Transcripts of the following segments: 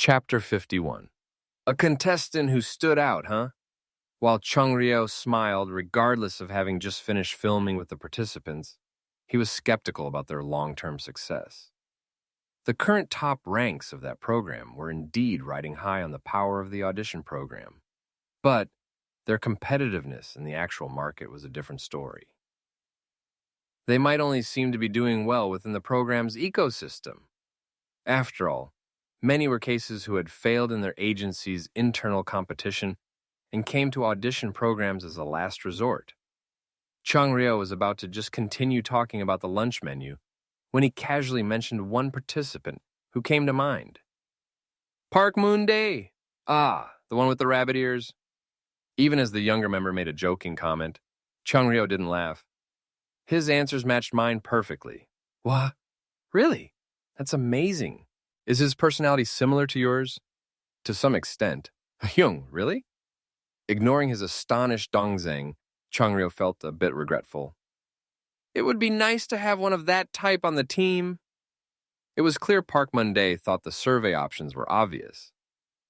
Chapter 51. A contestant who stood out, huh? While Chung Ryo smiled, regardless of having just finished filming with the participants, he was skeptical about their long-term success. The current top ranks of that program were indeed riding high on the power of the audition program, but their competitiveness in the actual market was a different story. They might only seem to be doing well within the program's ecosystem. After all, many were cases who had failed in their agency's internal competition and came to audition programs as a last resort. Chung Ryo was about to just continue talking about the lunch menu when he casually mentioned one participant who came to mind. Park Moon-dae! Ah, the one with the rabbit ears. Even as the younger member made a joking comment, Chung Ryo didn't laugh. His answers matched mine perfectly. What? Really? That's amazing. Is his personality similar to yours? To some extent. Hyung, really? Ignoring his astonished Dongzheng, Chung Ryo felt a bit regretful. It would be nice to have one of that type on the team. It was clear Park Moon-dae thought the survey options were obvious.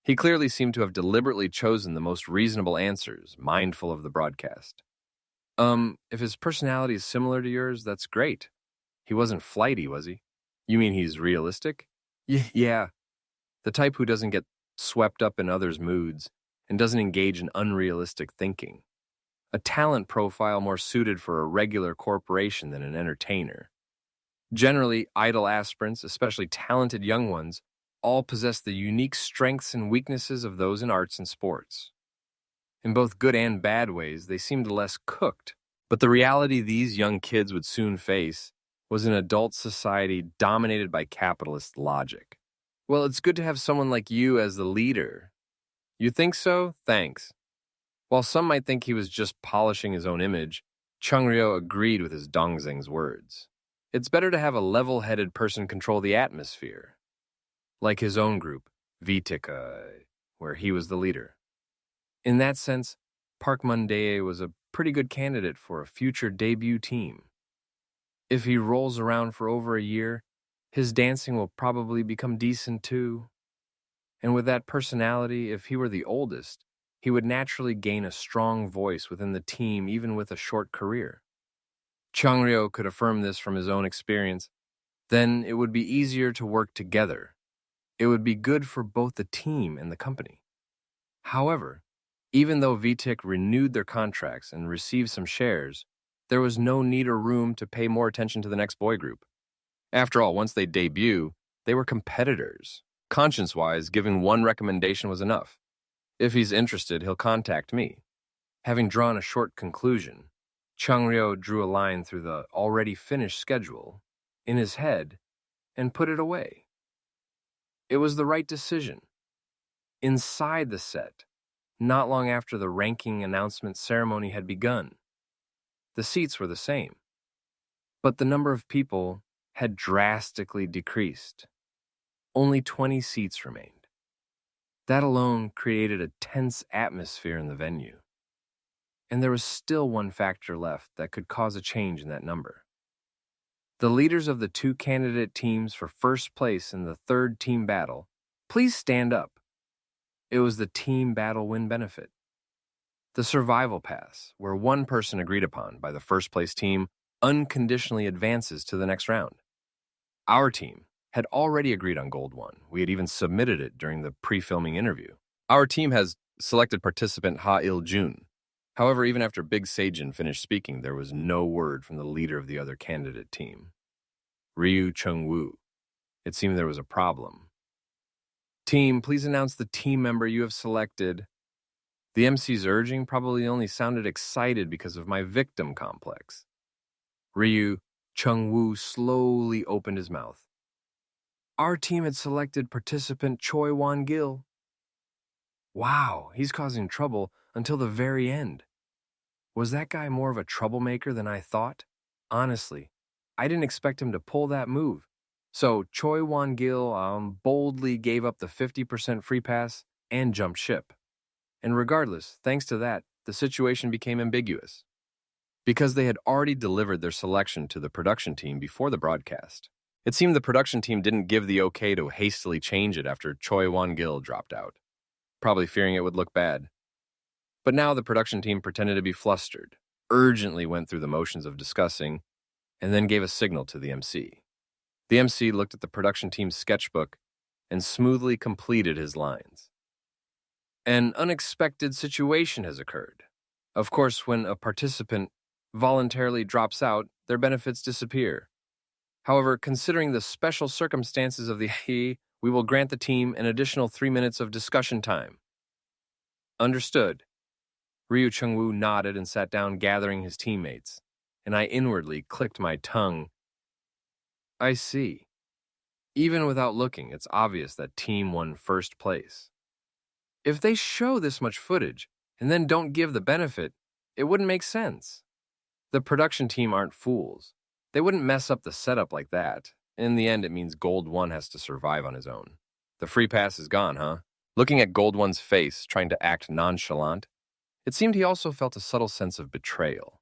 He clearly seemed to have deliberately chosen the most reasonable answers, mindful of the broadcast. If his personality is similar to yours, that's great. He wasn't flighty, was he? You mean he's realistic? Yeah. The type who doesn't get swept up in others' moods and doesn't engage in unrealistic thinking. A talent profile more suited for a regular corporation than an entertainer. Generally, idol aspirants, especially talented young ones, all possess the unique strengths and weaknesses of those in arts and sports. In both good and bad ways, they seemed less cooked. But the reality these young kids would soon face was an adult society dominated by capitalist logic. Well, it's good to have someone like you as the leader. You think so? Thanks. While some might think he was just polishing his own image, Chung Ryo agreed with his Dongzheng's words. It's better to have a level-headed person control the atmosphere. Like his own group, VTIC, where he was the leader. In that sense, Park Moon-dae was a pretty good candidate for a future debut team. If he rolls around for over a year, his dancing will probably become decent too. And with that personality, if he were the oldest, he would naturally gain a strong voice within the team even with a short career. Chung Ryo could affirm this from his own experience. Then it would be easier to work together. It would be good for both the team and the company. However, even though VTIC renewed their contracts and received some shares, there was no need or room to pay more attention to the next boy group. After all, once they debut, they were competitors. Conscience-wise, giving one recommendation was enough. If he's interested, he'll contact me. Having drawn a short conclusion, Chung Ryo drew a line through the already finished schedule in his head and put it away. It was the right decision. Inside the set, not long after the ranking announcement ceremony had begun, the seats were the same, but the number of people had drastically decreased. Only 20 seats remained. That alone created a tense atmosphere in the venue. And there was still one factor left that could cause a change in that number. The leaders of the two candidate teams for first place in the third team battle, please stand up. It was the team battle win benefit. The survival pass, where one person agreed upon by the first place team unconditionally advances to the next round. Our team had already agreed on Gold 1. We had even submitted it during the pre-filming interview. Our team has selected participant Ha Il-jun. However, even after Big Seijin finished speaking, there was no word from the leader of the other candidate team, Ryu Chung-woo. It seemed there was a problem. Team, please announce the team member you have selected. The MC's urging probably only sounded excited because of my victim complex. Ryu Chung-woo slowly opened his mouth. Our team had selected participant Choi Won-gil. Wow, he's causing trouble until the very end. Was that guy more of a troublemaker than I thought? Honestly, I didn't expect him to pull that move. So Choi Won-gil boldly gave up the 50% free pass and jumped ship. And regardless, thanks to that, the situation became ambiguous. Because they had already delivered their selection to the production team before the broadcast. It seemed the production team didn't give the okay to hastily change it after Choi Won-gil dropped out, probably fearing it would look bad. But now the production team pretended to be flustered, urgently went through the motions of discussing, and then gave a signal to the MC. The MC looked at the production team's sketchbook and smoothly completed his lines. An unexpected situation has occurred. Of course, when a participant voluntarily drops out, their benefits disappear. However, considering the special circumstances of the we will grant the team an additional 3 minutes of discussion time. Understood. Ryu Chung-woo nodded and sat down, gathering his teammates, and I inwardly clicked my tongue. I see. Even without looking, it's obvious that team won first place. If they show this much footage and then don't give the benefit, it wouldn't make sense. The production team aren't fools. They wouldn't mess up the setup like that. In the end, it means Gold One has to survive on his own. The free pass is gone, huh? Looking at Gold One's face, trying to act nonchalant, it seemed he also felt a subtle sense of betrayal.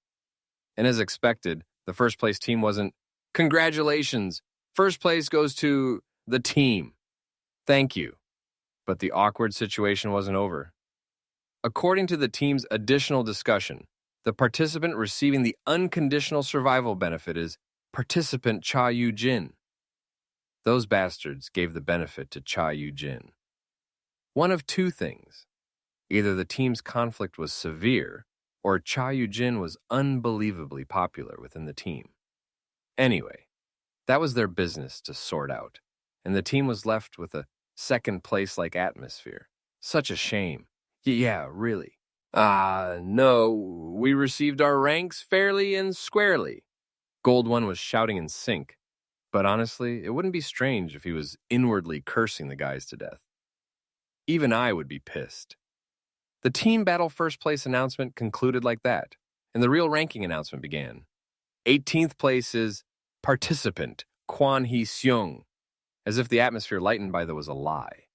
And as expected, the first place team wasn't, "Congratulations! First place goes to the team. Thank you." But the awkward situation wasn't over. According to the team's additional discussion, the participant receiving the unconditional survival benefit is participant Cha Yu-jin. Those bastards gave the benefit to Cha Yu-jin. One of two things. Either the team's conflict was severe, or Cha Yu-jin was unbelievably popular within the team. Anyway, that was their business to sort out, and the team was left with a second-place-like atmosphere. Such a shame. Yeah, really. No, we received our ranks fairly and squarely. Gold One was shouting in sync, but honestly, it wouldn't be strange if he was inwardly cursing the guys to death. Even I would be pissed. The team battle first place announcement concluded like that, and the real ranking announcement began. 18th place is participant Kwon Hee-seung, as if the atmosphere lightened by there was a lie.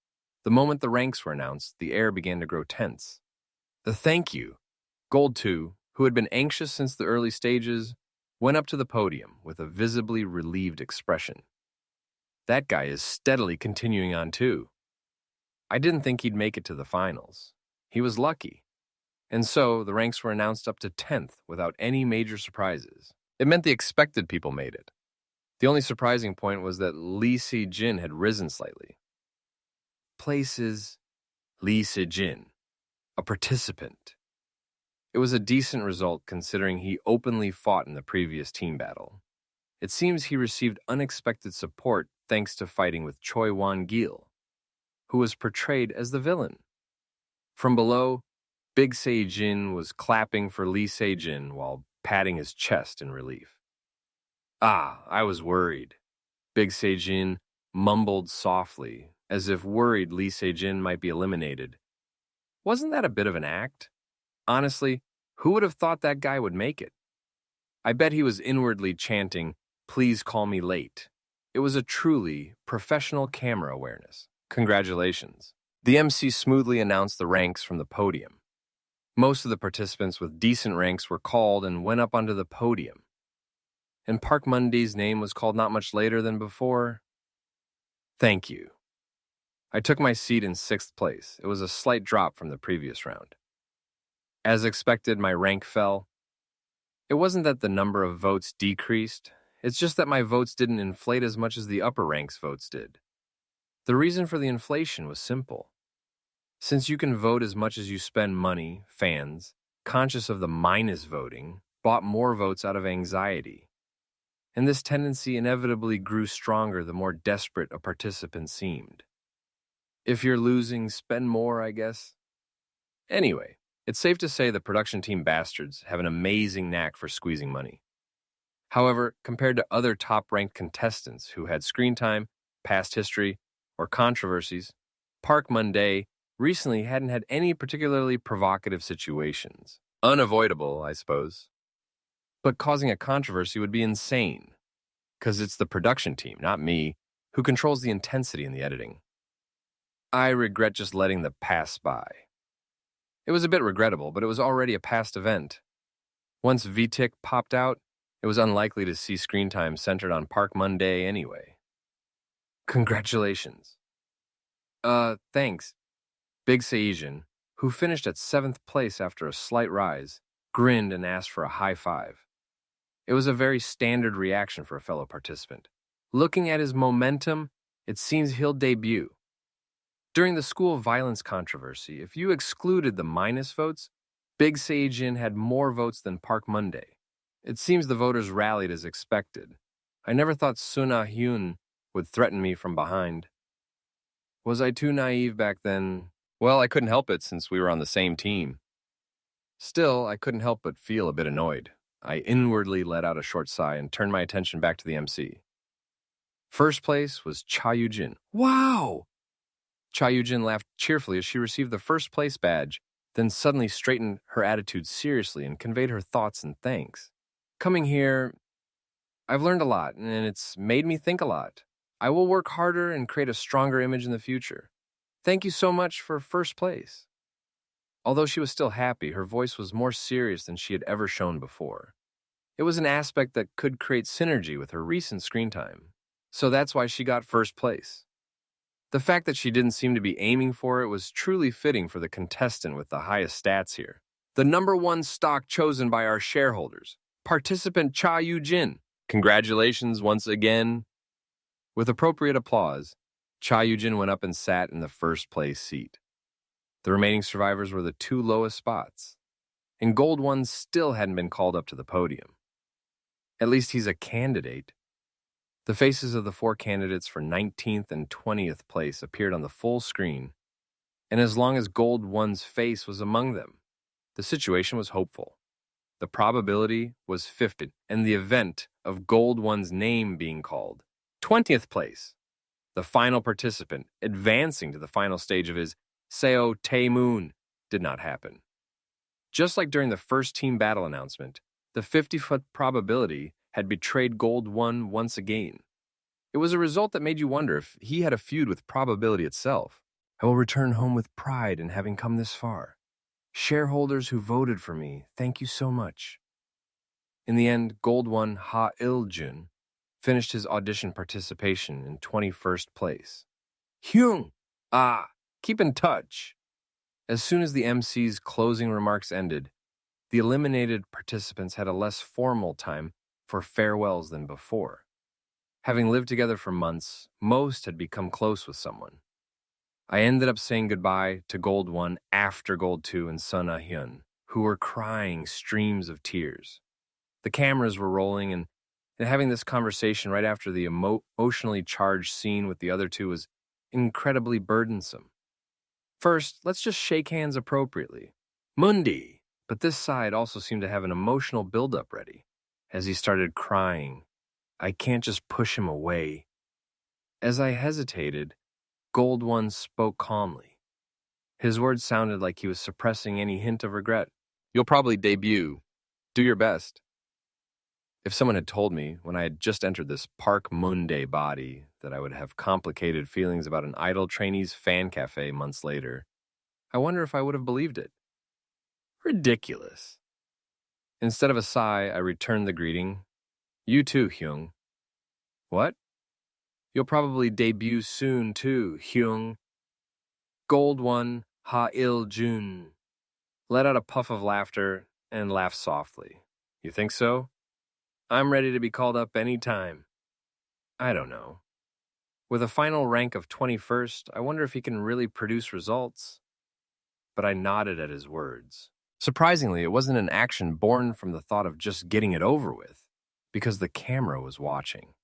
The moment the ranks were announced, the air began to grow tense. The thank you. Gold 2, who had been anxious since the early stages, went up to the podium with a visibly relieved expression. That guy is steadily continuing on too. I didn't think he'd make it to the finals. He was lucky. And so, the ranks were announced up to 10th without any major surprises. It meant the expected people made it. The only surprising point was that Lee Se-jin had risen slightly. Places Lee Se-jin, a participant. It was a decent result considering he openly fought in the previous team battle. It seems he received unexpected support thanks to fighting with Choi Won-gil, who was portrayed as the villain. From below, Big Se-jin was clapping for Lee Se-jin while patting his chest in relief. I was worried. Big Se-jin mumbled softly, as if worried Lee Se-jin might be eliminated. Wasn't that a bit of an act? Honestly, who would have thought that guy would make it? I bet he was inwardly chanting, "Please call me late." It was a truly professional camera awareness. Congratulations. The MC smoothly announced the ranks from the podium. Most of the participants with decent ranks were called and went up onto the podium. And Park Mun-dee's name was called not much later than before. Thank you. I took my seat in 6th place. It was a slight drop from the previous round. As expected, my rank fell. It wasn't that the number of votes decreased. It's just that my votes didn't inflate as much as the upper ranks votes did. The reason for the inflation was simple. Since you can vote as much as you spend money, fans, conscious of the minus voting, bought more votes out of anxiety. And this tendency inevitably grew stronger the more desperate a participant seemed. If you're losing, spend more, I guess. Anyway, it's safe to say the production team bastards have an amazing knack for squeezing money. However, compared to other top-ranked contestants who had screen time, past history, or controversies, Park Mun-dee recently hadn't had any particularly provocative situations. Unavoidable, I suppose. But causing a controversy would be insane, because it's the production team, not me, who controls the intensity in the editing. I regret just letting the pass by. It was a bit regrettable, but it was already a past event. Once VTIC popped out, it was unlikely to see screen time centered on Park Mun-dee anyway. Congratulations. Thanks. Big Seijin, who finished at 7th place after a slight rise, grinned and asked for a high five. It was a very standard reaction for a fellow participant. Looking at his momentum, it seems he'll debut. During the school violence controversy, if you excluded the minus votes, Big Seijin had more votes than Park Monday. It seems the voters rallied as expected. I never thought Suna Hyun would threaten me from behind. Was I too naive back then? Well, I couldn't help it since we were on the same team. Still, I couldn't help but feel a bit annoyed. I inwardly let out a short sigh and turned my attention back to the MC. First place was Cha Yu-jin. Wow! Cha Yu-jin laughed cheerfully as she received the first place badge, then suddenly straightened her attitude seriously and conveyed her thoughts and thanks. Coming here, I've learned a lot, and it's made me think a lot. I will work harder and create a stronger image in the future. Thank you so much for first place. Although she was still happy, her voice was more serious than she had ever shown before. It was an aspect that could create synergy with her recent screen time. So that's why she got first place. The fact that she didn't seem to be aiming for it was truly fitting for the contestant with the highest stats here. The number one stock chosen by our shareholders, participant Cha Yu-jin. Congratulations once again. With appropriate applause, Cha Yu-jin went up and sat in the first place seat. The remaining survivors were the two lowest spots, and Gold One still hadn't been called up to the podium. At least he's a candidate. The faces of the 4 candidates for 19th and 20th place appeared on the full screen, and as long as Gold One's face was among them, the situation was hopeful. The probability was 50, and the event of Gold One's name being called, 20th place, the final participant advancing to the final stage of his Seo Tae-moon, did not happen. Just like during the first team battle announcement, the 50-foot probability had betrayed Gold One once again. It was a result that made you wonder if he had a feud with probability itself. I will return home with pride in having come this far. Shareholders who voted for me, thank you so much. In the end, Gold One Ha Il-jun finished his audition participation in 21st place. Hyung! Keep in touch. As soon as the MC's closing remarks ended, the eliminated participants had a less formal time for farewells than before. Having lived together for months, most had become close with someone. I ended up saying goodbye to Gold One after Gold Two and Sun Ah-hyun, who were crying streams of tears. The cameras were rolling, and having this conversation right after the emotionally charged scene with the other two was incredibly burdensome. First, let's just shake hands appropriately. Mundi! But this side also seemed to have an emotional buildup ready. As he started crying, I can't just push him away. As I hesitated, Gold One spoke calmly. His words sounded like he was suppressing any hint of regret. You'll probably debut. Do your best. If someone had told me, when I had just entered this Park Monday body, that I would have complicated feelings about an idol trainee's fan cafe months later, I wonder if I would have believed it. Ridiculous. Instead of a sigh, I returned the greeting. You too, Hyung. What? You'll probably debut soon too, Hyung. Gold One Ha Il-jun let out a puff of laughter and laughed softly. You think so? I'm ready to be called up any time. I don't know. With a final rank of 21st, I wonder if he can really produce results. But I nodded at his words. Surprisingly, it wasn't an action born from the thought of just getting it over with, because the camera was watching.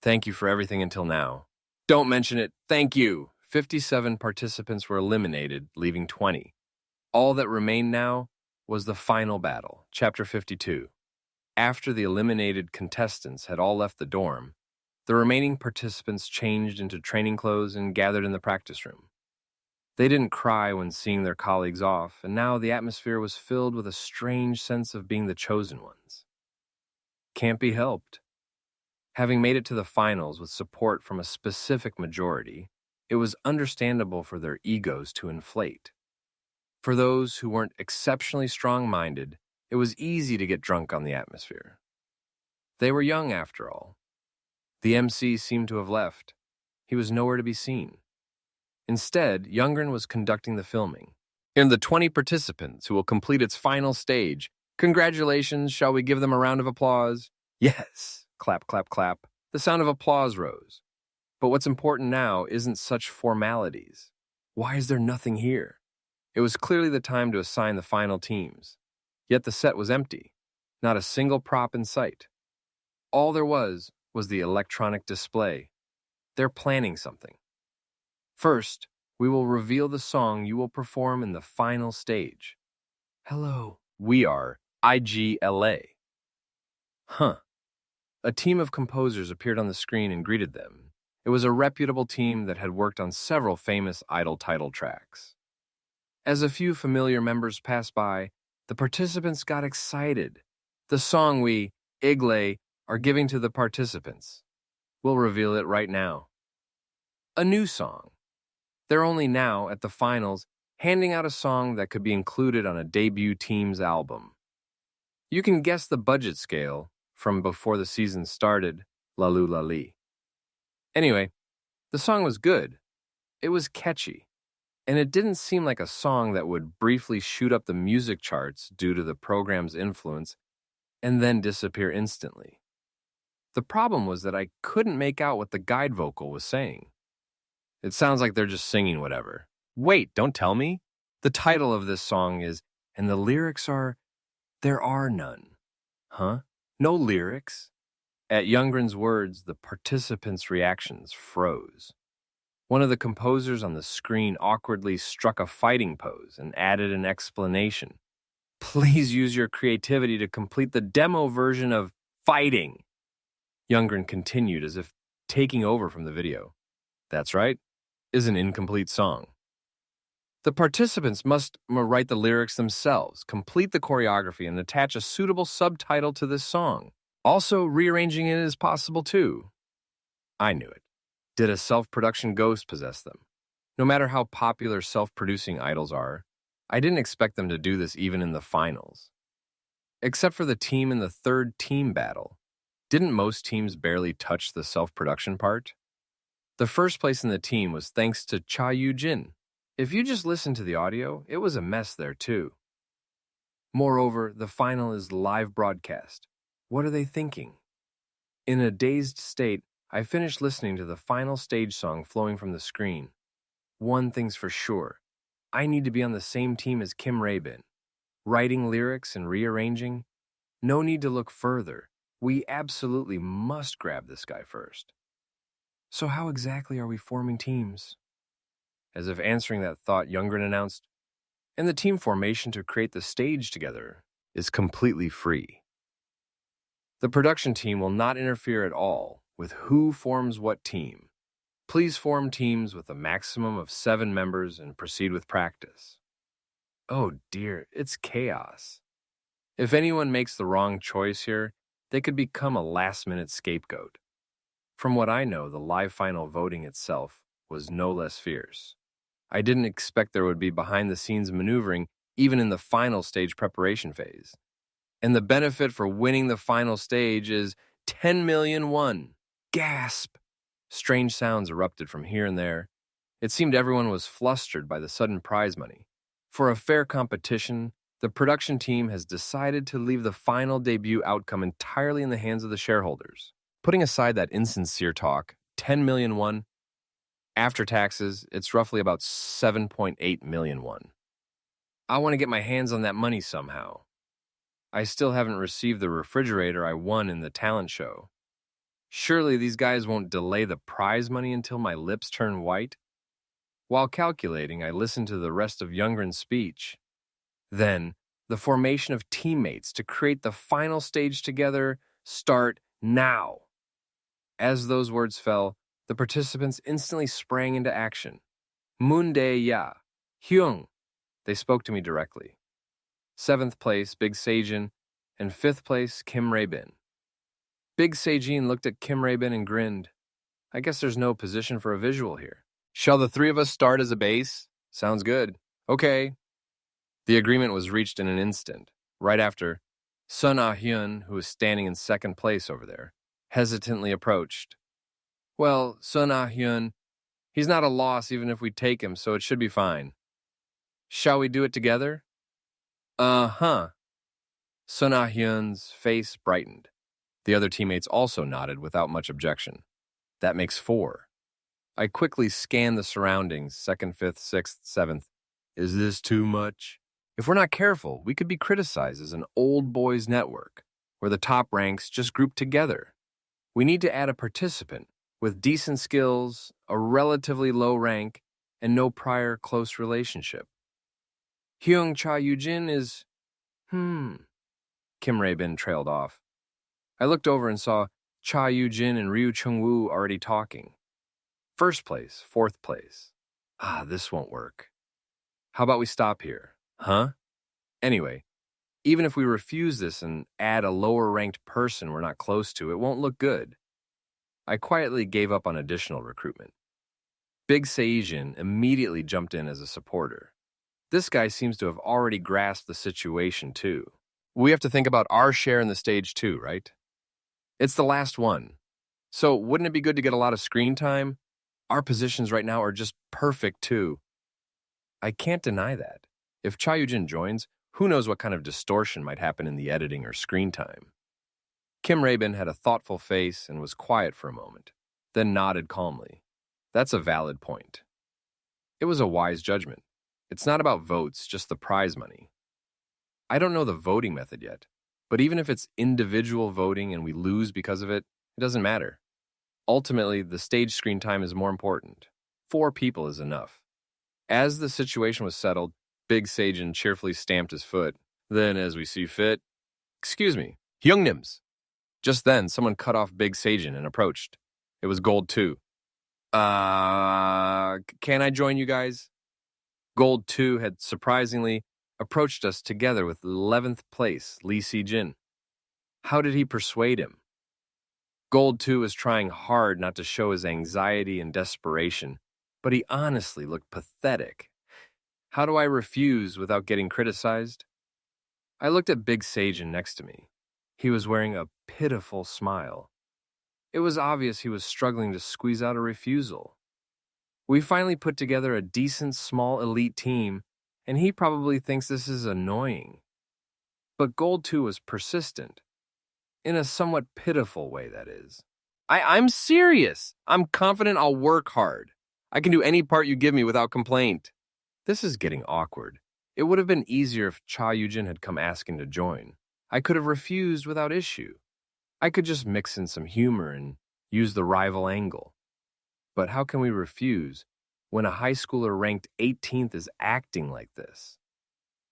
Thank you for everything until now. Don't mention it. Thank you. 57 participants were eliminated, leaving 20. All that remained now was the final battle, Chapter 52. After the eliminated contestants had all left the dorm, the remaining participants changed into training clothes and gathered in the practice room. They didn't cry when seeing their colleagues off, and now the atmosphere was filled with a strange sense of being the chosen ones. Can't be helped. Having made it to the finals with support from a specific majority, it was understandable for their egos to inflate. For those who weren't exceptionally strong-minded, it was easy to get drunk on the atmosphere. They were young, after all. The MC seemed to have left. He was nowhere to be seen. Instead, Youngren was conducting the filming. In the 20 participants who will complete its final stage, congratulations, shall we give them a round of applause? Yes. Clap, clap, clap. The sound of applause rose. But what's important now isn't such formalities. Why is there nothing here? It was clearly the time to assign the final teams. Yet the set was empty. Not a single prop in sight. All there was the electronic display. They're planning something. First, we will reveal the song you will perform in the final stage. Hello. We are IGLA. Huh. A team of composers appeared on the screen and greeted them. It was a reputable team that had worked on several famous Idol title tracks. As a few familiar members passed by, the participants got excited. The song we, IGLA, are giving to the participants. We'll reveal it right now. A new song. They're only now, at the finals, handing out a song that could be included on a debut team's album. You can guess the budget scale from before the season started, Lalu Lali. Anyway, the song was good. It was catchy. And it didn't seem like a song that would briefly shoot up the music charts due to the program's influence and then disappear instantly. The problem was that I couldn't make out what the guide vocal was saying. It sounds like they're just singing whatever. Wait, don't tell me. The title of this song is, and the lyrics are, there are none. Huh? No lyrics? At Youngren's words, the participants' reactions froze. One of the composers on the screen awkwardly struck a fighting pose and added an explanation. Please use your creativity to complete the demo version of fighting. Youngren continued as if taking over from the video. That's right, is an incomplete song. The participants must write the lyrics themselves, complete the choreography, and attach a suitable subtitle to this song. Also, rearranging it is possible too. I knew it. Did a self-production ghost possess them? No matter how popular self-producing idols are, I didn't expect them to do this even in the finals. Except for the team in the third team battle. Didn't most teams barely touch the self-production part? The first place in the team was thanks to Cha Yu-jin. If you just listen to the audio, it was a mess there too. Moreover, the final is live broadcast. What are they thinking? In a dazed state, I finished listening to the final stage song flowing from the screen. One thing's for sure. I need to be on the same team as Kim Rae-bin. Writing lyrics and rearranging? No need to look further. We absolutely must grab this guy first. So how exactly are we forming teams? As if answering that thought, Youngren announced, and the team formation to create the stage together is completely free. The production team will not interfere at all with who forms what team. Please form teams with a maximum of 7 members and proceed with practice. Oh dear, it's chaos. If anyone makes the wrong choice here, they could become a last-minute scapegoat. From what I know, the live final voting itself was no less fierce. I didn't expect there would be behind-the-scenes maneuvering even in the final stage preparation phase. And the benefit for winning the final stage is 10 million won. Gasp! Strange sounds erupted from here and there. It seemed everyone was flustered by the sudden prize money. For a fair competition, the production team has decided to leave the final debut outcome entirely in the hands of the shareholders. Putting aside that insincere talk, 10 million won. After taxes, it's roughly about 7.8 million won. I want to get my hands on that money somehow. I still haven't received the refrigerator I won in the talent show. Surely these guys won't delay the prize money until my lips turn white? While calculating, I listened to the rest of Youngren's speech. Then, the formation of teammates to create the final stage together start now. As those words fell, the participants instantly sprang into action. Moon Dae-ya, Hyung. They spoke to me directly. 7th place, Big Sejin, and 5th place, Kim Rae-bin. Big Sejin looked at Kim Rae-bin and grinned. I guess there's no position for a visual here. Shall the 3 of us start as a base? Sounds good. Okay. The agreement was reached in an instant. Right after, Sun Ah-hyun, who was standing in 2nd place over there, hesitantly approached. Well, Sun Ah-hyun, He's not a loss even if we take him, so it should be fine. Shall we do it together? Uh-huh. Sun Ah-hyun's face brightened. The other teammates also nodded without much objection. That makes 4. I quickly scanned the surroundings, 2nd, 5th, 6th, 7th. Is this too much? If we're not careful, we could be criticized as an old boys network, where the top ranks just group together. We need to add a participant with decent skills, a relatively low rank, and no prior close relationship. Hyung Cha Yujin is... Kim Rae-bin trailed off. I looked over and saw Cha Yujin and Ryu Chung-woo already talking. 1st place, 4th place. This won't work. How about we stop here? Huh? Anyway, even if we refuse this and add a lower-ranked person we're not close to, it won't look good. I quietly gave up on additional recruitment. Big Seijin immediately jumped in as a supporter. This guy seems to have already grasped the situation, too. We have to think about our share in the stage, too, right? It's the last one. So wouldn't it be good to get a lot of screen time? Our positions right now are just perfect, too. I can't deny that. If Cha Yujin joins, who knows what kind of distortion might happen in the editing or screen time. Kim Rae-bin had a thoughtful face and was quiet for a moment, then nodded calmly. That's a valid point. It was a wise judgment. It's not about votes, just the prize money. I don't know the voting method yet, but even if it's individual voting and we lose because of it, it doesn't matter. Ultimately, the stage screen time is more important. 4 people is enough. As the situation was settled, Big Seijin cheerfully stamped his foot. Then, as we see fit, "Excuse me, Hyungnims." Just then, someone cut off Big Seijin and approached. It was Gold 2. Can I join you guys? Gold 2 had surprisingly approached us together with 11th place Lee Si-jin. How did he persuade him? Gold 2 was trying hard not to show his anxiety and desperation, but he honestly looked pathetic. How do I refuse without getting criticized? I looked at Big Seijin next to me. He was wearing a pitiful smile. It was obvious he was struggling to squeeze out a refusal. We finally put together a decent small elite team, and he probably thinks this is annoying. But Gold 2 was persistent. In a somewhat pitiful way, that is. I'm serious. I'm confident I'll work hard. I can do any part you give me without complaint. This is getting awkward. It would have been easier if Cha Yujin had come asking to join. I could have refused without issue. I could just mix in some humor and use the rival angle. But how can we refuse when a high schooler ranked 18th is acting like this?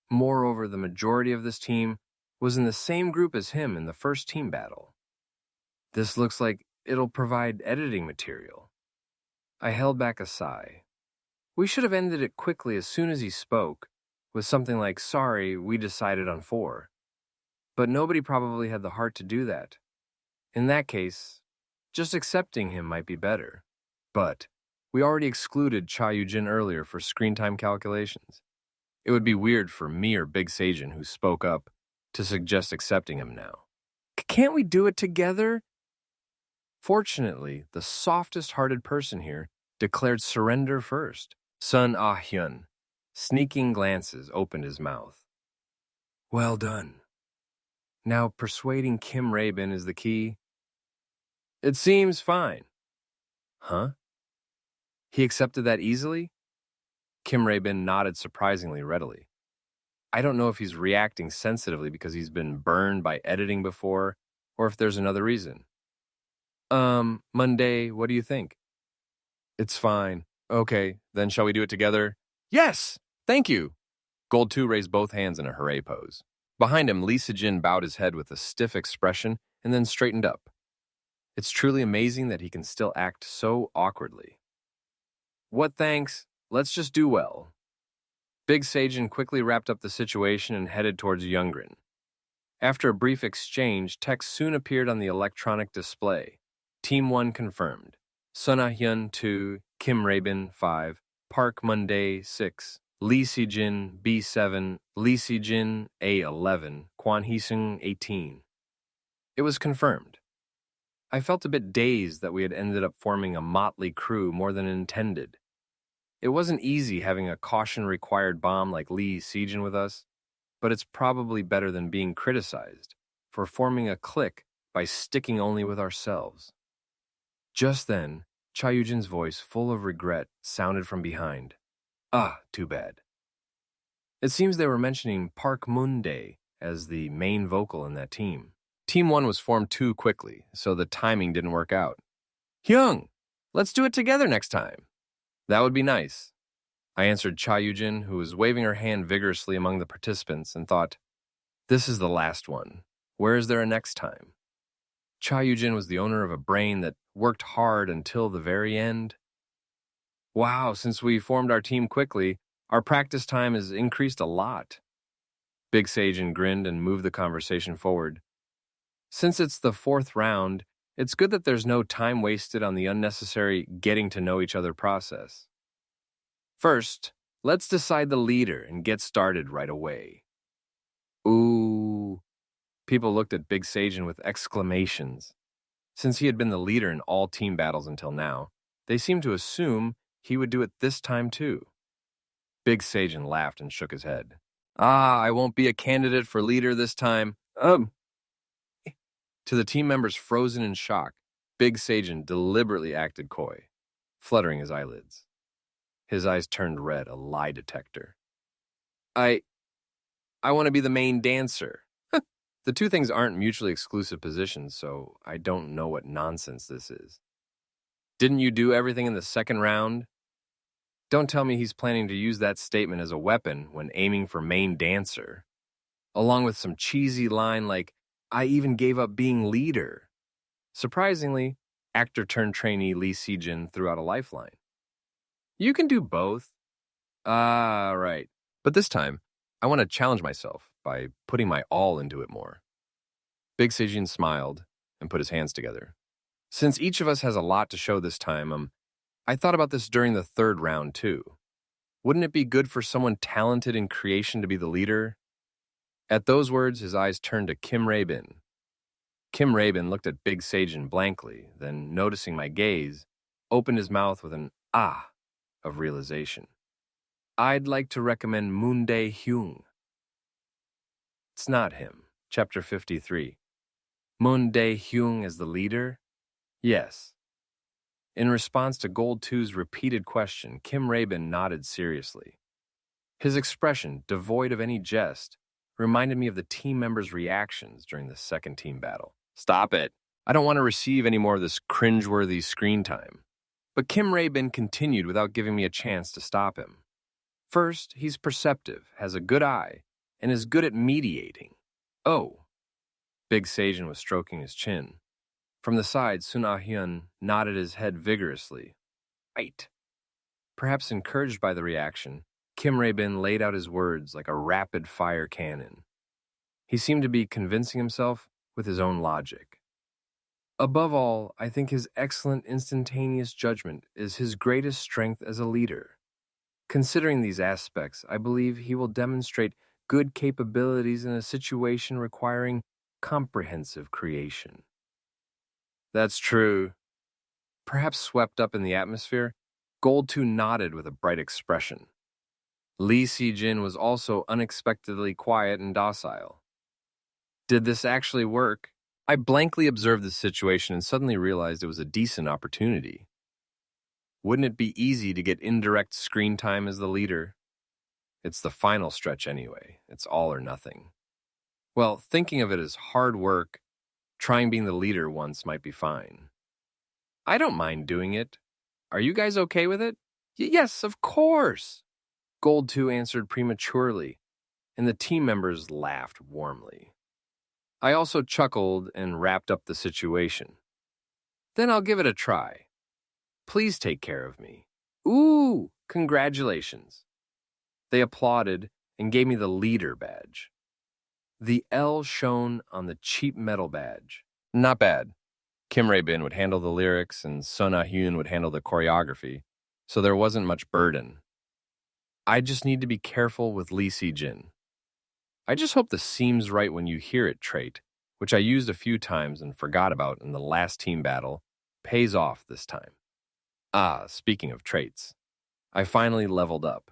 Moreover, the majority of this team was in the same group as him in the first team battle. This looks like it'll provide editing material. I held back a sigh. We should have ended it quickly as soon as he spoke, with something like, "Sorry, we decided on 4. But nobody probably had the heart to do that. In that case, just accepting him might be better. But we already excluded Cha Yujin earlier for screen time calculations. It would be weird for me or Big Seijin, who spoke up, to suggest accepting him now. Can't we do it together? Fortunately, the softest-hearted person here declared surrender first. Sun Ah-hyun, sneaking glances, opened his mouth. Well done. Now persuading Kim Rae-bin is the key. It seems fine. Huh? He accepted that easily? Kim Rae-bin nodded surprisingly readily. I don't know if he's reacting sensitively because he's been burned by editing before, or if there's another reason. Monday, what do you think? It's fine. Okay, then shall we do it together? Yes! Thank you! Gold 2 raised both hands in a hooray pose. Behind him, Lee Si-jin bowed his head with a stiff expression and then straightened up. It's truly amazing that he can still act so awkwardly. What thanks? Let's just do well. Big Seijin quickly wrapped up the situation and headed towards Youngrin. After a brief exchange, text soon appeared on the electronic display. Team 1 confirmed. Sun Ah-hyun 2, Kim Rae-bin 5, Park Monday 6, Lee Si-jin B7, Lee Si-jin A11, Kwon Hee-sung 18. It was confirmed. I felt a bit dazed that we had ended up forming a motley crew more than intended. It wasn't easy having a caution-required bomb like Lee Sejin with us, but it's probably better than being criticized for forming a clique by sticking only with ourselves. Just then, Cha Yujin's voice, full of regret, sounded from behind. Ah, too bad. It seems they were mentioning Park Moon-dae as the main vocal in that team. Team 1 was formed too quickly, so the timing didn't work out. Hyung, let's do it together next time. That would be nice. I answered Cha Yujin, who was waving her hand vigorously among the participants, and thought, this is the last one. Where is there a next time? Cha Yujin was the owner of a brain that worked hard until the very end. Wow, since we formed our team quickly, our practice time has increased a lot. Big Sejin grinned and moved the conversation forward. Since it's the 4th round, it's good that there's no time wasted on the unnecessary getting to know each other process. First, let's decide the leader and get started right away. Ooh. People looked at Big Sejin with exclamations. Since he had been the leader in all team battles until now, they seemed to assume he would do it this time too. Big Sejin laughed and shook his head. Ah, I won't be a candidate for leader this time. To the team members frozen in shock, Big Sejin deliberately acted coy, fluttering his eyelids. His eyes turned red, a lie detector. I want to be the main dancer. The two things aren't mutually exclusive positions, so I don't know what nonsense this is. Didn't you do everything in the 2nd round? Don't tell me he's planning to use that statement as a weapon when aiming for main dancer, along with some cheesy line like, I even gave up being leader. Surprisingly, actor-turned-trainee Lee Sejin threw out a lifeline. You can do both. Ah, right. But this time, I want to challenge myself by putting my all into it more. Big Sejin smiled and put his hands together. Since each of us has a lot to show this time, I thought about this during the 3rd round too. Wouldn't it be good for someone talented in creation to be the leader? At those words, his eyes turned to Kim Rae-bin. Kim Rae-bin looked at Big Sejin blankly, then, noticing my gaze, opened his mouth with an ah of realization. I'd like to recommend Moon-dae Hyung. It's not him. Chapter 53. Moon-dae Hyung as the leader? Yes. In response to Gold 2's repeated question, Kim Rae-bin nodded seriously. His expression, devoid of any jest, reminded me of the team members' reactions during the 2nd team battle. Stop it. I don't want to receive any more of this cringeworthy screen time. But Kim Rae-bin continued without giving me a chance to stop him. First, he's perceptive, has a good eye, and is good at mediating. Oh. Big Sejin was stroking his chin. From the side, Sun Ah-hyun nodded his head vigorously. Right. Perhaps encouraged by the reaction, Kim Rae-bin laid out his words like a rapid-fire cannon. He seemed to be convincing himself with his own logic. Above all, I think his excellent instantaneous judgment is his greatest strength as a leader. Considering these aspects, I believe he will demonstrate good capabilities in a situation requiring comprehensive creation. That's true. Perhaps swept up in the atmosphere, Gold 2 nodded with a bright expression. Lee Sejin was also unexpectedly quiet and docile. Did this actually work? I blankly observed the situation and suddenly realized it was a decent opportunity. Wouldn't it be easy to get indirect screen time as the leader? It's the final stretch anyway. It's all or nothing. Well, thinking of it as hard work, trying being the leader once might be fine. I don't mind doing it. Are you guys okay with it? Yes, of course. Gold 2 answered prematurely, and the team members laughed warmly. I also chuckled and wrapped up the situation. Then I'll give it a try. Please take care of me. Ooh, congratulations. They applauded and gave me the leader badge. The L shone on the cheap metal badge. Not bad. Kim Rae-bin would handle the lyrics and Sun Ah-hyun would handle the choreography, so there wasn't much burden. I just need to be careful with Lee Sejin. I just hope the seam's right when you hear it trait, which I used a few times and forgot about in the last team battle, pays off this time. Speaking of traits, I finally leveled up.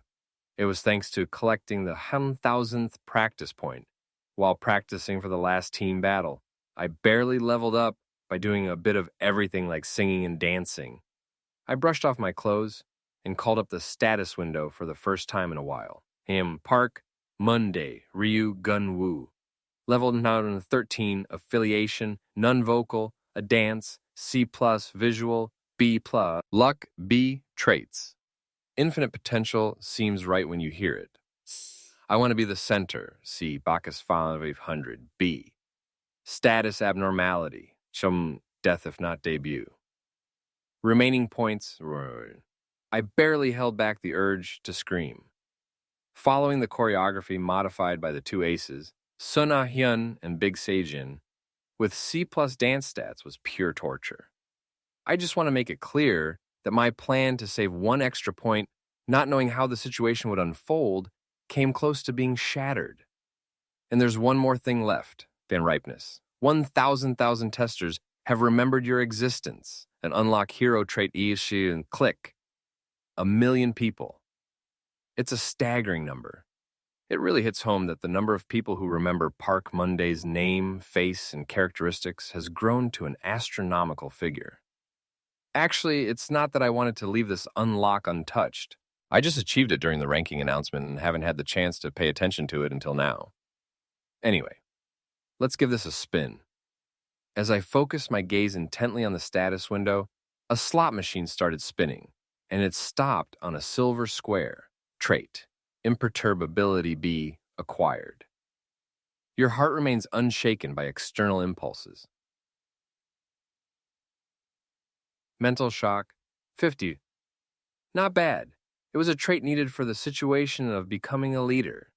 It was thanks to collecting the 1,000th practice point while practicing for the last team battle. I barely leveled up by doing a bit of everything like singing and dancing. I brushed off my clothes and called up the status window for the first time in a while. Park Monday, Ryu Gun-woo. Level 913, affiliation, non-vocal, a dance, C+, visual, B+, luck, B, traits. Infinite potential seems right when you hear it. I want to be the center, C, Bacchus 500, B. Status abnormality, some death if not debut. Remaining points, I barely held back the urge to scream. Following the choreography modified by the two aces, Sun Ah-hyun and Big Sejin, with C+ dance stats was pure torture. I just want to make it clear that my plan to save one extra point, not knowing how the situation would unfold, came close to being shattered. And there's one more thing left, Van Ripeness. 1,000 testers have remembered your existence and unlock hero trait Ishi and click. 1 million people. It's a staggering number. It really hits home that the number of people who remember Park Monday's name, face, and characteristics has grown to an astronomical figure. Actually, it's not that I wanted to leave this unlock untouched. I just achieved it during the ranking announcement and haven't had the chance to pay attention to it until now. Anyway, let's give this a spin. As I focused my gaze intently on the status window, a slot machine started spinning, and it stopped on a silver square. Trait, imperturbability B, acquired. Your heart remains unshaken by external impulses. Mental shock, 50. Not bad. It was a trait needed for the situation of becoming a leader.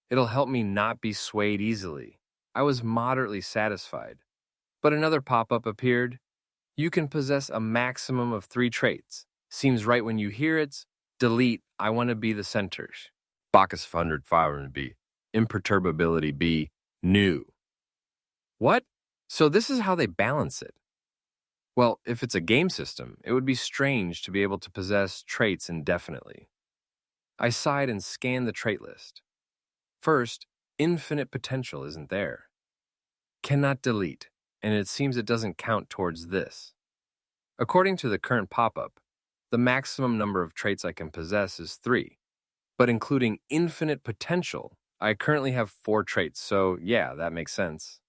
It'll help me not be swayed easily. I was moderately satisfied. But another pop-up appeared. You can possess a maximum of 3 traits. Seems right when you hear it. Delete, I want to be the center. Bacchus 500 B. Imperturbability B. New. What? So this is how they balance it. Well, if it's a game system, it would be strange to be able to possess traits indefinitely. I sighed and scanned the trait list. First, infinite potential isn't there. Cannot delete, and it seems it doesn't count towards this. According to the current pop-up, the maximum number of traits I can possess is 3, but including infinite potential, I currently have 4 traits, so yeah, that makes sense.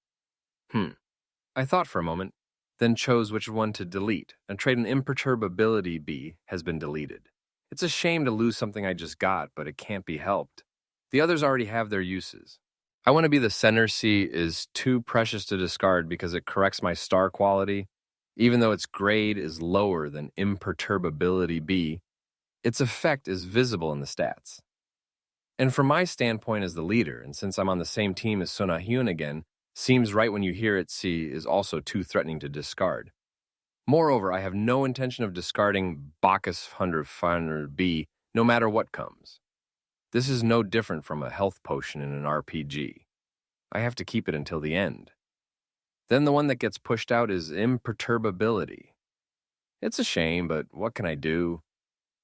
I thought for a moment, then chose which one to delete, and trait an imperturbability B has been deleted. It's a shame to lose something I just got, but it can't be helped. The others already have their uses. I want to be the center C is too precious to discard because it corrects my star quality. Even though its grade is lower than imperturbability B, its effect is visible in the stats. And from my standpoint as the leader, and since I'm on the same team as Sun Ah-hyun again, seems right when you hear it C is also too threatening to discard. Moreover, I have no intention of discarding Bacchus 500 B no matter what comes. This is no different from a health potion in an RPG. I have to keep it until the end. Then the one that gets pushed out is imperturbability. It's a shame, but what can I do?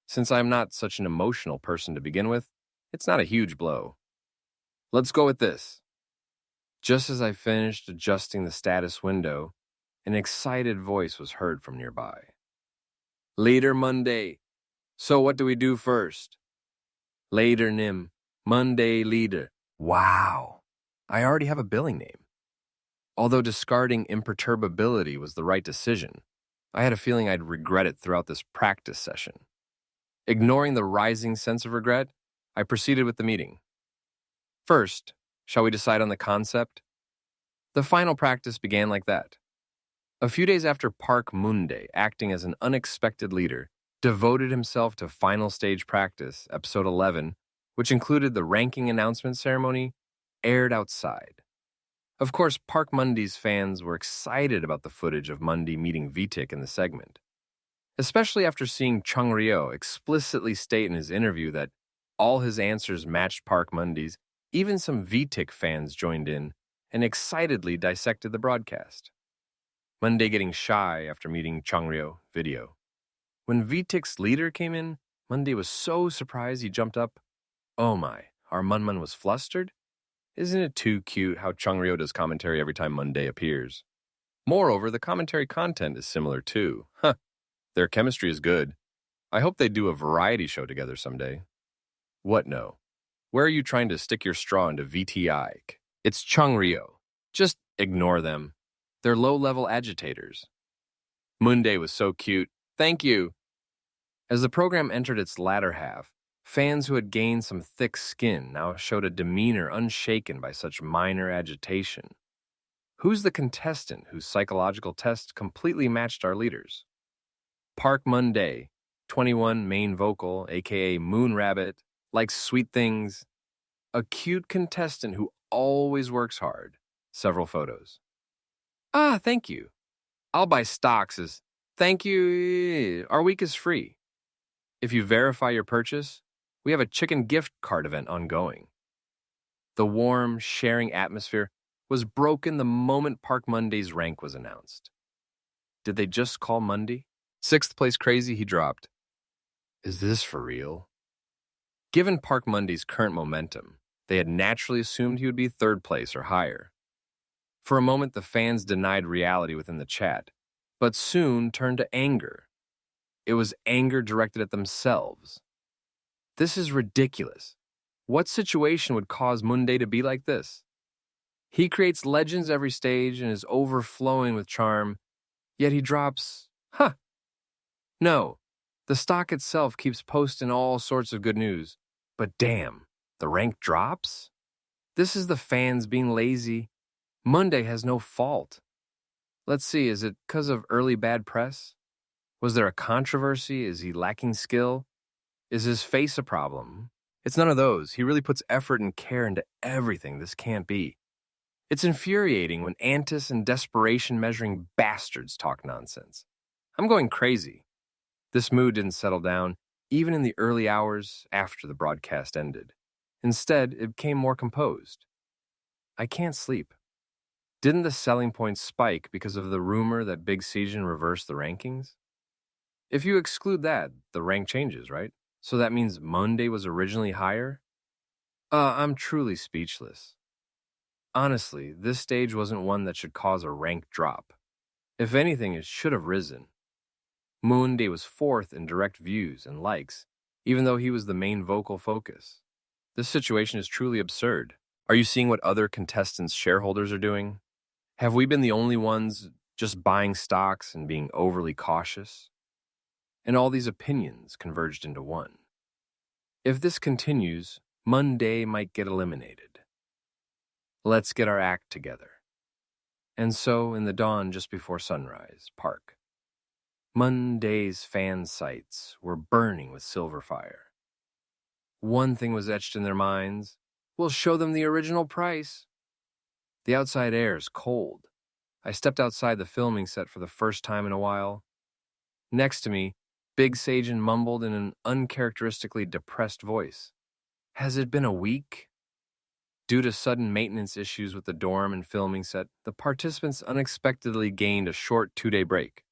Since I'm not such an emotional person to begin with, it's not a huge blow. Let's go with this. Just as I finished adjusting the status window, an excited voice was heard from nearby. Leader Monday. So what do we do first? Later Nim. Monday leader. Wow. I already have a billing name. Although discarding imperturbability was the right decision, I had a feeling I'd regret it throughout this practice session. Ignoring the rising sense of regret, I proceeded with the meeting. First, shall we decide on the concept? The final practice began like that. A few days after Park Monday, acting as an unexpected leader, devoted himself to final stage practice, episode 11, which included the ranking announcement ceremony, aired outside. Of course, Park Mundy's fans were excited about the footage of Mundy meeting Vitik in the segment, especially after seeing Chung Ryo explicitly state in his interview that all his answers matched Park Mundy's. Even some Vitik fans joined in, and excitedly dissected the broadcast. Monday getting shy after meeting Changryo video. When VTIC's leader came in, Monday was so surprised he jumped up. Oh my, our Munmun was flustered? Isn't it too cute how Changryo does commentary every time Monday appears? Moreover, the commentary content is similar too. Their chemistry is good. I hope they do a variety show together someday. What no? Where are you trying to stick your straw into VTI? It's Changryo. Just ignore them. They're low-level agitators. Monday was so cute. Thank you. As the program entered its latter half, fans who had gained some thick skin now showed a demeanor unshaken by such minor agitation. Who's the contestant whose psychological test completely matched our leaders? Park Monday, 21, main vocal, aka Moon Rabbit, likes sweet things. A cute contestant who always works hard. Several photos. Ah, thank you. I'll buy stocks as thank you. Our week is free. If you verify your purchase, we have a chicken gift card event ongoing. The warm, sharing atmosphere was broken the moment Park Monday's rank was announced. Did they just call Monday? 6th place crazy he dropped. Is this for real? Given Park Monday's current momentum, they had naturally assumed he would be 3rd place or higher. For a moment, the fans denied reality within the chat, but soon turned to anger. It was anger directed at themselves. This is ridiculous. What situation would cause Monday to be like this? He creates legends every stage and is overflowing with charm, yet he drops, No, the stock itself keeps posting all sorts of good news, but damn, the rank drops? This is the fans being lazy. Monday has no fault. Let's see, is it because of early bad press? Was there a controversy? Is he lacking skill? Is his face a problem? It's none of those. He really puts effort and care into everything. This can't be. It's infuriating when Antis and desperation measuring bastards talk nonsense. I'm going crazy. This mood didn't settle down, even in the early hours after the broadcast ended. Instead, it became more composed. I can't sleep. Didn't the selling points spike because of the rumor that Big Seijin reversed the rankings? If you exclude that, the rank changes, right? So that means Monday was originally higher? I'm truly speechless. Honestly, this stage wasn't one that should cause a rank drop. If anything, it should have risen. Monday was 4th in direct views and likes, even though he was the main vocal focus. This situation is truly absurd. Are you seeing what other contestants' shareholders are doing? Have we been the only ones just buying stocks and being overly cautious? And all these opinions converged into one. If this continues, Monday might get eliminated. Let's get our act together. And so, in the dawn just before sunrise, Park. Monday's fan sites were burning with silver fire. One thing was etched in their minds. We'll show them the original price. The outside air is cold. I stepped outside the filming set for the first time in a while. Next to me, Big Seijin mumbled in an uncharacteristically depressed voice. Has it been a week? Due to sudden maintenance issues with the dorm and filming set, the participants unexpectedly gained a short 2-day break.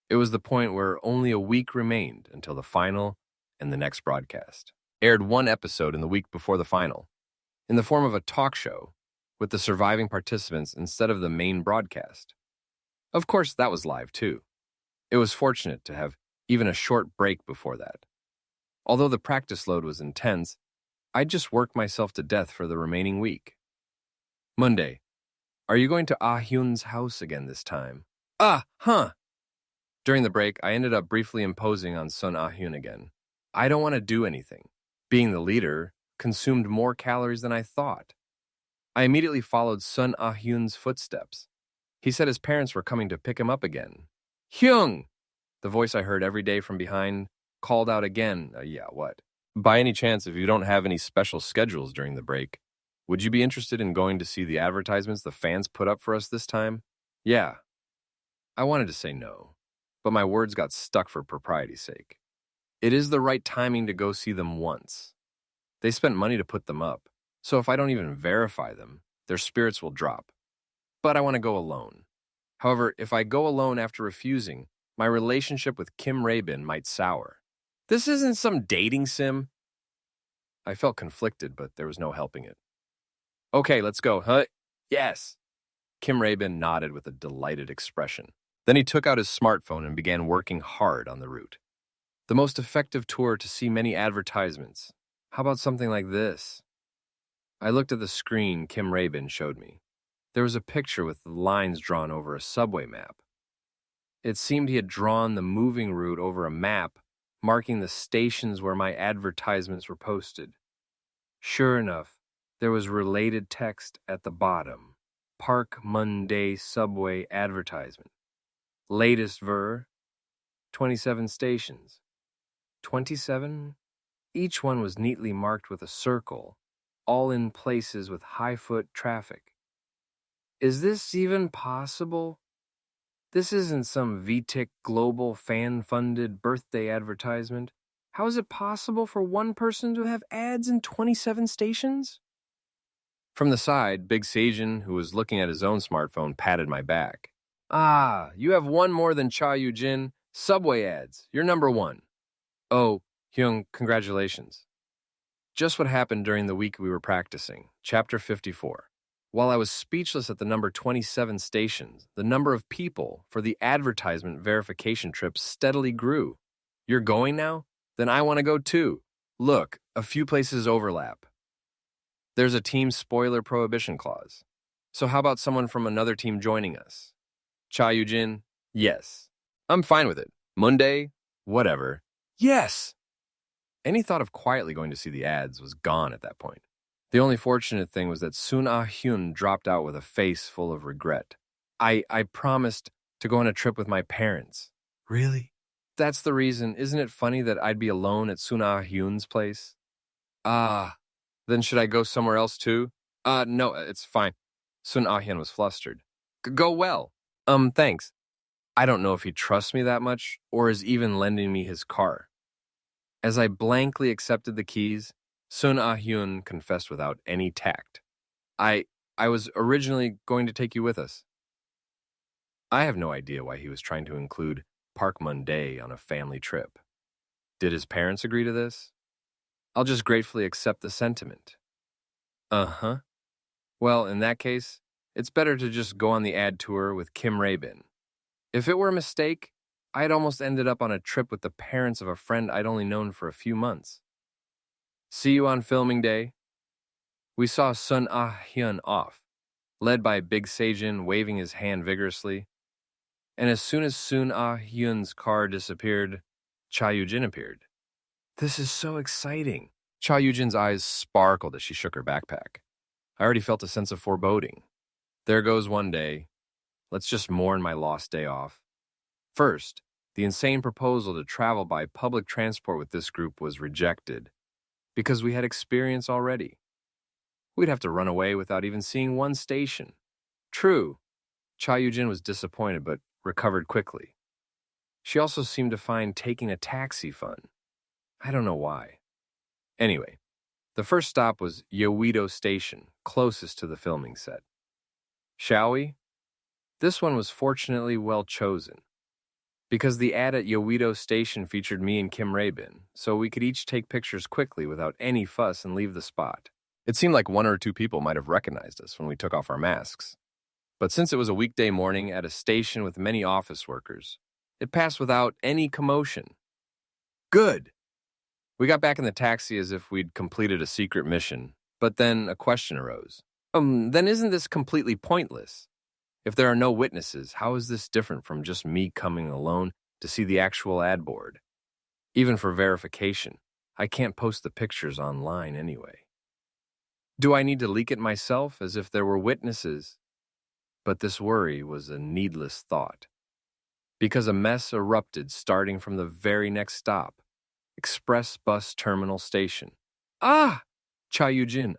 It was the point where only a week remained until the final and the next broadcast. Aired 1 episode in the week before the final, in the form of a talk show with the surviving participants instead of the main broadcast. Of course, that was live too. It was fortunate to have even a short break before that. Although the practice load was intense, I'd just worked myself to death for the remaining week. Monday, are you going to Ah Hyun's house again this time? During the break, I ended up briefly imposing on Sun Ah Hyun again. I don't want to do anything. Being the leader consumed more calories than I thought. I immediately followed Sun Ah Hyun's footsteps. He said his parents were coming to pick him up again. Hyung! The voice I heard every day from behind called out again. What? By any chance, if you don't have any special schedules during the break, would you be interested in going to see the advertisements the fans put up for us this time? Yeah. I wanted to say no, but my words got stuck for propriety's sake. It is the right timing to go see them once. They spent money to put them up, so if I don't even verify them, their spirits will drop. But I want to go alone. However, if I go alone after refusing, my relationship with Kim Rabin might sour. This isn't some dating sim. I felt conflicted, but there was no helping it. Okay, let's go, huh? Yes. Kim Rabin nodded with a delighted expression. Then he took out his smartphone and began working hard on the route. The most effective tour to see many advertisements. How about something like this? I looked at the screen Kim Rabin showed me. There was a picture with the lines drawn over a subway map. It seemed he had drawn the moving route over a map, marking the stations where my advertisements were posted. Sure enough, there was related text at the bottom. Park Monday subway advertisement. Latest 27 stations. 27? Each one was neatly marked with a circle, all in places with high-foot traffic. Is this even possible? This isn't some VTIC global fan-funded birthday advertisement. How is it possible for one person to have ads in 27 stations? From the side, Big Seijin, who was looking at his own smartphone, patted my back. Ah, you have one more than Cha Yu-jin. Subway ads. You're number one. Oh, Hyung, congratulations. Just what happened during the week we were practicing. Chapter 54. While I was speechless at the number 27 stations, the number of people for the advertisement verification trip steadily grew. You're going now? Then I want to go too. Look, a few places overlap. There's a team spoiler prohibition clause. So how about someone from another team joining us? Cha Yu-jin? Yes. I'm fine with it. Monday? Whatever. Yes! Any thought of quietly going to see the ads was gone at that point. The only fortunate thing was that Sun Ah-hyun dropped out with a face full of regret. I promised to go on a trip with my parents. Really? That's the reason. Isn't it funny that I'd be alone at Sun Ah-hyun's place? Then should I go somewhere else too? No, it's fine. Sun Ah-hyun was flustered. Go well. Thanks. I don't know if he trusts me that much or is even lending me his car. As I blankly accepted the keys, Sun Ah-hyun confessed without any tact. I was originally going to take you with us. I have no idea why he was trying to include Park Monday on a family trip. Did his parents agree to this? I'll just gratefully accept the sentiment. Uh-huh. Well, in that case, it's better to just go on the ad tour with Kim Rabin. If it were a mistake, I'd almost ended up on a trip with the parents of a friend I'd only known for a few months. See you on filming day. We saw Sun Ah-hyun off, led by Big Seijin waving his hand vigorously. And as soon as Sun Ah-hyun's car disappeared, Cha Yu-jin appeared. This is so exciting. Cha Yu-jin's eyes sparkled as she shook her backpack. I already felt a sense of foreboding. There goes one day. Let's just mourn my lost day off. First, the insane proposal to travel by public transport with this group was rejected because we had experience already. We'd have to run away without even seeing one station. True, Cha Yu-jin was disappointed but recovered quickly. She also seemed to find taking a taxi fun. I don't know why. Anyway, the first stop was Yoido Station, closest to the filming set. Shall we? This one was fortunately well chosen, because the ad at Yoido Station featured me and Kim Rabin, so we could each take pictures quickly without any fuss and leave the spot. It seemed like one or two people might have recognized us when we took off our masks. But since it was a weekday morning at a station with many office workers, it passed without any commotion. Good! We got back in the taxi as if we'd completed a secret mission, but then a question arose. Then isn't this completely pointless? If there are no witnesses, how is this different from just me coming alone to see the actual ad board? Even for verification, I can't post the pictures online anyway. Do I need to leak it myself as if there were witnesses? But this worry was a needless thought, because a mess erupted starting from the very next stop, Express Bus Terminal Station. Ah! Cha Yu-jin.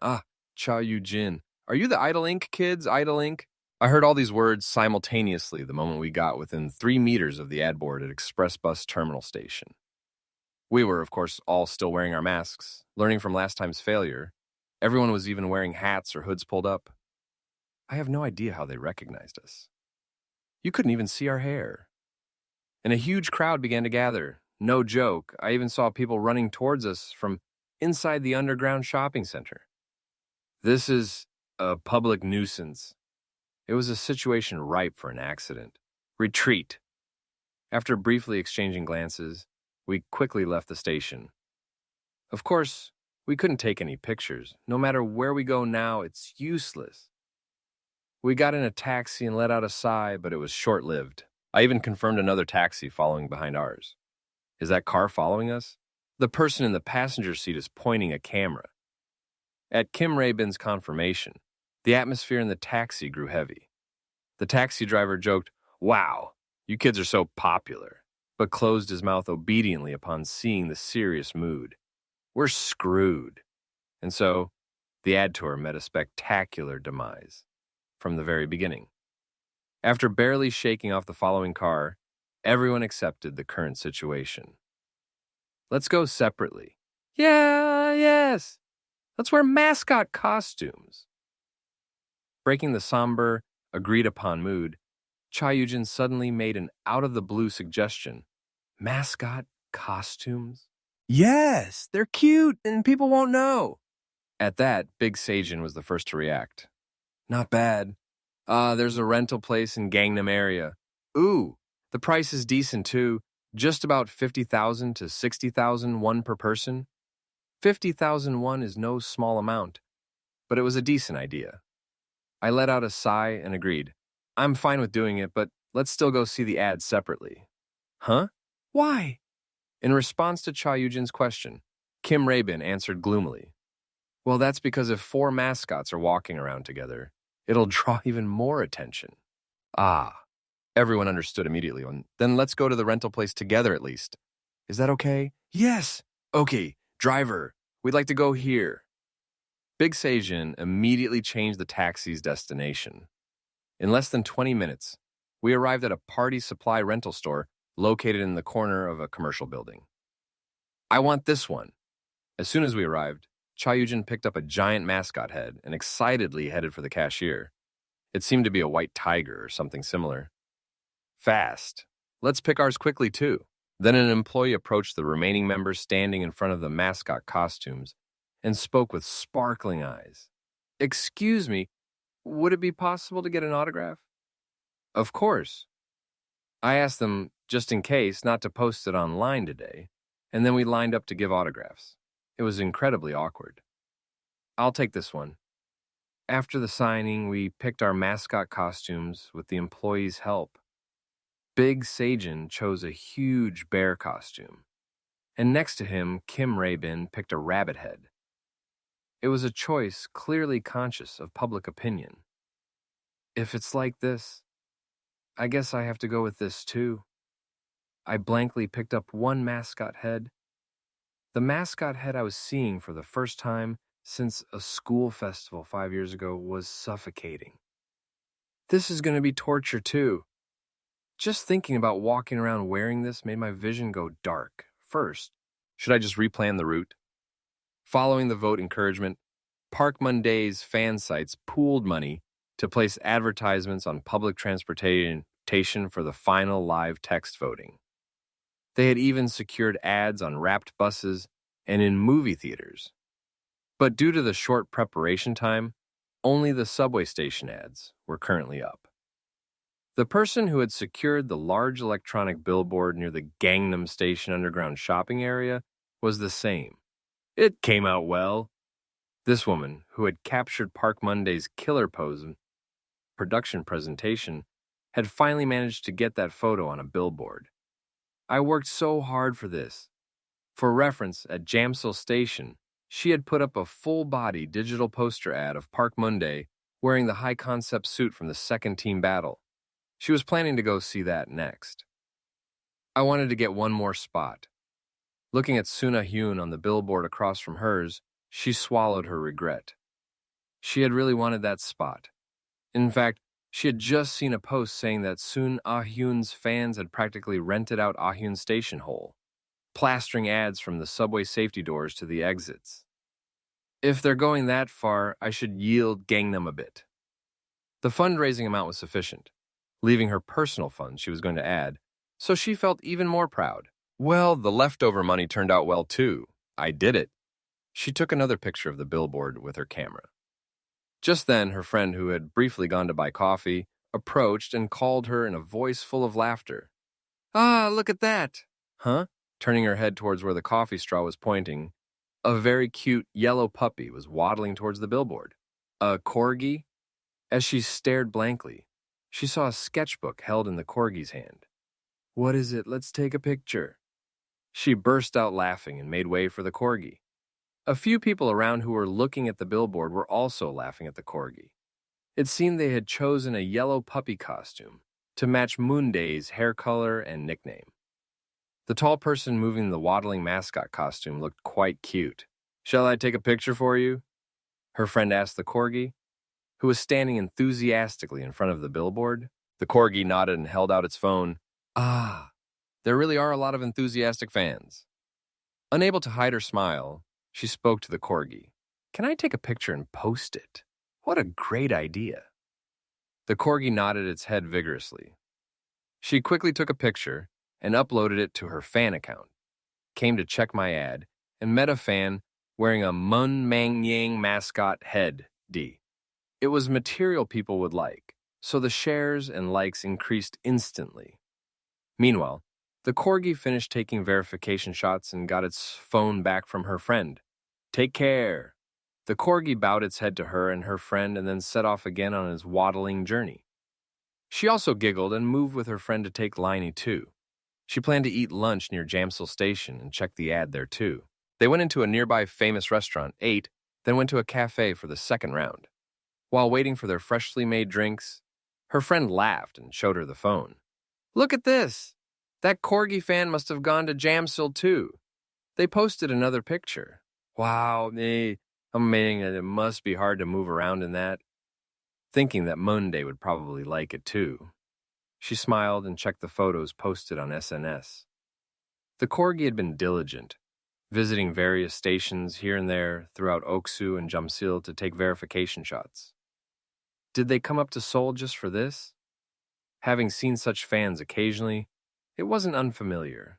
Cha Yu-jin. Are you the Idle Inc. kids, Idle Inc.? I heard all these words simultaneously the moment we got within 3 meters of the ad board at Express Bus Terminal Station. We were, of course, all still wearing our masks, learning from last time's failure. Everyone was even wearing hats or hoods pulled up. I have no idea how they recognized us. You couldn't even see our hair. And a huge crowd began to gather. No joke, I even saw people running towards us from inside the underground shopping center. This is a public nuisance. It was a situation ripe for an accident. Retreat. After briefly exchanging glances, we quickly left the station. Of course, we couldn't take any pictures. No matter where we go now, it's useless. We got in a taxi and let out a sigh, but it was short-lived. I even confirmed another taxi following behind ours. Is that car following us? The person in the passenger seat is pointing a camera. At Kim Rabin's confirmation, the atmosphere in the taxi grew heavy. The taxi driver joked, "Wow, you kids are so popular," but closed his mouth obediently upon seeing the serious mood. We're screwed. And so, the ad tour met a spectacular demise from the very beginning. After barely shaking off the following car, everyone accepted the current situation. Let's go separately. Yeah, yes. Let's wear mascot costumes. Breaking the somber, agreed-upon mood, Cha Yujin suddenly made an out-of-the-blue suggestion. Mascot costumes? Yes, they're cute and people won't know. At that, Big Seijin was the first to react. Not bad. There's a rental place in Gangnam area. Ooh, the price is decent too. Just about 50,000 to 60,000 won per person. 50,000 won is no small amount, but it was a decent idea. I let out a sigh and agreed. I'm fine with doing it, but let's still go see the ad separately. Huh? Why? In response to Cha Yujin's question, Kim Rabin answered gloomily. Well, that's because if 4 mascots are walking around together, it'll draw even more attention. Ah, everyone understood immediately. Then let's go to the rental place together at least. Is that okay? Yes. Okay, driver, we'd like to go here. Big Seijin immediately changed the taxi's destination. In less than 20 minutes, we arrived at a party supply rental store located in the corner of a commercial building. I want this one. As soon as we arrived, Cha Yujin picked up a giant mascot head and excitedly headed for the cashier. It seemed to be a white tiger or something similar. Fast. Let's pick ours quickly, too. Then an employee approached the remaining members standing in front of the mascot costumes and spoke with sparkling eyes. Excuse me, would it be possible to get an autograph? Of course. I asked them, just in case, not to post it online today, and then we lined up to give autographs. It was incredibly awkward. I'll take this one. After the signing, we picked our mascot costumes with the employees' help. Big Seijin chose a huge bear costume, and next to him, Kim Rabin picked a rabbit head. It was a choice clearly conscious of public opinion. If it's like this, I guess I have to go with this too. I blankly picked up one mascot head. The mascot head I was seeing for the first time since a school festival 5 years ago was suffocating. This is going to be torture too. Just thinking about walking around wearing this made my vision go dark. First, should I just replan the route? Following the vote encouragement, Park Monday's fan sites pooled money to place advertisements on public transportation for the final live text voting. They had even secured ads on wrapped buses and in movie theaters. But due to the short preparation time, only the subway station ads were currently up. The person who had secured the large electronic billboard near the Gangnam Station underground shopping area was the same. It came out well. This woman, who had captured Park Monday's killer pose and production presentation, had finally managed to get that photo on a billboard. I worked so hard for this. For reference, at Jamsil Station, she had put up a full-body digital poster ad of Park Monday wearing the high-concept suit from the second team battle. She was planning to go see that next. I wanted to get one more spot. Looking at Suna Hyun on the billboard across from hers, she swallowed her regret. She had really wanted that spot. In fact, she had just seen a post saying that Sun Ah-hyun's fans had practically rented out Ah-hyun's station hole, plastering ads from the subway safety doors to the exits. If they're going that far, I should yield Gangnam a bit. The fundraising amount was sufficient, leaving her personal funds she was going to add, so she felt even more proud. Well, the leftover money turned out well too. I did it. She took another picture of the billboard with her camera. Just then, her friend, who had briefly gone to buy coffee, approached and called her in a voice full of laughter. Ah, look at that! Huh? Turning her head towards where the coffee straw was pointing, a very cute yellow puppy was waddling towards the billboard. A corgi? As she stared blankly, she saw a sketchbook held in the corgi's hand. What is it? Let's take a picture. She burst out laughing and made way for the corgi. A few people around who were looking at the billboard were also laughing at the corgi. It seemed they had chosen a yellow puppy costume to match Moonday's hair color and nickname. The tall person moving the waddling mascot costume looked quite cute. Shall I take a picture for you? Her friend asked the corgi, who was standing enthusiastically in front of the billboard. The corgi nodded and held out its phone. Ah, there really are a lot of enthusiastic fans. Unable to hide her smile, she spoke to the corgi. Can I take a picture and post it? What a great idea. The corgi nodded its head vigorously. She quickly took a picture and uploaded it to her fan account, came to check my ad, and met a fan wearing a Mun Mang Yang mascot head D. It was material people would like, so the shares and likes increased instantly. Meanwhile, the corgi finished taking verification shots and got its phone back from her friend. Take care. The corgi bowed its head to her and her friend and then set off again on his waddling journey. She also giggled and moved with her friend to take Liney too. She planned to eat lunch near Jamsil Station and check the ad there too. They went into a nearby famous restaurant, ate, then went to a cafe for the second round. While waiting for their freshly made drinks, her friend laughed and showed her the phone. Look at this! That corgi fan must have gone to Jamsil too. They posted another picture. Wow, amazing, it must be hard to move around in that. Thinking that Monday would probably like it too. She smiled and checked the photos posted on SNS. The corgi had been diligent, visiting various stations here and there throughout Oksu and Jamsil to take verification shots. Did they come up to Seoul just for this? Having seen such fans occasionally, it wasn't unfamiliar.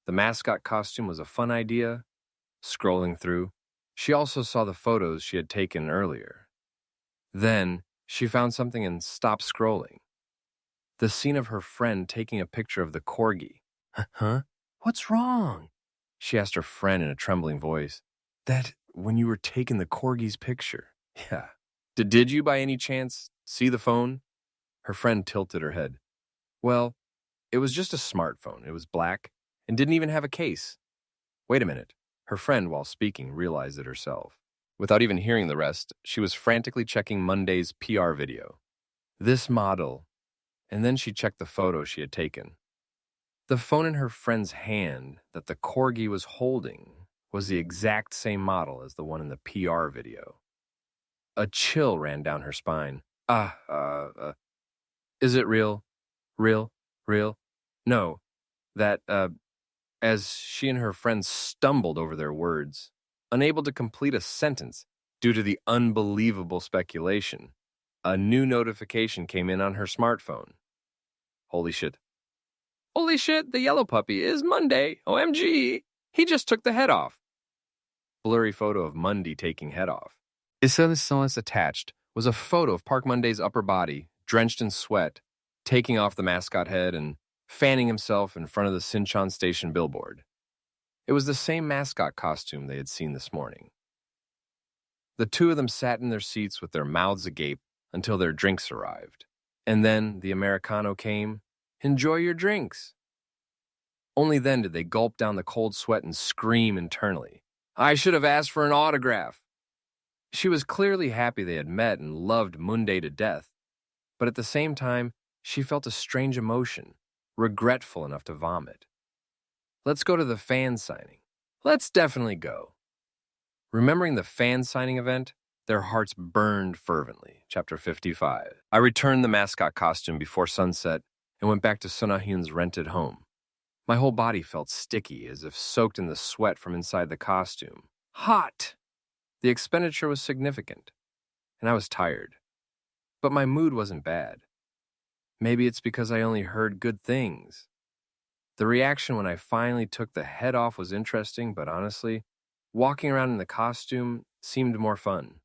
The mascot costume was a fun idea. Scrolling through, she also saw the photos she had taken earlier. Then, she found something and stopped scrolling. The scene of her friend taking a picture of the corgi. Huh? What's wrong? She asked her friend in a trembling voice. That when you were taking the corgi's picture. Yeah. Did you by any chance see the phone? Her friend tilted her head. Well, it was just a smartphone. It was black and didn't even have a case. Wait a minute. Her friend, while speaking, realized it herself. Without even hearing the rest, she was frantically checking Monday's PR video. This model. And then she checked the photo she had taken. The phone in her friend's hand that the corgi was holding was the exact same model as the one in the PR video. A chill ran down her spine. Is it real? Real? No. As she and her friend stumbled over their words, unable to complete a sentence due to the unbelievable speculation, a new notification came in on her smartphone. Holy shit. Holy shit, the yellow puppy is Monday. OMG. He just took the head off. Blurry photo of Monday taking head off. SMS attached was a photo of Park Monday's upper body, drenched in sweat, taking off the mascot head and fanning himself in front of the Sinchon Station billboard. It was the same mascot costume they had seen this morning. The two of them sat in their seats with their mouths agape until their drinks arrived. And then the Americano came. Enjoy your drinks. Only then did they gulp down the cold sweat and scream internally. I should have asked for an autograph. She was clearly happy they had met and loved Monday to death, but at the same time, she felt a strange emotion, regretful enough to vomit. Let's go to the fan signing. Let's definitely go. Remembering the fan signing event, their hearts burned fervently. Chapter 55. I returned the mascot costume before sunset and went back to Sunahyun's rented home. My whole body felt sticky, as if soaked in the sweat from inside the costume. Hot! The expenditure was significant, and I was tired. But my mood wasn't bad. Maybe it's because I only heard good things. The reaction when I finally took the head off was interesting, but honestly, walking around in the costume seemed more fun.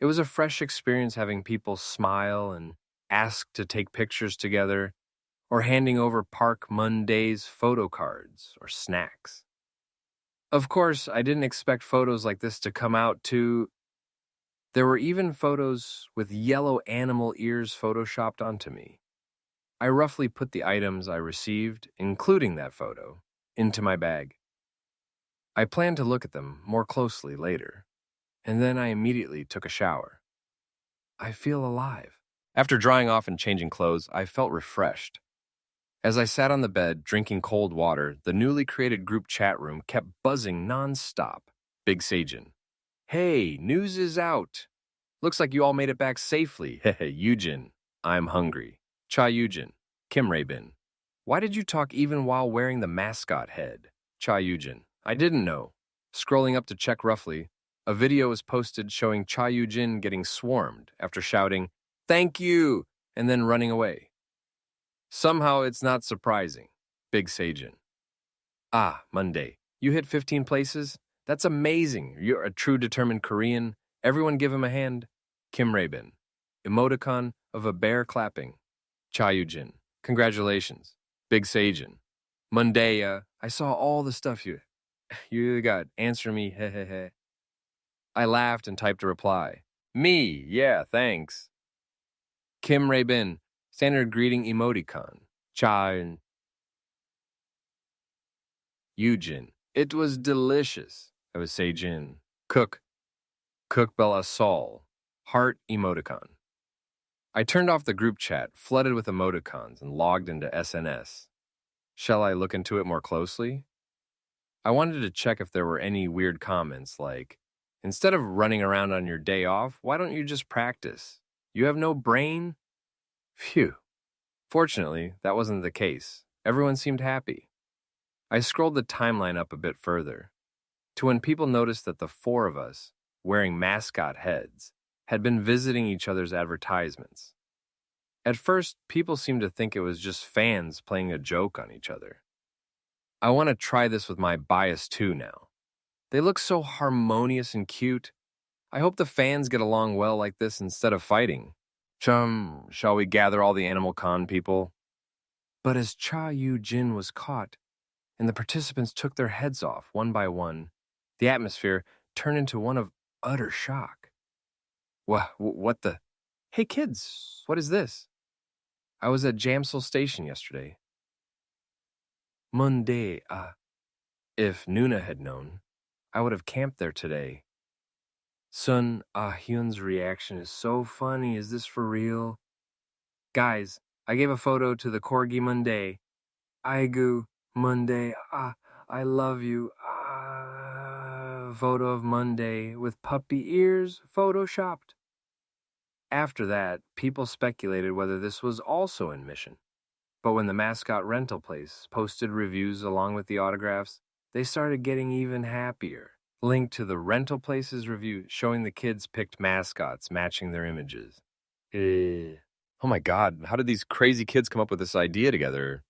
It was a fresh experience having people smile and ask to take pictures together, or handing over Park Monday's photo cards or snacks. Of course, I didn't expect photos like this to come out too. There were even photos with yellow animal ears photoshopped onto me. I roughly put the items I received, including that photo, into my bag. I planned to look at them more closely later, and then I immediately took a shower. I feel alive. After drying off and changing clothes, I felt refreshed. As I sat on the bed, drinking cold water, the newly created group chat room kept buzzing nonstop. Big Seijin. Hey, news is out. Looks like you all made it back safely. Hehe, Yujin. I'm hungry. Cha Yujin. Kim Rae-bin. Why did you talk even while wearing the mascot head? Cha Yujin. I didn't know. Scrolling up to check roughly, a video was posted showing Cha Yujin getting swarmed after shouting, "Thank you," and then running away. Somehow it's not surprising. Big Seijin. Ah, Monday. You hit 15 places? That's amazing. You're a true determined Korean. Everyone give him a hand. Kim Rae-bin. Emoticon of a bear clapping. Cha Yujin. Congratulations. Big Seijin. Monday, I saw all the stuff you got. Answer me, hehehe. I laughed and typed a reply. Me, yeah, thanks. Kim Rae-bin. Standard greeting emoticon. Cha and Yujin. It was delicious. I was Seijin. Cook Bella Sol. Heart emoticon. I turned off the group chat, flooded with emoticons, and logged into SNS. Shall I look into it more closely? I wanted to check if there were any weird comments like, instead of running around on your day off, why don't you just practice? You have no brain? Phew. Fortunately, that wasn't the case. Everyone seemed happy. I scrolled the timeline up a bit further, to when people noticed that the four of us, wearing mascot heads, had been visiting each other's advertisements. At first, people seemed to think it was just fans playing a joke on each other. I want to try this with my bias too now. They look so harmonious and cute. I hope the fans get along well like this instead of fighting. Shall we gather all the Animal Con people? But as Cha Yu-jin was caught, and the participants took their heads off one by one, the atmosphere turned into one of utter shock. What the? Hey kids, what is this? I was at Jamsel Station yesterday. Monday, if Nuna had known, I would have camped there today. Sun Ah-hyun's reaction is so funny. Is this for real? Guys, I gave a photo to the Corgi Monday. Aigu, Monday, I love you. Photo of Monday with puppy ears photoshopped. After that, people speculated whether this was also in Mission. But when the mascot rental place posted reviews along with the autographs, they started getting even happier. Linked to the rental place's review showing the kids picked mascots matching their images. Oh my God, how did these crazy kids come up with this idea together?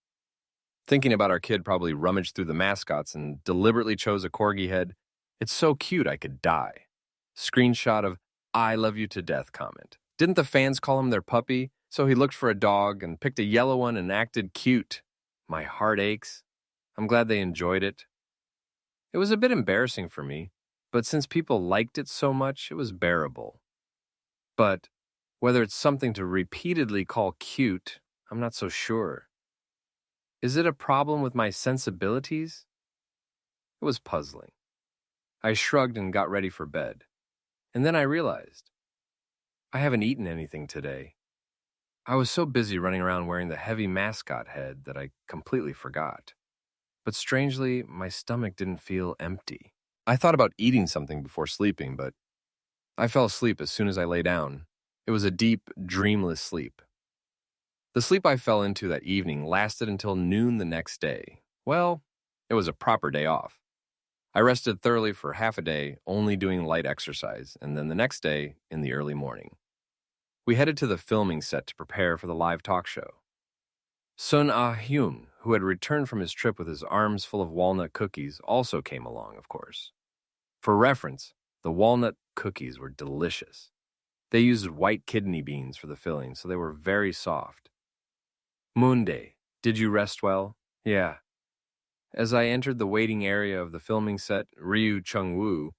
Thinking about our kid probably rummaged through the mascots and deliberately chose a corgi head. It's so cute I could die. Screenshot of I love you to death comment. Didn't the fans call him their puppy? So he looked for a dog and picked a yellow one and acted cute. My heart aches. I'm glad they enjoyed it. It was a bit embarrassing for me, but since people liked it so much, it was bearable. But whether it's something to repeatedly call cute, I'm not so sure. Is it a problem with my sensibilities? It was puzzling. I shrugged and got ready for bed. And then I realized I haven't eaten anything today. I was so busy running around wearing the heavy mascot head that I completely forgot. But strangely, my stomach didn't feel empty. I thought about eating something before sleeping, but I fell asleep as soon as I lay down. It was a deep, dreamless sleep. The sleep I fell into that evening lasted until noon the next day. Well, it was a proper day off. I rested thoroughly for half a day, only doing light exercise, and then the next day in the early morning. We headed to the filming set to prepare for the live talk show. Sun Ah-hyun, who had returned from his trip with his arms full of walnut cookies, also came along, of course. For reference, the walnut cookies were delicious. They used white kidney beans for the filling, so they were very soft. Moonday, did you rest well? Yeah. As I entered the waiting area of the filming set, Ryu Chung-woo,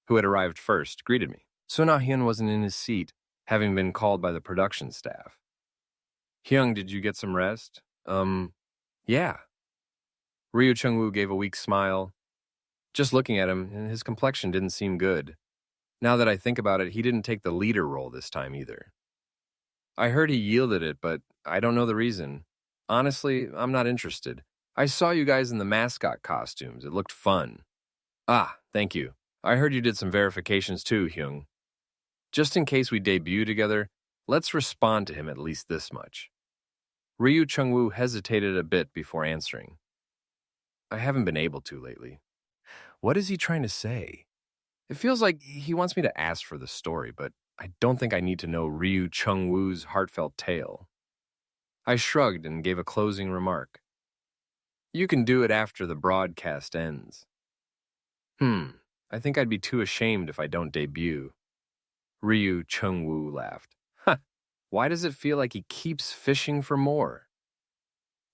who had arrived first, greeted me. Sun Ah-hyun wasn't in his seat, having been called by the production staff. Hyung, did you get some rest? Yeah. Ryu Chung-woo gave a weak smile. Just looking at him, his complexion didn't seem good. Now that I think about it, he didn't take the leader role this time either. I heard he yielded it, but I don't know the reason. Honestly, I'm not interested. I saw you guys in the mascot costumes. It looked fun. Ah, thank you. I heard you did some verifications too, Hyung. Just in case we debut together, let's respond to him at least this much. Ryu Chung-woo hesitated a bit before answering. I haven't been able to lately. What is he trying to say? It feels like he wants me to ask for the story, but I don't think I need to know Ryu Chung-woo's heartfelt tale. I shrugged and gave a closing remark. You can do it after the broadcast ends. I think I'd be too ashamed if I don't debut. Ryu Chung-woo laughed. Why does it feel like he keeps fishing for more?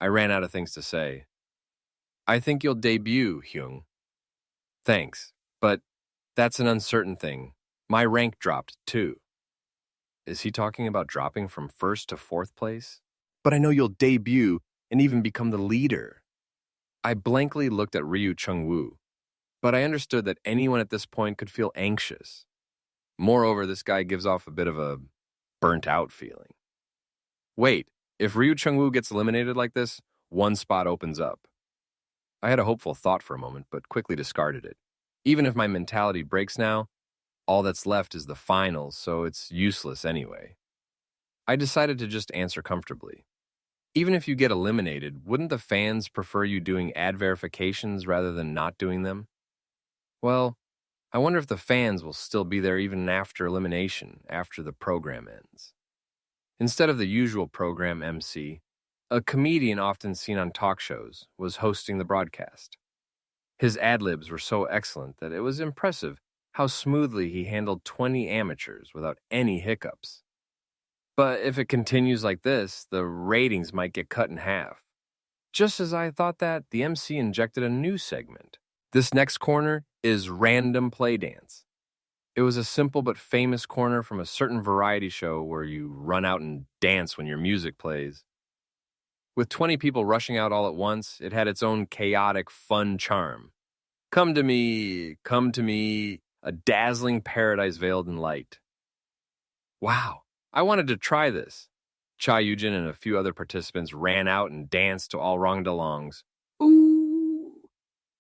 I ran out of things to say. I think you'll debut, Hyung. Thanks, but that's an uncertain thing. My rank dropped, too. Is he talking about dropping from first to fourth place? But I know you'll debut and even become the leader. I blankly looked at Ryu Chung-woo, but I understood that anyone at this point could feel anxious. Moreover, this guy gives off a bit of a burnt-out feeling. Wait, if Ryu Chung-woo gets eliminated like this, one spot opens up. I had a hopeful thought for a moment, but quickly discarded it. Even if my mentality breaks now, all that's left is the finals, so it's useless anyway. I decided to just answer comfortably. Even if you get eliminated, wouldn't the fans prefer you doing ad verifications rather than not doing them? Well, I wonder if the fans will still be there even after elimination, after the program ends. Instead of the usual program MC, a comedian often seen on talk shows was hosting the broadcast. His ad-libs were so excellent that it was impressive how smoothly he handled 20 amateurs without any hiccups. But if it continues like this, the ratings might get cut in half. Just as I thought that, the MC injected a new segment. This next corner is Random Play Dance. It was a simple but famous corner from a certain variety show where you run out and dance when your music plays. With 20 people rushing out all at once, it had its own chaotic, fun charm. Come to me, a dazzling paradise veiled in light. Wow, I wanted to try this. Cha Yujin and a few other participants ran out and danced to All Wrong Dalongs. Ooh!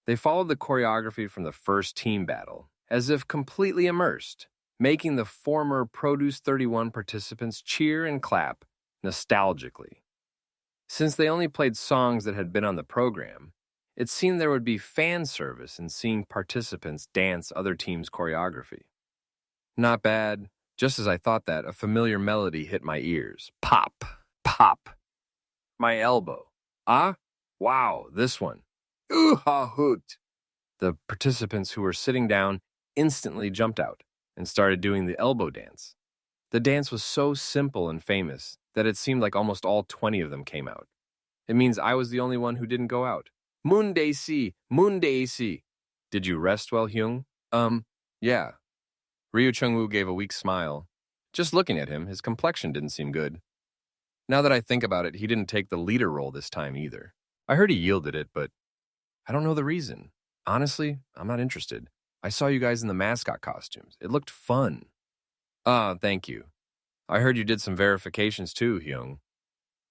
They followed the choreography from the first team battle, as if completely immersed, making the former Produce 31 participants cheer and clap nostalgically. Since they only played songs that had been on the program, it seemed there would be fan service in seeing participants dance other teams' choreography. Not bad. Just as I thought that, a familiar melody hit my ears. Pop, pop. My elbow. Ah? Wow, this one. Ooh-ha-hoot. The participants who were sitting down instantly jumped out and started doing the elbow dance. The dance was so simple and famous that it seemed like almost all 20 of them came out. It means I was the only one who didn't go out. Moonday-si, Moonday-si. Did you rest well, Hyung? Yeah. Ryu Chung-woo gave a weak smile. Just looking at him, his complexion didn't seem good. Now that I think about it, he didn't take the leader role this time either. I heard he yielded it, but I don't know the reason. Honestly, I'm not interested. I saw you guys in the mascot costumes. It looked fun. Ah, thank you. I heard you did some verifications too, Hyung.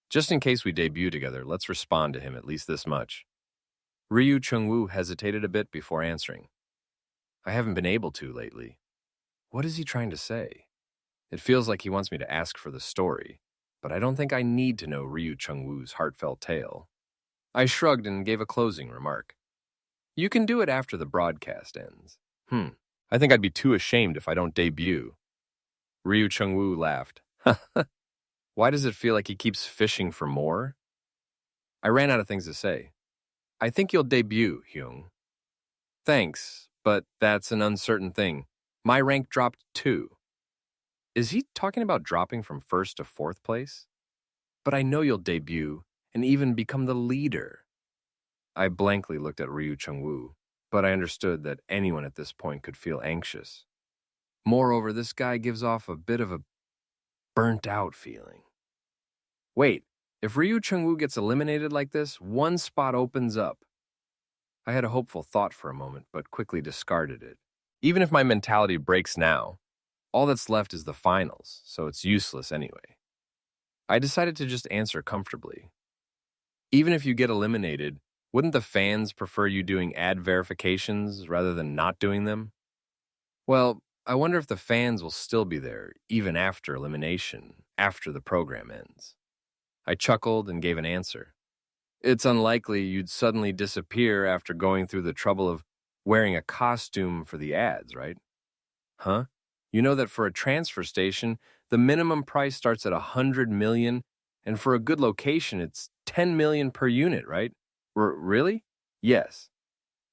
Just in case we debut together, let's respond to him at least this much. Ryu Chung-woo hesitated a bit before answering. I haven't been able to lately. What is he trying to say? It feels like he wants me to ask for the story, but I don't think I need to know Ryu Chung-woo's heartfelt tale. I shrugged and gave a closing remark. You can do it after the broadcast ends. I think I'd be too ashamed if I don't debut. Ryu Chung-woo laughed. Why does it feel like he keeps fishing for more? I ran out of things to say. I think you'll debut, Hyung. Thanks, but that's an uncertain thing. My rank dropped 2. Is he talking about dropping from 1st to 4th place? But I know you'll debut and even become the leader. I blankly looked at Ryu Chung-woo, but I understood that anyone at this point could feel anxious. Moreover, this guy gives off a bit of a burnt-out feeling. Wait, if Ryu Chung-woo gets eliminated like this, one spot opens up. I had a hopeful thought for a moment, but quickly discarded it. Even if my mentality breaks now, all that's left is the finals, so it's useless anyway. I decided to just answer comfortably. Even if you get eliminated, wouldn't the fans prefer you doing ad verifications rather than not doing them? Well, I wonder if the fans will still be there, even after elimination, after the program ends. I chuckled and gave an answer. It's unlikely you'd suddenly disappear after going through the trouble of wearing a costume for the ads, right? Huh? You know that for a transfer station, the minimum price starts at 100 million, and for a good location, it's 10 million per unit, right? Really? Yes.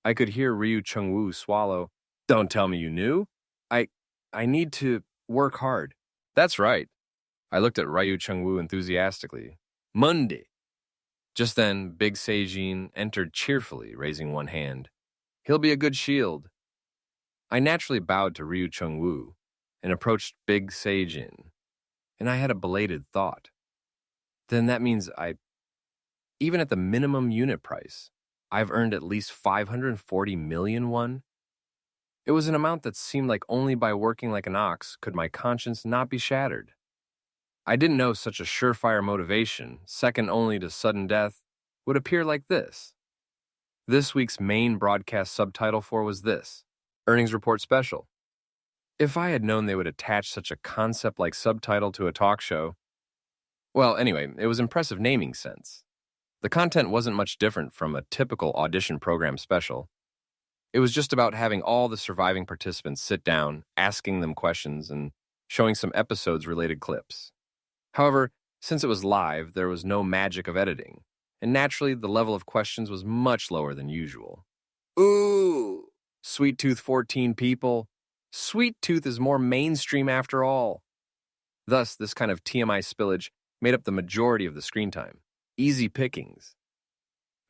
I could hear Ryu Chung-woo swallow. Don't tell me you knew. I need to work hard. That's right. I looked at Ryu Chung-woo enthusiastically. Monday. Just then, Big Seijin entered cheerfully, raising one hand. He'll be a good shield. I naturally bowed to Ryu Chung-woo and approached Big Seijin, and I had a belated thought. Then that means even at the minimum unit price, I've earned at least 540 million won. It was an amount that seemed like only by working like an ox could my conscience not be shattered. I didn't know such a surefire motivation, second only to sudden death, would appear like this. This week's main broadcast subtitle for was this: Earnings Report Special. If I had known they would attach such a concept-like subtitle to a talk show, well, anyway, it was impressive naming sense. The content wasn't much different from a typical audition program special. It was just about having all the surviving participants sit down, asking them questions, and showing some episodes-related clips. However, since it was live, there was no magic of editing, and naturally, the level of questions was much lower than usual. Ooh, Sweet Tooth 14 people. Sweet Tooth is more mainstream after all. Thus, this kind of TMI spillage made up the majority of the screen time. Easy pickings.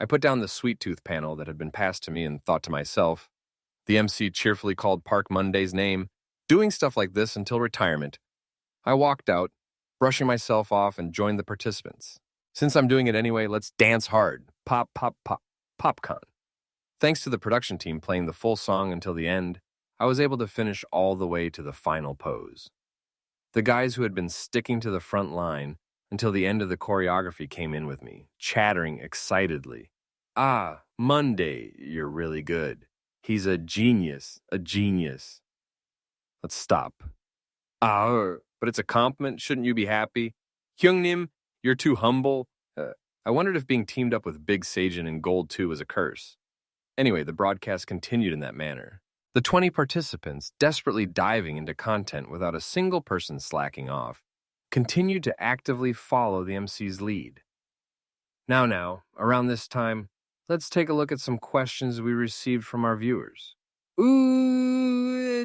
I put down the Sweet Tooth panel that had been passed to me and thought to myself. The MC cheerfully called Park Monday's name, doing stuff like this until retirement. I walked out, brushing myself off, and joined the participants. Since I'm doing it anyway, let's dance hard. Pop, pop, pop, popcorn. Thanks to the production team playing the full song until the end, I was able to finish all the way to the final pose. The guys who had been sticking to the front line until the end of the choreography came in with me, chattering excitedly. Ah, Monday, you're really good. He's a genius, a genius. Let's stop. But it's a compliment. Shouldn't you be happy? Hyungnim, you're too humble. I wondered if being teamed up with Big Seijin in Gold 2 was a curse. Anyway, the broadcast continued in that manner. The 20 participants, desperately diving into content without a single person slacking off, continued to actively follow the MC's lead. Now, around this time, let's take a look at some questions we received from our viewers.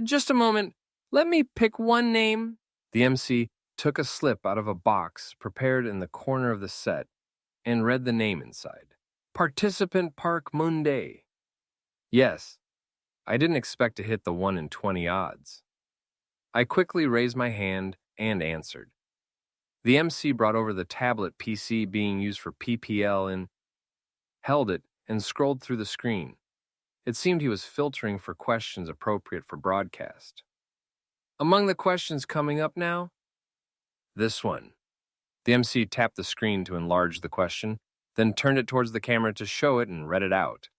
Just a moment. Let me pick one name. The MC took a slip out of a box prepared in the corner of the set and read the name inside. Participant Park Monday. Yes, I didn't expect to hit the 1 in 20 odds. I quickly raised my hand and answered. The MC brought over the tablet PC being used for PPL and held it and scrolled through the screen. It seemed he was filtering for questions appropriate for broadcast. Among the questions coming up now, this one. The MC tapped the screen to enlarge the question, then turned it towards the camera to show it and read it out.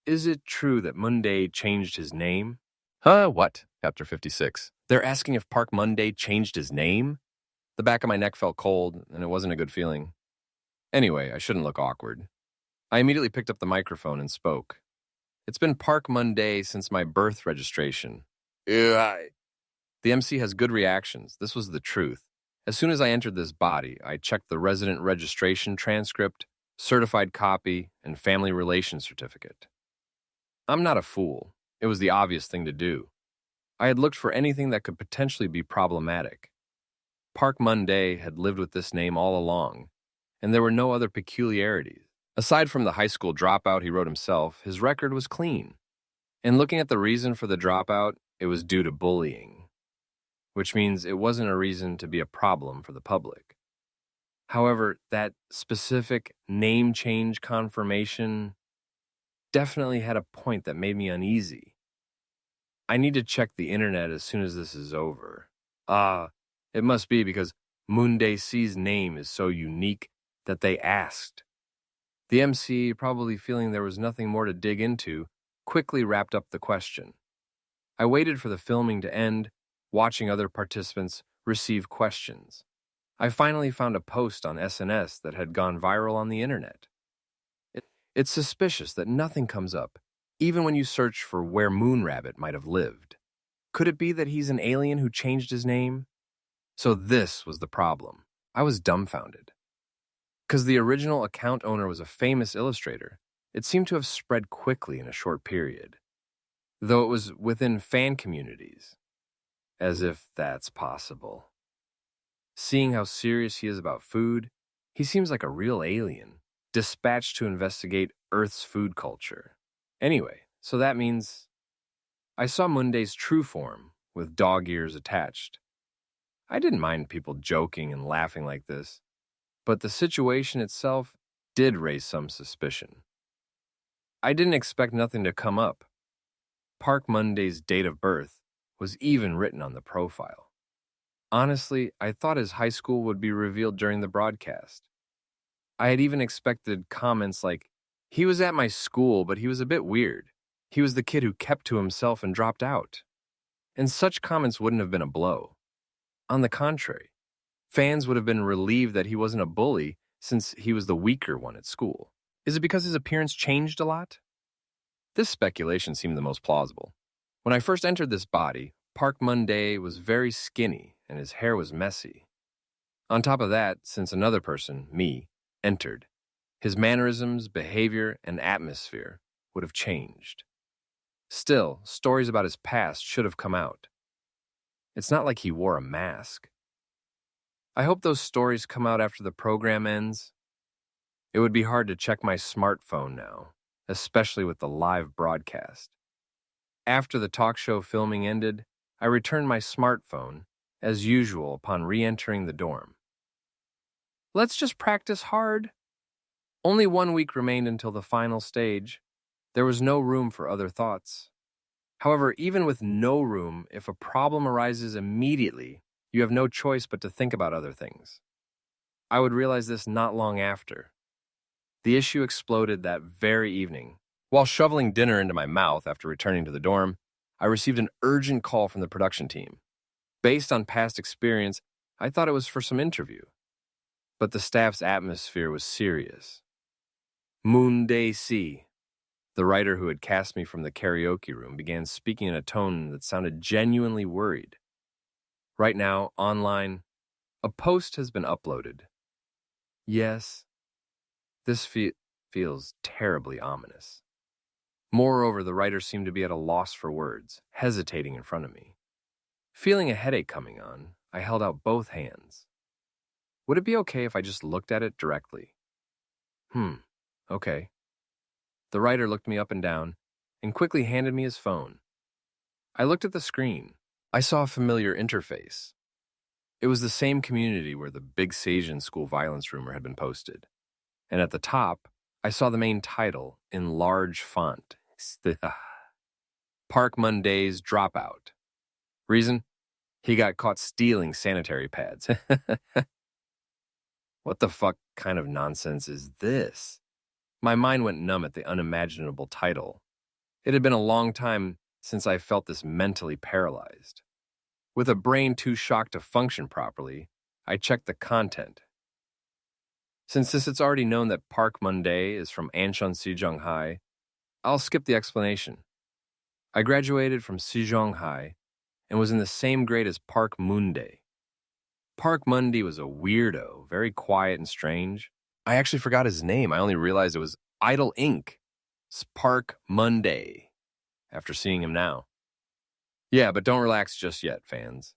Is it true that Monday changed his name? What? Chapter 56. They're asking if Park Monday changed his name? The back of my neck felt cold, and it wasn't a good feeling. Anyway, I shouldn't look awkward. I immediately picked up the microphone and spoke. It's been Park Monday since my birth registration. The MC has good reactions. This was the truth, As soon as I entered this body, I checked the resident registration transcript, certified copy, and family relations certificate. I'm not a fool. It was the obvious thing to do. I had looked for anything that could potentially be problematic. Park Mun-dae had lived with this name all along, and there were no other peculiarities. Aside from the high school dropout he wrote himself, his record was clean. And looking at the reason for the dropout, it was due to bullying, which means it wasn't a reason to be a problem for the public. However, that specific name change confirmation definitely had a point that made me uneasy. I need to check the internet as soon as this is over. It must be because Moon-dae C's name is so unique that they asked. The MC, probably feeling there was nothing more to dig into, quickly wrapped up the question. I waited for the filming to end, watching other participants receive questions. I finally found a post on SNS that had gone viral on the internet. It's suspicious that nothing comes up, even when you search for where Moonrabbit might have lived. Could it be that he's an alien who changed his name? So this was the problem. I was dumbfounded. Because the original account owner was a famous illustrator, it seemed to have spread quickly in a short period, though it was within fan communities. As if that's possible. Seeing how serious he is about food, he seems like a real alien, dispatched to investigate Earth's food culture. Anyway, so that means I saw Moon-dae's true form, with dog ears attached. I didn't mind people joking and laughing like this, but the situation itself did raise some suspicion. I didn't expect nothing to come up. Park Mun-dae's date of birth was even written on the profile. Honestly, I thought his high school would be revealed during the broadcast. I had even expected comments like, "He was at my school, but he was a bit weird. He was the kid who kept to himself and dropped out." And such comments wouldn't have been a blow. On the contrary, fans would have been relieved that he wasn't a bully since he was the weaker one at school. Is it because his appearance changed a lot? This speculation seemed the most plausible. When I first entered this body, Park Mun-dae was very skinny and his hair was messy. On top of that, since another person, me, entered, his mannerisms, behavior, and atmosphere would have changed. Still, stories about his past should have come out. It's not like he wore a mask. I hope those stories come out after the program ends. It would be hard to check my smartphone now, especially with the live broadcast. After the talk show filming ended, I returned my smartphone, as usual, upon re-entering the dorm. Let's just practice hard. Only 1 week remained until the final stage. There was no room for other thoughts. However, even with no room, if a problem arises immediately, you have no choice but to think about other things. I would realize this not long after. The issue exploded that very evening. While shoveling dinner into my mouth after returning to the dorm, I received an urgent call from the production team. Based on past experience, I thought it was for some interview. But the staff's atmosphere was serious. Moon-dae C, the writer who had cast me from the karaoke room, began speaking in a tone that sounded genuinely worried. Right now, online, a post has been uploaded. Yes, this feels terribly ominous. Moreover, the writer seemed to be at a loss for words, hesitating in front of me. Feeling a headache coming on, I held out both hands. Would it be okay if I just looked at it directly? Okay. The writer looked me up and down and quickly handed me his phone. I looked at the screen. I saw a familiar interface. It was the same community where the Big Seijin school violence rumor had been posted. And at the top, I saw the main title in large font. Park Mun-dae's dropout. Reason? He got caught stealing sanitary pads. What the fuck kind of nonsense is this? My mind went numb at the unimaginable title. It had been a long time since I felt this mentally paralyzed. With a brain too shocked to function properly, I checked the content. Since it's already known that Park Mun-dae is from Anshun Sejong High, I'll skip the explanation. I graduated from Sejong High and was in the same grade as Park Moon-dae. Park Mundy was a weirdo, very quiet and strange. I actually forgot his name. I only realized it was Idle Inc. It's Park Monday, after seeing him now. Yeah, but don't relax just yet, fans.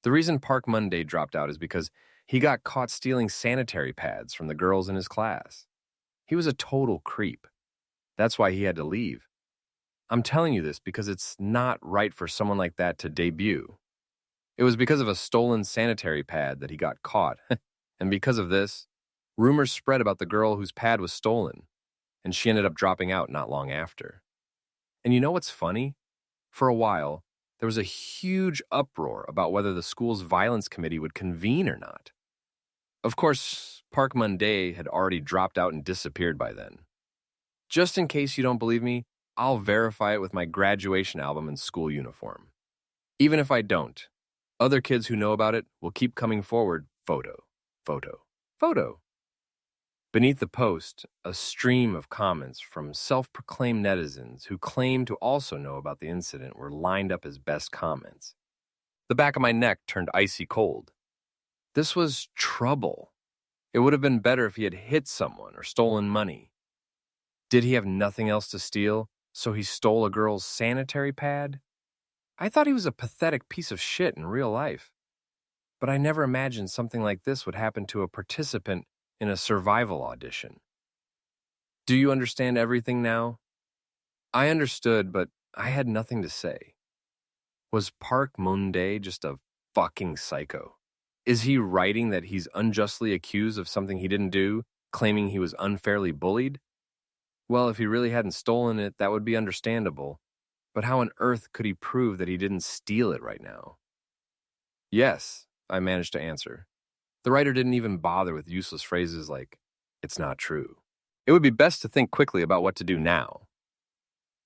The reason Park Monday dropped out is because he got caught stealing sanitary pads from the girls in his class. He was a total creep. That's why he had to leave. I'm telling you this because it's not right for someone like that to debut. It was because of a stolen sanitary pad that he got caught. And because of this, rumors spread about the girl whose pad was stolen, and she ended up dropping out not long after. And you know what's funny? For a while, there was a huge uproar about whether the school's violence committee would convene or not. Of course, Park Monday had already dropped out and disappeared by then. Just in case you don't believe me, I'll verify it with my graduation album and school uniform. Even if I don't, other kids who know about it will keep coming forward, photo, photo, photo. Beneath the post, a stream of comments from self-proclaimed netizens who claimed to also know about the incident were lined up as best comments. The back of my neck turned icy cold. This was trouble. It would have been better if he had hit someone or stolen money. Did he have nothing else to steal, so he stole a girl's sanitary pad? I thought he was a pathetic piece of shit in real life. But I never imagined something like this would happen to a participant in a survival audition. Do you understand everything now? I understood, but I had nothing to say. Was Park Monday just a fucking psycho? Is he writing that he's unjustly accused of something he didn't do, claiming he was unfairly bullied? Well, if he really hadn't stolen it, that would be understandable. But how on earth could he prove that he didn't steal it right now? Yes, I managed to answer. The writer didn't even bother with useless phrases like, "It's not true." It would be best to think quickly about what to do now.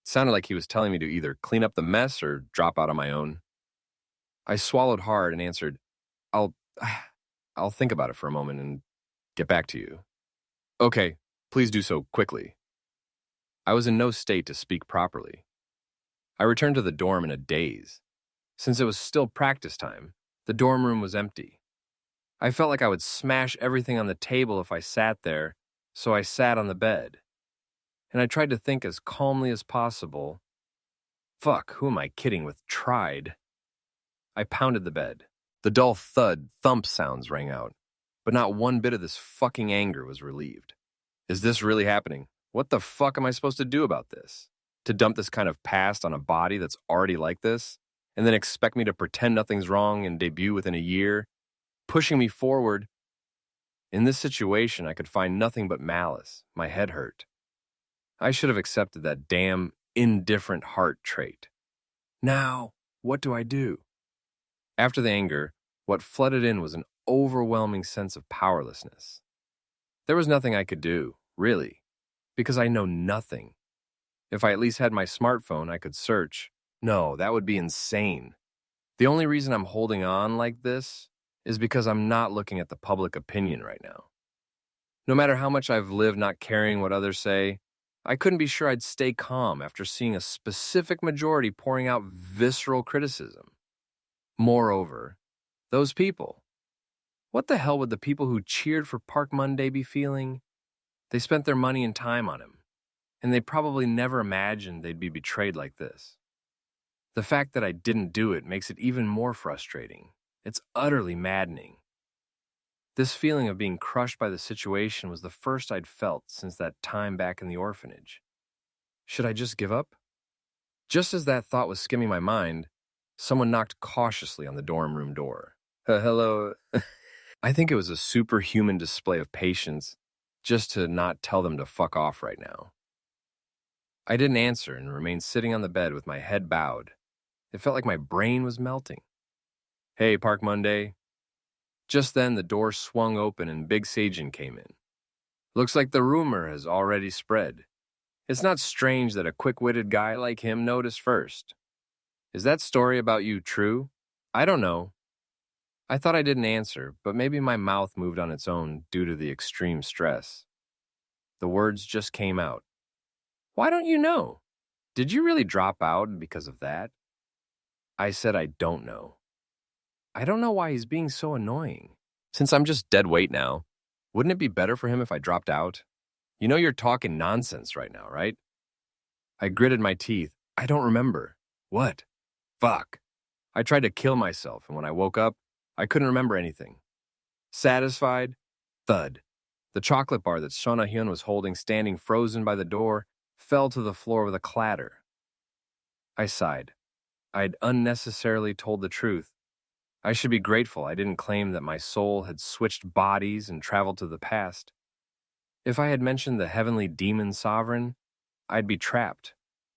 It sounded like he was telling me to either clean up the mess or drop out on my own. I swallowed hard and answered, I'll think about it for a moment and get back to you. Okay, please do so quickly. I was in no state to speak properly. I returned to the dorm in a daze. Since it was still practice time, the dorm room was empty. I felt like I would smash everything on the table if I sat there, so I sat on the bed. And I tried to think as calmly as possible. Fuck, who am I kidding with tried? I pounded the bed. The dull thud, thump sounds rang out, but not one bit of this fucking anger was relieved. Is this really happening? What the fuck am I supposed to do about this? To dump this kind of past on a body that's already like this, and then expect me to pretend nothing's wrong and debut within a year? Pushing me forward. In this situation, I could find nothing but malice. My head hurt. I should have accepted that damn indifferent heart trait. Now, what do I do? After the anger, what flooded in was an overwhelming sense of powerlessness. There was nothing I could do, really, because I know nothing. If I at least had my smartphone, I could search. No, that would be insane. The only reason I'm holding on like this is because I'm not looking at the public opinion right now. No matter how much I've lived not caring what others say, I couldn't be sure I'd stay calm after seeing a specific majority pouring out visceral criticism. Moreover, those people. What the hell would the people who cheered for Park Monday be feeling? They spent their money and time on him, and they probably never imagined they'd be betrayed like this. The fact that I didn't do it makes it even more frustrating. It's utterly maddening. This feeling of being crushed by the situation was the first I'd felt since that time back in the orphanage. Should I just give up? Just as that thought was skimming my mind, someone knocked cautiously on the dorm room door. Hello. I think it was a superhuman display of patience just to not tell them to fuck off right now. I didn't answer and remained sitting on the bed with my head bowed. It felt like my brain was melting. Hey, Park Monday. Just then, the door swung open and Big Sajin came in. Looks like the rumor has already spread. It's not strange that a quick-witted guy like him noticed first. Is that story about you true? I don't know. I thought I didn't answer, but maybe my mouth moved on its own due to the extreme stress. The words just came out. Why don't you know? Did you really drop out because of that? I said I don't know. I don't know why he's being so annoying. Since I'm just dead weight now, wouldn't it be better for him if I dropped out? You know you're talking nonsense right now, right? I gritted my teeth. I don't remember. What? Fuck. I tried to kill myself, and when I woke up, I couldn't remember anything. Satisfied? Thud. The chocolate bar that Shona Hyun was holding, standing frozen by the door, fell to the floor with a clatter. I sighed. I'd unnecessarily told the truth. I should be grateful I didn't claim that my soul had switched bodies and traveled to the past. If I had mentioned the heavenly demon sovereign, I'd be trapped,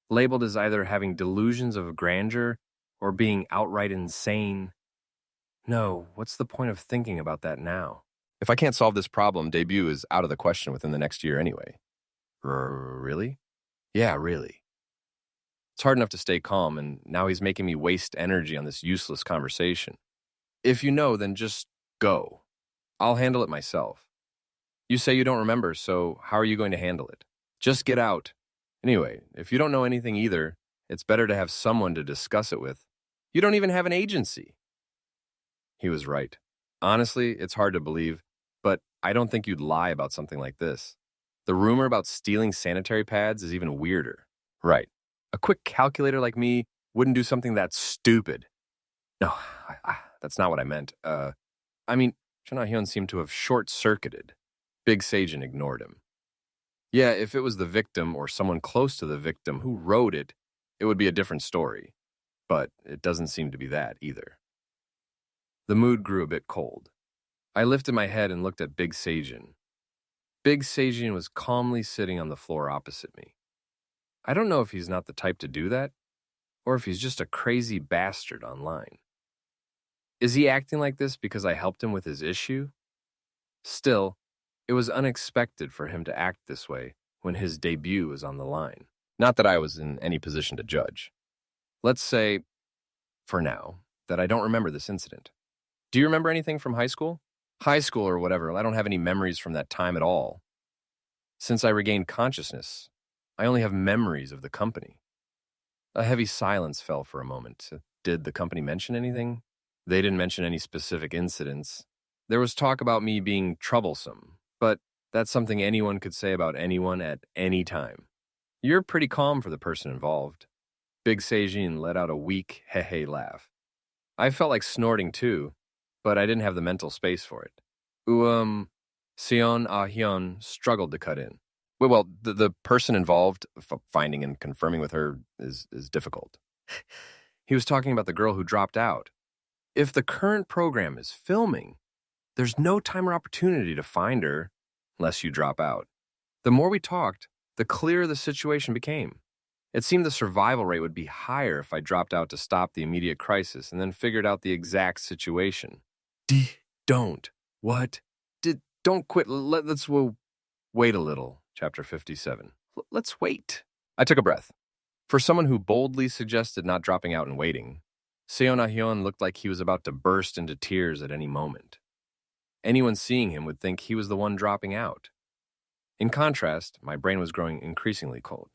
labeled as either having delusions of grandeur or being outright insane. No, what's the point of thinking about that now? If I can't solve this problem, debut is out of the question within the next year anyway. Really? Yeah, really. It's hard enough to stay calm, and now he's making me waste energy on this useless conversation. If you know, then just go. I'll handle it myself. You say you don't remember, so how are you going to handle it? Just get out. Anyway, if you don't know anything either, it's better to have someone to discuss it with. You don't even have an agency. He was right. Honestly, it's hard to believe, but I don't think you'd lie about something like this. The rumor about stealing sanitary pads is even weirder. Right. A quick calculator like me wouldn't do something that stupid. No, that's not what I meant. Chona Hyun seemed to have short-circuited. Big Sejin ignored him. Yeah, if it was the victim or someone close to the victim who wrote it, it would be a different story. But it doesn't seem to be that either. The mood grew a bit cold. I lifted my head and looked at Big Sejin. Big Sejin was calmly sitting on the floor opposite me. I don't know if he's not the type to do that, or if he's just a crazy bastard online. Is he acting like this because I helped him with his issue? Still, it was unexpected for him to act this way when his debut was on the line. Not that I was in any position to judge. Let's say, for now, that I don't remember this incident. Do you remember anything from high school? High school or whatever, I don't have any memories from that time at all. Since I regained consciousness, I only have memories of the company. A heavy silence fell for a moment. Did the company mention anything? They didn't mention any specific incidents. There was talk about me being troublesome, but that's something anyone could say about anyone at any time. You're pretty calm for the person involved. Big Sejin let out a weak, heh-heh laugh. I felt like snorting too, but I didn't have the mental space for it. Seon Ah-hyun struggled to cut in. Well, the person involved, finding and confirming with her is difficult. He was talking about the girl who dropped out. If the current program is filming, there's no time or opportunity to find her unless you drop out. The more we talked, the clearer the situation became. It seemed the survival rate would be higher if I dropped out to stop the immediate crisis and then figured out the exact situation. Don't. What? Don't quit. Let's wait a little. Chapter 57. Let's wait. I took a breath. For someone who boldly suggested not dropping out and waiting, Seon Ah-hyun looked like he was about to burst into tears at any moment. Anyone seeing him would think he was the one dropping out. In contrast, my brain was growing increasingly cold.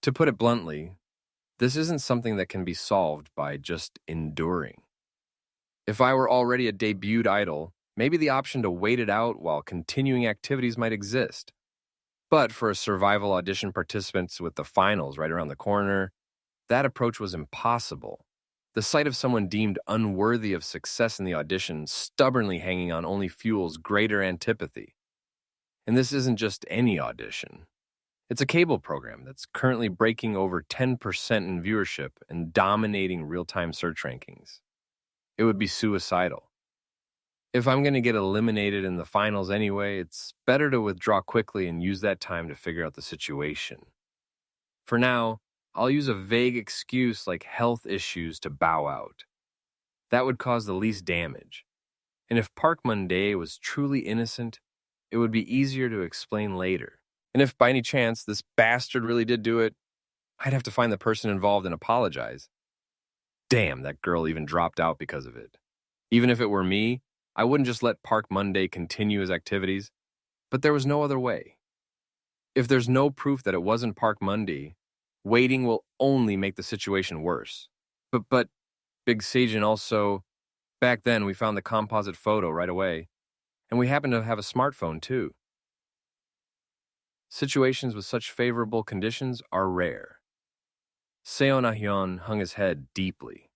To put it bluntly, this isn't something that can be solved by just enduring. If I were already a debuted idol, maybe the option to wait it out while continuing activities might exist. But for a survival audition participant with the finals right around the corner, that approach was impossible. The sight of someone deemed unworthy of success in the audition stubbornly hanging on only fuels greater antipathy. And this isn't just any audition. It's a cable program that's currently breaking over 10% in viewership and dominating real-time search rankings. It would be suicidal. If I'm going to get eliminated in the finals anyway, it's better to withdraw quickly and use that time to figure out the situation. For now, I'll use a vague excuse like health issues to bow out. That would cause the least damage. And if Park Mun-dae was truly innocent, it would be easier to explain later. And if by any chance this bastard really did do it, I'd have to find the person involved and apologize. Damn, that girl even dropped out because of it. Even if it were me, I wouldn't just let Park Mun-dae continue his activities, but there was no other way. If there's no proof that it wasn't Park Mun-dae, waiting will only make the situation worse. But Big Sejin also... Back then, we found the composite photo right away, and we happened to have a smartphone too. Situations with such favorable conditions are rare. Seo Na-hyun hung his head deeply.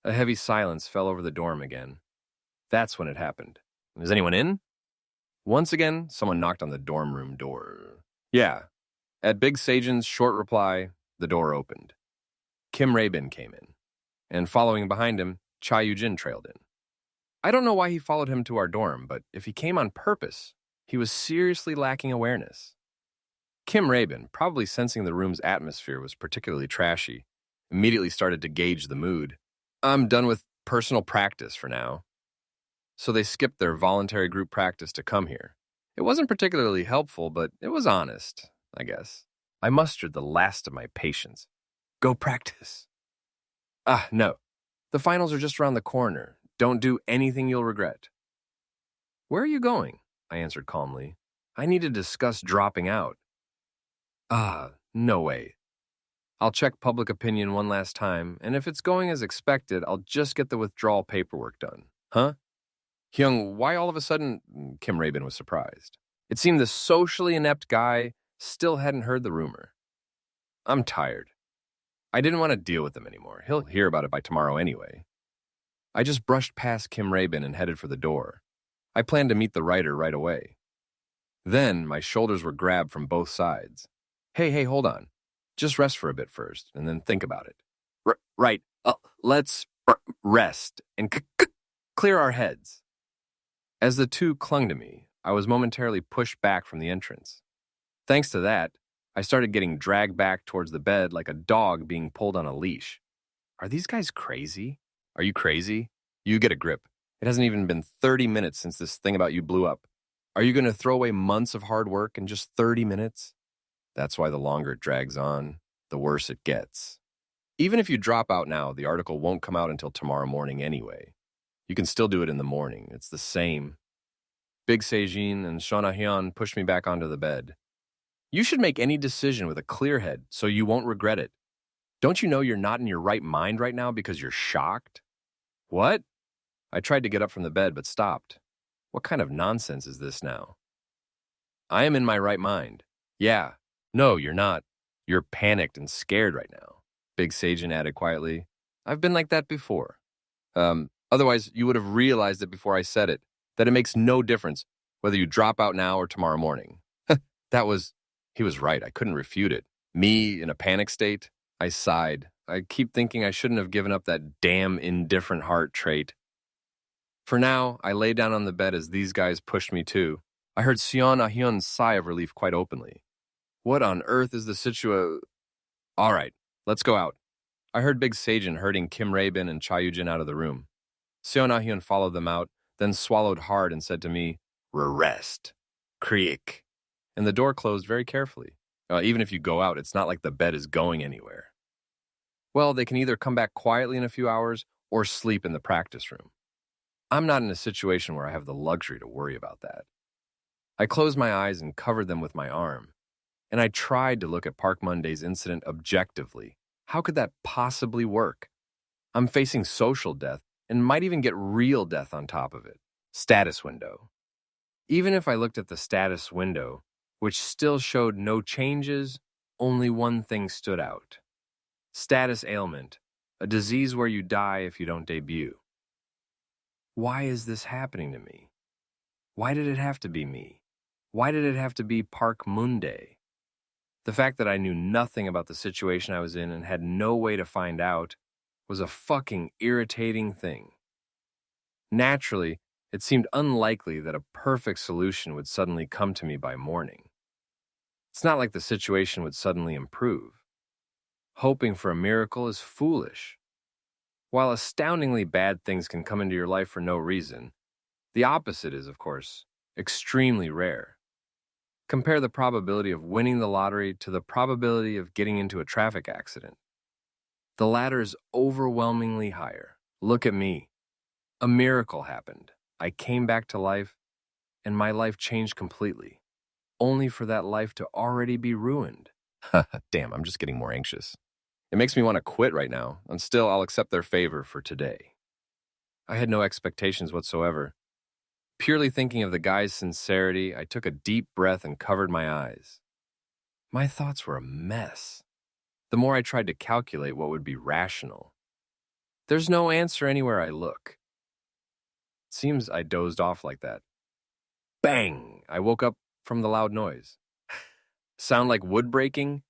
A heavy silence fell over the dorm again. That's when it happened. Is anyone in? Once again, someone knocked on the dorm room door. Yeah. At Big Sejin's short reply, the door opened. Kim Rae-bin came in, and following behind him, Cha Yu-jin trailed in. I don't know why he followed him to our dorm, but if he came on purpose, he was seriously lacking awareness. Kim Rae-bin, probably sensing the room's atmosphere was particularly trashy, immediately started to gauge the mood. I'm done with personal practice for now. So they skipped their voluntary group practice to come here. It wasn't particularly helpful, but it was honest, I guess. I mustered the last of my patience. Go practice. No. The finals are just around the corner. Don't do anything you'll regret. Where are you going? I answered calmly. I need to discuss dropping out. No way. I'll check public opinion one last time, and if it's going as expected, I'll just get the withdrawal paperwork done. Huh? Hyung, why all of a sudden? Kim Rae-bin was surprised. It seemed the socially inept guy still hadn't heard the rumor. I'm tired. I didn't want to deal with him anymore. He'll hear about it by tomorrow anyway. I just brushed past Kim Rae-bin and headed for the door. I planned to meet the writer right away. Then my shoulders were grabbed from both sides. Hey, hold on. Just rest for a bit first, and then think about it. Right. Let's rest and clear our heads. As the two clung to me, I was momentarily pushed back from the entrance. Thanks to that, I started getting dragged back towards the bed like a dog being pulled on a leash. Are these guys crazy? Are you crazy? You get a grip. It hasn't even been 30 minutes since this thing about you blew up. Are you going to throw away months of hard work in just 30 minutes? That's why the longer it drags on, the worse it gets. Even if you drop out now, the article won't come out until tomorrow morning anyway. You can still do it in the morning. It's the same. Big Sejin and Seo Na-hyun pushed me back onto the bed. You should make any decision with a clear head so you won't regret it. Don't you know you're not in your right mind right now because you're shocked? What? I tried to get up from the bed but stopped. What kind of nonsense is this now? I am in my right mind. Yeah. No, you're not. You're panicked and scared right now. Big Sejin added quietly. I've been like that before. Otherwise, you would have realized it before I said it, that it makes no difference whether you drop out now or tomorrow morning. He was right. I couldn't refute it. Me in a panic state? I sighed. I keep thinking I shouldn't have given up that damn indifferent heart trait. For now, I lay down on the bed as these guys pushed me too. I heard Seo Na-hyun's sigh of relief quite openly. What on earth is the All right, let's go out. I heard Big Sejin herding Kim Rae-bin and Cha Yu-jin out of the room. Seo Na-hyun followed them out, then swallowed hard and said to me, Rest. Creak. And the door closed very carefully. Even if you go out, it's not like the bed is going anywhere. Well, they can either come back quietly in a few hours or sleep in the practice room. I'm not in a situation where I have the luxury to worry about that. I closed my eyes and covered them with my arm, and I tried to look at Park Monday's incident objectively. How could that possibly work? I'm facing social death and might even get real death on top of it. Status window. Even if I looked at the status window, which still showed no changes, only one thing stood out. Status ailment, a disease where you die if you don't debut. Why is this happening to me? Why did it have to be me? Why did it have to be Park Monday? The fact that I knew nothing about the situation I was in and had no way to find out was a fucking irritating thing. Naturally, it seemed unlikely that a perfect solution would suddenly come to me by morning. It's not like the situation would suddenly improve. Hoping for a miracle is foolish. While astoundingly bad things can come into your life for no reason, the opposite is, of course, extremely rare. Compare the probability of winning the lottery to the probability of getting into a traffic accident. The latter is overwhelmingly higher. Look at me. A miracle happened. I came back to life, and my life changed completely, only for that life to already be ruined. Damn, I'm just getting more anxious. It makes me want to quit right now, and still I'll accept their favor for today. I had no expectations whatsoever. Purely thinking of the guy's sincerity, I took a deep breath and covered my eyes. My thoughts were a mess. The more I tried to calculate what would be rational. There's no answer anywhere I look. It seems I dozed off like that. Bang! I woke up from the loud noise. Sound like wood breaking?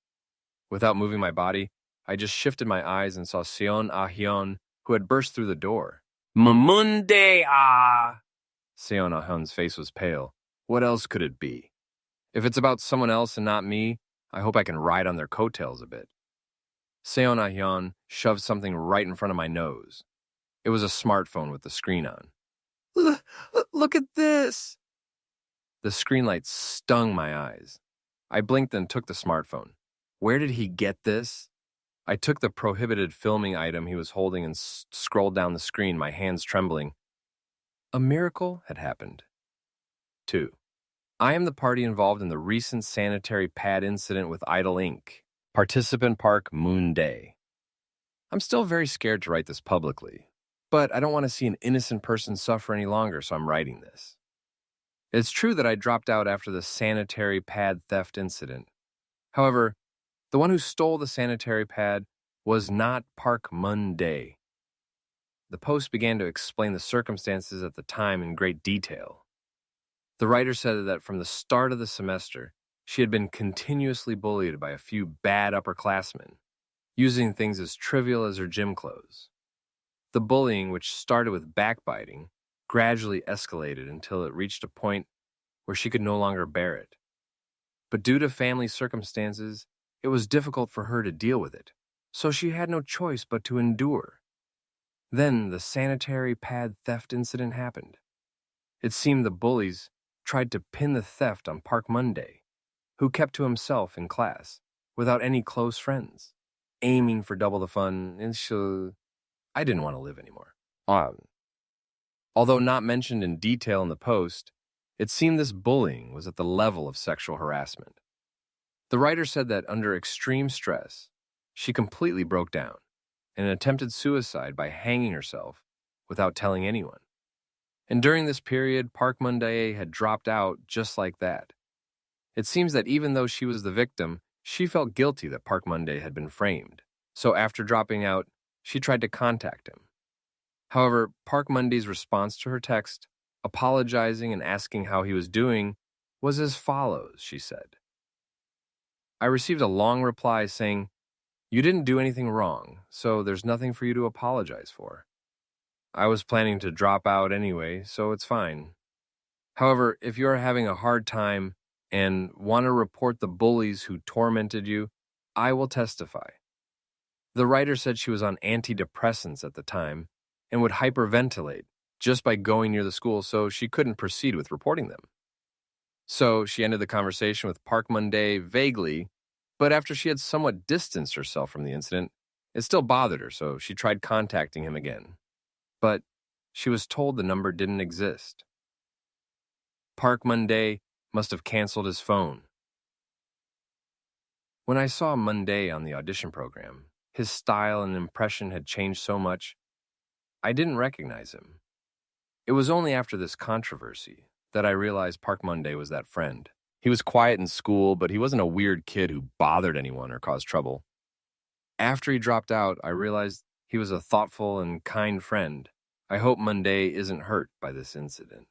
Without moving my body, I just shifted my eyes and saw Seon Ah-hyun, who had burst through the door. Mamunde ah! Seon Ah-hyun's face was pale. What else could it be? If it's about someone else and not me, I hope I can ride on their coattails a bit. Seon Ah-hyun shoved something right in front of my nose. It was a smartphone with the screen on. Look at this! The screen light stung my eyes. I blinked and took the smartphone. Where did he get this? I took the prohibited filming item he was holding and scrolled down the screen, my hands trembling. A miracle had happened. 2. I am the party involved in the recent sanitary pad incident with Idol Inc. Participant Park Moon-dae. I'm still very scared to write this publicly, but I don't want to see an innocent person suffer any longer, so I'm writing this. It's true that I dropped out after the sanitary pad theft incident. However, the one who stole the sanitary pad was not Park Moon-dae. The post began to explain the circumstances at the time in great detail. The writer said that from the start of the semester, she had been continuously bullied by a few bad upperclassmen, using things as trivial as her gym clothes. The bullying, which started with backbiting, gradually escalated until it reached a point where she could no longer bear it. But due to family circumstances, it was difficult for her to deal with it, so she had no choice but to endure. Then the sanitary pad theft incident happened. It seemed the bullies tried to pin the theft on Park Moon-dae, who kept to himself in class, without any close friends, aiming for double the fun, and I didn't want to live anymore. Although not mentioned in detail in the post, it seemed this bullying was at the level of sexual harassment. The writer said that under extreme stress, she completely broke down and attempted suicide by hanging herself without telling anyone. And during this period, Park Moon-dae had dropped out just like that. It seems that even though she was the victim, she felt guilty that Park Moon-dae had been framed. So after dropping out, she tried to contact him. However, Park Moon-dae's response to her text, apologizing and asking how he was doing, was as follows, she said. I received a long reply saying, "You didn't do anything wrong, so there's nothing for you to apologize for. I was planning to drop out anyway, so it's fine. However, if you're having a hard time and want to report the bullies who tormented you, I will testify." The writer said she was on antidepressants at the time and would hyperventilate just by going near the school, so she couldn't proceed with reporting them. So she ended the conversation with Park Moon-dae vaguely, but after she had somewhat distanced herself from the incident, it still bothered her, so she tried contacting him again. But she was told the number didn't exist. Park Moon-dae must have canceled his phone. When I saw Moon-dae on the audition program, his style and impression had changed so much, I didn't recognize him. It was only after this controversy that I realized Park Moon-dae was that friend. He was quiet in school, but he wasn't a weird kid who bothered anyone or caused trouble. After he dropped out, I realized he was a thoughtful and kind friend. I hope Moon-dae isn't hurt by this incident.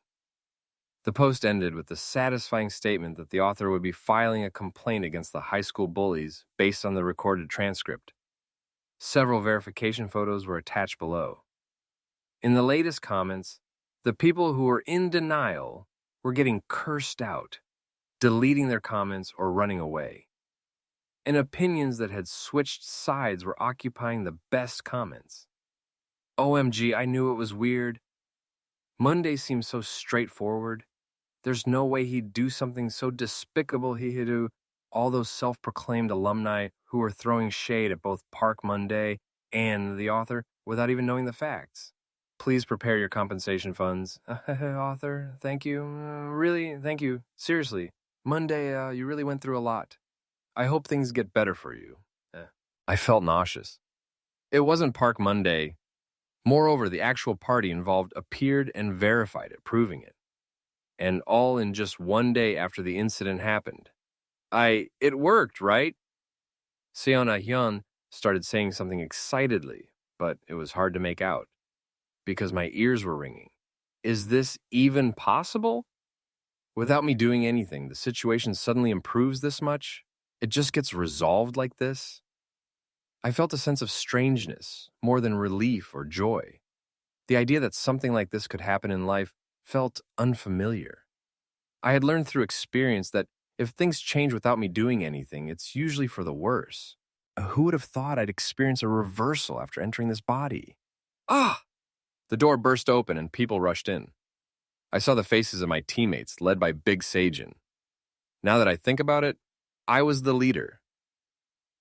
The post ended with the satisfying statement that the author would be filing a complaint against the high school bullies based on the recorded transcript. Several verification photos were attached below. In the latest comments, the people who were in denial were getting cursed out, deleting their comments or running away. And opinions that had switched sides were occupying the best comments. OMG, I knew it was weird. Moon-dae seemed so straightforward. There's no way he'd do something so despicable he'd do. All those self-proclaimed alumni who were throwing shade at both Park Moon-dae and the author without even knowing the facts. Please prepare your compensation funds. Author, thank you. Really, thank you. Seriously, Moon-dae, you really went through a lot. I hope things get better for you. I felt nauseous. It wasn't Park Moon-dae, Moreover, the actual party involved appeared and verified it, proving it. And all in just one day after the incident happened. It worked, right? Seona Hyun started saying something excitedly, but it was hard to make out because my ears were ringing. Is this even possible? Without me doing anything, the situation suddenly improves this much? It just gets resolved like this? I felt a sense of strangeness, more than relief or joy. The idea that something like this could happen in life felt unfamiliar. I had learned through experience that if things change without me doing anything, it's usually for the worse. Who would have thought I'd experience a reversal after entering this body? Ah! The door burst open and people rushed in. I saw the faces of my teammates, led by Big Seijin. Now that I think about it, I was the leader.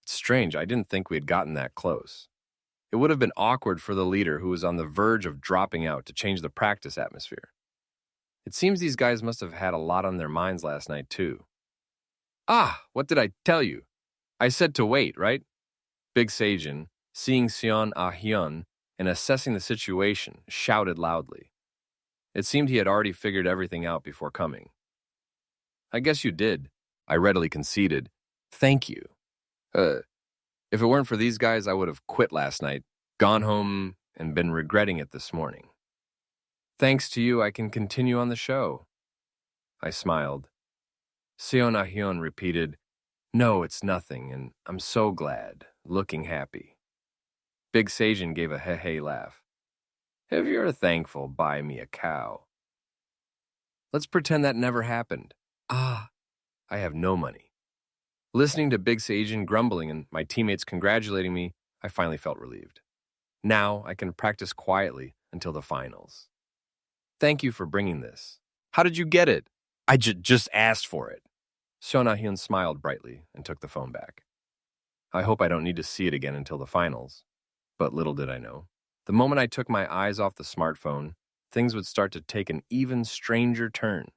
It's strange, I didn't think we had gotten that close. It would have been awkward for the leader who was on the verge of dropping out to change the practice atmosphere. It seems these guys must have had a lot on their minds last night, too. Ah, what did I tell you? I said to wait, right? Big Seijin, seeing Seon Ah-hyun and assessing the situation, shouted loudly. It seemed he had already figured everything out before coming. I guess you did, I readily conceded. Thank you. If it weren't for these guys, I would have quit last night, gone home, and been regretting it this morning. Thanks to you, I can continue on the show. I smiled. Seon Ah-hyun repeated, No, it's nothing, and I'm so glad, looking happy. Big Seijin gave a heh-hey laugh. If you're thankful, buy me a cow. Let's pretend that never happened. I have no money. Listening to Big Seijin grumbling and my teammates congratulating me, I finally felt relieved. Now I can practice quietly until the finals. Thank you for bringing this. How did you get it? I just asked for it. Seon Ah-hyun smiled brightly and took the phone back. I hope I don't need to see it again until the finals. But little did I know. The moment I took my eyes off the smartphone, things would start to take an even stranger turn.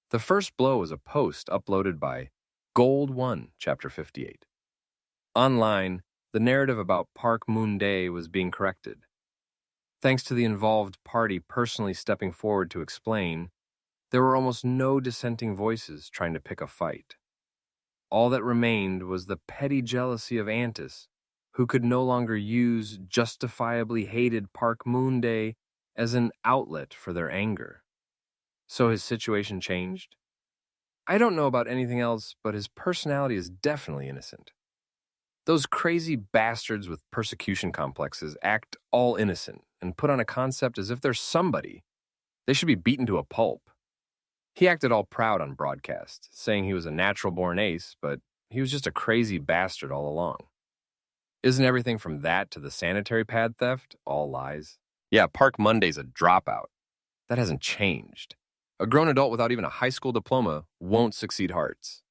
The first blow was a post uploaded by Gold 1, Chapter 58. Online, the narrative about Park Moon-dae was being corrected. Thanks to the involved party personally stepping forward to explain, there were almost no dissenting voices trying to pick a fight. All that remained was the petty jealousy of Antis, who could no longer use justifiably hated Park Moon-dae as an outlet for their anger. So his situation changed? I don't know about anything else, but his personality is definitely innocent. Those crazy bastards with persecution complexes act all innocent and put on a concept as if they're somebody. They should be beaten to a pulp. He acted all proud on broadcast, saying he was a natural-born ace, but he was just a crazy bastard all along. Isn't everything from that to the sanitary pad theft all lies? Yeah, Park Monday's a dropout. That hasn't changed. A grown adult without even a high school diploma won't succeed hearts.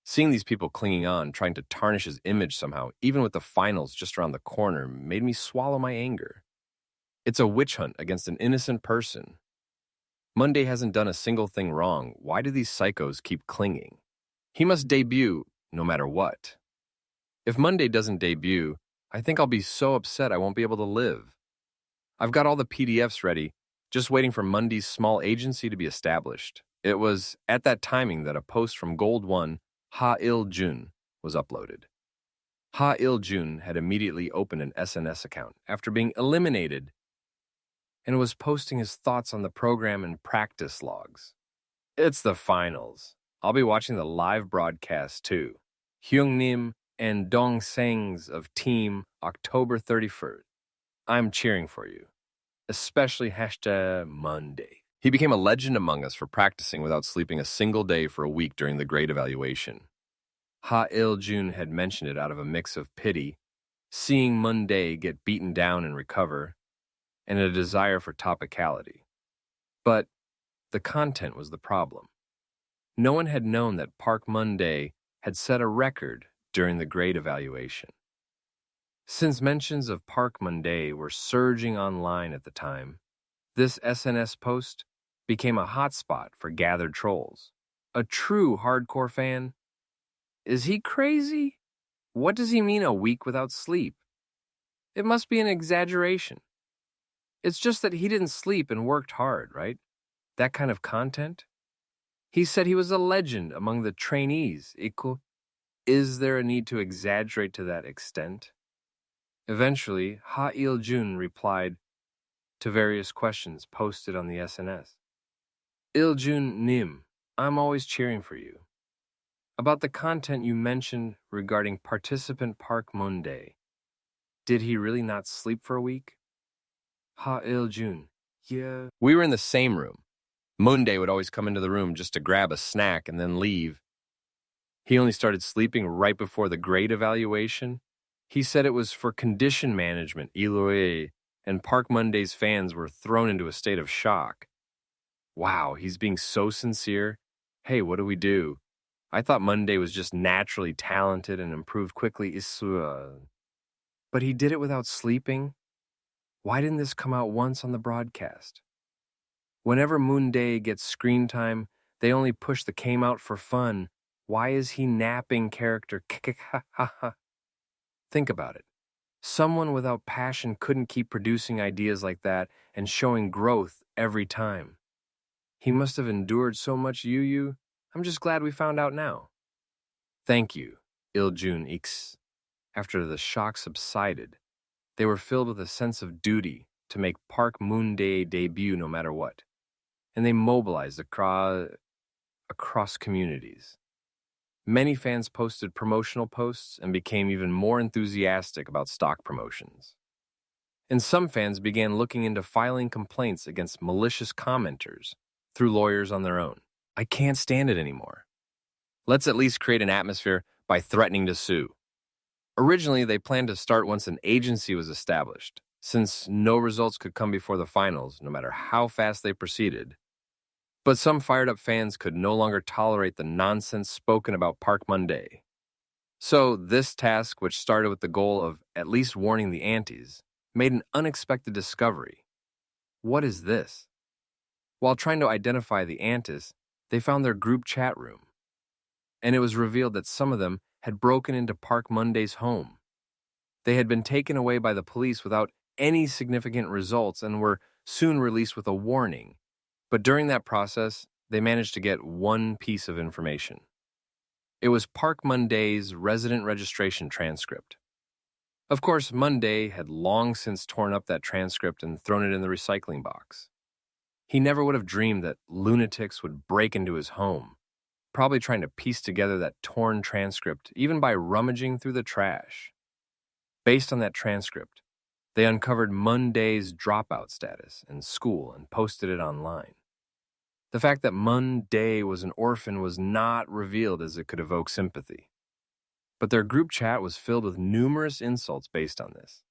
Seeing these people clinging on, trying to tarnish his image somehow, even with the finals just around the corner, made me swallow my anger. It's a witch hunt against an innocent person. Monday hasn't done a single thing wrong. Why do these psychos keep clinging? He must debut no matter what. If Monday doesn't debut, I think I'll be so upset I won't be able to live. I've got all the PDFs ready, just waiting for Monday's small agency to be established. It was at that timing that a post from Gold 1, Ha Il-jun, was uploaded. Ha Il-jun had immediately opened an SNS account after being eliminated and was posting his thoughts on the program and practice logs. It's the finals. I'll be watching the live broadcast too. Hyung-nim and Dong-sangs of Team October 31st. I'm cheering for you, especially #Monday. He became a legend among us for practicing without sleeping a single day for a week during the grade evaluation. Ha Il-jun had mentioned it out of a mix of pity, seeing Monday get beaten down and recover, and a desire for topicality. But the content was the problem. No one had known that Park Moon-dae had set a record during the grade evaluation. Since mentions of Park Moon-dae were surging online at the time, this SNS post became a hotspot for gathered trolls. A true hardcore fan? Is he crazy? What does he mean a week without sleep? It must be an exaggeration. It's just that he didn't sleep and worked hard, right? That kind of content? He said he was a legend among the trainees. Is there a need to exaggerate to that extent? Eventually, Ha Il-jun replied to various questions posted on the SNS. Il-jun Nim, I'm always cheering for you. About the content you mentioned regarding participant Park Mun-dae, did he really not sleep for a week? Ha Il-jun, yeah. We were in the same room. Moon-dae would always come into the room just to grab a snack and then leave. He only started sleeping right before the grade evaluation. He said it was for condition management, Eloy, and Park Mun-dae's fans were thrown into a state of shock. Wow, he's being so sincere. Hey, what do we do? I thought Mun-dae was just naturally talented and improved quickly. But he did it without sleeping? Why didn't this come out once on the broadcast? Whenever Moon-dae gets screen time, they only push the came out for fun. Why is he napping character? Think about it. Someone without passion couldn't keep producing ideas like that and showing growth every time. He must have endured so much Yu. I'm just glad we found out now. Thank you, Il-jun X. After the shock subsided, they were filled with a sense of duty to make Park Mun-dae debut no matter what, and they mobilized across communities. Many fans posted promotional posts and became even more enthusiastic about stock promotions. And some fans began looking into filing complaints against malicious commenters through lawyers on their own. I can't stand it anymore. Let's at least create an atmosphere by threatening to sue. Originally, they planned to start once an agency was established, since no results could come before the finals, no matter how fast they proceeded. But some fired-up fans could no longer tolerate the nonsense spoken about Park Mun-dae. So this task, which started with the goal of at least warning the antis, made an unexpected discovery. What is this? While trying to identify the antis, they found their group chat room. And it was revealed that some of them had broken into Park Mun-dae's home. They had been taken away by the police without any significant results and were soon released with a warning. But during that process, they managed to get one piece of information. It was Park Mun-dae's resident registration transcript. Of course, Mun-dae had long since torn up that transcript and thrown it in the recycling box. He never would have dreamed that lunatics would break into his home, probably trying to piece together that torn transcript even by rummaging through the trash. Based on that transcript, they uncovered Mun-dae's dropout status in school and posted it online. The fact that Mun-dae was an orphan was not revealed as it could evoke sympathy. But their group chat was filled with numerous insults based on this.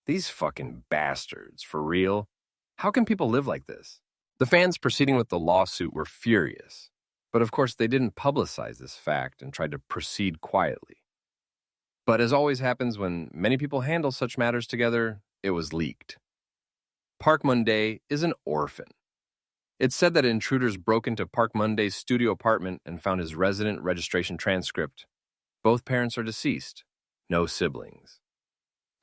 These fucking bastards, for real? How can people live like this? The fans proceeding with the lawsuit were furious, but of course they didn't publicize this fact and tried to proceed quietly. But as always happens when many people handle such matters together, it was leaked. Park Mun-dae is an orphan. It's said that intruders broke into Park Mun-dae's studio apartment and found his resident registration transcript. Both parents are deceased, no siblings.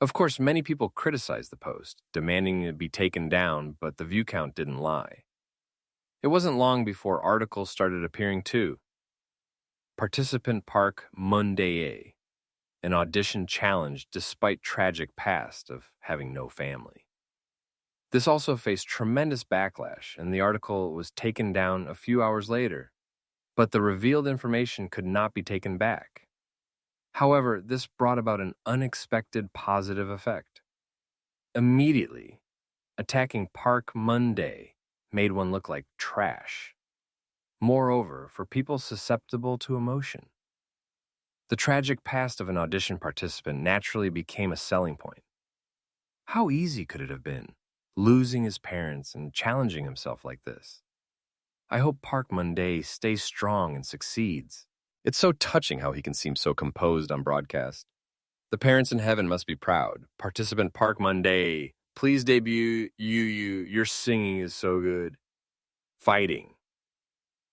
Of course, many people criticized the post, demanding it be taken down, but the view count didn't lie. It wasn't long before articles started appearing too. Participant Park Mun-dae, an audition challenge despite tragic past of having no family. This also faced tremendous backlash, and the article was taken down a few hours later. But the revealed information could not be taken back. However, this brought about an unexpected positive effect. Immediately, attacking Park Mun-dae made one look like trash. Moreover, for people susceptible to emotion, the tragic past of an audition participant naturally became a selling point. How easy could it have been, losing his parents and challenging himself like this? I hope Park Mun-dae stays strong and succeeds. It's so touching how he can seem so composed on broadcast. The parents in heaven must be proud. Participant Park Mun-dae, please debut your singing is so good. Fighting.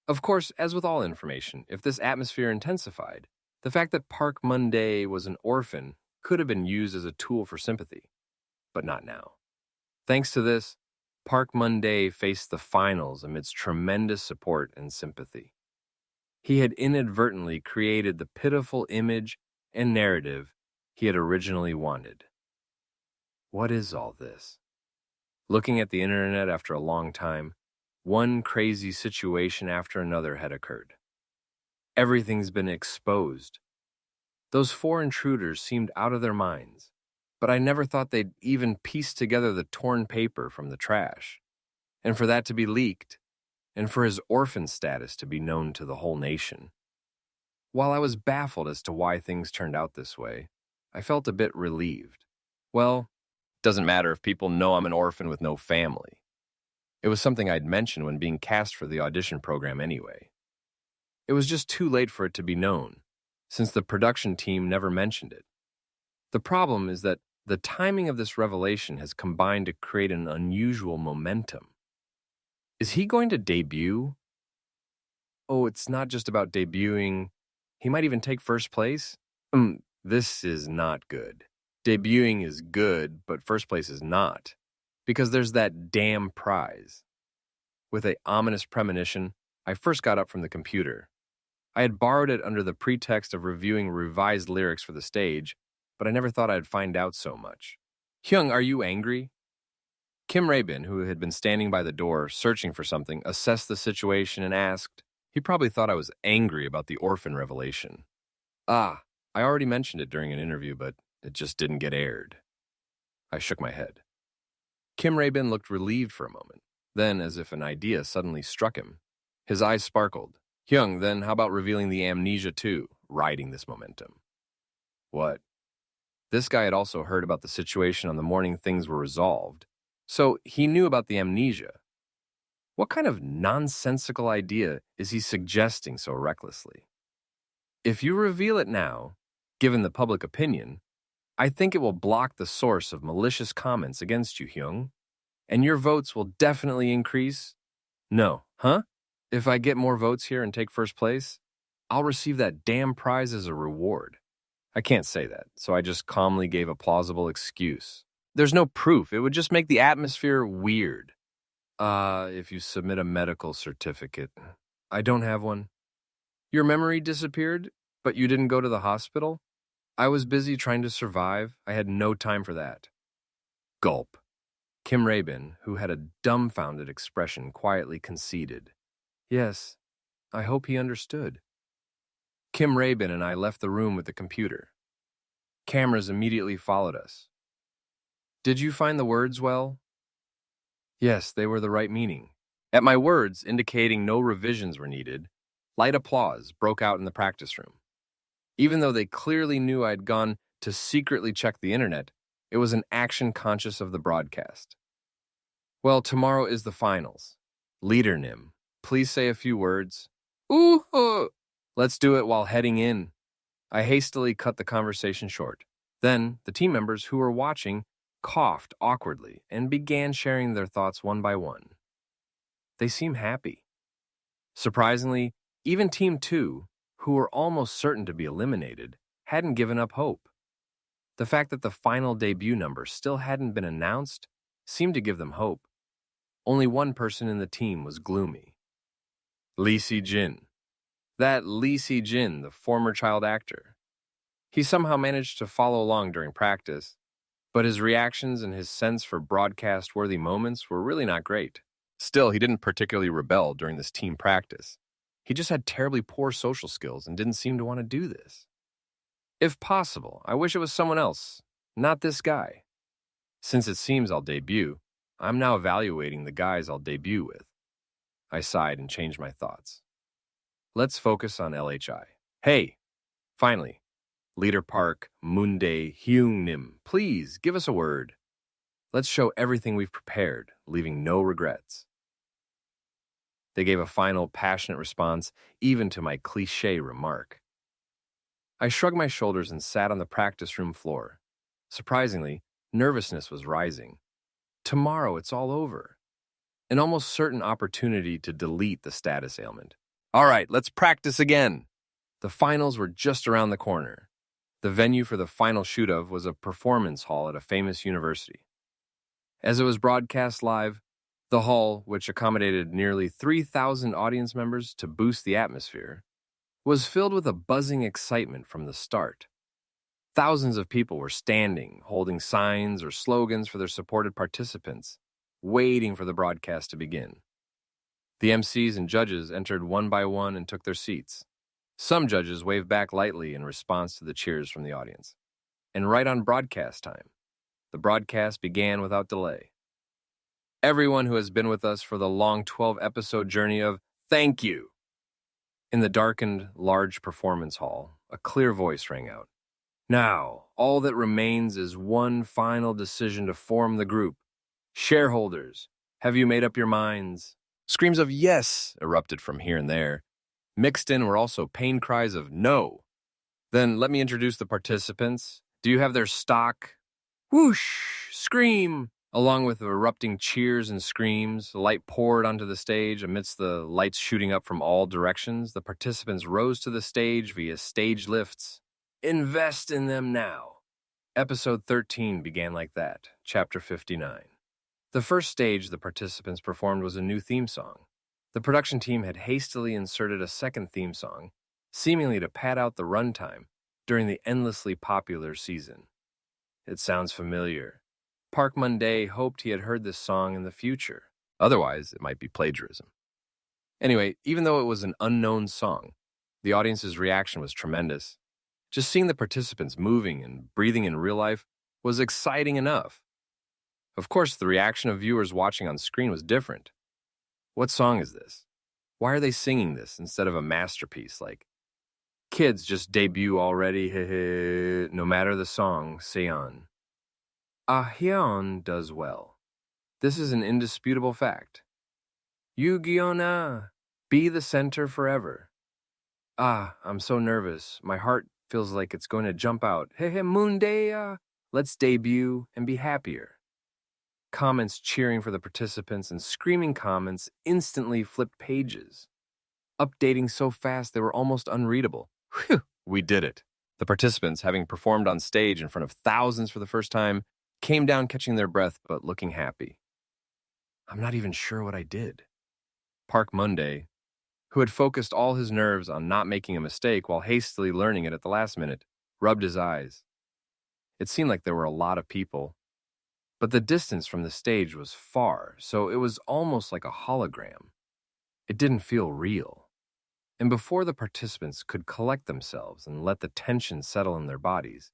Of course, as with all information, if this atmosphere intensified, the fact that Park Mun-dae was an orphan could have been used as a tool for sympathy. But not now. Thanks to this, Park Mun-dae faced the finals amidst tremendous support and sympathy. He had inadvertently created the pitiful image and narrative he had originally wanted. What is all this? Looking at the internet after a long time, one crazy situation after another had occurred. Everything's been exposed. Those 4 intruders seemed out of their minds, but I never thought they'd even piece together the torn paper from the trash. And for that to be leaked, and for his orphan status to be known to the whole nation. While I was baffled as to why things turned out this way, I felt a bit relieved. Well, doesn't matter if people know I'm an orphan with no family. It was something I'd mentioned when being cast for the audition program anyway. It was just too late for it to be known, since the production team never mentioned it. The problem is that the timing of this revelation has combined to create an unusual momentum. Is he going to debut? Oh, it's not just about debuting. He might even take first place? This is not good. Debuting is good, but first place is not, because there's that damn prize. With an ominous premonition, I first got up from the computer. I had borrowed it under the pretext of reviewing revised lyrics for the stage, but I never thought I'd find out so much. Hyung, are you angry? Kim Rae-bin, who had been standing by the door searching for something, assessed the situation and asked. He probably thought I was angry about the orphan revelation. I already mentioned it during an interview, but it just didn't get aired. I shook my head. Kim Rae-bin looked relieved for a moment. Then, as if an idea suddenly struck him, his eyes sparkled. Hyung, then how about revealing the amnesia too, riding this momentum? What? This guy had also heard about the situation on the morning things were resolved, so he knew about the amnesia. What kind of nonsensical idea is he suggesting so recklessly? If you reveal it now, given the public opinion, I think it will block the source of malicious comments against you, Hyung, and your votes will definitely increase. No, huh? If I get more votes here and take first place, I'll receive that damn prize as a reward. I can't say that, so I just calmly gave a plausible excuse. There's no proof. It would just make the atmosphere weird. If you submit a medical certificate. I don't have one. Your memory disappeared, but you didn't go to the hospital? I was busy trying to survive. I had no time for that. Gulp. Kim Rae-bin, who had a dumbfounded expression, quietly conceded. Yes, I hope he understood. Kim Rae-bin and I left the room with the computer. Cameras immediately followed us. Did you find the words well? Yes, they were the right meaning. At my words, indicating no revisions were needed, light applause broke out in the practice room. Even though they clearly knew I'd gone to secretly check the internet, it was an action conscious of the broadcast. Well, tomorrow is the finals. Leader Nim, please say a few words. Ooh! Let's do it while heading in. I hastily cut the conversation short. Then, the team members who were watching coughed awkwardly and began sharing their thoughts one by one. They seemed happy. Surprisingly, even Team 2, who were almost certain to be eliminated, hadn't given up hope. The fact that the final debut number still hadn't been announced seemed to give them hope. Only one person in the team was gloomy. Lee Si-jin. That Lee Si-jin, the former child actor. He somehow managed to follow along during practice, but his reactions and his sense for broadcast-worthy moments were really not great. Still, he didn't particularly rebel during this team practice. He just had terribly poor social skills and didn't seem to want to do this. If possible, I wish it was someone else, not this guy. Since it seems I'll debut, I'm now evaluating the guys I'll debut with. I sighed and changed my thoughts. Let's focus on LHI. Hey, finally, Leader Park Mun-dae Hyung Nim, please give us a word. Let's show everything we've prepared, leaving no regrets. They gave a final, passionate response, even to my cliché remark. I shrugged my shoulders and sat on the practice room floor. Surprisingly, nervousness was rising. Tomorrow, it's all over. An almost certain opportunity to delete the status ailment. All right, let's practice again. The finals were just around the corner. The venue for the final shoot-of was a performance hall at a famous university. As it was broadcast live, the hall, which accommodated nearly 3,000 audience members to boost the atmosphere, was filled with a buzzing excitement from the start. Thousands of people were standing, holding signs or slogans for their supported participants, waiting for the broadcast to begin. The MCs and judges entered one by one and took their seats. Some judges waved back lightly in response to the cheers from the audience. And right on broadcast time, the broadcast began without delay. Everyone who has been with us for the long 12-episode journey of thank you. In the darkened, large performance hall, a clear voice rang out. Now, all that remains is one final decision to form the group. Shareholders, have you made up your minds? Screams of yes erupted from here and there. Mixed in were also pain cries of no. Then let me introduce the participants. Do you have their stock? Whoosh! Scream! Along with erupting cheers and screams, the light poured onto the stage amidst the lights shooting up from all directions. The participants rose to the stage via stage lifts. Invest in them now. Episode 13 began like that, Chapter 59. The first stage the participants performed was a new theme song. The production team had hastily inserted a second theme song, seemingly to pad out the runtime during the endlessly popular season. It sounds familiar. Park Mun-dae hoped he had heard this song in the future. Otherwise, it might be plagiarism. Anyway, even though it was an unknown song, the audience's reaction was tremendous. Just seeing the participants moving and breathing in real life was exciting enough. Of course, the reaction of viewers watching on screen was different. What song is this? Why are they singing this instead of a masterpiece like kids just debut already, no matter the song, Seon? Hyun does well. This is an indisputable fact. Yu-gi-oh! Be the center forever. I'm so nervous. My heart feels like it's going to jump out. Mun-dae, let's debut and be happier. Comments cheering for the participants and screaming comments instantly flipped pages, updating so fast they were almost unreadable. Whew, we did it. The participants, having performed on stage in front of thousands for the first time, came down catching their breath but looking happy. I'm not even sure what I did. Park Mun-dae, who had focused all his nerves on not making a mistake while hastily learning it at the last minute, rubbed his eyes. It seemed like there were a lot of people, but the distance from the stage was far, so it was almost like a hologram. It didn't feel real. And before the participants could collect themselves and let the tension settle in their bodies,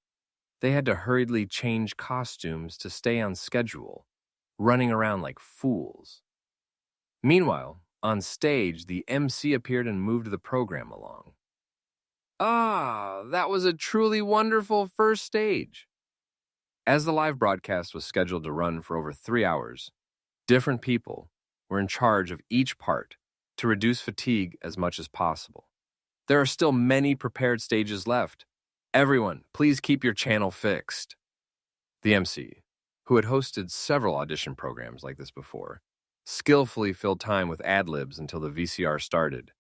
they had to hurriedly change costumes to stay on schedule, running around like fools. Meanwhile, on stage, the MC appeared and moved the program along. That was a truly wonderful first stage. As the live broadcast was scheduled to run for over 3 hours, different people were in charge of each part to reduce fatigue as much as possible. There are still many prepared stages left. Everyone, please keep your channel fixed. The MC, who had hosted several audition programs like this before, skillfully filled time with ad-libs until the VCR started.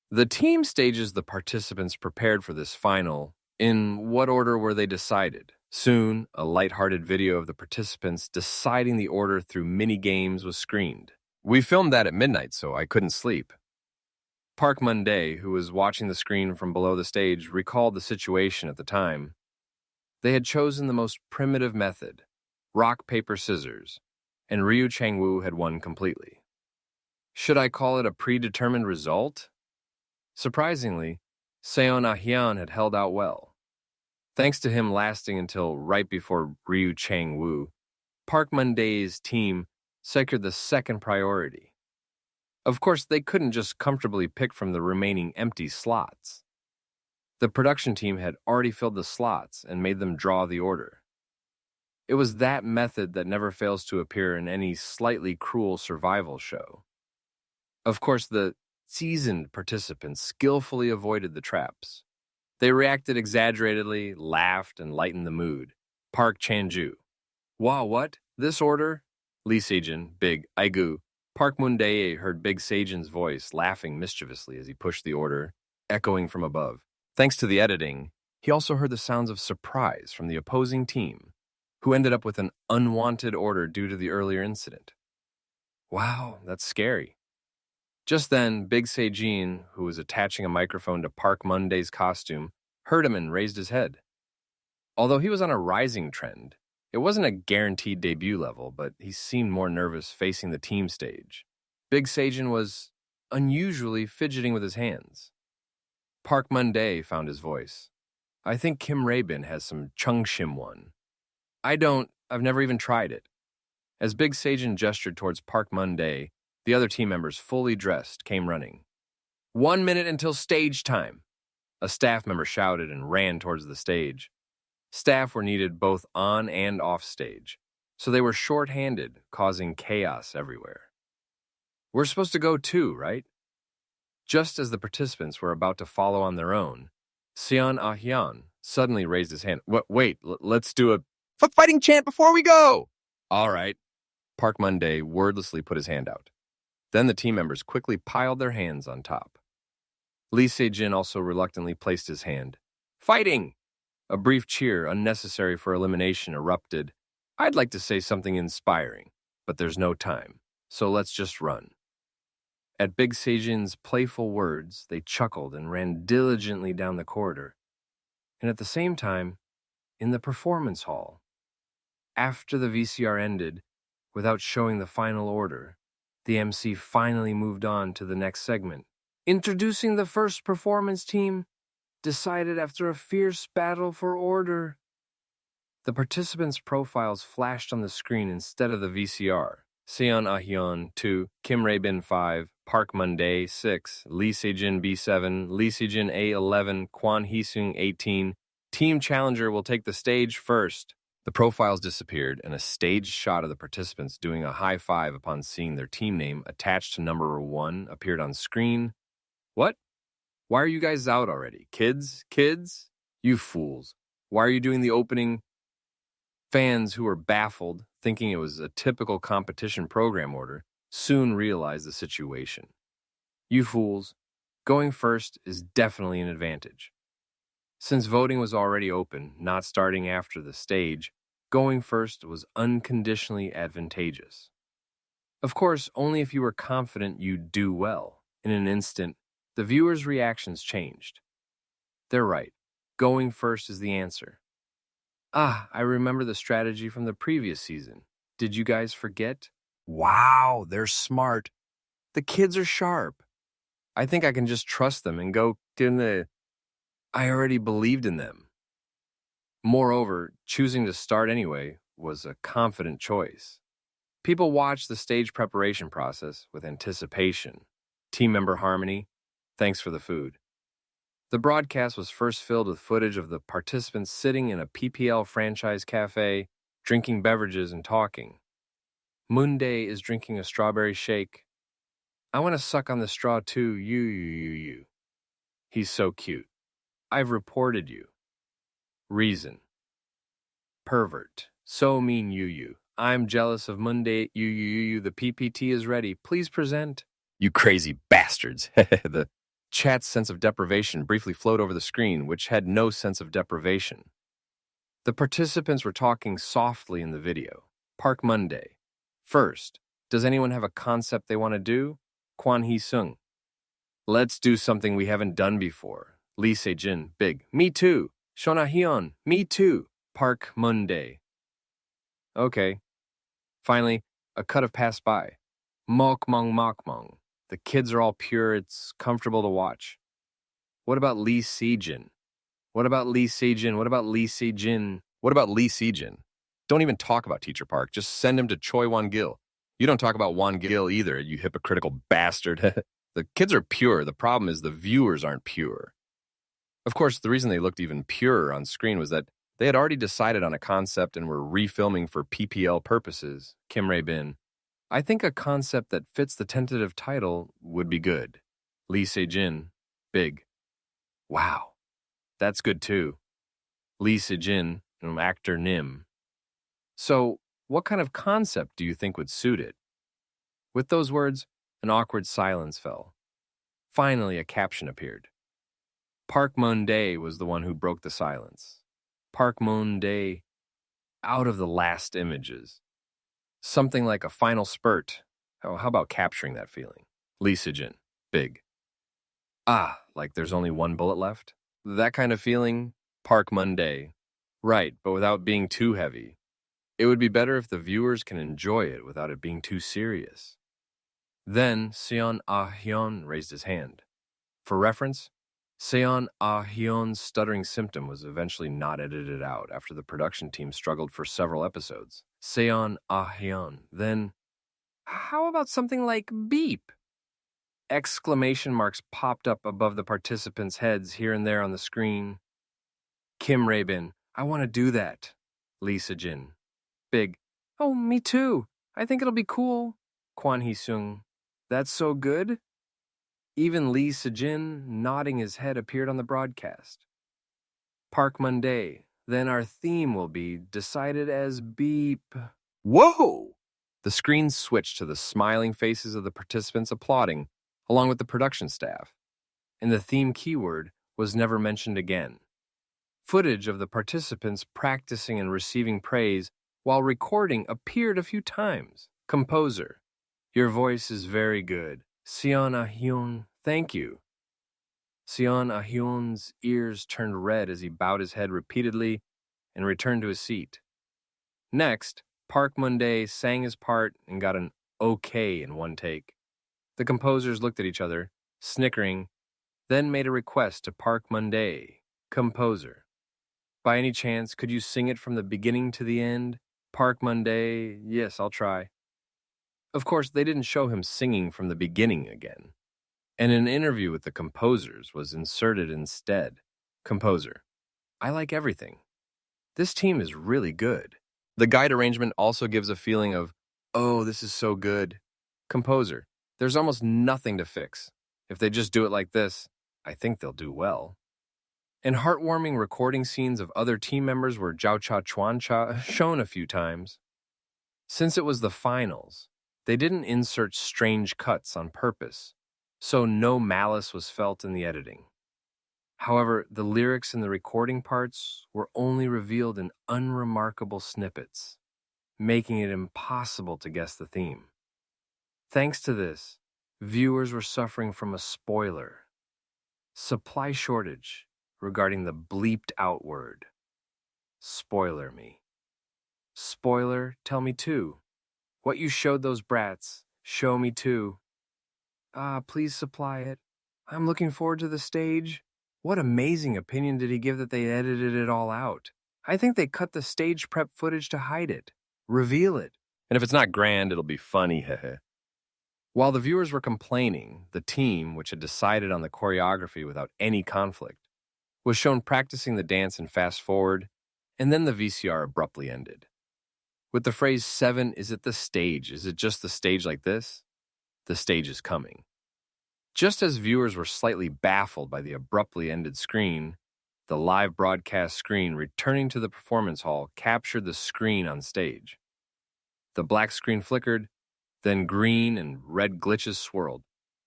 The team stages the participants prepared for this final. In what order were they decided? Soon, a lighthearted video of the participants deciding the order through mini-games was screened. We filmed that at midnight, so I couldn't sleep. Park Mun-dae, who was watching the screen from below the stage, recalled the situation at the time. They had chosen the most primitive method, rock, paper, scissors, and Ryu Chang-woo had won completely. Should I call it a predetermined result? Surprisingly, Seon Ah-hyun had held out well. Thanks to him lasting until right before Ryu Chang-woo, Park Mun-dae's team secured the second priority. Of course, they couldn't just comfortably pick from the remaining empty slots. The production team had already filled the slots and made them draw the order. It was that method that never fails to appear in any slightly cruel survival show. Of course, the seasoned participants skillfully avoided the traps. They reacted exaggeratedly, laughed, and lightened the mood. Park Chan-ju. Wow, what? This order? Lee Se-jin, Big, Aigu. Park Mun-dae heard Big Se-jin's voice, laughing mischievously as he pushed the order, echoing from above. Thanks to the editing, he also heard the sounds of surprise from the opposing team. who ended up with an unwanted order due to the earlier incident. Wow, that's scary. Just then, Big Seijin, who was attaching a microphone to Park Monday's costume, heard him and raised his head. Although he was on a rising trend, it wasn't a guaranteed debut level, but he seemed more nervous facing the team stage. Big Seijin was unusually fidgeting with his hands. Park Monday found his voice. I think Kim Rae-bin has some Chungshim one. I've never even tried it. As Big Seijin gestured towards Park Monday, the other team members, fully dressed, came running. 1 minute until stage time, a staff member shouted and ran towards the stage. Staff were needed both on and off stage, so they were short-handed, causing chaos everywhere. We're supposed to go too, right? Just as the participants were about to follow on their own, Seon Ah-hyun suddenly raised his hand. Wait, let's do a fighting chant before we go! All right. Park Monday wordlessly put his hand out. Then the team members quickly piled their hands on top. Lee Se-jin also reluctantly placed his hand. Fighting! A brief cheer, unnecessary for elimination, erupted. I'd like to say something inspiring, but there's no time, so let's just run. At Big Se-jin's playful words, they chuckled and ran diligently down the corridor. And at the same time, in the performance hall, after the VCR ended, without showing the final order, the MC finally moved on to the next segment. Introducing the first performance team, decided after a fierce battle for order. The participants' profiles flashed on the screen instead of the VCR. Seon Ah-hyun 2, Kim Rae-bin 5, Park Monday 6, Lee Se-jin B7, Lee Se-jin A11, Kwon Hee-sung 18. Team Challenger will take the stage first. The profiles disappeared, and a staged shot of the participants doing a high five upon seeing their team name attached to number 1 appeared on screen. What? Why are you guys out already? Kids? You fools. Why are you doing the opening? Fans who were baffled, thinking it was a typical competition program order, soon realized the situation. You fools, going first is definitely an advantage. Since voting was already open, not starting after the stage, going first was unconditionally advantageous. Of course, only if you were confident you'd do well. In an instant, the viewers' reactions changed. They're right. Going first is the answer. I remember the strategy from the previous season. Did you guys forget? Wow, they're smart. The kids are sharp. I think I can just trust them and go in the... I already believed in them. Moreover, choosing to start anyway was a confident choice. People watched the stage preparation process with anticipation. Team member harmony, thanks for the food. The broadcast was first filled with footage of the participants sitting in a PPL franchise cafe, drinking beverages and talking. Moonday is drinking a strawberry shake. I want to suck on the straw too, you. He's so cute. I've reported you. Reason. Pervert. So mean you. I'm jealous of Monday, you. The PPT is ready. Please present. You crazy bastards. The chat's sense of deprivation briefly flowed over the screen, which had no sense of deprivation. The participants were talking softly in the video. Park Monday. First, does anyone have a concept they want to do? Kwon Hee-sung. Let's do something we haven't done before. Lee Se-jin. Big. Me too. Seon Ah-hyun. Me too. Park Monday. Okay. Finally, a cut of passed by. Mokmong. The kids are all pure, it's comfortable to watch. What about Lee Se-jin? What about Lee Se-jin? Don't even talk about Teacher Park. Just send him to Choi Won-gil. You don't talk about Won-gil either, you hypocritical bastard. The kids are pure. The problem is the viewers aren't pure. Of course, the reason they looked even purer on screen was that they had already decided on a concept and were refilming for PPL purposes. Kim Rae-bin. I think a concept that fits the tentative title would be good. Lee Se-jin. Big. Wow. That's good too. Lee Se-jin, actor Nim. So, what kind of concept do you think would suit it? With those words, an awkward silence fell. Finally, a caption appeared. Park Moon-dae was the one who broke the silence. Park Moon-dae. out of the last images. Something like a final spurt. Oh, how about capturing that feeling? Lysogen. Big. Ah, like there's only one bullet left? That kind of feeling? Park Monday. Right, but without being too heavy. It would be better if the viewers can enjoy it without it being too serious. Then Seon Ah-hyun raised his hand. For reference, Seon Ah-hyun's stuttering symptom was eventually not edited out after the production team struggled for several episodes. Seon Ah-hyun. Then, how about something like beep? Exclamation marks popped up above the participants' heads here and there on the screen. Kim Raebin, I want to do that. Lisa Jin. Big, oh, me too. I think it'll be cool. Kwon Hee-sung, that's so good. Even Lee Sejin, nodding his head, appeared on the broadcast. Park Monday, then our theme will be decided as beep. Whoa! The screen switched to the smiling faces of the participants applauding, along with the production staff, and the theme keyword was never mentioned again. Footage of the participants practicing and receiving praise while recording appeared a few times. Composer, your voice is very good. Seon Ah-hyun, thank you. Seon Ah-hyun's ears turned red as he bowed his head repeatedly and returned to his seat. Next, Park Monday sang his part and got an okay in one take. The composers looked at each other, snickering, then made a request to Park Monday, composer. By any chance, could you sing it from the beginning to the end? Park Monday, yes, I'll try. Of course, they didn't show him singing from the beginning again, and an interview with the composers was inserted instead. Composer, I like everything. This team is really good. The guide arrangement also gives a feeling of, oh, this is so good. Composer, there's almost nothing to fix. If they just do it like this, I think they'll do well. And heartwarming recording scenes of other team members were Zhao Cha Chuan Cha shown a few times. Since it was the finals, they didn't insert strange cuts on purpose, so no malice was felt in the editing. However, the lyrics in the recording parts were only revealed in unremarkable snippets, making it impossible to guess the theme. Thanks to this, viewers were suffering from a spoiler, supply shortage regarding the bleeped out word. Spoiler me. Spoiler, tell me too. What you showed those brats, show me too. Please supply it. I'm looking forward to the stage. What amazing opinion did he give that they edited it all out? I think they cut the stage prep footage to hide it. Reveal it. And if it's not grand, it'll be funny, heh. While the viewers were complaining, the team, which had decided on the choreography without any conflict, was shown practicing the dance in fast forward, and then the VCR abruptly ended. With the phrase 7, is it the stage? Is it just the stage like this? The stage is coming. Just as viewers were slightly baffled by the abruptly ended screen, the live broadcast screen returning to the performance hall captured the screen on stage. The black screen flickered, then green and red glitches swirled,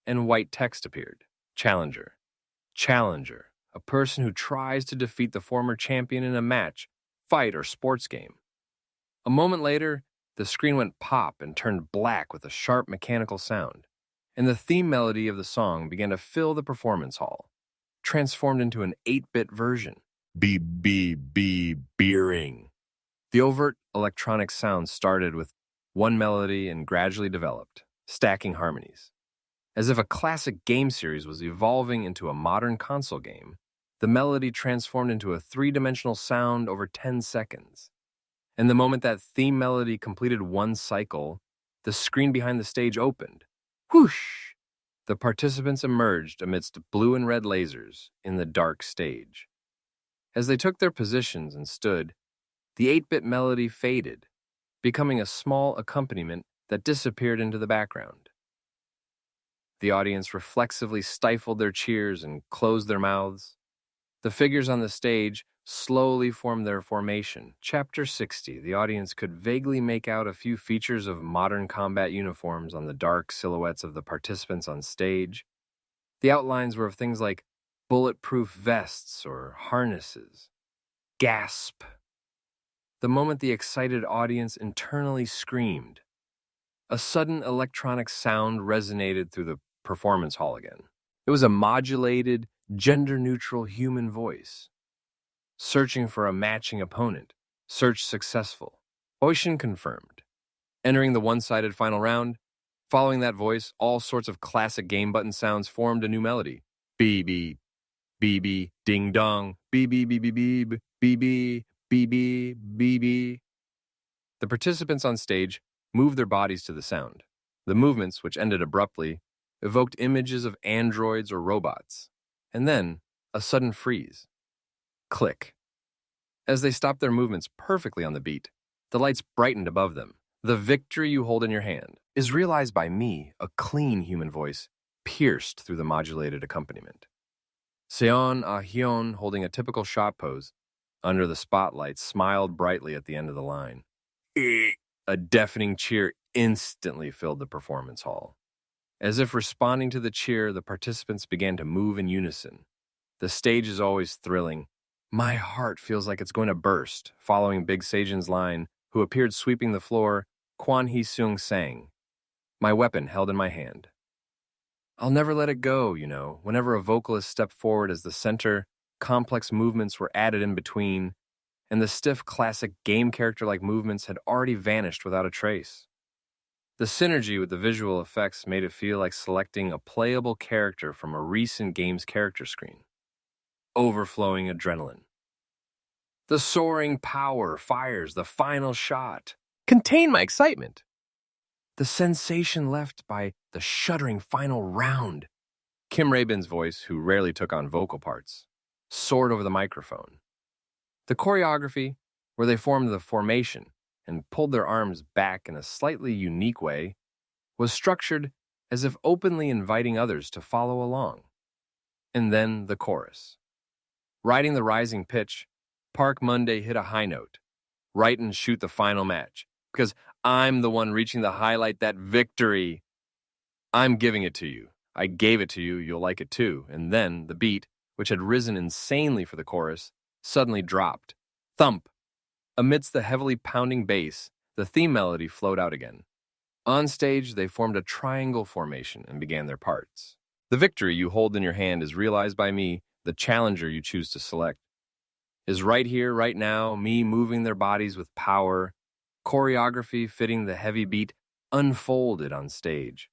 and white text appeared. Challenger. Challenger, a person who tries to defeat the former champion in a match, fight, or sports game. A moment later, the screen went pop and turned black with a sharp mechanical sound, and the theme melody of the song began to fill the performance hall, transformed into an 8-bit version. Beep, beep, beep, beering. The overt electronic sound started with one melody and gradually developed, stacking harmonies. As if a classic game series was evolving into a modern console game, the melody transformed into a 3-dimensional sound over 10 seconds. And the moment that theme melody completed one cycle, the screen behind the stage opened. Whoosh! The participants emerged amidst blue and red lasers in the dark stage. As they took their positions and stood, the 8-bit melody faded, becoming a small accompaniment that disappeared into the background. The audience reflexively stifled their cheers and closed their mouths. The figures on the stage slowly formed their formation. Chapter 60, the audience could vaguely make out a few features of modern combat uniforms on the dark silhouettes of the participants on stage. The outlines were of things like bulletproof vests or harnesses. Gasp! the moment the excited audience internally screamed. A sudden electronic sound resonated through the performance hall again. It was a modulated, gender-neutral human voice. Searching for a matching opponent. Search successful. Ocean confirmed. Entering the one-sided final round, following that voice, all sorts of classic game button sounds formed a new melody. Beep, beep, beep, beep, ding dong, beep, beep, beep, beep, beep, beep, beep, beep, beep, beep, beep. The participants on stage moved their bodies to the sound. The movements, which ended abruptly, evoked images of androids or robots. And then, a sudden freeze. Click. As they stopped their movements perfectly on the beat, the lights brightened above them. The victory you hold in your hand is realized by me, a clean human voice, pierced through the modulated accompaniment. Seon Ah-hyun, holding a typical shot pose, under the spotlight, smiled brightly at the end of the line. A deafening cheer instantly filled the performance hall. As if responding to the cheer, the participants began to move in unison. The stage is always thrilling. My heart feels like it's going to burst, following Big Sejin's line, who appeared sweeping the floor. Kwon Hee-seung sang, my weapon held in my hand. I'll never let it go, whenever a vocalist stepped forward as the center, complex movements were added in between, and the stiff classic game character-like movements had already vanished without a trace. The synergy with the visual effects made it feel like selecting a playable character from a recent game's character screen. Overflowing adrenaline. The soaring power fires the final shot. Contain my excitement. The sensation left by the shuddering final round. Kim Rae-bin's voice, who rarely took on vocal parts, soared over the microphone. The choreography, where they formed the formation and pulled their arms back in a slightly unique way, was structured as if openly inviting others to follow along. And then the chorus. Riding the rising pitch, Park Monday hit a high note. Write and shoot the final match, because I'm the one reaching the highlight, that victory. I'm giving it to you. I gave it to you, you'll like it too. And then the beat, which had risen insanely for the chorus, suddenly dropped. Thump! Amidst the heavily pounding bass, the theme melody flowed out again. On stage, they formed a triangle formation and began their parts. The victory you hold in your hand is realized by me, the challenger you choose to select. Is right here, right now, me moving their bodies with power, choreography fitting the heavy beat, unfolded on stage.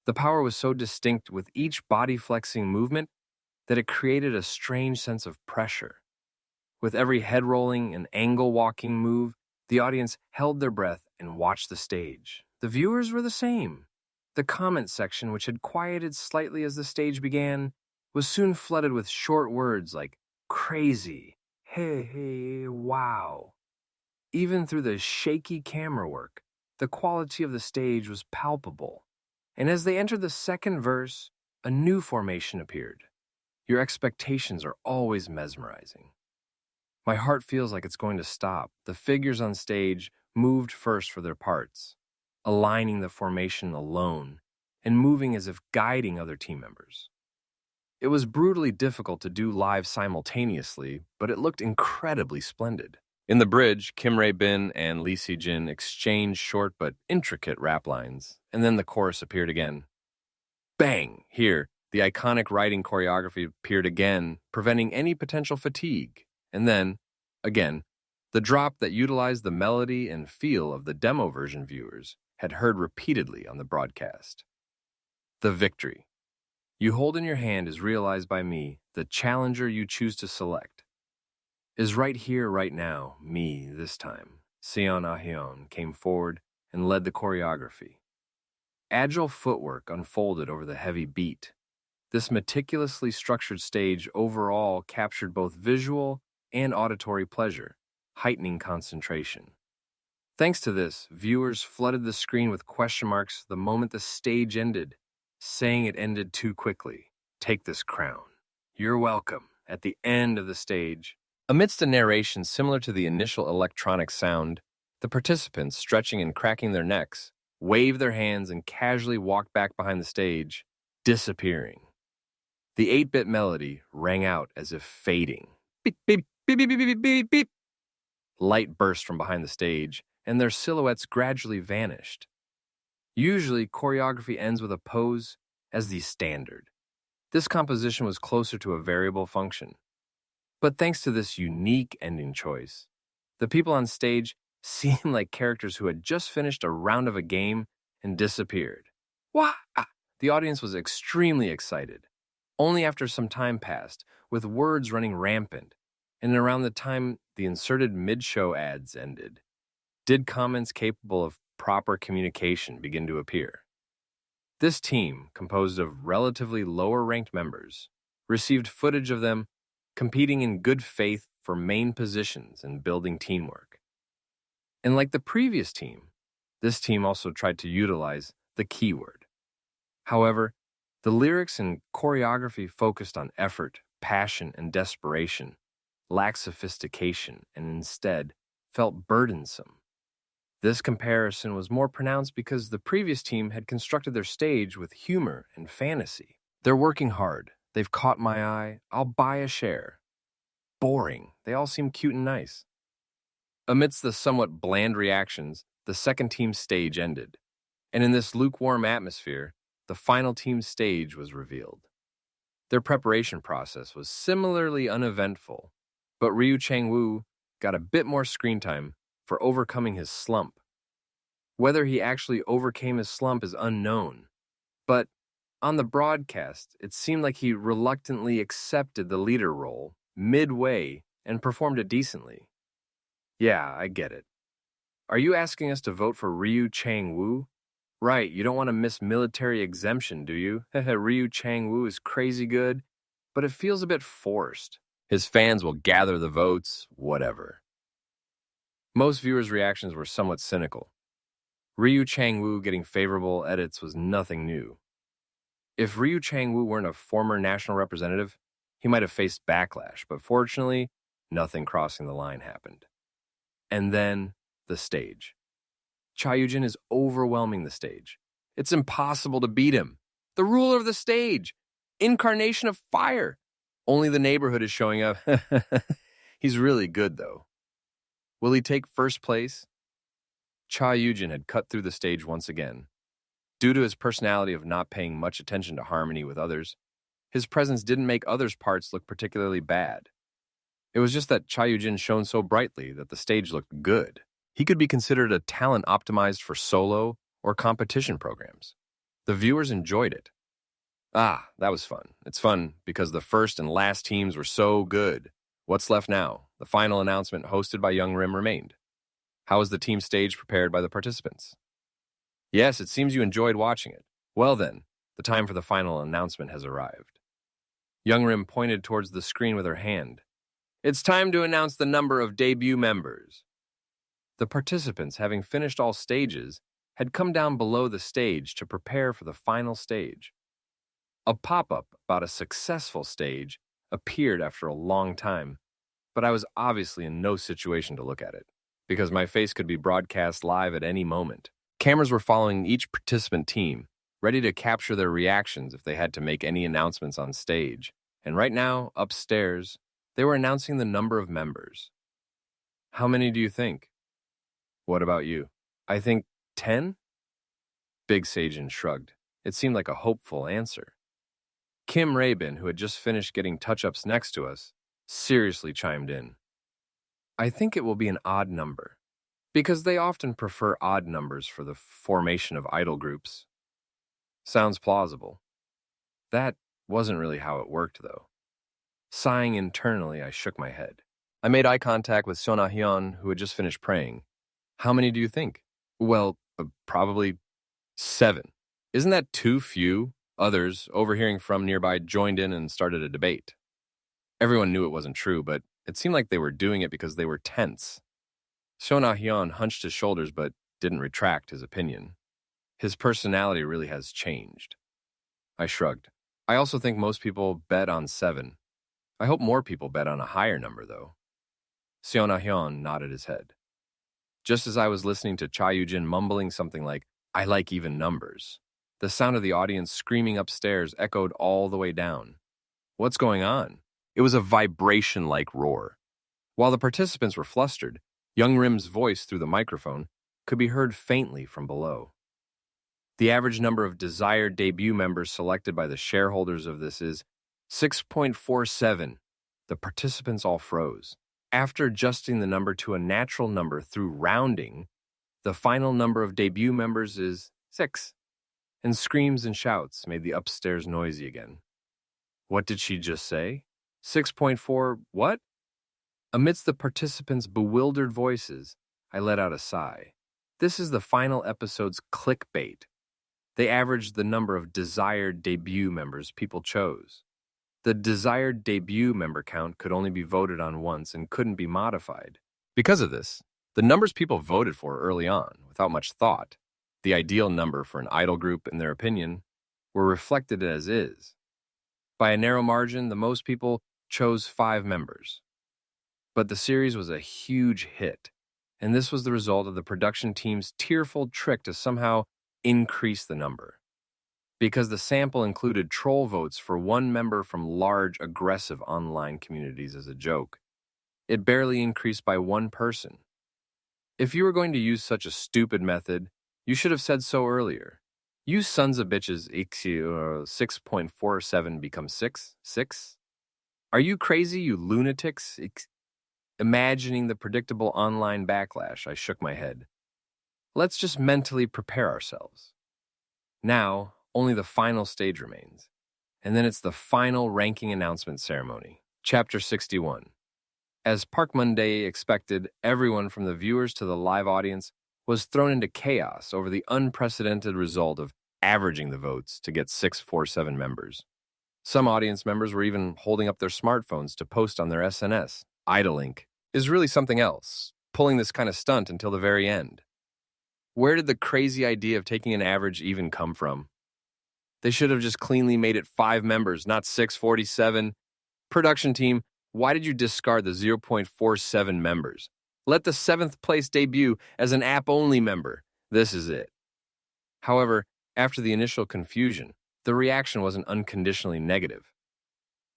The power was so distinct with each body-flexing movement that it created a strange sense of pressure. With every head-rolling and angle-walking move, the audience held their breath and watched the stage. The viewers were the same. The comment section, which had quieted slightly as the stage began, was soon flooded with short words like crazy, hey, wow. Even through the shaky camera work, the quality of the stage was palpable. And as they entered the second verse, a new formation appeared. Your expectations are always mesmerizing. My heart feels like it's going to stop. The figures on stage moved first for their parts, aligning the formation alone and moving as if guiding other team members. It was brutally difficult to do live simultaneously, but it looked incredibly splendid. In the bridge, Kim Rae-bin and Lee Si-jin exchanged short but intricate rap lines, and then the chorus appeared again. Bang! Here, the iconic writing choreography appeared again, preventing any potential fatigue. And then, again, the drop that utilized the melody and feel of the demo version viewers had heard repeatedly on the broadcast. The victory you hold in your hand is realized by me, the challenger you choose to select. Is right here, right now, me this time. Seon Ah-hyun came forward and led the choreography. Agile footwork unfolded over the heavy beat. This meticulously structured stage overall captured both visual and auditory pleasure, heightening concentration. Thanks to this, viewers flooded the screen with question marks the moment the stage ended, saying it ended too quickly. Take this crown. You're welcome. At the end of the stage, amidst a narration similar to the initial electronic sound, the participants, stretching and cracking their necks, waved their hands and casually walked back behind the stage, disappearing. The 8-bit melody rang out as if fading. Beep, beep, beep, beep, beep, beep, beep, beep. Light burst from behind the stage, and their silhouettes gradually vanished. Usually, choreography ends with a pose as the standard. This composition was closer to a variable function. But thanks to this unique ending choice, the people on stage seemed like characters who had just finished a round of a game and disappeared. Wah! The audience was extremely excited. Only after some time passed, with words running rampant, and around the time the inserted mid-show ads ended, did comments capable of proper communication begin to appear. This team, composed of relatively lower-ranked members, received footage of them competing in good faith for main positions and building teamwork. And like the previous team, this team also tried to utilize the keyword. However, the lyrics and choreography focused on effort, passion, and desperation, lacked sophistication, and instead felt burdensome. This comparison was more pronounced because the previous team had constructed their stage with humor and fantasy. They're working hard. They've caught my eye. I'll buy a share. Boring. They all seem cute and nice. Amidst the somewhat bland reactions, the second team's stage ended. And in this lukewarm atmosphere, the final team's stage was revealed. Their preparation process was similarly uneventful, but Ryu Chang-woo got a bit more screen time for overcoming his slump. Whether he actually overcame his slump is unknown, but on the broadcast, it seemed like he reluctantly accepted the leader role midway and performed it decently. Yeah, I get it. Are you asking us to vote for Ryu Chang-woo? Right, you don't want to miss military exemption, do you? Ryu Chang-woo is crazy good, but it feels a bit forced. His fans will gather the votes, whatever. Most viewers' reactions were somewhat cynical. Ryu Chang-woo getting favorable edits was nothing new. If Ryu Chang-woo weren't a former national representative, he might have faced backlash, but fortunately, nothing crossing the line happened. And then, the stage. Cha Yujin is overwhelming the stage. It's impossible to beat him. The ruler of the stage. Incarnation of fire. Only the neighborhood is showing up. He's really good, though. Will he take first place? Cha Yujin had cut through the stage once again. Due to his personality of not paying much attention to harmony with others, his presence didn't make others' parts look particularly bad. It was just that Cha Yujin shone so brightly that the stage looked good. He could be considered a talent optimized for solo or competition programs. The viewers enjoyed it. Ah, that was fun. It's fun because the first and last teams were so good. What's left now? The final announcement hosted by Young Rim remained. How was the team stage prepared by the participants? Yes, it seems you enjoyed watching it. Well then, the time for the final announcement has arrived. Young Rim pointed towards the screen with her hand. It's time to announce the number of debut members. The participants, having finished all stages, had come down below the stage to prepare for the final stage. A pop-up about a successful stage appeared after a long time, but I was obviously in no situation to look at it, because my face could be broadcast live at any moment. Cameras were following each participant team, ready to capture their reactions if they had to make any announcements on stage. And right now, upstairs, they were announcing the number of members. How many do you think? What about you? I think 10? Big Seijin shrugged. It seemed like a hopeful answer. Kim Raybin, who had just finished getting touch-ups next to us, seriously chimed in. I think it will be an odd number, because they often prefer odd numbers for the formation of idol groups. Sounds plausible. That wasn't really how it worked, though. Sighing internally, I shook my head. I made eye contact with Sona Hyun, who had just finished praying. How many do you think? Well, probably 7. Isn't that too few? Others, overhearing from nearby, joined in and started a debate. Everyone knew it wasn't true, but it seemed like they were doing it because they were tense. Sona Hyun hunched his shoulders but didn't retract his opinion. His personality really has changed. I shrugged. I also think most people bet on 7. I hope more people bet on a higher number, though. Sona Hyun nodded his head. Just as I was listening to Cha Yujin mumbling something like, I like even numbers, the sound of the audience screaming upstairs echoed all the way down. What's going on? It was a vibration-like roar. While the participants were flustered, Young Rim's voice through the microphone could be heard faintly from below. The average number of desired debut members selected by the shareholders of this is 6.47. The participants all froze. After adjusting the number to a natural number through rounding, the final number of debut members is 6. And screams and shouts made the upstairs noisy again. What did she just say? 6.4 what? Amidst the participants' bewildered voices, I let out a sigh. This is the final episode's clickbait. They averaged the number of desired debut members people chose. The desired debut member count could only be voted on once and couldn't be modified. Because of this, the numbers people voted for early on, without much thought, the ideal number for an idol group in their opinion, were reflected as is. By a narrow margin, the most people chose 5 members. But the series was a huge hit, and this was the result of the production team's tearful trick to somehow increase the number. Because the sample included troll votes for one member from large, aggressive online communities as a joke, it barely increased by one person. If you were going to use such a stupid method, you should have said so earlier. You sons of bitches, 6.47 becomes 6? Are you crazy, you lunatics? Imagining the predictable online backlash, I shook my head. Let's just mentally prepare ourselves. Now, only the final stage remains, and then it's the final ranking announcement ceremony. Chapter 61. As Park Mun-dae expected, everyone from the viewers to the live audience was thrown into chaos over the unprecedented result of averaging the votes to get 647 members. Some audience members were even holding up their smartphones to post on their SNS. Idolink is really something else, pulling this kind of stunt until the very end. Where did the crazy idea of taking an average even come from? They should have just cleanly made it 5 members, not 647. Production team, why did you discard the 0.47 members? Let the 7th place debut as an app-only member. This is it. However, after the initial confusion, the reaction wasn't unconditionally negative.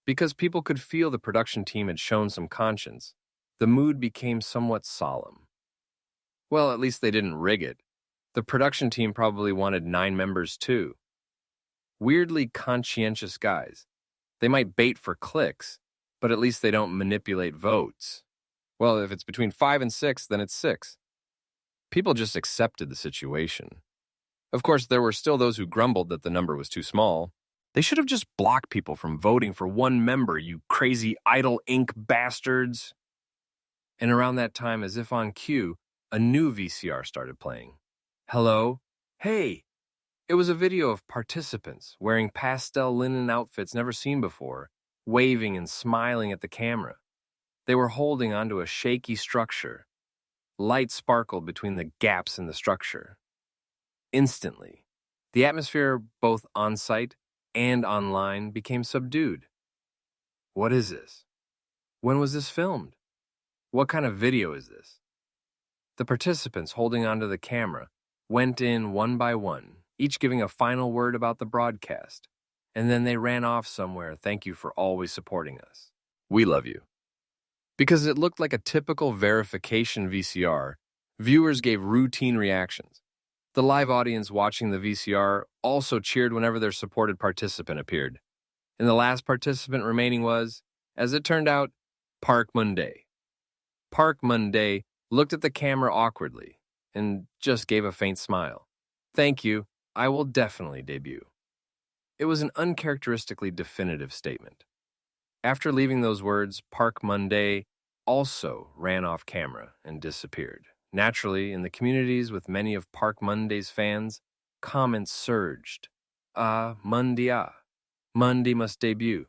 Because people could feel the production team had shown some conscience, the mood became somewhat solemn. Well, at least they didn't rig it. The production team probably wanted 9 members too. Weirdly conscientious guys. They might bait for clicks, but at least they don't manipulate votes. Well, if it's between 5 and 6, then it's 6. People just accepted the situation. Of course, there were still those who grumbled that the number was too small. They should have just blocked people from voting for one member, you crazy Idol Inc. bastards. And around that time, as if on cue, a new VCR started playing. Hello? Hey! It was a video of participants wearing pastel linen outfits never seen before, waving and smiling at the camera. They were holding onto a shaky structure. Light sparkled between the gaps in the structure. Instantly, the atmosphere both on-site and online became subdued. What is this? When was this filmed? What kind of video is this? The participants holding onto the camera went in one by one, each giving a final word about the broadcast, and then they ran off somewhere. Thank you for always supporting us. We love you. Because it looked like a typical verification VCR, viewers gave routine reactions. The live audience watching the VCR also cheered whenever their supported participant appeared. And the last participant remaining was, as it turned out, Park Mun-dae. Park Mun-dae looked at the camera awkwardly and just gave a faint smile. Thank you. I will definitely debut. It was an uncharacteristically definitive statement. After leaving those words, Park Mun-dae also ran off camera and disappeared. Naturally, in the communities with many of Park Mun-dae's fans, comments surged. Mun-dae. Mun-dae must debut.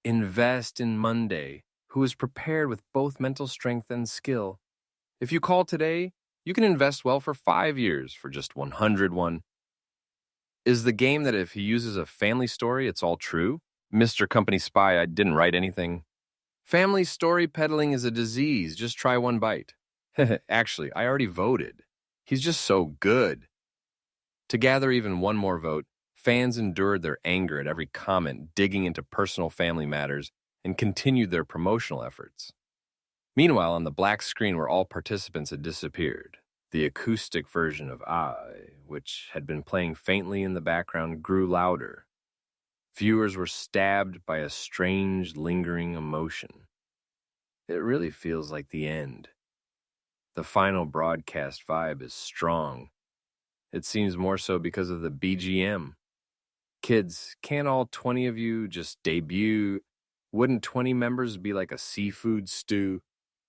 Invest in Mun-dae, who is prepared with both mental strength and skill. If you call today, you can invest well for 5 years for just 101. Is the game that if he uses a family story, it's all true? Mr. Company Spy, I didn't write anything. Family story peddling is a disease. Just try one bite. Actually, I already voted. He's just so good. To gather even one more vote, fans endured their anger at every comment, digging into personal family matters, and continued their promotional efforts. Meanwhile, on the black screen where all participants had disappeared, the acoustic version of I, which had been playing faintly in the background, grew louder. Viewers were stabbed by a strange, lingering emotion. It really feels like the end. The final broadcast vibe is strong. It seems more so because of the BGM. Kids, can't all 20 of you just debut? Wouldn't 20 members be like a seafood stew?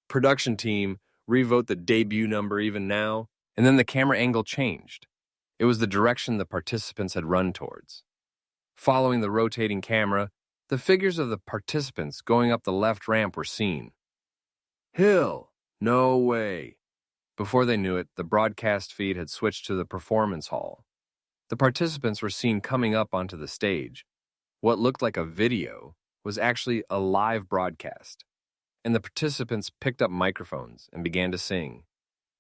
Production team, revote the debut number even now. And then the camera angle changed. It was the direction the participants had run towards. Following the rotating camera, the figures of the participants going up the left ramp were seen. Hill! No way! Before they knew it, the broadcast feed had switched to the performance hall. The participants were seen coming up onto the stage. What looked like a video was actually a live broadcast, and the participants picked up microphones and began to sing.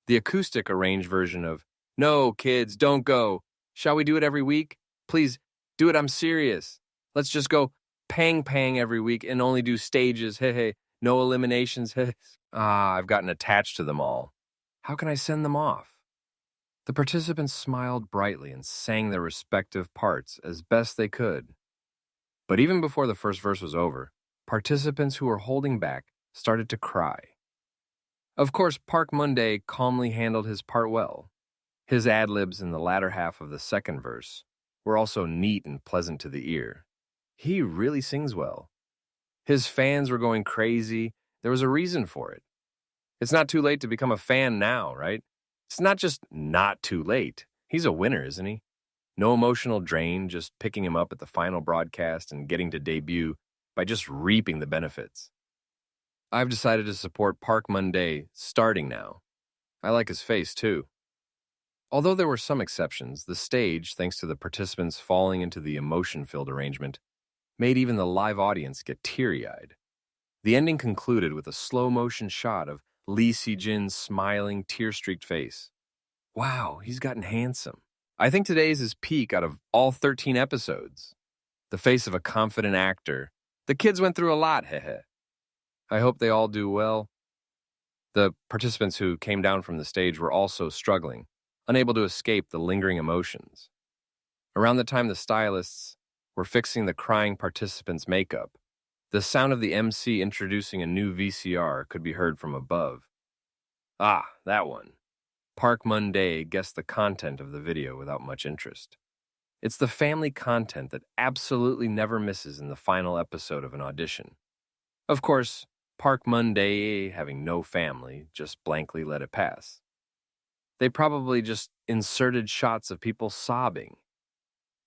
The acoustic arranged version of, "No, kids, don't go. Shall we do it every week? Please, do it, I'm serious. Let's just go pang pang every week and only do stages, hey hey, no eliminations, hey." I've gotten attached to them all. How can I send them off? The participants smiled brightly and sang their respective parts as best they could. But even before the first verse was over, participants who were holding back started to cry. Of course, Park Mun-dae calmly handled his part well. His ad-libs in the latter half of the second verse were also neat and pleasant to the ear. He really sings well. His fans were going crazy. There was a reason for it. It's not too late to become a fan now, right? It's not just not too late. He's a winner, isn't he? No emotional drain, just picking him up at the final broadcast and getting to debut by just reaping the benefits. I've decided to support Park Mun-dae starting now. I like his face, too. Although there were some exceptions, the stage, thanks to the participants falling into the emotion-filled arrangement, made even the live audience get teary-eyed. The ending concluded with a slow-motion shot of Lee Si-jin's smiling, tear-streaked face. Wow, he's gotten handsome. I think today's his peak out of all 13 episodes. The face of a confident actor. The kids went through a lot, heh. I hope they all do well. The participants who came down from the stage were also struggling, unable to escape the lingering emotions. Around the time the stylists were fixing the crying participants' makeup, the sound of the MC introducing a new VCR could be heard from above. Ah, that one. Park Mun-dae guessed the content of the video without much interest. It's the family content that absolutely never misses in the final episode of an audition. Of course, Park Mun-dae, having no family, just blankly let it pass. They probably just inserted shots of people sobbing.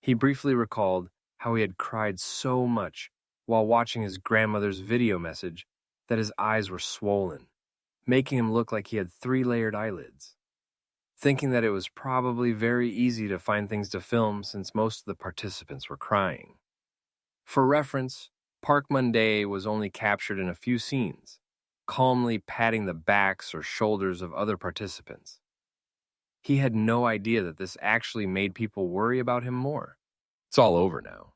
He briefly recalled how he had cried so much while watching his grandmother's video message that his eyes were swollen, making him look like he had 3-layered eyelids. Thinking that it was probably very easy to find things to film since most of the participants were crying. For reference, Park Mun-dae was only captured in a few scenes, calmly patting the backs or shoulders of other participants. He had no idea that this actually made people worry about him more. It's all over now.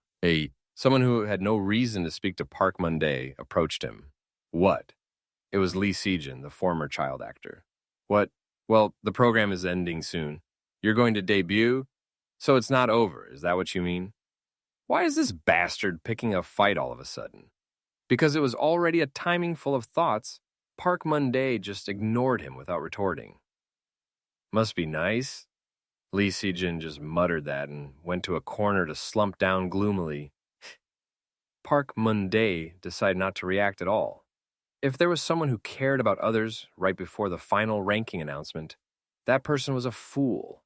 Someone who had no reason to speak to Park Mun-dae approached him. What? It was Lee Si-jin, the former child actor. What? Well, the program is ending soon. You're going to debut? So it's not over, is that what you mean? Why is this bastard picking a fight all of a sudden? Because it was already a timing full of thoughts, Park Mun-dae just ignored him without retorting. Must be nice. Lee Si-jin just muttered that and went to a corner to slump down gloomily. Park Mun-dae decided not to react at all. If there was someone who cared about others right before the final ranking announcement, that person was a fool.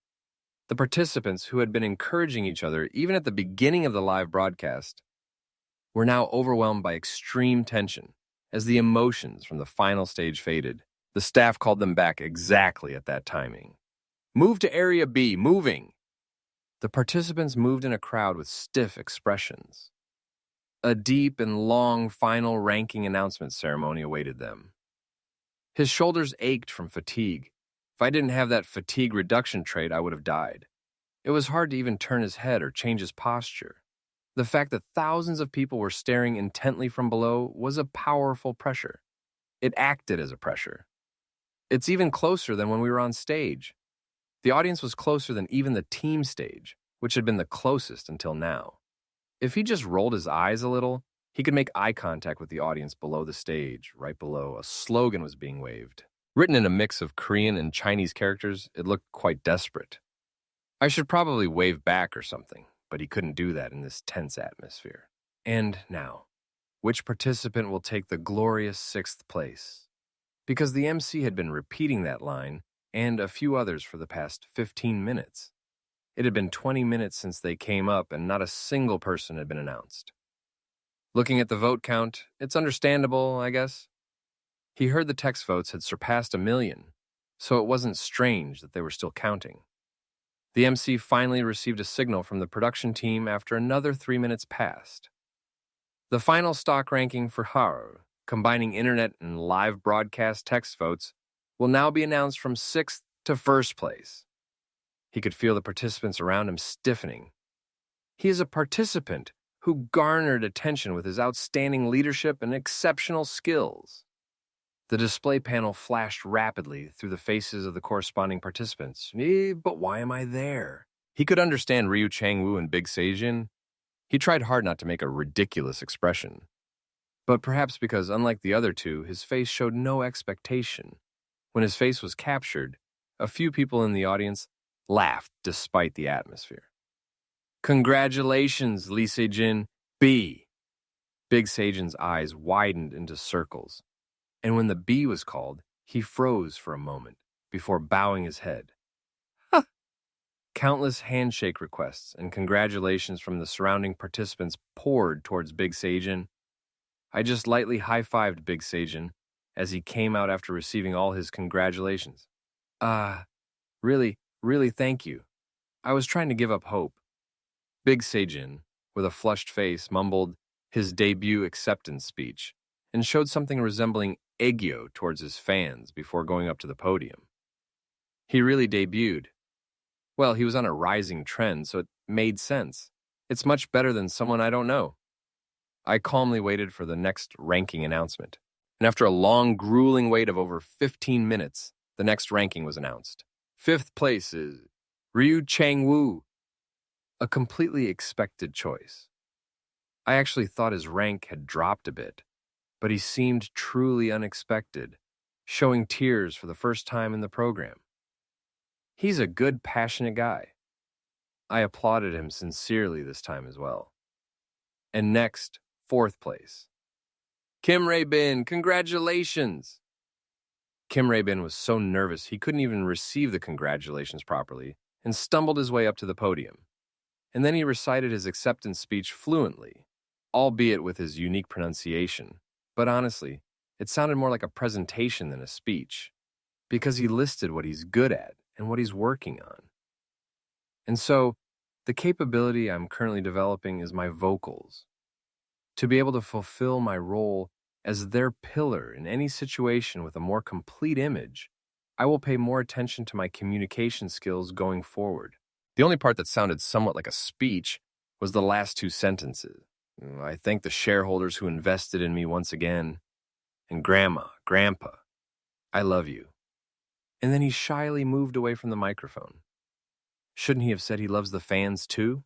The participants, who had been encouraging each other even at the beginning of the live broadcast, were now overwhelmed by extreme tension as the emotions from the final stage faded. The staff called them back exactly at that timing. Move to Area B, moving! The participants moved in a crowd with stiff expressions. A deep and long final ranking announcement ceremony awaited them. His shoulders ached from fatigue. If I didn't have that fatigue reduction trait, I would have died. It was hard to even turn his head or change his posture. The fact that thousands of people were staring intently from below was a powerful pressure. It acted as a pressure. It's even closer than when we were on stage. The audience was closer than even the team stage, which had been the closest until now. If he just rolled his eyes a little, he could make eye contact with the audience below the stage. Right below, a slogan was being waved. Written in a mix of Korean and Chinese characters, it looked quite desperate. I should probably wave back or something, but he couldn't do that in this tense atmosphere. And now, which participant will take the glorious 6th place? Because the MC had been repeating that line and a few others for the past 15 minutes. It had been 20 minutes since they came up and not a single person had been announced. Looking at the vote count, it's understandable, I guess. He heard the text votes had surpassed 1 million, so it wasn't strange that they were still counting. The MC finally received a signal from the production team after another 3 minutes passed. The final stock ranking for Haru, combining internet and live broadcast text votes, will now be announced from 6th to 1st place. He could feel the participants around him stiffening. He is a participant who garnered attention with his outstanding leadership and exceptional skills. The display panel flashed rapidly through the faces of the corresponding participants. But why am I there? He could understand Ryu Chang-woo and Big Seijin. He tried hard not to make a ridiculous expression. But perhaps because, unlike the other two, his face showed no expectation. When his face was captured, a few people in the audience laughed despite the atmosphere. Congratulations, Lee Se-jin, B. Big Seijin's eyes widened into circles, and when the B was called, he froze for a moment before bowing his head. Huh. Countless handshake requests and congratulations from the surrounding participants poured towards Big Seijin. I just lightly high-fived Big Seijin as he came out after receiving all his congratulations. Really thank you. I was trying to give up hope. Big Seijin, with a flushed face, mumbled his debut acceptance speech and showed something resembling aegyo towards his fans before going up to the podium. He really debuted. Well, he was on a rising trend, so it made sense. It's much better than someone I don't know. I calmly waited for the next ranking announcement, and after a long, grueling wait of over 15 minutes, the next ranking was announced. 5th place is Ryu Chang-woo. A completely expected choice. I actually thought his rank had dropped a bit, but he seemed truly unexpected, showing tears for the first time in the program. He's a good, passionate guy. I applauded him sincerely this time as well. And next, 4th place. Kim Rae-bin, congratulations! Kim Rae-bin was so nervous he couldn't even receive the congratulations properly and stumbled his way up to the podium. And then he recited his acceptance speech fluently, albeit with his unique pronunciation. But honestly, it sounded more like a presentation than a speech, because he listed what he's good at and what he's working on. And so, the capability I'm currently developing is my vocals. To be able to fulfill my role as their pillar in any situation with a more complete image, I will pay more attention to my communication skills going forward. The only part that sounded somewhat like a speech was the last 2 sentences. I thank the shareholders who invested in me once again. And Grandma, Grandpa, I love you. And then he shyly moved away from the microphone. Shouldn't he have said he loves the fans too?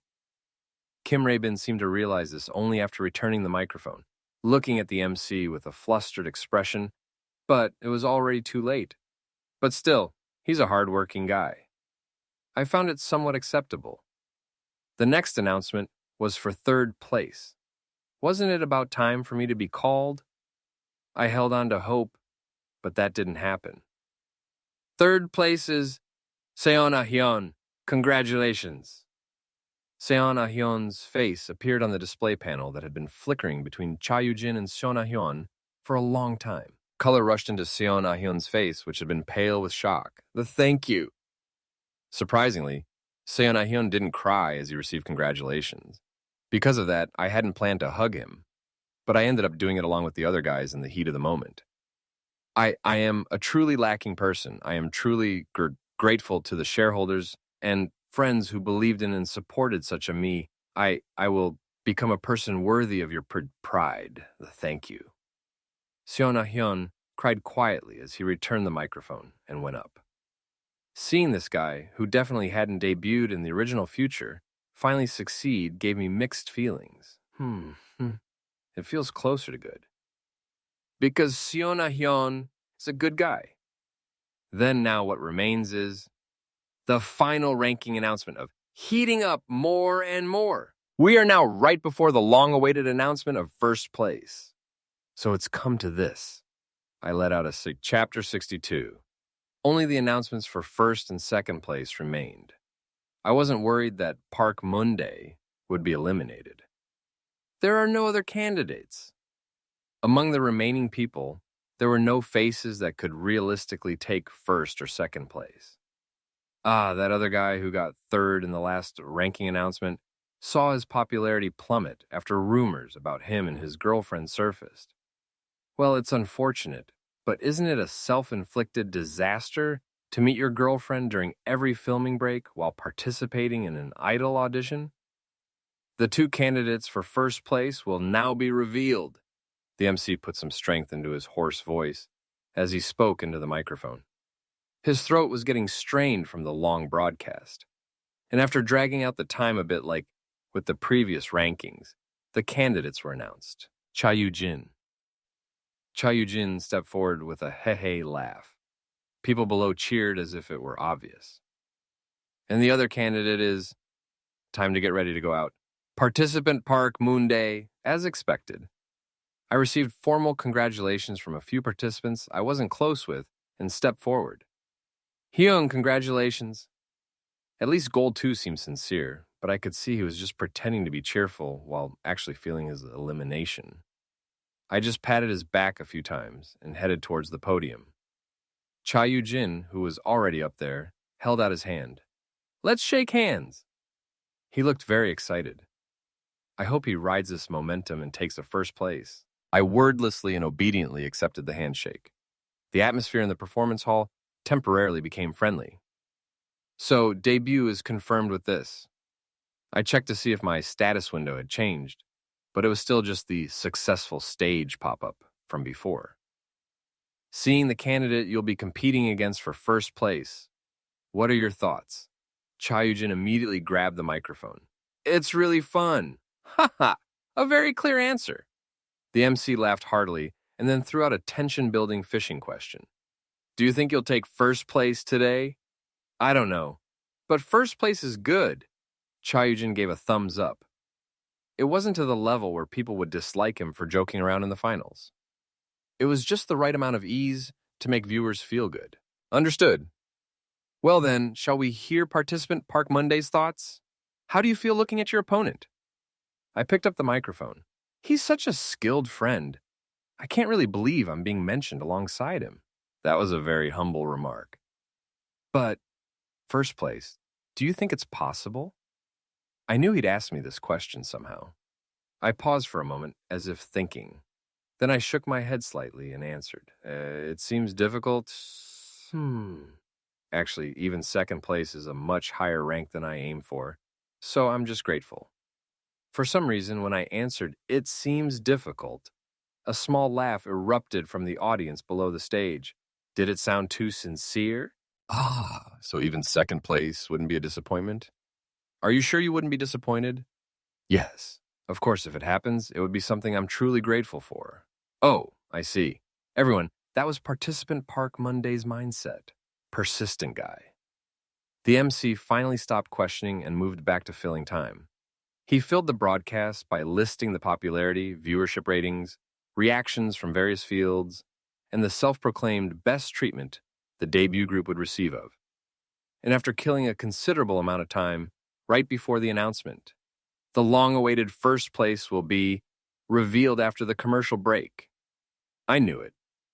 Kim Rae-bin seemed to realize this only after returning the microphone, looking at the MC with a flustered expression, but it was already too late. But still, he's a hard-working guy. I found it somewhat acceptable. The next announcement was for 3rd place. Wasn't it about time for me to be called? I held on to hope, but that didn't happen. 3rd place is Seon Ah-hyun. Congratulations. Seon Ah-hyun's face appeared on the display panel that had been flickering between Cha Yu-jin and Seon Ah-hyun for a long time. Color rushed into Seon Ah-hyun's face, which had been pale with shock. The thank you. Surprisingly, Seon Ah-hyun didn't cry as he received congratulations. Because of that, I hadn't planned to hug him, but I ended up doing it along with the other guys in the heat of the moment. I am a truly lacking person. I am truly grateful to the shareholders and friends who believed in and supported such a me. I will become a person worthy of your pride. The thank you. Seon Ah-hyun cried quietly as he returned the microphone and went up. Seeing this guy, who definitely hadn't debuted in the original Future, finally succeed gave me mixed feelings. It feels closer to good. Because Seo Na-hyun is a good guy. Then now what remains is the final ranking announcement of heating up more and more. We are now right before the long-awaited announcement of first place. So it's come to this. I let out a chapter 62. Only the announcements for first and second place remained. I wasn't worried that Park Mun-dae would be eliminated. There are no other candidates. Among the remaining people, there were no faces that could realistically take first or second place. That other guy who got third in the last ranking announcement saw his popularity plummet after rumors about him and his girlfriend surfaced. Well, it's unfortunate, but isn't it a self-inflicted disaster to meet your girlfriend during every filming break while participating in an idol audition? The two candidates for first place will now be revealed. The MC put some strength into his hoarse voice as he spoke into the microphone. His throat was getting strained from the long broadcast. And after dragging out the time a bit like with the previous rankings, the candidates were announced. Cha Yoo-jin. Cha Yoo-jin stepped forward with a heh-heh laugh. People below cheered as if it were obvious. And the other candidate is, time to get ready to go out, Participant Park Mun-dae, as expected. I received formal congratulations from a few participants I wasn't close with and stepped forward. Hyung, congratulations. At least Gold 2 seemed sincere, but I could see he was just pretending to be cheerful while actually feeling his elimination. I just patted his back a few times and headed towards the podium. Cha Yoo-jin, who was already up there, held out his hand. Let's shake hands. He looked very excited. I hope he rides this momentum and takes the first place. I wordlessly and obediently accepted the handshake. The atmosphere in the performance hall temporarily became friendly. So, debut is confirmed with this. I checked to see if my status window had changed, but it was still just the successful stage pop-up from before. Seeing the candidate you'll be competing against for first place, what are your thoughts? Cha Yoo-jin immediately grabbed the microphone. It's really fun. Ha! A very clear answer. The MC laughed heartily and then threw out a tension-building fishing question. Do you think you'll take first place today? I don't know, but first place is good. Cha Yoo-jin gave a thumbs up. It wasn't to the level where people would dislike him for joking around in the finals. It was just the right amount of ease to make viewers feel good. Understood. Well then, shall we hear participant Park Mun-dae's thoughts? How do you feel looking at your opponent? I picked up the microphone. He's such a skilled friend. I can't really believe I'm being mentioned alongside him. That was a very humble remark. But, first place, do you think it's possible? I knew he'd ask me this question somehow. I paused for a moment, as if thinking. Then I shook my head slightly and answered. It seems difficult. Actually, even second place is a much higher rank than I aim for, so I'm just grateful. For some reason, when I answered, it seems difficult, a small laugh erupted from the audience below the stage. Did it sound too sincere? So even second place wouldn't be a disappointment? Are you sure you wouldn't be disappointed? Yes. Of course, if it happens, it would be something I'm truly grateful for. Oh, I see. Everyone, that was participant Park Mun-dae's mindset. Persistent guy. The MC finally stopped questioning and moved back to filling time. He filled the broadcast by listing the popularity, viewership ratings, reactions from various fields, and the self-proclaimed best treatment the debut group would receive of. And after killing a considerable amount of time, right before the announcement, the long-awaited first place will be revealed after the commercial break. I knew it.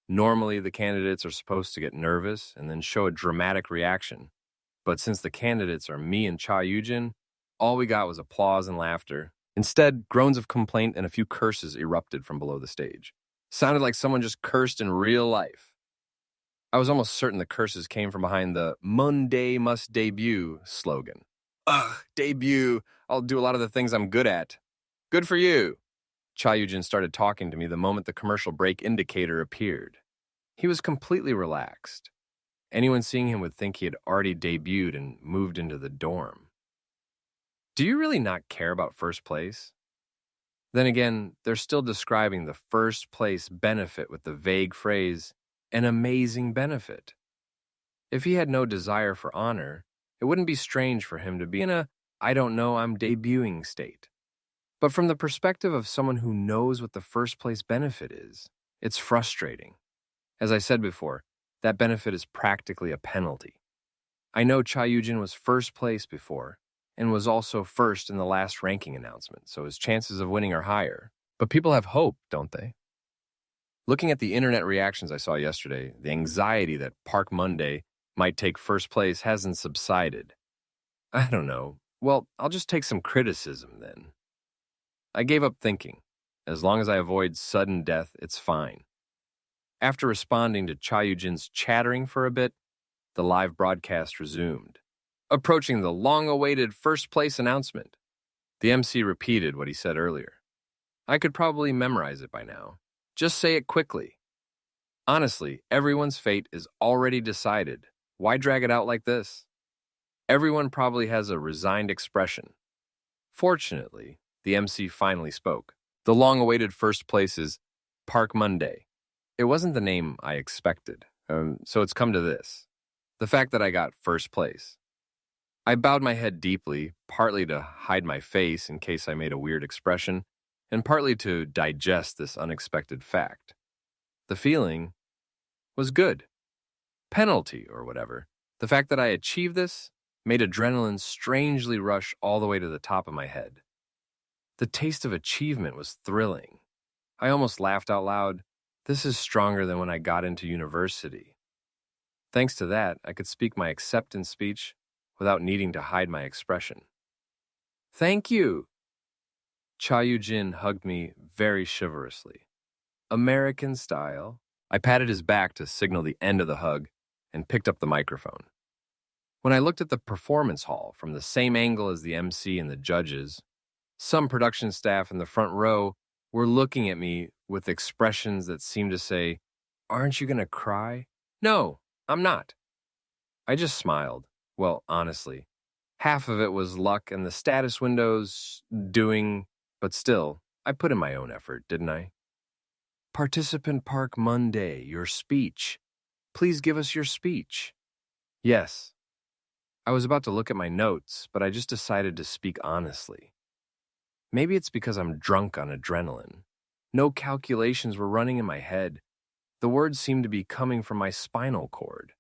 Normally, the candidates are supposed to get nervous and then show a dramatic reaction. But since the candidates are me and Cha Yoo-jin, all we got was applause and laughter. Instead, groans of complaint and a few curses erupted from below the stage. Sounded like someone just cursed in real life. I was almost certain the curses came from behind the Mun-dae must debut slogan. Debut. I'll do a lot of the things I'm good at. Good for you. Cha Yoo-jin started talking to me the moment the commercial break indicator appeared. He was completely relaxed. Anyone seeing him would think he had already debuted and moved into the dorm. Do you really not care about first place? Then again, they're still describing the first place benefit with the vague phrase, an amazing benefit. If he had no desire for honor, it wouldn't be strange for him to be in a, I don't know, I'm debuting state. But from the perspective of someone who knows what the first place benefit is, it's frustrating. As I said before, that benefit is practically a penalty. I know Cha Yujin was first place before, and was also first in the last ranking announcement, so his chances of winning are higher. But people have hope, don't they? Looking at the internet reactions I saw yesterday, the anxiety that Park Monday might take first place hasn't subsided. I don't know. Well, I'll just take some criticism then. I gave up thinking. As long as I avoid sudden death, it's fine. After responding to Cha Yujin's chattering for a bit, the live broadcast resumed. Approaching the long-awaited first-place announcement. The MC repeated what he said earlier. I could probably memorize it by now. Just say it quickly. Honestly, everyone's fate is already decided. Why drag it out like this? Everyone probably has a resigned expression. Fortunately, the MC finally spoke. The long-awaited first place is Park Monday. It wasn't the name I expected, so it's come to this. The fact that I got first place. I bowed my head deeply, partly to hide my face in case I made a weird expression, and partly to digest this unexpected fact. The feeling was good. Penalty, or whatever. The fact that I achieved this made adrenaline strangely rush all the way to the top of my head. The taste of achievement was thrilling. I almost laughed out loud. This is stronger than when I got into university. Thanks to that, I could speak my acceptance speech without needing to hide my expression. Thank you. Cha Yujin hugged me very chivalrously. American style. I patted his back to signal the end of the hug and picked up the microphone. When I looked at the performance hall from the same angle as the MC and the judges, some production staff in the front row were looking at me with expressions that seemed to say, "Aren't you going to cry?" No, I'm not. I just smiled. Well, honestly, half of it was luck and the status windows doing, but still, I put in my own effort, didn't I? Participant Park Monday, your speech. Please give us your speech. Yes. I was about to look at my notes, but I just decided to speak honestly. Maybe it's because I'm drunk on adrenaline. No calculations were running in my head. The words seemed to be coming from my spinal cord.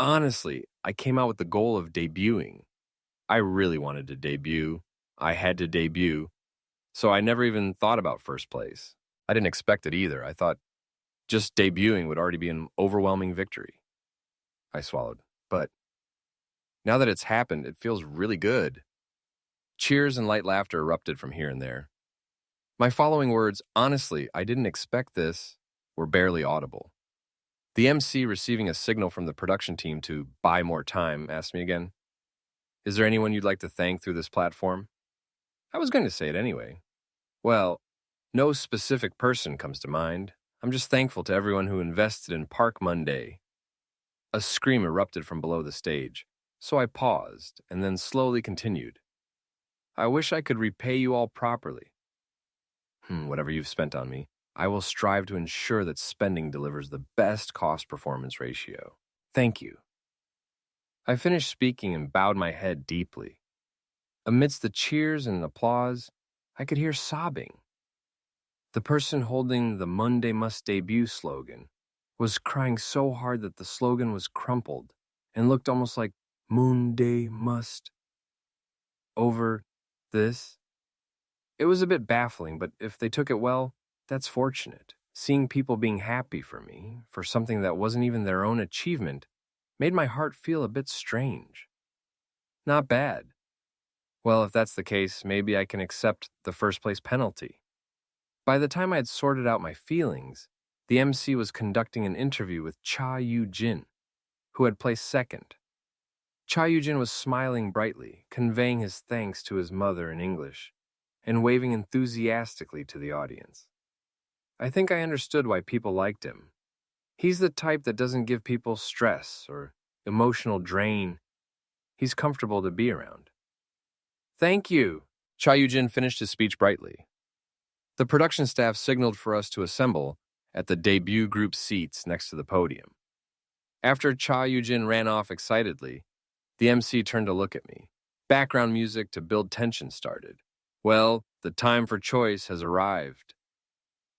Honestly, I came out with the goal of debuting. I really wanted to debut. I had to debut. So I never even thought about first place. I didn't expect it either. I thought just debuting would already be an overwhelming victory. I swallowed. But now that it's happened, it feels really good. Cheers and light laughter erupted from here and there. My following words, honestly, I didn't expect this, were barely audible. The MC, receiving a signal from the production team to buy more time, asked me again, "Is there anyone you'd like to thank through this platform?" I was going to say it anyway. Well, no specific person comes to mind. I'm just thankful to everyone who invested in Park Monday. A scream erupted from below the stage, so I paused and then slowly continued. I wish I could repay you all properly. Whatever you've spent on me, I will strive to ensure that spending delivers the best cost-performance ratio. Thank you. I finished speaking and bowed my head deeply. Amidst the cheers and applause, I could hear sobbing. The person holding the Monday Must Debut slogan was crying so hard that the slogan was crumpled and looked almost like Monday Must. Over this? It was a bit baffling, but if they took it well, that's fortunate. Seeing people being happy for me, for something that wasn't even their own achievement, made my heart feel a bit strange. Not bad. Well, if that's the case, maybe I can accept the first place penalty. By the time I had sorted out my feelings, the MC was conducting an interview with Cha Yujin, who had placed second. Cha Yujin was smiling brightly, conveying his thanks to his mother in English, and waving enthusiastically to the audience. I think I understood why people liked him. He's the type that doesn't give people stress or emotional drain. He's comfortable to be around. Thank you. Cha Yujin finished his speech brightly. The production staff signaled for us to assemble at the debut group seats next to the podium. After Cha Yujin ran off excitedly, the MC turned to look at me. Background music to build tension started. Well, the time for choice has arrived.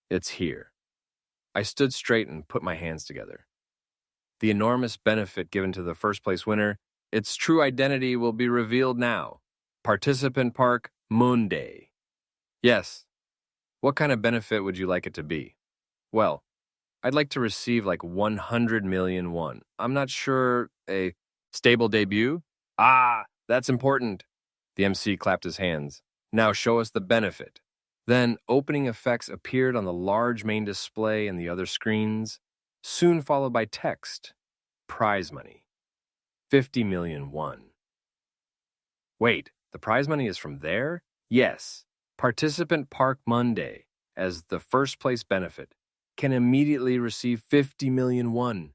It's here. I stood straight and put my hands together. The enormous benefit given to the first place winner, its true identity will be revealed now. Participant Park Monday. Yes. What kind of benefit would you like it to be? Well, I'd like to receive like 100 million won. I'm not sure, a stable debut? Ah, that's important. The MC clapped his hands. Now show us the benefit. Then opening effects appeared on the large main display and the other screens, soon followed by text. Prize money. 50 million won. Wait, the prize money is from there? Yes. Participant Park Monday, as the first place benefit, can immediately receive 50 million won,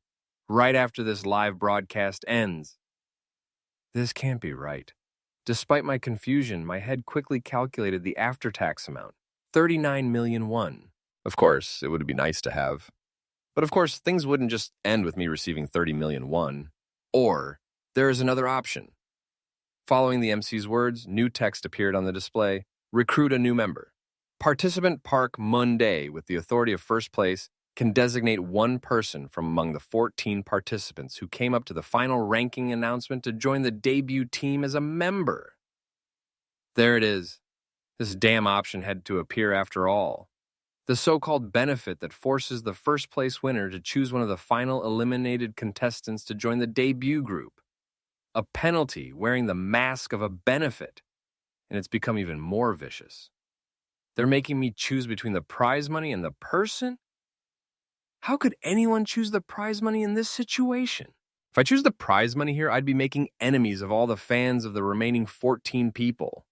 right after this live broadcast ends. This can't be right. Despite my confusion, my head quickly calculated the after-tax amount, 39 million won. Of course, it would be nice to have. But of course, things wouldn't just end with me receiving 30 million won. Or, there is another option. Following the MC's words, new text appeared on the display. Recruit a new member. Participant Park Monday, with the authority of first place, can designate one person from among the 14 participants who came up to the final ranking announcement to join the debut team as a member. There it is. This damn option had to appear after all. The so-called benefit that forces the first place winner to choose one of the final eliminated contestants to join the debut group. A penalty wearing the mask of a benefit. And it's become even more vicious. They're making me choose between the prize money and the person? How could anyone choose the prize money in this situation? If I choose the prize money here, I'd be making enemies of all the fans of the remaining 14 people.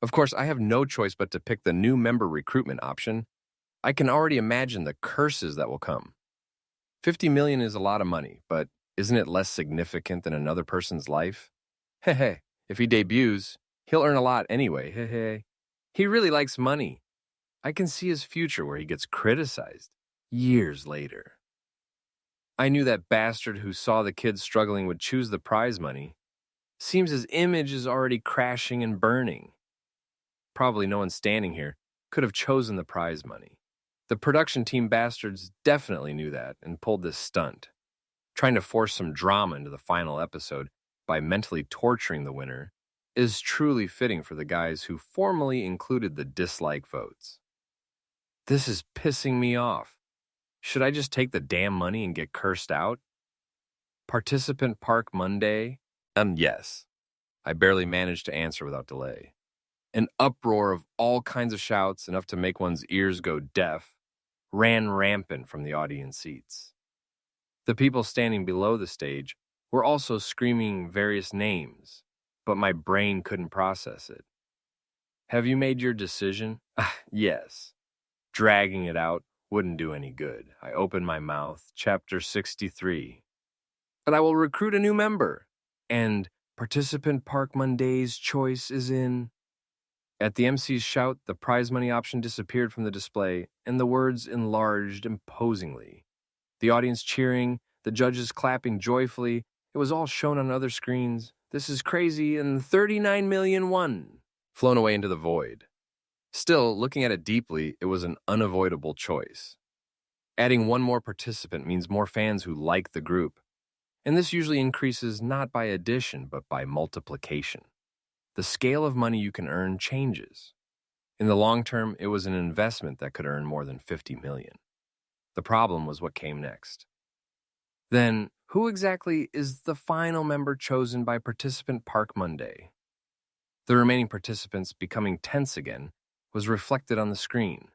Of course, I have no choice but to pick the new member recruitment option. I can already imagine the curses that will come. 50 million is a lot of money, but isn't it less significant than another person's life? Hey, if he debuts, he'll earn a lot anyway, hey. He really likes money. I can see his future where he gets criticized years later. I knew that bastard who saw the kids struggling would choose the prize money. Seems his image is already crashing and burning. Probably no one standing here could have chosen the prize money. The production team bastards definitely knew that and pulled this stunt, trying to force some drama into the final episode by mentally torturing the winner is truly fitting for the guys who formally included the dislike votes. This is pissing me off. Should I just take the damn money and get cursed out? Participant Park Monday? Yes. I barely managed to answer without delay. An uproar of all kinds of shouts, enough to make one's ears go deaf, ran rampant from the audience seats. The people standing below the stage were also screaming various names, but my brain couldn't process it. Have you made your decision? Yes. Dragging it out wouldn't do any good. I opened my mouth. Chapter 63. But I will recruit a new member. And Participant Park Monday's choice is in... At the MC's shout, the prize money option disappeared from the display, and the words enlarged imposingly. The audience cheering, the judges clapping joyfully. It was all shown on other screens. This is crazy, and 39 million won. Flown away into the void. Still, looking at it deeply, it was an unavoidable choice. Adding one more participant means more fans who like the group. And this usually increases not by addition, but by multiplication. The scale of money you can earn changes. In the long term, it was an investment that could earn more than 50 million. The problem was what came next. Then, who exactly is the final member chosen by Participant Park Monday? The remaining participants becoming tense again was reflected on the screen.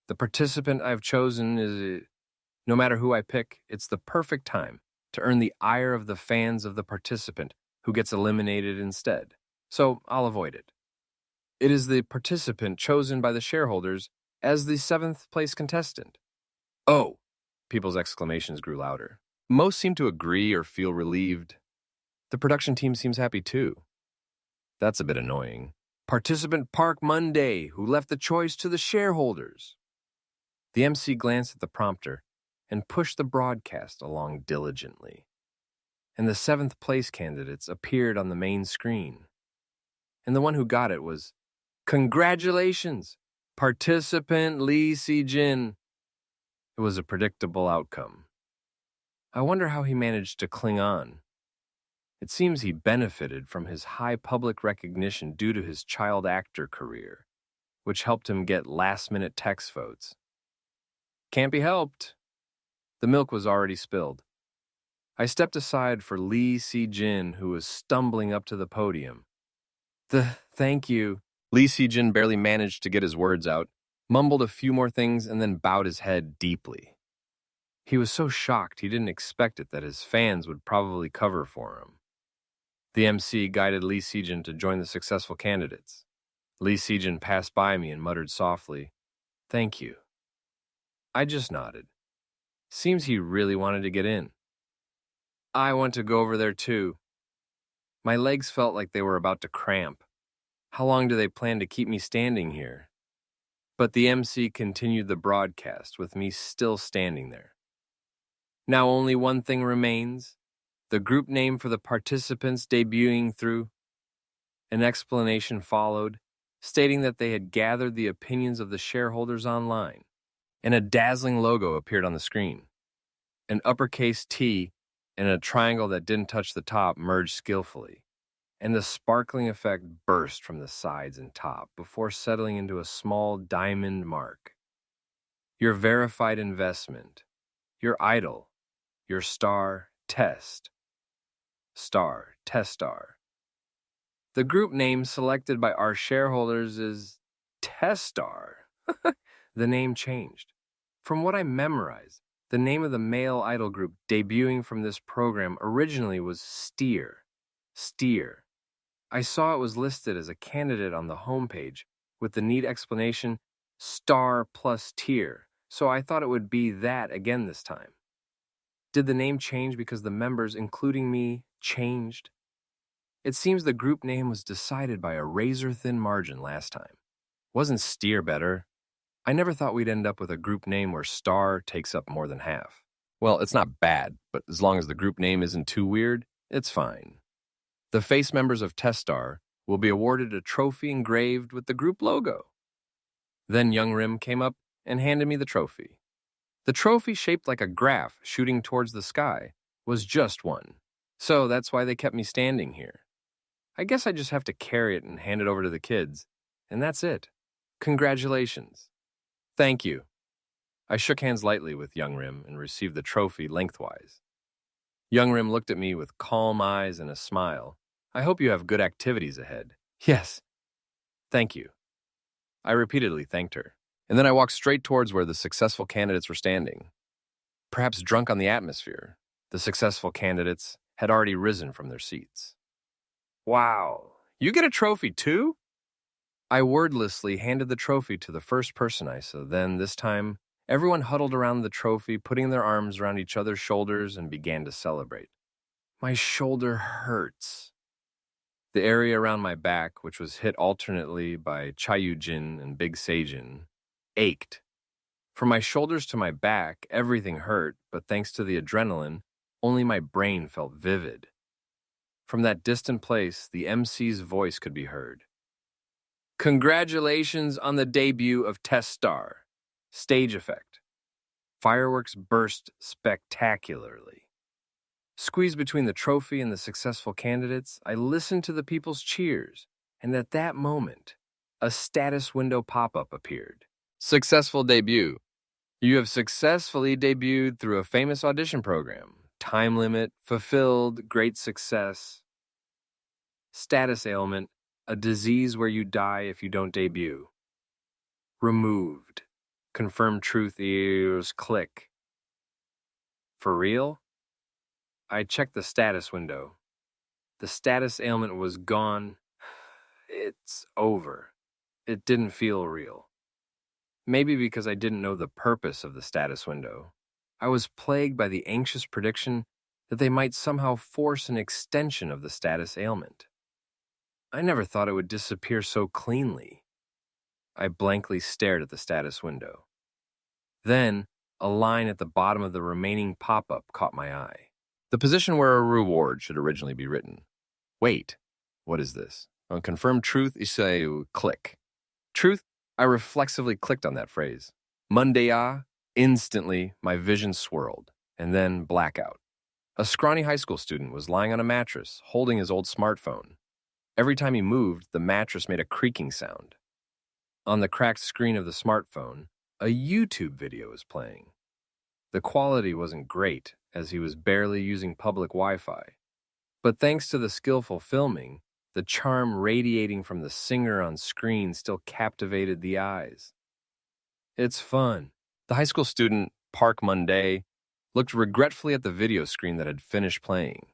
The participant I've chosen is... No matter who I pick, it's the perfect time to earn the ire of the fans of the participant who gets eliminated instead. So I'll avoid it. It is the participant chosen by the shareholders as the 7th place contestant. Oh, People's exclamations grew louder. Most seemed to agree or feel relieved. The production team seems happy too. That's a bit annoying. Participant Park Monday, who left the choice to the shareholders. The MC glanced at the prompter and pushed the broadcast along diligently. And the 7th place candidates appeared on the main screen. And the one who got it was, "Congratulations, participant Lee Si-jin." It was a predictable outcome. I wonder how he managed to cling on. It seems he benefited from his high public recognition due to his child actor career, which helped him get last-minute text votes. Can't be helped. The milk was already spilled. I stepped aside for Lee Si-jin, who was stumbling up to the podium. Thank you. Lee Si-jin barely managed to get his words out, mumbled a few more things, and then bowed his head deeply. He was so shocked he didn't expect it that his fans would probably cover for him. The MC guided Lee Si-jin to join the successful candidates. Lee Si-jin passed by me and muttered softly, "Thank you." I just nodded. Seems he really wanted to get in. I want to go over there too. My legs felt like they were about to cramp. How long do they plan to keep me standing here? But the MC continued the broadcast with me still standing there. Now only one thing remains. The group name for the participants debuting through. An explanation followed, stating that they had gathered the opinions of the shareholders online, and a dazzling logo appeared on the screen. An uppercase T and a triangle that didn't touch the top merged skillfully, and the sparkling effect burst from the sides and top before settling into a small diamond mark. Your verified investment, your idol, your star test. Star, test star. The group name selected by our shareholders is Testar. The name changed. From what I memorized, the name of the male idol group debuting from this program originally was Steer. Steer. I saw it was listed as a candidate on the homepage with the neat explanation, star plus tier, so I thought it would be that again this time. Did the name change because the members, including me, changed? It seems the group name was decided by a razor-thin margin last time. Wasn't Steer better? I never thought we'd end up with a group name where star takes up more than half. Well, it's not bad, but as long as the group name isn't too weird, it's fine. The face members of Testar will be awarded a trophy engraved with the group logo. Then Young Rim came up and handed me the trophy. The trophy, shaped like a graph shooting towards the sky, was just one. So that's why they kept me standing here. I guess I just have to carry it and hand it over to the kids. And that's it. Congratulations. Thank you. I shook hands lightly with Young Rim and received the trophy lengthwise. Young Rim looked at me with calm eyes and a smile. I hope you have good activities ahead. Yes. Thank you. I repeatedly thanked her. And then I walked straight towards where the successful candidates were standing. Perhaps drunk on the atmosphere, the successful candidates had already risen from their seats. Wow, you get a trophy too? I wordlessly handed the trophy to the first person I saw. Then, this time, everyone huddled around the trophy, putting their arms around each other's shoulders and began to celebrate. My shoulder hurts. The area around my back, which was hit alternately by Chayu-jin and Big Seijin, ached. From my shoulders to my back, everything hurt, but thanks to the adrenaline, only my brain felt vivid. From that distant place, the MC's voice could be heard. Congratulations on the debut of Testar. Stage effect. Fireworks burst spectacularly. Squeezed between the trophy and the successful candidates, I listened to the people's cheers, and at that moment, a status window pop-up appeared. Successful debut. You have successfully debuted through a famous audition program. Time limit, fulfilled, great success. Status ailment, a disease where you die if you don't debut. Removed. Confirm truth ears click. For real? I checked the status window. The status ailment was gone. It's over. It didn't feel real. Maybe because I didn't know the purpose of the status window. I was plagued by the anxious prediction that they might somehow force an extension of the status ailment. I never thought it would disappear so cleanly. I blankly stared at the status window. Then, a line at the bottom of the remaining pop-up caught my eye. The position where a reward should originally be written. Wait, what is this? On confirm truth, you say click. Truth? I reflexively clicked on that phrase. Monday. Instantly, my vision swirled, and then blackout. A scrawny high school student was lying on a mattress, holding his old smartphone. Every time he moved, the mattress made a creaking sound. On the cracked screen of the smartphone, a YouTube video was playing. The quality wasn't great, as he was barely using public Wi-Fi. But thanks to the skillful filming, the charm radiating from the singer on screen still captivated the eyes. It's fun. The high school student, Park Monday, looked regretfully at the video screen that had finished playing.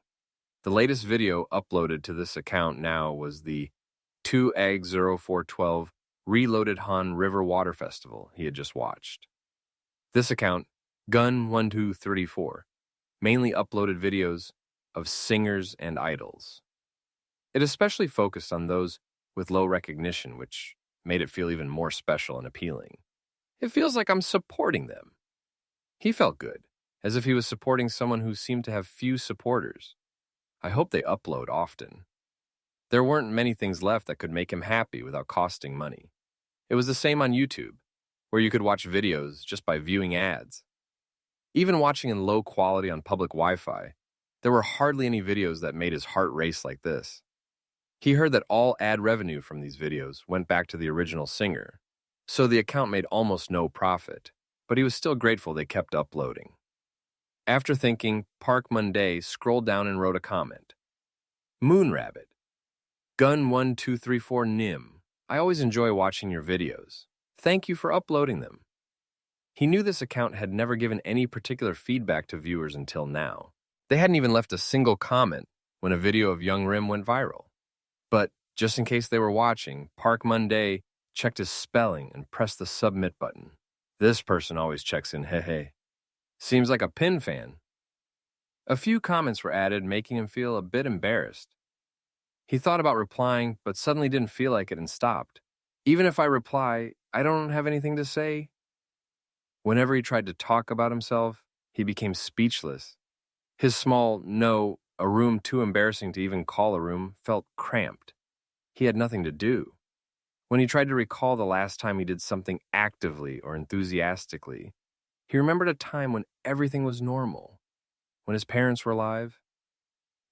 The latest video uploaded to this account now was the 2EG0412 Reloaded Han River Water Festival he had just watched. This account, Gun1234, mainly uploaded videos of singers and idols. It especially focused on those with low recognition, which made it feel even more special and appealing. It feels like I'm supporting them. He felt good, as if he was supporting someone who seemed to have few supporters. I hope they upload often. There weren't many things left that could make him happy without costing money. It was the same on YouTube, where you could watch videos just by viewing ads. Even watching in low quality on public Wi-Fi, there were hardly any videos that made his heart race like this. He heard that all ad revenue from these videos went back to the original singer, so the account made almost no profit, but he was still grateful they kept uploading. After thinking, Park Monday scrolled down and wrote a comment. Moonrabbit. Gun1234 Nim. I always enjoy watching your videos. Thank you for uploading them. He knew this account had never given any particular feedback to viewers until now. They hadn't even left a single comment when a video of Young Rim went viral. But just in case they were watching, Park Monday checked his spelling and pressed the submit button. This person always checks in, hey. Seems like a Pin fan. A few comments were added, making him feel a bit embarrassed. He thought about replying, but suddenly didn't feel like it and stopped. Even if I reply, I don't have anything to say. Whenever he tried to talk about himself, he became speechless. His small, a room too embarrassing to even call a room, felt cramped. He had nothing to do. When he tried to recall the last time he did something actively or enthusiastically, he remembered a time when everything was normal, when his parents were alive.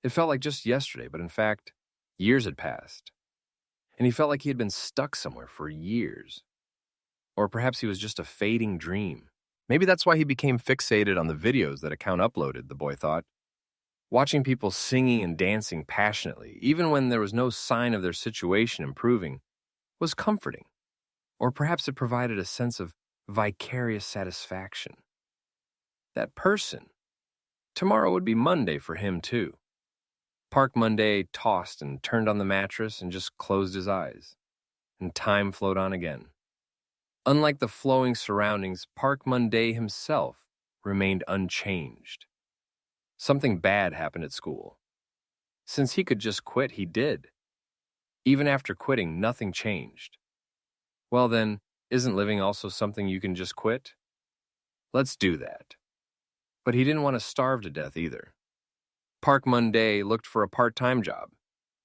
It felt like just yesterday, but in fact, years had passed. And he felt like he had been stuck somewhere for years. Or perhaps he was just a fading dream. Maybe that's why he became fixated on the videos that account uploaded, the boy thought. Watching people singing and dancing passionately, even when there was no sign of their situation improving, was comforting. Or perhaps it provided a sense of vicarious satisfaction. That person. Tomorrow would be Monday for him, too. Park Monday tossed and turned on the mattress and just closed his eyes. And time flowed on again. Unlike the flowing surroundings, Park Monday himself remained unchanged. Something bad happened at school. Since he could just quit, he did. Even after quitting, nothing changed. Well then, isn't living also something you can just quit? Let's do that. But he didn't want to starve to death either. Park Monday looked for a part-time job,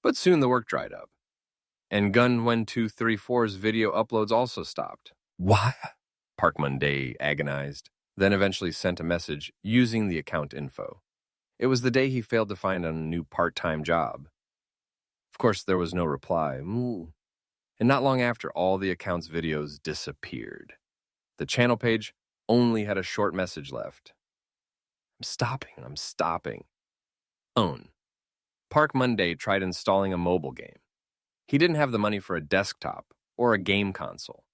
but soon the work dried up. And Gun1234's video uploads also stopped. What? Park Monday agonized, then eventually sent a message using the account info. It was the day he failed to find a new part-time job. Of course, there was no reply. And not long after, all the account's videos disappeared. The channel page only had a short message left. I'm stopping. Own. Park Monday tried installing a mobile game. He didn't have the money for a desktop or a game console.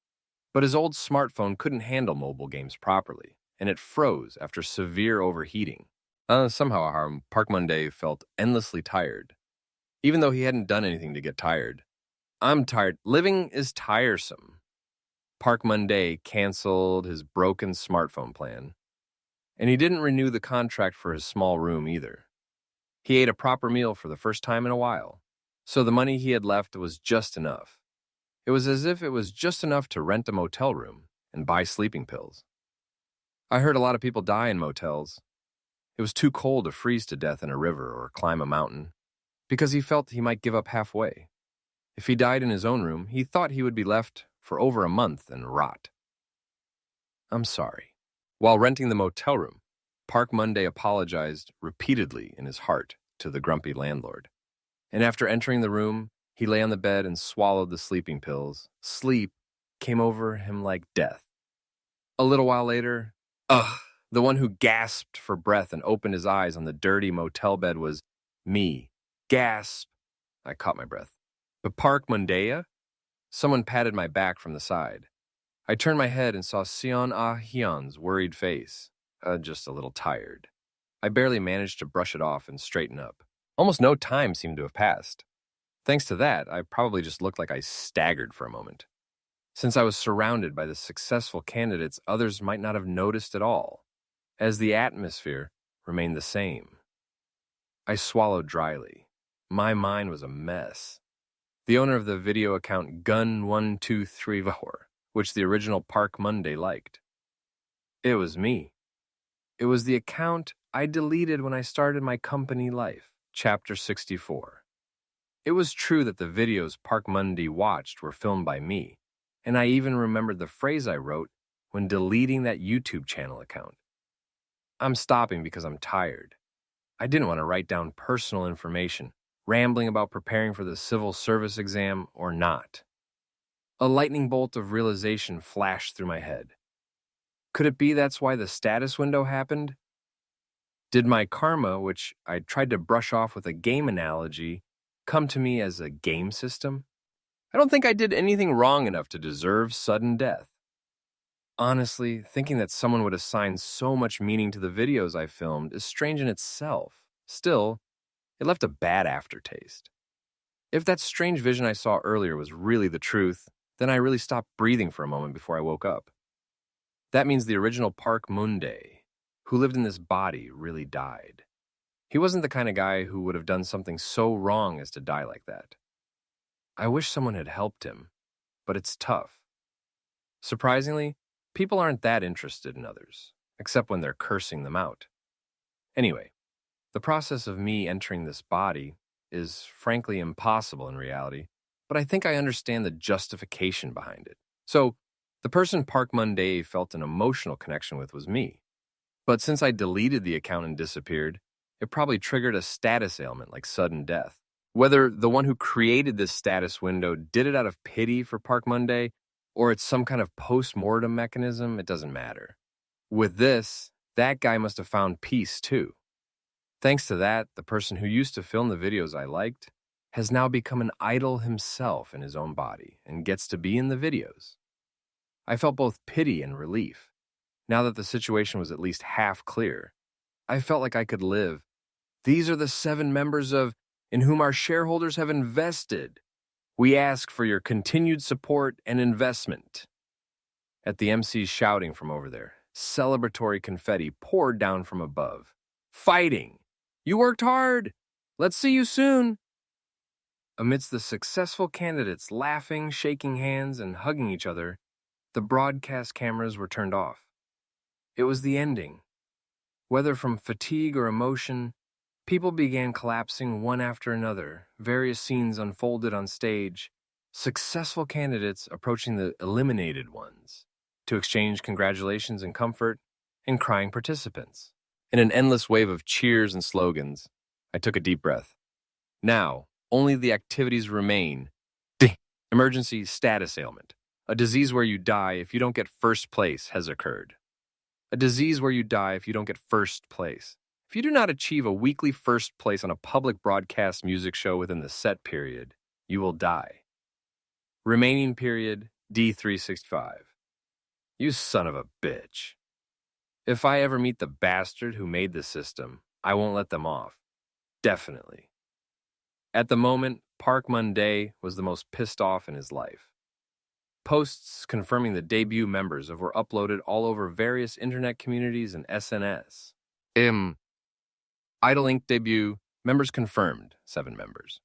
But his old smartphone couldn't handle mobile games properly, and it froze after severe overheating. Somehow, Park Monday felt endlessly tired, even though he hadn't done anything to get tired. I'm tired. Living is tiresome. Park Monday canceled his broken smartphone plan And he didn't renew the contract for his small room either. He ate a proper meal for the first time in a while, so the money he had left was just enough. It was as if it was just enough to rent a motel room and buy sleeping pills. I heard a lot of people die in motels. It was too cold to freeze to death in a river or climb a mountain, because he felt he might give up halfway. If he died in his own room, he thought he would be left for over a month and rot. I'm sorry. While renting the motel room, Park Monday apologized repeatedly in his heart to the grumpy landlord. And after entering the room, he lay on the bed and swallowed the sleeping pills. Sleep came over him like death. A little while later, the one who gasped for breath and opened his eyes on the dirty motel bed was me. Gasp! I caught my breath. But Park Monday? Someone patted my back from the side. I turned my head and saw Seon Ah-hyun's worried face, just a little tired. I barely managed to brush it off and straighten up. Almost no time seemed to have passed. Thanks to that, I probably just looked like I staggered for a moment. Since I was surrounded by the successful candidates, others might not have noticed at all, as the atmosphere remained the same. I swallowed dryly. My mind was a mess. The owner of the video account Gun1234, which the original Park Monday liked. It was me. It was the account I deleted when I started my company life, Chapter 64. It was true that the videos Park Monday watched were filmed by me, and I even remembered the phrase I wrote when deleting that YouTube channel account. I'm stopping because I'm tired. I didn't want to write down personal information, rambling about preparing for the civil service exam or not. A lightning bolt of realization flashed through my head. Could it be that's why the status window happened? Did my karma, which I tried to brush off with a game analogy, come to me as a game system? I don't think I did anything wrong enough to deserve sudden death. Honestly, thinking that someone would assign so much meaning to the videos I filmed is strange in itself. Still, it left a bad aftertaste. If that strange vision I saw earlier was really the truth, then I really stopped breathing for a moment before I woke up. That means the original Park Monday, who lived in this body, really died. He wasn't the kind of guy who would have done something so wrong as to die like that. I wish someone had helped him, but it's tough. Surprisingly, people aren't that interested in others, except when they're cursing them out. Anyway, the process of me entering this body is frankly impossible in reality, but I think I understand the justification behind it. So, the person Park Monday felt an emotional connection with was me. But since I deleted the account and disappeared, it probably triggered a status ailment like sudden death. Whether the one who created this status window did it out of pity for Park Monday, or it's some kind of post-mortem mechanism, it doesn't matter. With this, that guy must have found peace too. Thanks to that, the person who used to film the videos I liked has now become an idol himself in his own body and gets to be in the videos. I felt both pity and relief. Now that the situation was at least half clear, I felt like I could live. These are the 7 members in whom our shareholders have invested. We ask for your continued support and investment. At the MC's shouting from over there, celebratory confetti poured down from above. Fighting! You worked hard! Let's see you soon! Amidst the successful candidates laughing, shaking hands, and hugging each other, the broadcast cameras were turned off. It was the ending. Whether from fatigue or emotion, people began collapsing one after another. Various scenes unfolded on stage, successful candidates approaching the eliminated ones to exchange congratulations and comfort, and crying participants. In an endless wave of cheers and slogans, I took a deep breath. Now, only the activities remain. Emergency status ailment. A disease where you die if you don't get first place has occurred. A disease where you die if you don't get first place. If you do not achieve a weekly first place on a public broadcast music show within the set period, you will die. Remaining period, D365. You son of a bitch. If I ever meet the bastard who made the system, I won't let them off. Definitely. At the moment, Park Monday was the most pissed off in his life. Posts confirming the debut members were uploaded all over various internet communities and SNS. Idol Inc. debut, members confirmed, 7 members.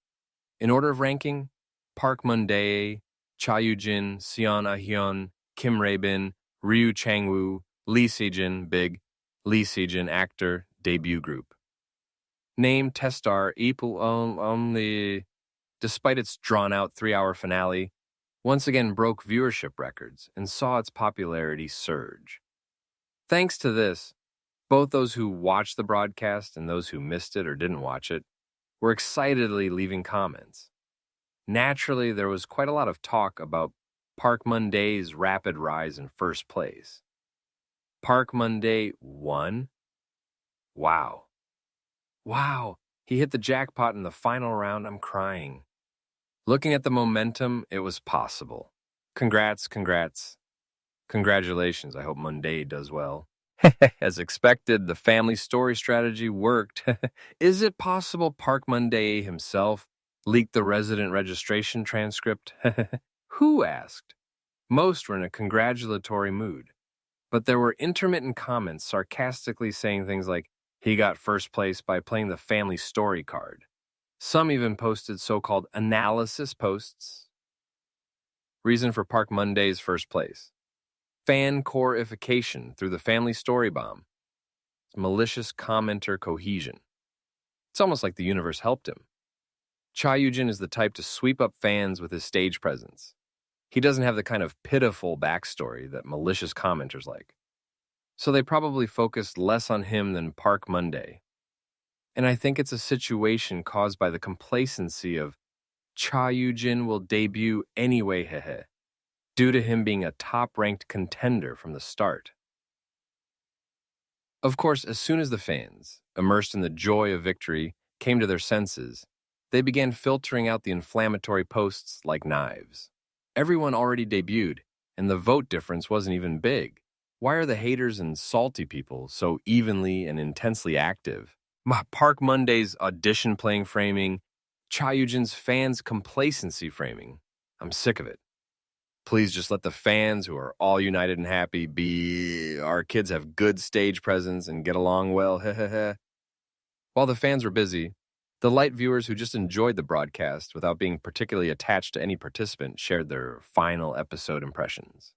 In order of ranking, Park Mun-dae, Cha Yoo-jin, Seon Ah-hyun, Kim Rae-bin, Ryu Chang-woo, Lee Se-jin, Big, Lee Se-jin, actor, debut group. Name, test star, despite its drawn-out 3-hour finale, once again broke viewership records and saw its popularity surge. Thanks to this, both those who watched the broadcast and those who missed it or didn't watch it were excitedly leaving comments. Naturally, there was quite a lot of talk about Park Mun-dae's rapid rise in first place. Park Mun-dae won? Wow, he hit the jackpot in the final round. I'm crying. Looking at the momentum, it was possible. Congrats. Congratulations, I hope Mun-dae does well. As expected, the family story strategy worked. Is it possible Park Mun-dae himself leaked the resident registration transcript? Who asked? Most were in a congratulatory mood, but there were intermittent comments sarcastically saying things like, he got first place by playing the family story card. Some even posted so-called analysis posts. Reason for Park Mun-dae's first place: fan corification through the family story bomb. Malicious commenter cohesion. It's almost like the universe helped him. Cha Yoo-jin is the type to sweep up fans with his stage presence. He doesn't have the kind of pitiful backstory that malicious commenters like. So they probably focused less on him than Park Mun-dae. And I think it's a situation caused by the complacency of Cha Yoo-jin will debut anyway, due to him being a top-ranked contender from the start. Of course, as soon as the fans, immersed in the joy of victory, came to their senses, they began filtering out the inflammatory posts like knives. Everyone already debuted, and the vote difference wasn't even big. Why are the haters and salty people so evenly and intensely active? Park Mun-dae's audition playing framing, Cha Yoo-jin's fans' complacency framing. I'm sick of it. Please just let the fans, who are all united and happy, be. Our kids have good stage presence and get along well, While the fans were busy, the light viewers who just enjoyed the broadcast without being particularly attached to any participant shared their final episode impressions.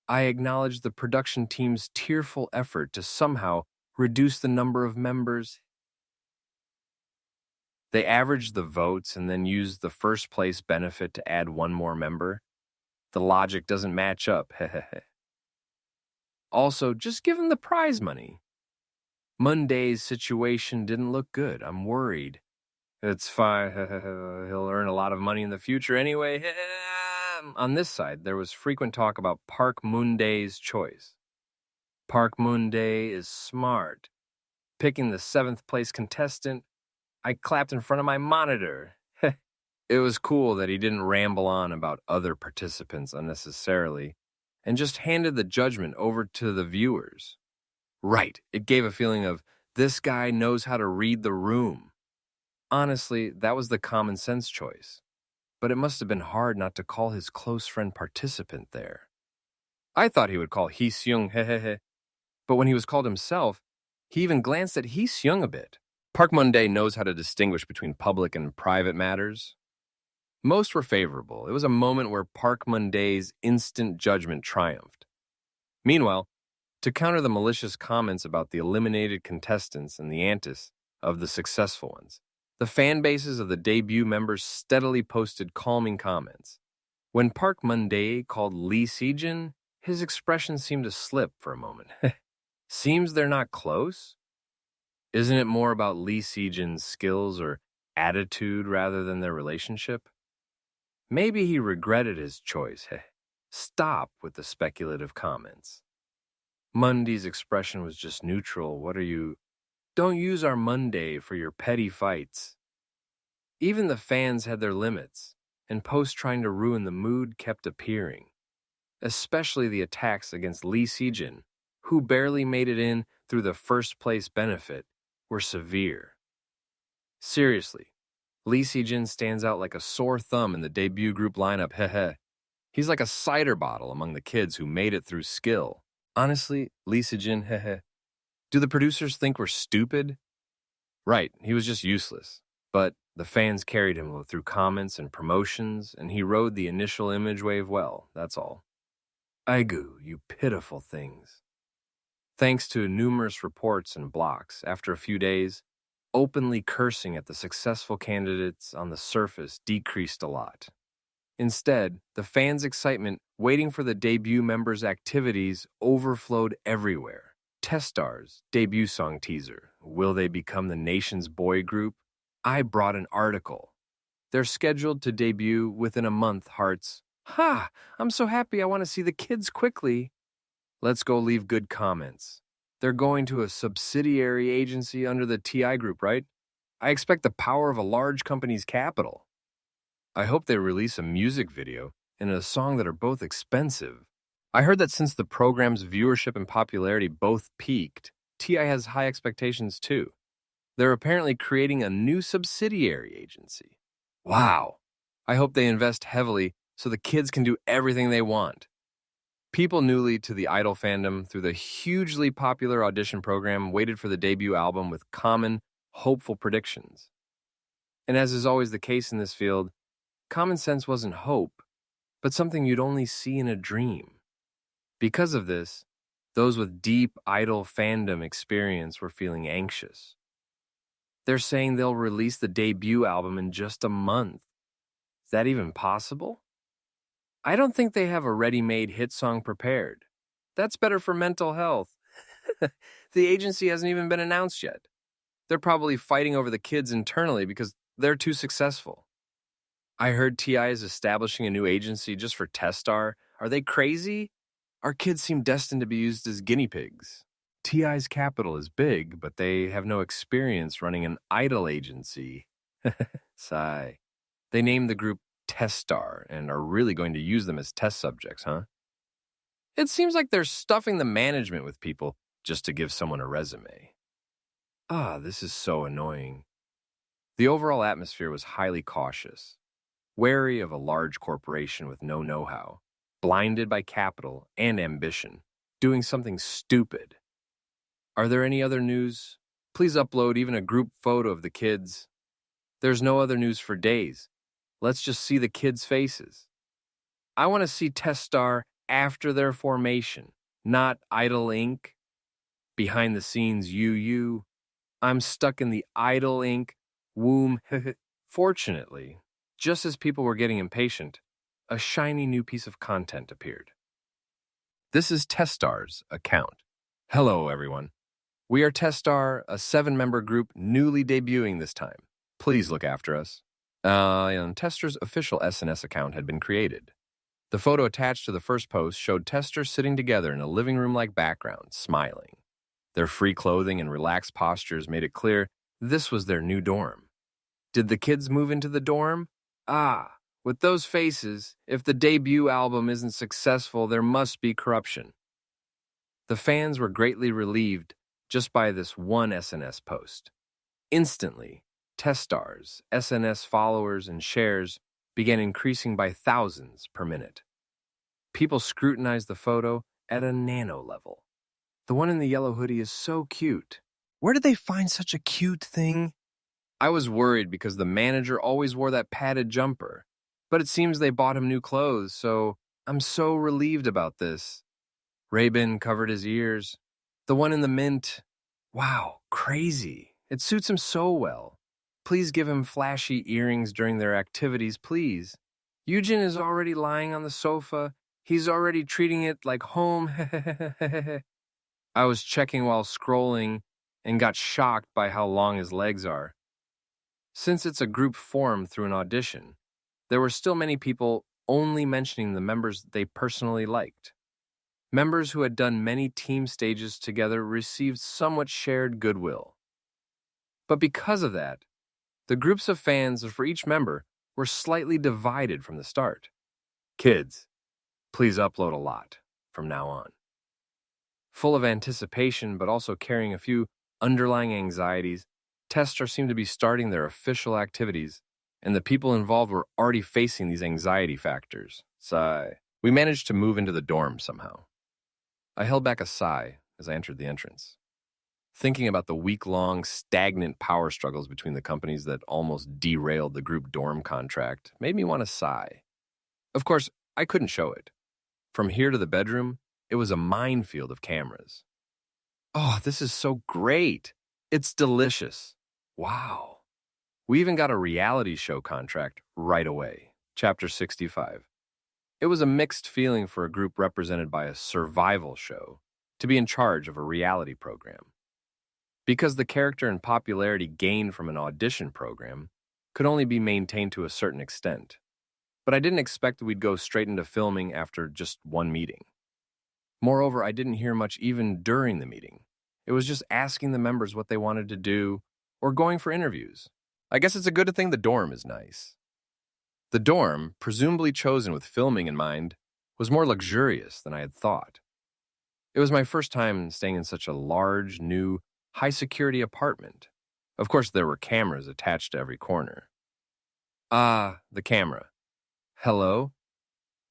I acknowledge the production team's tearful effort to somehow reduce the number of members. They averaged the votes and then used the first place benefit to add one more member. The logic doesn't match up, Also, just give him the prize money. Mun-dae's situation didn't look good. I'm worried. It's fine. He'll earn a lot of money in the future anyway. On this side, there was frequent talk about Park Mun-dae's choice. Park Mun-dae is smart. Picking the 7th place contestant, I clapped in front of my monitor. It was cool that he didn't ramble on about other participants unnecessarily and just handed the judgment over to the viewers. Right, it gave a feeling of, this guy knows how to read the room. Honestly, that was the common sense choice. But it must have been hard not to call his close friend participant there. I thought he would call Hee-seung, but when he was called himself, he even glanced at Hee-seung a bit. Park Mun-dae knows how to distinguish between public and private matters. Most were favorable. It was a moment where Park Mun-dae's instant judgment triumphed. Meanwhile, to counter the malicious comments about the eliminated contestants and the antis of the successful ones, the fan bases of the debut members steadily posted calming comments. When Park Mun-dae called Lee Se-jin, his expression seemed to slip for a moment. Seems they're not close? Isn't it more about Lee Se-jin's skills or attitude rather than their relationship? Maybe he regretted his choice. Stop with the speculative comments. Mun-dae's expression was just neutral. What are you? Don't use our Mun-dae for your petty fights. Even the fans had their limits, and posts trying to ruin the mood kept appearing. Especially the attacks against Lee Se-jin, who barely made it in through the first place benefit, were severe. Seriously, Lee Se-jin stands out like a sore thumb in the debut group lineup, He's like a cider bottle among the kids who made it through skill. Honestly, Lisa Jin, heh. Do the producers think we're stupid? Right, he was just useless. But the fans carried him through comments and promotions, and he rode the initial image wave well, that's all. Aigu, you pitiful things. Thanks to numerous reports and blocks, after a few days, openly cursing at the successful candidates on the surface decreased a lot. Instead, the fans' excitement waiting for the debut members' activities overflowed everywhere. Teststars' debut song teaser. Will they become the nation's boy group? I brought an article. They're scheduled to debut within a month, hearts. Ha! I'm so happy I want to see the kids quickly. Let's go leave good comments. They're going to a subsidiary agency under the TI group, right? I expect the power of a large company's capital. I hope they release a music video and a song that are both expensive. I heard that since the program's viewership and popularity both peaked, TI has high expectations too. They're apparently creating a new subsidiary agency. Wow. I hope they invest heavily so the kids can do everything they want. People newly to the Idol fandom through the hugely popular audition program waited for the debut album with common, hopeful predictions. And as is always the case in this field, common sense wasn't hope, but something you'd only see in a dream. Because of this, those with deep Idol fandom experience were feeling anxious. They're saying they'll release the debut album in just a month. Is that even possible? I don't think they have a ready-made hit song prepared. That's better for mental health. The agency hasn't even been announced yet. They're probably fighting over the kids internally because they're too successful. I heard TI is establishing a new agency just for Teststar. Are they crazy? Our kids seem destined to be used as guinea pigs. TI's capital is big, but they have no experience running an idol agency. Sigh. They named the group Teststar and are really going to use them as test subjects, huh? It seems like they're stuffing the management with people just to give someone a resume. This is so annoying. The overall atmosphere was highly cautious, wary of a large corporation with no know-how, blinded by capital and ambition, doing something stupid. Are there any other news? Please upload even a group photo of the kids. There's no other news for days. Let's just see the kids' faces. I want to see Teststar after their formation, not Idol Inc. Behind the scenes, I'm stuck in the Idol Inc. womb. Fortunately, just as people were getting impatient, a shiny new piece of content appeared. This is Teststar's account. Hello, everyone. We are Teststar, a 7-member group newly debuting this time. Please look after us. And Teststar's official SNS account had been created. The photo attached to the first post showed Teststar sitting together in a living room-like background, smiling. Their free clothing and relaxed postures made it clear this was their new dorm. Did the kids move into the dorm? With those faces, if the debut album isn't successful, there must be corruption. The fans were greatly relieved just by this one SNS post. Instantly, Teststar's SNS followers and shares began increasing by thousands per minute. People scrutinized the photo at a nano level. The one in the yellow hoodie is so cute. Where did they find such a cute thing? I was worried because the manager always wore that padded jumper, but it seems they bought him new clothes, so I'm so relieved about this. Ray-Ban covered his ears. The one in the mint, wow, crazy. It suits him so well. Please give him flashy earrings during their activities, please. Yujin is already lying on the sofa. He's already treating it like home. I was checking while scrolling and got shocked by how long his legs are. Since it's a group formed through an audition, there were still many people only mentioning the members they personally liked. Members who had done many team stages together received somewhat shared goodwill. But because of that, the groups of fans for each member were slightly divided from the start. Kids, please upload a lot from now on. Full of anticipation, but also carrying a few underlying anxieties, Teststar seemed to be starting their official activities, and the people involved were already facing these anxiety factors. Sigh. We managed to move into the dorm somehow. I held back a sigh as I entered the entrance. Thinking about the week-long, stagnant power struggles between the companies that almost derailed the group dorm contract made me want to sigh. Of course, I couldn't show it. From here to the bedroom, it was a minefield of cameras. Oh, this is so great. It's delicious. Wow. We even got a reality show contract right away. Chapter 65. It was a mixed feeling for a group represented by a survival show to be in charge of a reality program. Because the character and popularity gained from an audition program could only be maintained to a certain extent. But I didn't expect we'd go straight into filming after just one meeting. Moreover, I didn't hear much even during the meeting. It was just asking the members what they wanted to do or going for interviews. I guess it's a good thing the dorm is nice. The dorm, presumably chosen with filming in mind, was more luxurious than I had thought. It was my first time staying in such a large, new, high-security apartment. Of course, there were cameras attached to every corner. Ah, the camera. Hello?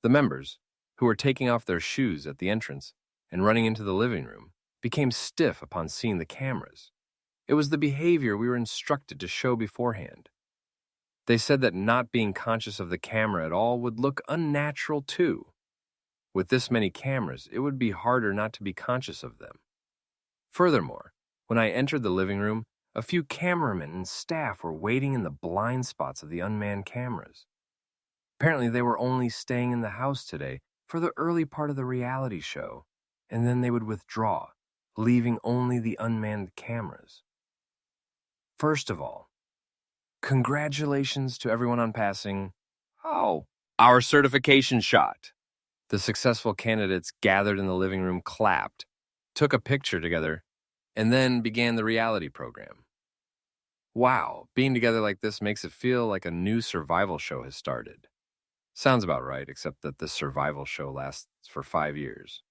The members, who were taking off their shoes at the entrance and running into the living room, became stiff upon seeing the cameras. It was the behavior we were instructed to show beforehand. They said that not being conscious of the camera at all would look unnatural too. With this many cameras, it would be harder not to be conscious of them. Furthermore, when I entered the living room, a few cameramen and staff were waiting in the blind spots of the unmanned cameras. Apparently, they were only staying in the house today for the early part of the reality show, and then they would withdraw, leaving only the unmanned cameras. First of all, congratulations to everyone on passing our certification shot. The successful candidates gathered in the living room clapped, took a picture together, and then began the reality program. Wow, being together like this makes it feel like a new survival show has started. Sounds about right, except that the survival show lasts for 5 years.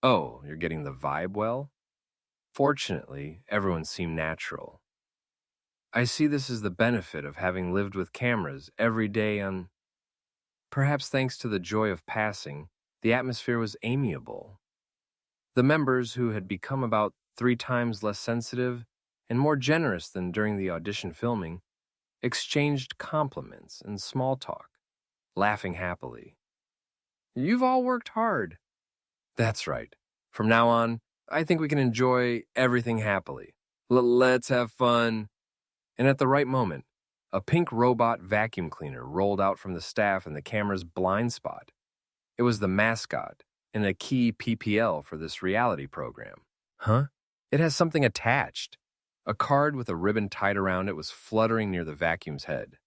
Oh, you're getting the vibe well? Fortunately, everyone seemed natural. I see this as the benefit of having lived with cameras every day on... Perhaps thanks to the joy of passing, the atmosphere was amiable. The members, who had become about 3 times less sensitive and more generous than during the audition filming, exchanged compliments and small talk, laughing happily. You've all worked hard. That's right. From now on, I think we can enjoy everything happily. Let's have fun. And at the right moment, a pink robot vacuum cleaner rolled out from the staff in the camera's blind spot. It was the mascot and a key PPL for this reality program. Huh? It has something attached. A card with a ribbon tied around it was fluttering near the vacuum's head.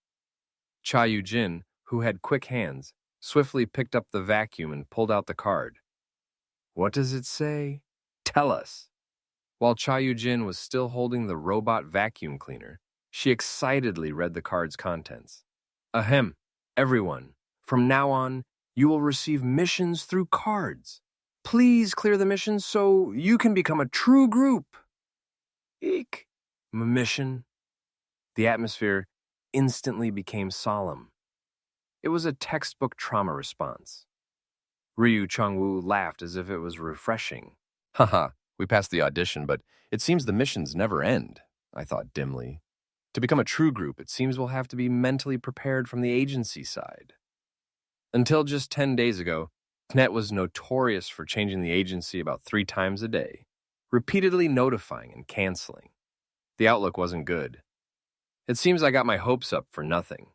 Cha Yu-jin, who had quick hands, swiftly picked up the vacuum and pulled out the card. What does it say? Tell us. While Cha Yu-jin was still holding the robot vacuum cleaner, she excitedly read the card's contents. Ahem, everyone, from now on, you will receive missions through cards. Please clear the missions so you can become a true group. Eek. Mission. The atmosphere instantly became solemn. It was a textbook trauma response. Ryu Changwoo laughed as if it was refreshing. Haha, we passed the audition, but it seems the missions never end, I thought dimly. To become a true group, it seems we'll have to be mentally prepared from the agency side. Until just 10 days ago, Knet was notorious for changing the agency about 3 times a day, repeatedly notifying and canceling. The outlook wasn't good. It seems I got my hopes up for nothing.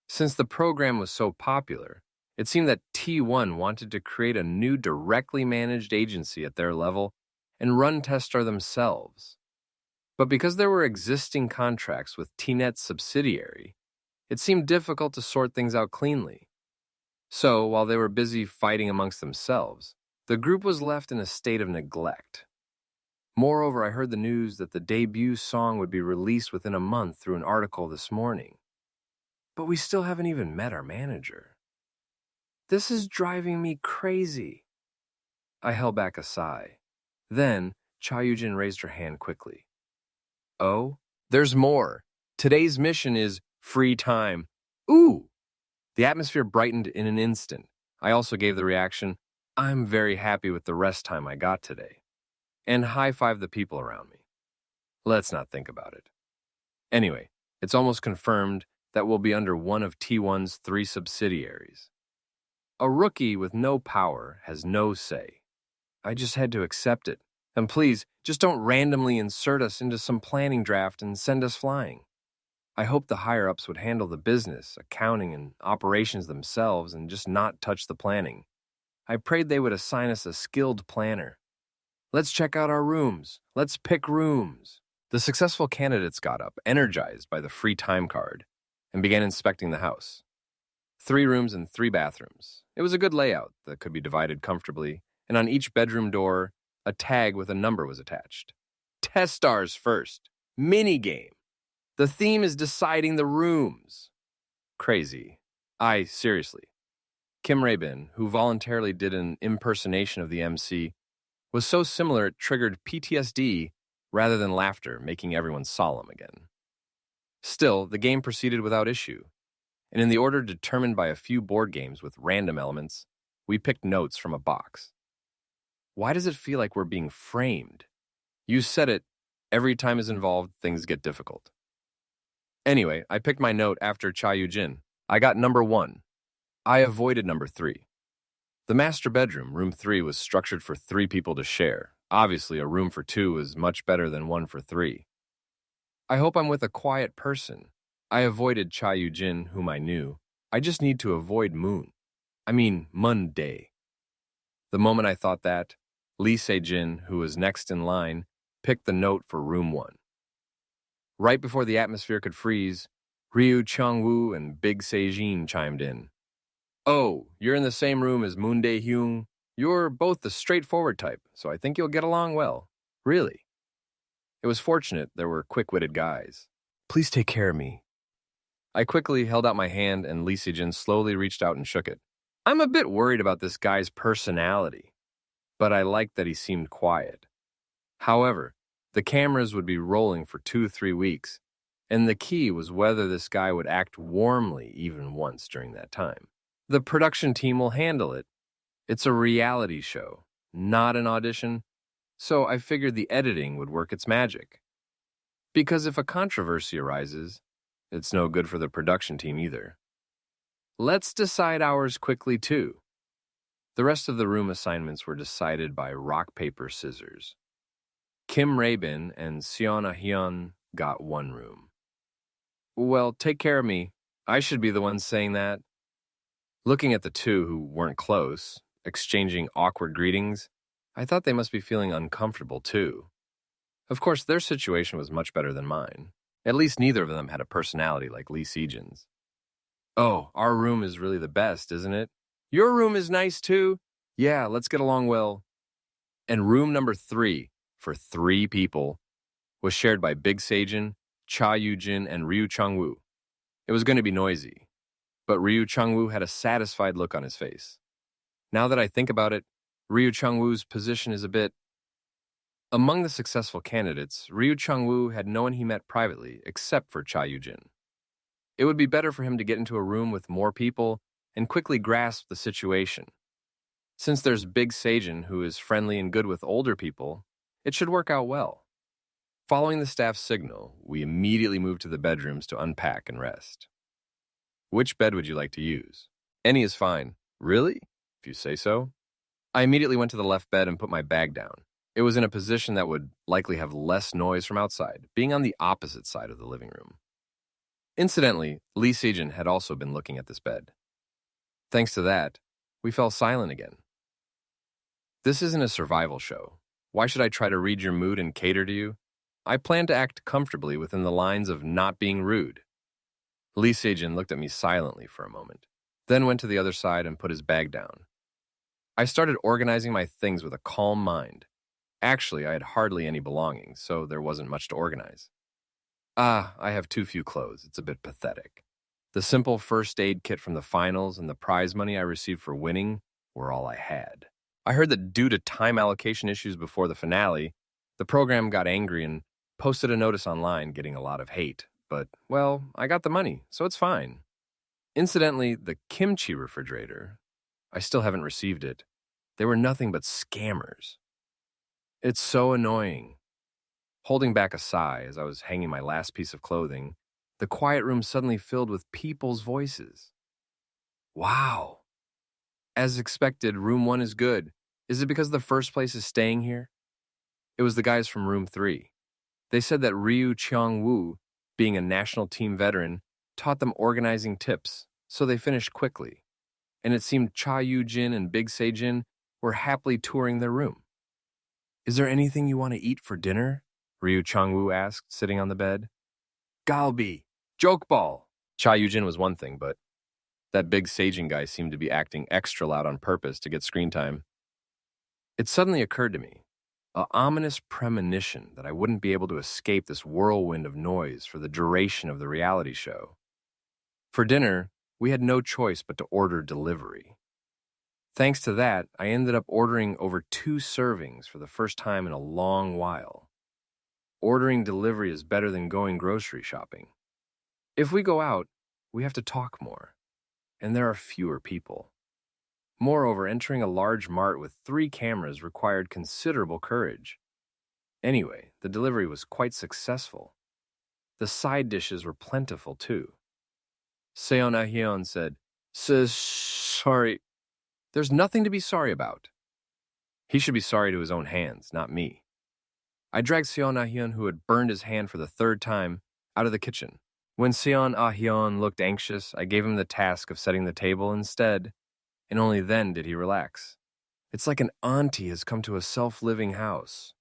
Since the program was so popular, it seemed that T1 wanted to create a new directly managed agency at their level and run Testar themselves. But because there were existing contracts with T-Net's subsidiary, it seemed difficult to sort things out cleanly. So, while they were busy fighting amongst themselves, the group was left in a state of neglect. Moreover, I heard the news that the debut song would be released within a month through an article this morning. But we still haven't even met our manager. This is driving me crazy. I held back a sigh. Then, Cha Yu-jin raised her hand quickly. Oh, there's more. Today's mission is free time. Ooh! The atmosphere brightened in an instant. I also gave the reaction, "I'm very happy with the rest time I got today," and high-fived the people around me. Let's not think about it. Anyway, it's almost confirmed that we'll be under one of T1's 3 subsidiaries. A rookie with no power has no say. I just had to accept it. And please, just don't randomly insert us into some planning draft and send us flying. I hope the higher-ups would handle the business, accounting, and operations themselves and just not touch the planning. I prayed they would assign us a skilled planner. Let's check out our rooms. Let's pick rooms. The successful candidates got up, energized by the free time card, and began inspecting the house. 3 rooms and 3 bathrooms. It was a good layout that could be divided comfortably, and on each bedroom door, a tag with a number was attached. Test stars first. Minigame. The theme is deciding the rooms. Crazy. Seriously. Kim Rabin, who voluntarily did an impersonation of the MC, was so similar it triggered PTSD rather than laughter, making everyone solemn again. Still, the game proceeded without issue, and in the order determined by a few board games with random elements, we picked notes from a box. Why does it feel like we're being framed? You said it, every time is involved, things get difficult. Anyway, I picked my note after Cha Yu-jin. I got number 1. I avoided number 3. The master bedroom, room 3, was structured for 3 people to share. Obviously, a room for 2 is much better than one for 3. I hope I'm with a quiet person. I avoided Cha Yu-jin, whom I knew. I just need to avoid Monday. The moment I thought that, Lee Se-jin, who was next in line, picked the note for room 1. Right before the atmosphere could freeze, Ryu Chang-woo and Big Se-jin chimed in. "Oh, you're in the same room as Moon Dae-hyung. You're both the straightforward type, so I think you'll get along well. Really." It was fortunate there were quick-witted guys. "Please take care of me." I quickly held out my hand and Lee Se-jin slowly reached out and shook it. I'm a bit worried about this guy's personality, but I liked that he seemed quiet. However, the cameras would be rolling for 2-3 weeks, and the key was whether this guy would act warmly even once during that time. The production team will handle it. It's a reality show, not an audition, so I figured the editing would work its magic. Because if a controversy arises, it's no good for the production team either. Let's decide ours quickly, too. The rest of the room assignments were decided by rock, paper, scissors. Kim Rabin and Seon Ah-hyun got 1 room. Well, take care of me. I should be the one saying that. Looking at the 2 who weren't close, exchanging awkward greetings, I thought they must be feeling uncomfortable, too. Of course, their situation was much better than mine. At least neither of them had a personality like Lee Se-jin's. "Oh, our room is really the best, isn't it? Your room is nice, too? Yeah, let's get along well." And room number 3, for 3 people, was shared by Big Se-jin, Cha Yu-jin, and Ryu Chang-woo. It was going to be noisy, but Ryu Chang-woo had a satisfied look on his face. Now that I think about it, Ryu Chang-woo's position is a bit... Among the successful candidates, Ryu Chang-woo had no one he met privately except for Cha Yu-jin. It would be better for him to get into a room with more people and quickly grasp the situation. Since there's Big Se-jin, who is friendly and good with older people, it should work out well. Following the staff's signal, we immediately moved to the bedrooms to unpack and rest. Which bed would you like to use? Any is fine. Really? If you say so. I immediately went to the left bed and put my bag down. It was in a position that would likely have less noise from outside, being on the opposite side of the living room. Incidentally, Lee Se-jin had also been looking at this bed. Thanks to that, we fell silent again. This isn't a survival show. Why should I try to read your mood and cater to you? I plan to act comfortably within the lines of not being rude. Lee Se-jin looked at me silently for a moment, then went to the other side and put his bag down. I started organizing my things with a calm mind. Actually, I had hardly any belongings, so there wasn't much to organize. I have too few clothes. It's a bit pathetic. The simple first aid kit from the finals and the prize money I received for winning were all I had. I heard that due to time allocation issues before the finale, the program got angry and posted a notice online getting a lot of hate. But, well, I got the money, so it's fine. Incidentally, the kimchi refrigerator, I still haven't received it. They were nothing but scammers. It's so annoying. Holding back a sigh as I was hanging my last piece of clothing, the quiet room suddenly filled with people's voices. Wow. As expected, room 1 is good. Is it because the first place is staying here? It was the guys from room 3. They said that Ryu Cheong-woo, being a national team veteran, taught them organizing tips, so they finished quickly. And it seemed Cha Yu-jin and Big Se-jin were happily touring their room. Is there anything you want to eat for dinner? Ryu Cheong-woo asked, sitting on the bed. Galbi, joke ball. Cha Yu-jin was one thing, but that Big Se-jin guy seemed to be acting extra loud on purpose to get screen time. It suddenly occurred to me, an ominous premonition that I wouldn't be able to escape this whirlwind of noise for the duration of the reality show. For dinner, we had no choice but to order delivery. Thanks to that, I ended up ordering over 2 servings for the first time in a long while. Ordering delivery is better than going grocery shopping. If we go out, we have to talk more, and there are fewer people. Moreover, entering a large mart with 3 cameras required considerable courage. Anyway, the delivery was quite successful. The side dishes were plentiful, too. Seon Ah-hyun said, Sorry. There's nothing to be sorry about. He should be sorry to his own hands, not me. I dragged Seon Ah-hyun, who had burned his hand for the 3rd time, out of the kitchen. When Seon Ah-hyun looked anxious, I gave him the task of setting the table instead, and only then did he relax. It's like an auntie has come to a self-living house.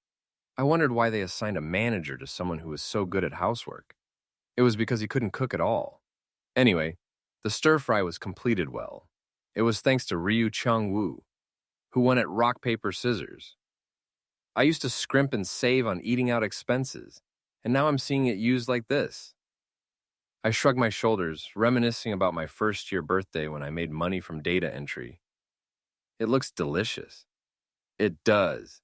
I wondered why they assigned a manager to someone who was so good at housework. It was because he couldn't cook at all. Anyway, the stir-fry was completed well. It was thanks to Ryu Cheong-woo, who won at rock, paper, scissors. I used to scrimp and save on eating out expenses, and now I'm seeing it used like this. I shrugged my shoulders, reminiscing about my first-year birthday when I made money from data entry. It looks delicious. It does.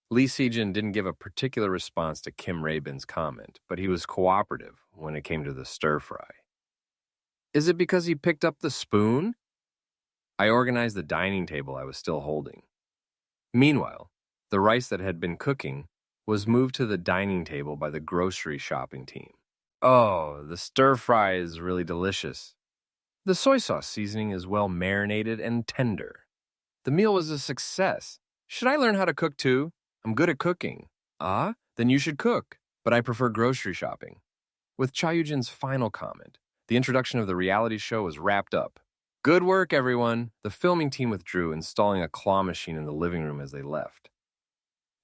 Lee Se-jin didn't give a particular response to Kim Rae-bin's comment, but he was cooperative when it came to the stir-fry. Is it because he picked up the spoon? I organized the dining table I was still holding. Meanwhile, the rice that had been cooking was moved to the dining table by the grocery shopping team. Oh, the stir-fry is really delicious. The soy sauce seasoning is well marinated and tender. The meal was a success. Should I learn how to cook too? I'm good at cooking. Ah, then you should cook, but I prefer grocery shopping. With Cha Yu-jin's final comment, the introduction of the reality show was wrapped up. Good work, everyone. The filming team withdrew, installing a claw machine in the living room as they left.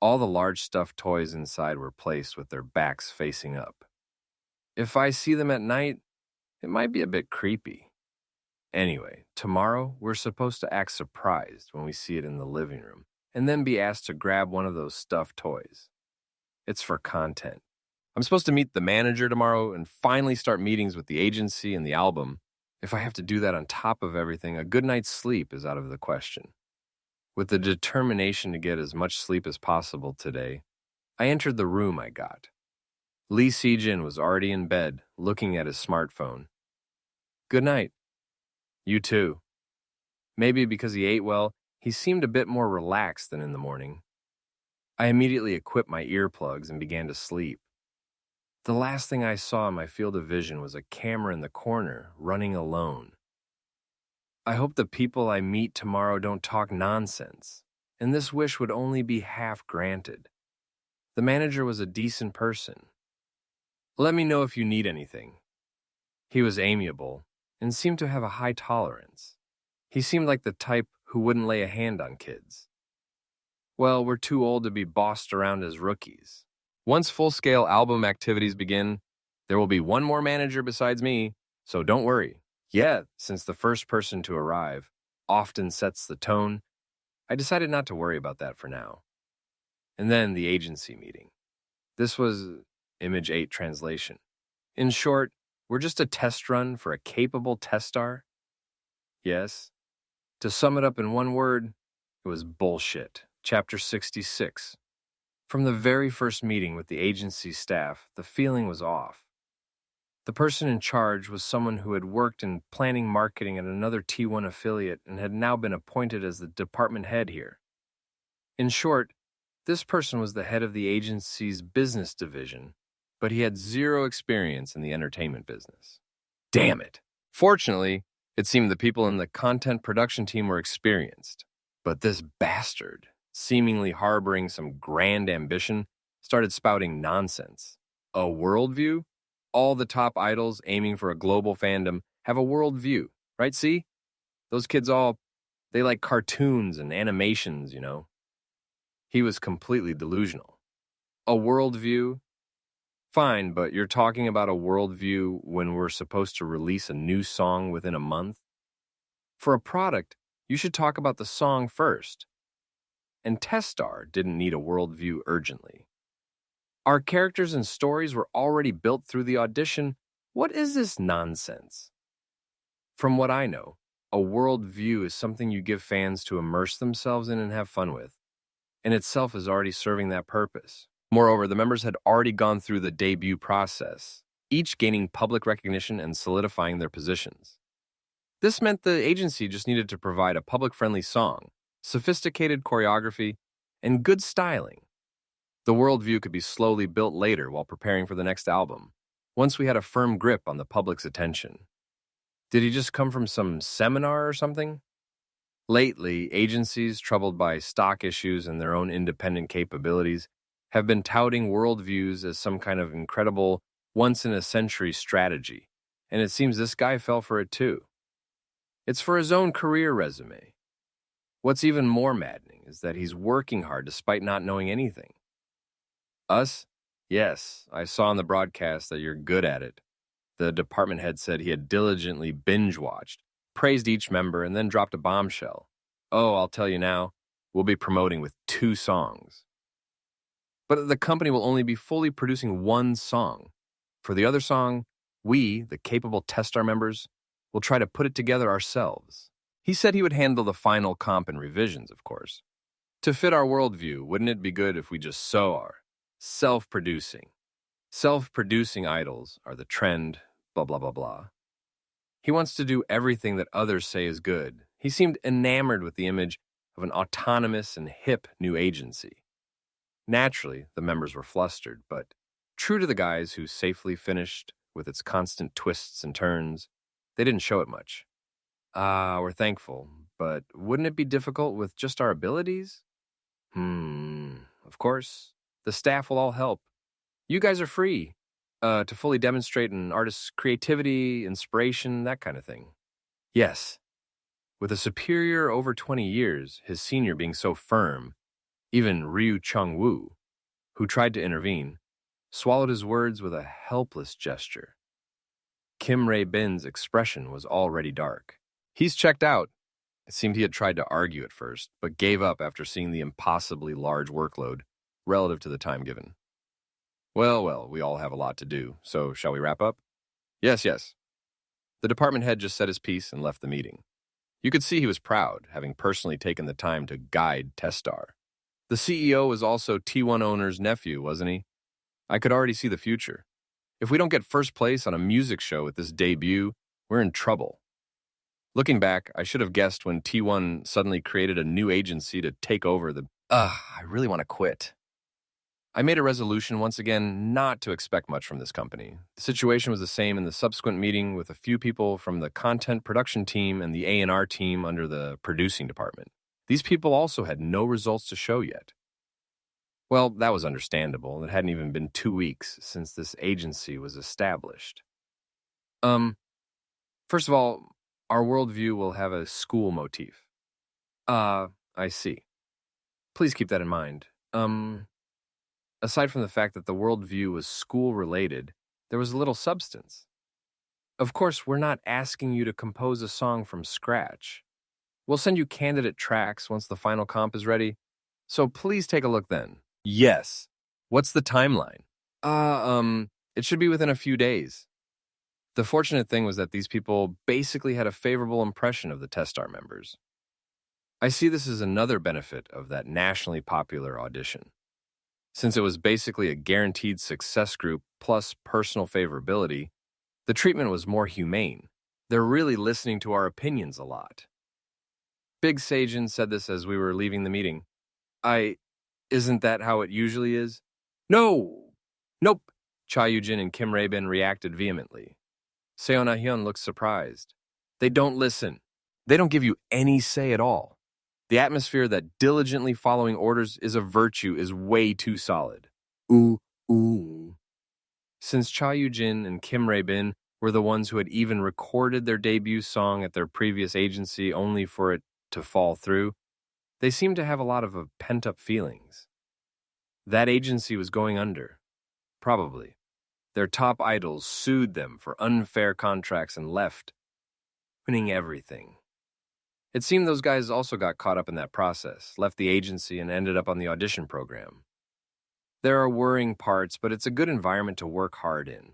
All the large stuffed toys inside were placed with their backs facing up. If I see them at night, it might be a bit creepy. Anyway, tomorrow we're supposed to act surprised when we see it in the living room, and then be asked to grab one of those stuffed toys. It's for content. I'm supposed to meet the manager tomorrow and finally start meetings with the agency and the album. If I have to do that on top of everything, a good night's sleep is out of the question. With the determination to get as much sleep as possible today, I entered the room I got. Lee Se-jin was already in bed, looking at his smartphone. Good night. You too. Maybe because he ate well, he seemed a bit more relaxed than in the morning. I immediately equipped my earplugs and began to sleep. The last thing I saw in my field of vision was a camera in the corner, running alone. I hope the people I meet tomorrow don't talk nonsense, and this wish would only be half granted. The manager was a decent person. Let me know if you need anything. He was amiable and seemed to have a high tolerance. He seemed like the type who wouldn't lay a hand on kids. Well, we're too old to be bossed around as rookies. Once full-scale album activities begin, there will be one more manager besides me, so don't worry. Yet, since the first person to arrive often sets the tone, I decided not to worry about that for now. And then the agency meeting. This was Image 8 translation. In short, we're just a test run for a capable test star. Yes. To sum it up in one word, it was bullshit. Chapter 66. From the very first meeting with the agency staff, the feeling was off. The person in charge was someone who had worked in planning marketing at another T1 affiliate and had now been appointed as the department head here. In short, this person was the head of the agency's business division, but he had zero experience in the entertainment business. Damn it! Fortunately, it seemed the people in the content production team were experienced, but this bastard, seemingly harboring some grand ambition, started spouting nonsense. A worldview? All the top idols aiming for a global fandom have a worldview, right? See? Those kids they like cartoons and animations, you know. He was completely delusional. A worldview? Fine, but you're talking about a worldview when we're supposed to release a new song within a month? For a product, you should talk about the song first. And Testar didn't need a worldview urgently. Our characters and stories were already built through the audition. What is this nonsense? From what I know, a worldview is something you give fans to immerse themselves in and have fun with, and itself is already serving that purpose. Moreover, the members had already gone through the debut process, each gaining public recognition and solidifying their positions. This meant the agency just needed to provide a public-friendly song, sophisticated choreography, and good styling. The worldview could be slowly built later while preparing for the next album, once we had a firm grip on the public's attention. Did he just come from some seminar or something? Lately, agencies troubled by stock issues and their own independent capabilities have been touting worldviews as some kind of incredible, once-in-a-century strategy, and it seems this guy fell for it too. It's for his own career resume. What's even more maddening is that he's working hard despite not knowing anything. Us? Yes, I saw on the broadcast that you're good at it. The department head said he had diligently binge-watched, praised each member, and then dropped a bombshell. Oh, I'll tell you now, we'll be promoting with 2 songs. But the company will only be fully producing 1 song. For the other song, we, the capable Testar members, will try to put it together ourselves. He said he would handle the final comp and revisions, of course. To fit our worldview, wouldn't it be good if we just are self-producing? Self-producing idols are the trend, blah, blah, blah, blah. He wants to do everything that others say is good. He seemed enamored with the image of an autonomous and hip new agency. Naturally, the members were flustered, but true to the guys who safely finished with its constant twists and turns, they didn't show it much. We're thankful, but wouldn't it be difficult with just our abilities? Of course. The staff will all help. You guys are free to fully demonstrate an artist's creativity, inspiration, that kind of thing. Yes. With a superior over 20 years, his senior being so firm, even Ryu Chung-woo, who tried to intervene, swallowed his words with a helpless gesture. Kim Rae-bin's expression was already dark. He's checked out. It seemed he had tried to argue at first, but gave up after seeing the impossibly large workload relative to the time given. Well, we all have a lot to do, so shall we wrap up? Yes. The department head just said his piece and left the meeting. You could see he was proud, having personally taken the time to guide Testar. The CEO was also T1 owner's nephew, wasn't he? I could already see the future. If we don't get first place on a music show with this debut, we're in trouble. Looking back, I should have guessed when T1 suddenly created a new agency to take over the... I really want to quit. I made a resolution once again not to expect much from this company. The situation was the same in the subsequent meeting with a few people from the content production team and the A&R team under the producing department. These people also had no results to show yet. Well, that was understandable. It hadn't even been 2 weeks since this agency was established. First of all, our worldview will have a school motif. I see. Please keep that in mind. Aside from the fact that the worldview was school-related, there was little substance. Of course, we're not asking you to compose a song from scratch. We'll send you candidate tracks once the final comp is ready, so please take a look then. Yes. What's the timeline? It should be within a few days. The fortunate thing was that these people basically had a favorable impression of the Testar members. I see this as another benefit of that nationally popular audition. Since it was basically a guaranteed success group plus personal favorability, The treatment was more humane. They're really listening to our opinions a lot. Big Sajin said this as we were leaving the meeting. Isn't that how it usually is? No! Nope! Cha Yujin and Kim Rae-bin reacted vehemently. Seo Na-hyun looked surprised. They don't listen. They don't give you any say at all. The atmosphere that diligently following orders is a virtue is way too solid. Ooh. Since Cha Yujin and Kim Rae-bin were the ones who had even recorded their debut song at their previous agency only for it to fall through, they seemed to have a lot of pent-up feelings. That agency was going under. Probably. Their top idols sued them for unfair contracts and left, winning everything. It seemed those guys also got caught up in that process, left the agency, and ended up on the audition program. There are worrying parts, but it's a good environment to work hard in.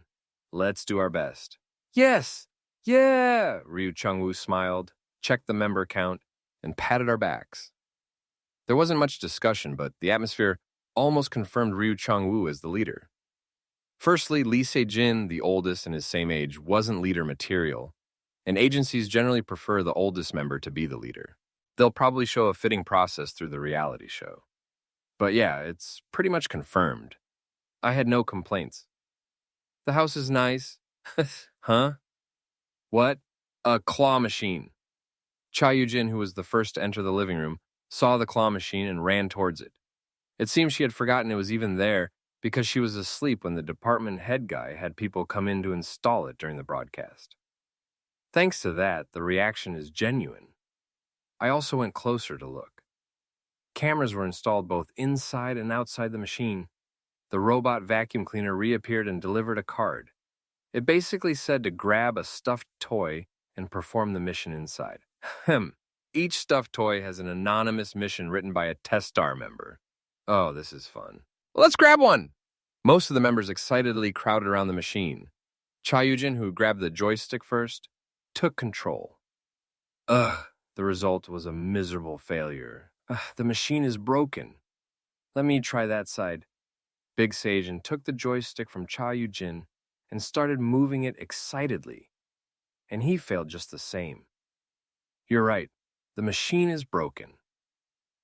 Let's do our best. Yes! Yeah! Ryu Chung-woo smiled, checked the member count, and patted our backs. There wasn't much discussion, but the atmosphere almost confirmed Ryu Chung-woo as the leader. Firstly, Lee Se-jin, the oldest and his same age, wasn't leader material, and agencies generally prefer the oldest member to be the leader. They'll probably show a fitting process through the reality show. But yeah, it's pretty much confirmed. I had no complaints. The house is nice. Huh? What? A claw machine. Cha Yujin, who was the first to enter the living room, saw the claw machine and ran towards it. It seemed she had forgotten it was even there because she was asleep when the department head guy had people come in to install it during the broadcast. Thanks to that, the reaction is genuine. I also went closer to look. Cameras were installed both inside and outside the machine. The robot vacuum cleaner reappeared and delivered a card. It basically said to grab a stuffed toy and perform the mission inside. Each stuffed toy has an anonymous mission written by a test star member. Oh, this is fun. Let's grab one! Most of the members excitedly crowded around the machine. Cha Yujin, who grabbed the joystick first, took control. The result was a miserable failure. The machine is broken. Let me try that side. Big Sajin took the joystick from Cha Yujin and started moving it excitedly. And he failed just the same. You're right. The machine is broken.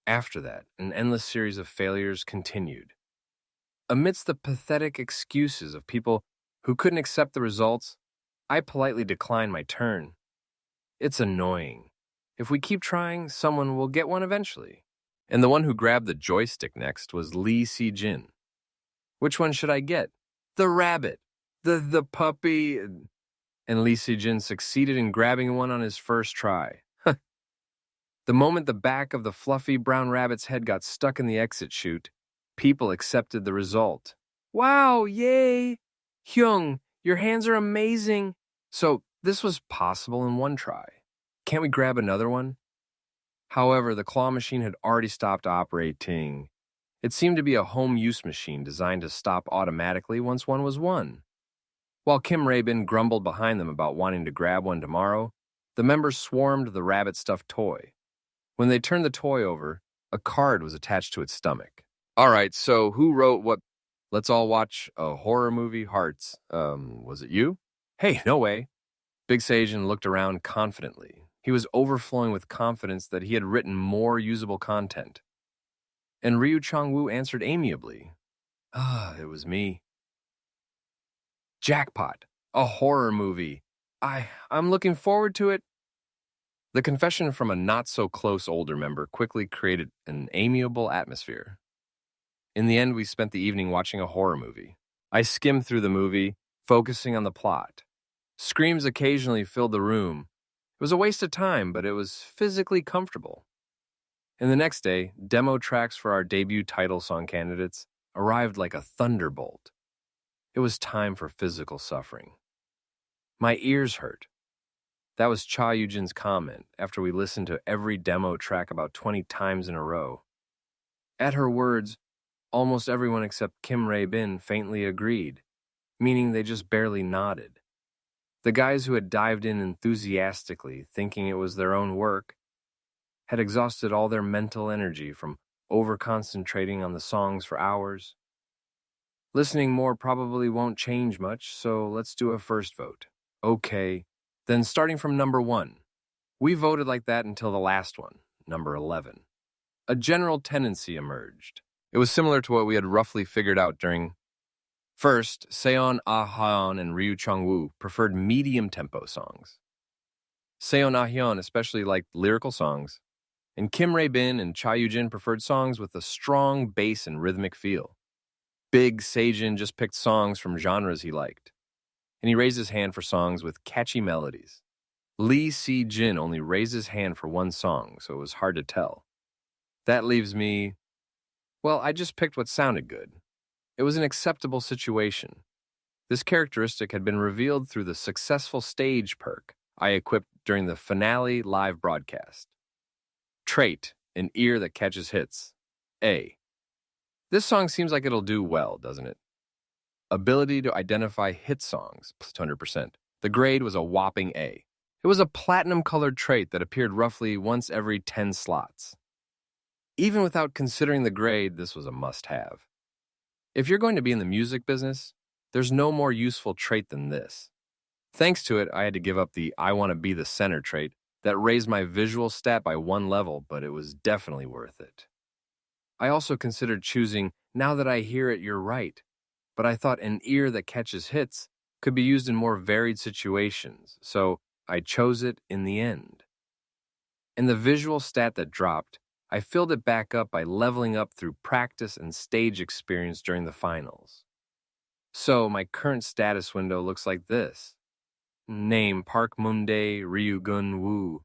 After that, an endless series of failures continued. Amidst the pathetic excuses of people who couldn't accept the results, I politely declined my turn. It's annoying. If we keep trying, someone will get one eventually. And the one who grabbed the joystick next was Lee Se-jin. Which one should I get? The rabbit. The puppy. And Lee Se-jin succeeded in grabbing one on his first try. The moment the back of the fluffy brown rabbit's head got stuck in the exit chute, people accepted the result. Wow, yay! Hyung, your hands are amazing. So this was possible in one try. Can't we grab another one? However, the claw machine had already stopped operating. It seemed to be a home use machine designed to stop automatically once one was won. While Kim Rae-bin grumbled behind them about wanting to grab one tomorrow, the members swarmed the rabbit stuffed toy. When they turned the toy over, a card was attached to its stomach. All right, so who wrote what? Let's all watch a horror movie, Hearts. Was it you? Hey, no way. Big Sajin looked around confidently. He was overflowing with confidence that he had written more usable content. And Ryu Chung-woo answered amiably. It was me. Jackpot. A horror movie. I'm looking forward to it. The confession from a not-so-close older member quickly created an amiable atmosphere. In the end, we spent the evening watching a horror movie. I skimmed through the movie, focusing on the plot. Screams occasionally filled the room. It was a waste of time, but it was physically comfortable. And the next day, demo tracks for our debut title song candidates arrived like a thunderbolt. It was time for physical suffering. My ears hurt. That was Cha Yujin's comment after we listened to every demo track about 20 times in a row. At her words, almost everyone except Kim Rae-bin faintly agreed, meaning they just barely nodded. The guys who had dived in enthusiastically, thinking it was their own work, had exhausted all their mental energy from over-concentrating on the songs for hours. Listening more probably won't change much, so let's do a first vote. Okay, then starting from number 1. We voted like that until the last one, number 11. A general tendency emerged. It was similar to what we had roughly figured out during. First, Seon Ah-hyun and Ryu Chang-woo preferred medium-tempo songs. Seon Ah-hyun especially liked lyrical songs, and Kim Rae-bin and Cha Yu-jin preferred songs with a strong bass and rhythmic feel. Big Sejin just picked songs from genres he liked, and he raised his hand for songs with catchy melodies. Lee Si-jin only raised his hand for one song, so it was hard to tell. That leaves me, well, I just picked what sounded good. It was an acceptable situation. This characteristic had been revealed through the successful stage perk I equipped during the finale live broadcast. Trait, an ear that catches hits. A. This song seems like it'll do well, doesn't it? Ability to identify hit songs, plus 200%. The grade was a whopping A. It was a platinum-colored trait that appeared roughly once every 10 slots. Even without considering the grade, this was a must-have. If you're going to be in the music business, there's no more useful trait than this. Thanks to it, I had to give up the I want to be the center trait that raised my visual stat by 1 level, but it was definitely worth it. I also considered choosing Now That I Hear It, You're Right, but I thought an ear that catches hits could be used in more varied situations, so I chose it in the end. In the visual stat that dropped, I filled it back up by leveling up through practice and stage experience during the finals. So my current status window looks like this. Name Park Moon-dae Ryu-gun Woo.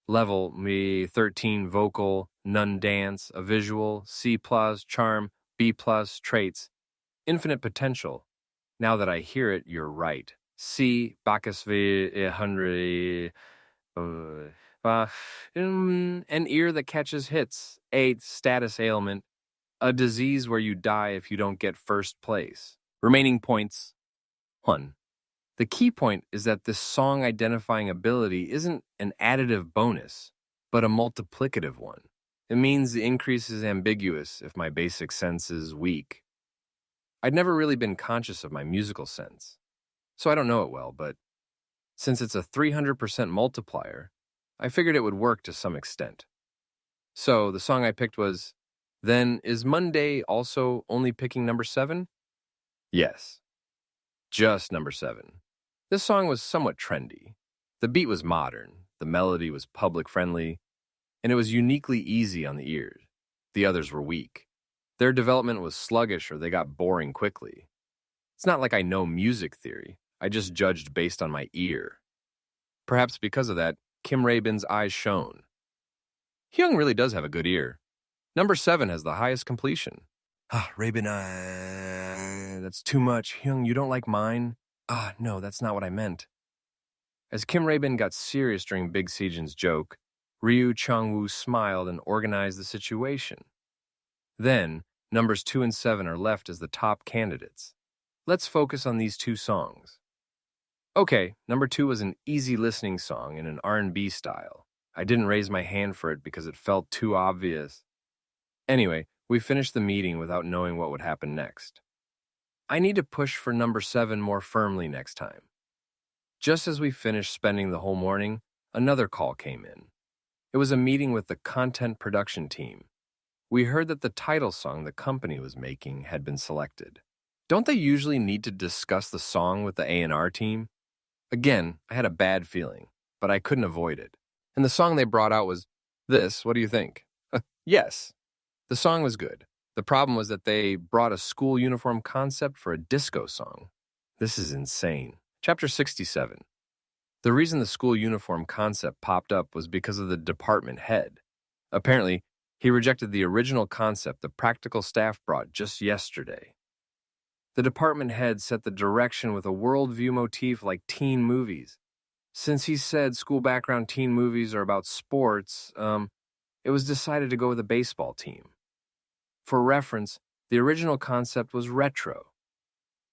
Level me 13 vocal, none dance, a visual, C+, charm, B+, traits. Infinite potential. Now that I hear it, you're right. C, Bacchus V 100. An ear that catches hits. 8, status ailment. A disease where you die if you don't get first place. Remaining points, 1. The key point is that this song identifying ability isn't an additive bonus, but a multiplicative one. It means the increase is ambiguous if my basic sense is weak. I'd never really been conscious of my musical sense, so I don't know it well, but since it's a 300% multiplier, I figured it would work to some extent. So the song I picked was, Then Is Monday also only picking number 7? Yes, just number 7. This song was somewhat trendy. The beat was modern, the melody was public-friendly, and it was uniquely easy on the ears. The others were weak. Their development was sluggish or they got boring quickly. It's not like I know music theory. I just judged based on my ear. Perhaps because of that, Kim Rae-bin's eyes shone. Hyung really does have a good ear. Number 7 has the highest completion. Rae-bin, that's too much. Hyung, you don't like mine? No, that's not what I meant. As Kim Rae-bin got serious during Big Sejin's joke, Ryu Chang-woo smiled and organized the situation. Then, numbers 2 and 7 are left as the top candidates. Let's focus on these 2 songs. Okay, number 2 was an easy listening song in an R&B style. I didn't raise my hand for it because it felt too obvious. Anyway, we finished the meeting without knowing what would happen next. I need to push for number 7 more firmly next time. Just as we finished spending the whole morning, another call came in. It was a meeting with the content production team. We heard that the title song the company was making had been selected. Don't they usually need to discuss the song with the A&R team? Again, I had a bad feeling, but I couldn't avoid it. And the song they brought out was this. What do you think? Yes. The song was good. The problem was that they brought a school uniform concept for a disco song. This is insane. Chapter 67. The reason the school uniform concept popped up was because of the department head. Apparently, he rejected the original concept the practical staff brought just yesterday. The department head set the direction with a worldview motif like teen movies. Since he said school background teen movies are about sports, it was decided to go with a baseball team. For reference, the original concept was retro.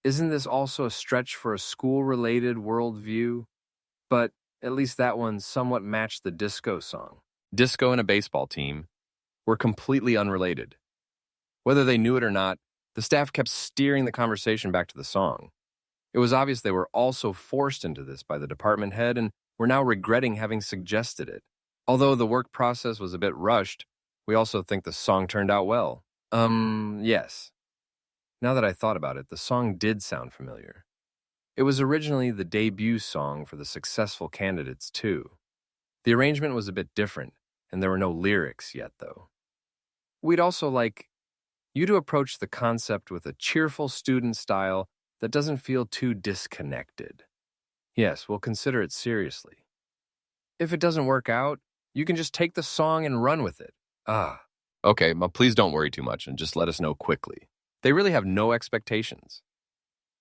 Isn't this also a stretch for a school-related worldview? But at least that one somewhat matched the disco song. Disco and a baseball team were completely unrelated. Whether they knew it or not, the staff kept steering the conversation back to the song. It was obvious they were also forced into this by the department head and were now regretting having suggested it. Although the work process was a bit rushed, we also think the song turned out well. Yes. Now that I thought about it, the song did sound familiar. It was originally the debut song for the successful candidates, too. The arrangement was a bit different, and there were no lyrics yet, though. We'd also like you to approach the concept with a cheerful student style that doesn't feel too disconnected. Yes, we'll consider it seriously. If it doesn't work out, you can just take the song and run with it. Okay, but please don't worry too much and just let us know quickly. They really have no expectations.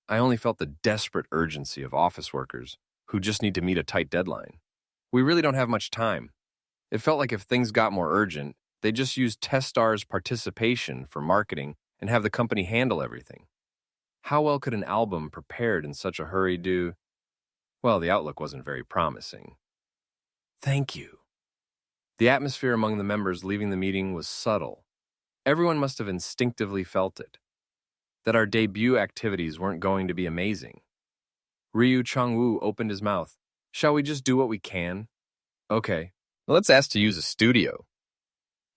I only felt the desperate urgency of office workers who just need to meet a tight deadline. We really don't have much time. It felt like if things got more urgent, they'd just use Testar's participation for marketing and have the company handle everything. How well could an album prepared in such a hurry do? Well, the outlook wasn't very promising. Thank you. The atmosphere among the members leaving the meeting was subtle. Everyone must have instinctively felt it, that our debut activities weren't going to be amazing. Ryu Changwoo opened his mouth. Shall we just do what we can? Okay, let's ask to use a studio.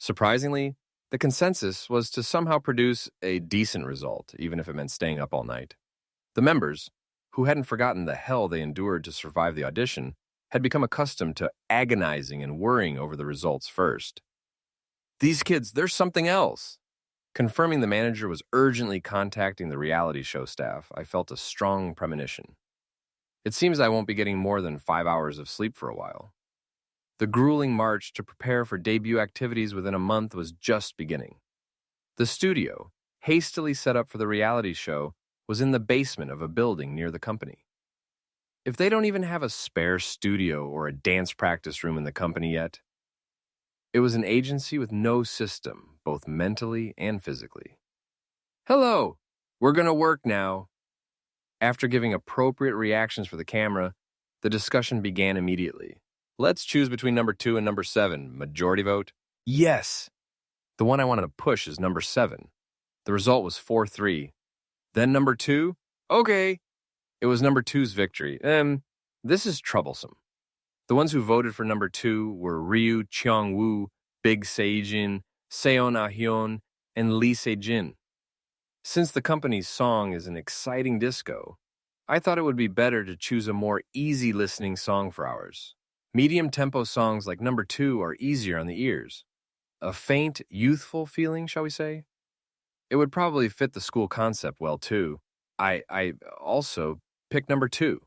Surprisingly, the consensus was to somehow produce a decent result, even if it meant staying up all night. The members, who hadn't forgotten the hell they endured to survive the audition, had become accustomed to agonizing and worrying over the results first. These kids, there's something else. Confirming the manager was urgently contacting the reality show staff, I felt a strong premonition. It seems I won't be getting more than 5 hours of sleep for a while. The grueling march to prepare for debut activities within a month was just beginning. The studio, hastily set up for the reality show, was in the basement of a building near the company. If they don't even have a spare studio or a dance practice room in the company yet, it was an agency with no system, both mentally and physically. Hello, we're going to work now. After giving appropriate reactions for the camera, the discussion began immediately. Let's choose between number 2 and number 7. Majority vote? Yes. The one I wanted to push is number 7. The result was 4-3. Then number 2? Okay. It was number 2's victory. This is troublesome. The ones who voted for number 2 were Ryu Cheong-woo, Big Se-jin, Seon Ah-hyun, and Lee Se-jin. Since the company's song is an exciting disco, I thought it would be better to choose a more easy-listening song for ours. Medium-tempo songs like number 2 are easier on the ears. A faint, youthful feeling, shall we say? It would probably fit the school concept well, too. I also picked number 2.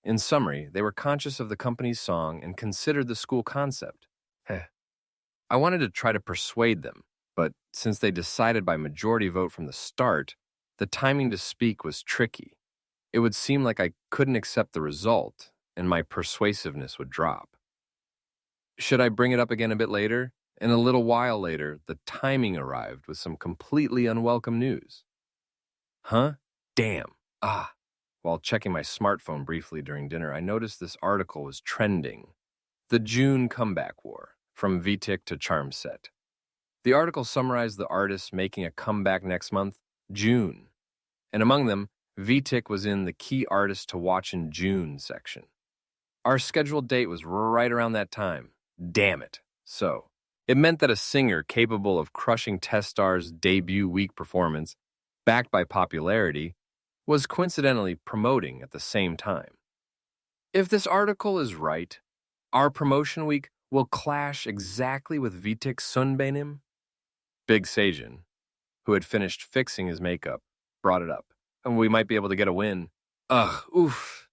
In summary, they were conscious of the company's song and considered the school concept. I wanted to try to persuade them, but since they decided by majority vote from the start, the timing to speak was tricky. It would seem like I couldn't accept the result, and my persuasiveness would drop. Should I bring it up again a bit later? And a little while later, the timing arrived with some completely unwelcome news. Huh? Damn. While checking my smartphone briefly during dinner, I noticed this article was trending. The June Comeback War, from VTIC to Charmset. The article summarized the artists making a comeback next month, June. And among them, VTIC was in the key artists to watch in June section. Our scheduled date was right around that time. Damn it. So, it meant that a singer capable of crushing Testar's debut week performance, backed by popularity, was coincidentally promoting at the same time. If this article is right, our promotion week will clash exactly with VTIC's Sunbaenim. Big Se-jin, who had finished fixing his makeup, brought it up, and we might be able to get a win. Oof.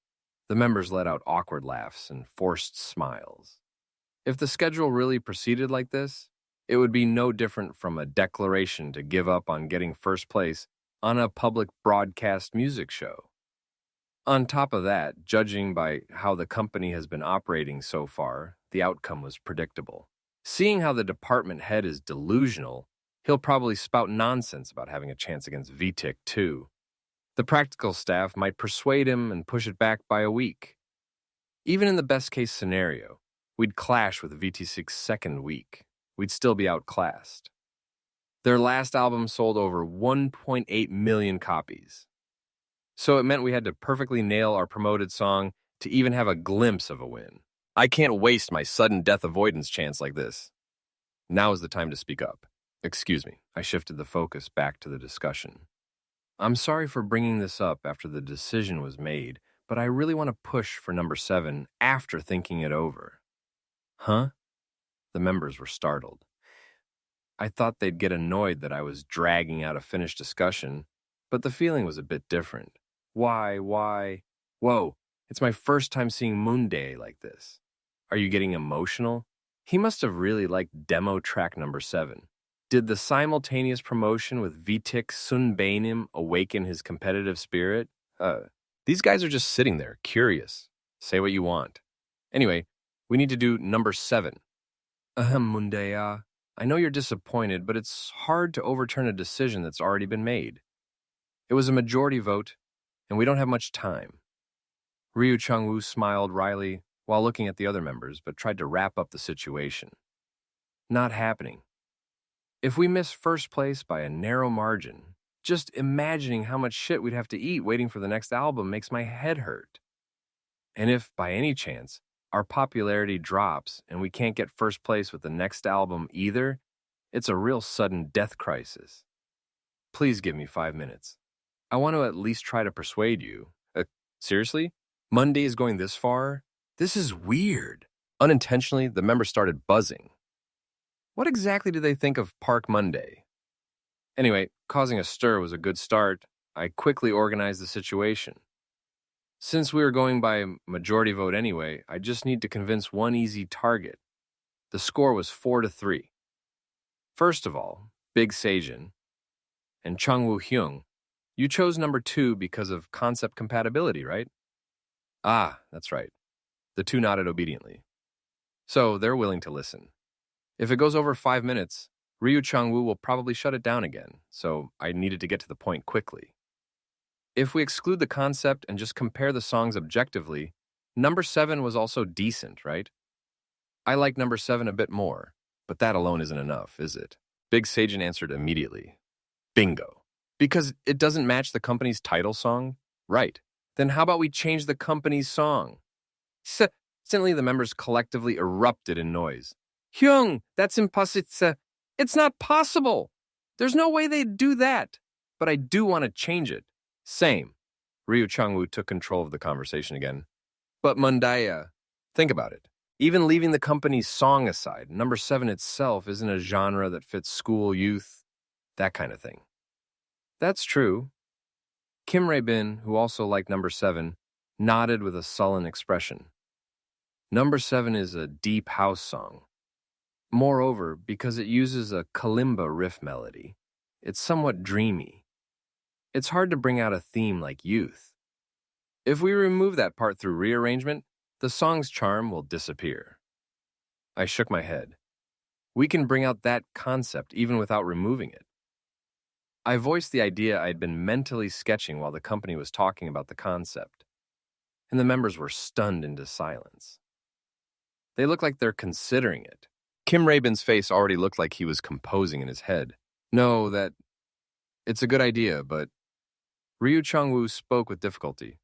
The members let out awkward laughs and forced smiles. If the schedule really proceeded like this, it would be no different from a declaration to give up on getting first place on a public broadcast music show. On top of that, judging by how the company has been operating so far, the outcome was predictable. Seeing how the department head is delusional, he'll probably spout nonsense about having a chance against VTIC, too. The practical staff might persuade him and push it back by a week. Even in the best-case scenario, we'd clash with VT6's second week. We'd still be outclassed. Their last album sold over 1.8 million copies. So it meant we had to perfectly nail our promoted song to even have a glimpse of a win. I can't waste my sudden death avoidance chance like this. Now is the time to speak up. Excuse me, I shifted the focus back to the discussion. I'm sorry for bringing this up after the decision was made, but I really want to push for number 7 after thinking it over. Huh? The members were startled. I thought they'd get annoyed that I was dragging out a finished discussion, but the feeling was a bit different. Why? Whoa, it's my first time seeing Moonday like this. Are you getting emotional? He must have really liked demo track number 7. Did the simultaneous promotion with Vitik Sunbainim awaken his competitive spirit? These guys are just sitting there, curious. Say what you want. Anyway, we need to do number 7. Mundaya. I know you're disappointed, but it's hard to overturn a decision that's already been made. It was a majority vote, and we don't have much time. Ryu Chang-woo smiled wryly while looking at the other members, but tried to wrap up the situation. Not happening. If we miss first place by a narrow margin, just imagining how much shit we'd have to eat waiting for the next album makes my head hurt. And if, by any chance, our popularity drops and we can't get first place with the next album either, it's a real sudden death crisis. Please give me 5 minutes. I want to at least try to persuade you. Seriously? Monday is going this far? This is weird. Unintentionally, the members started buzzing. What exactly do they think of Park Monday? Anyway, causing a stir was a good start. I quickly organized the situation. Since we were going by majority vote anyway, I just need to convince one easy target. The score was 4-3. First of all, Big Seijin and Changwoo Hyung, you chose number 2 because of concept compatibility, right? Ah, that's right. The two nodded obediently. So they're willing to listen. If it goes over 5 minutes, Ryu Chang-woo will probably shut it down again, so I needed to get to the point quickly. If we exclude the concept and just compare the songs objectively, number 7 was also decent, right? I like number 7 a bit more, but that alone isn't enough, is it? Big Seijin answered immediately. Bingo. Because it doesn't match the company's title song? Right. Then how about we change the company's song? Instantly, the members collectively erupted in noise. Hyung, that's impossible. It's not possible. There's no way they'd do that. But I do want to change it. Same. Ryu Chang-woo took control of the conversation again. But Mundaya, think about it. Even leaving the company's song aside, number 7 itself isn't a genre that fits school, youth, that kind of thing. That's true. Kim Rae-bin, who also liked number 7, nodded with a sullen expression. Number 7 is a deep house song. Moreover, because it uses a kalimba riff melody, it's somewhat dreamy. It's hard to bring out a theme like youth. If we remove that part through rearrangement, the song's charm will disappear. I shook my head. We can bring out that concept even without removing it. I voiced the idea I had been mentally sketching while the company was talking about the concept, and the members were stunned into silence. They look like they're considering it. Kim Rae-bin's face already looked like he was composing in his head. No, it's a good idea, but Ryu Chang-woo spoke with difficulty.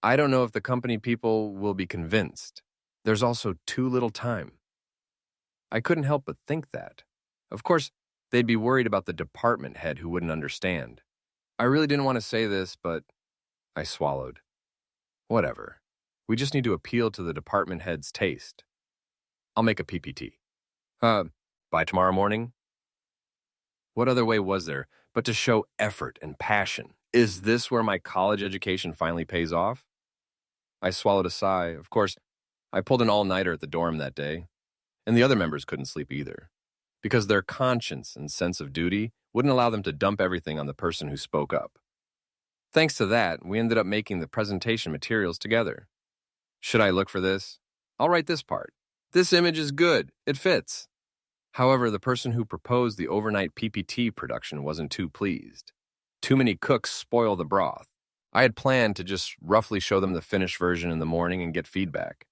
I don't know if the company people will be convinced. There's also too little time. I couldn't help but think that. Of course, they'd be worried about the department head who wouldn't understand. I really didn't want to say this, but I swallowed. Whatever. We just need to appeal to the department head's taste. I'll make a PPT. By tomorrow morning? What other way was there but to show effort and passion? Is this where my college education finally pays off? I swallowed a sigh. Of course, I pulled an all-nighter at the dorm that day, and the other members couldn't sleep either, because their conscience and sense of duty wouldn't allow them to dump everything on the person who spoke up. Thanks to that, we ended up making the presentation materials together. Should I look for this? I'll write this part. This image is good. It fits. However, the person who proposed the overnight PPT production wasn't too pleased. Too many cooks spoil the broth. I had planned to just roughly show them the finished version in the morning and get feedback.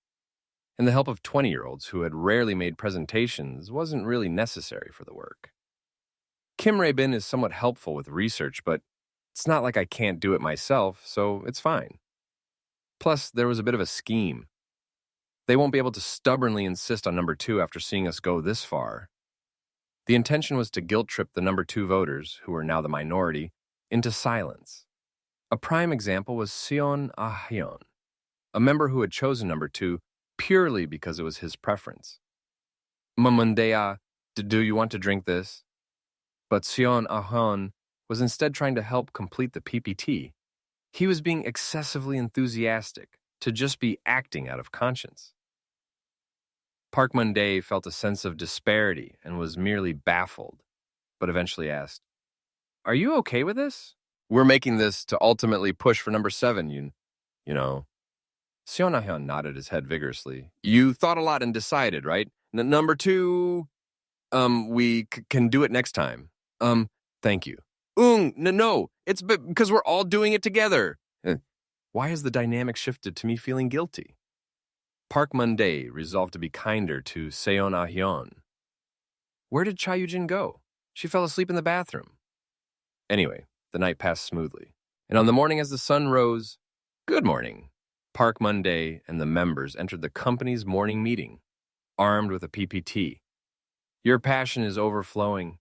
And the help of 20-year-olds who had rarely made presentations wasn't really necessary for the work. Kim Rae-bin is somewhat helpful with research, but It's not like I can't do it myself, so it's fine. Plus, there was a bit of a scheme. They won't be able to stubbornly insist on number 2 after seeing us go this far. The intention was to guilt-trip the number 2 voters, who were now the minority, into silence. A prime example was Seon Ah-hyun, a member who had chosen number 2 purely because it was his preference. Mamundea, do you want to drink this? But Seon Ah-hyun was instead trying to help complete the PPT. He was being excessively enthusiastic to just be acting out of conscience. Park Mun-dae felt a sense of disparity and was merely baffled, but eventually asked, "Are you okay with this? We're making this to ultimately push for number 7, you know." Seon Ah-hyun nodded his head vigorously. "You thought a lot and decided, right? Number 2, we can do it next time. Thank you. No, it's because we're all doing it together." Why has the dynamic shifted to me feeling guilty? Park Mun-dae resolved to be kinder to Seon Ah-hyun. Where did Cha Yu-jin go? She fell asleep in the bathroom. Anyway, the night passed smoothly. And on the morning as the sun rose, good morning, Park Mun-dae and the members entered the company's morning meeting, armed with a PPT. Your passion is overflowing.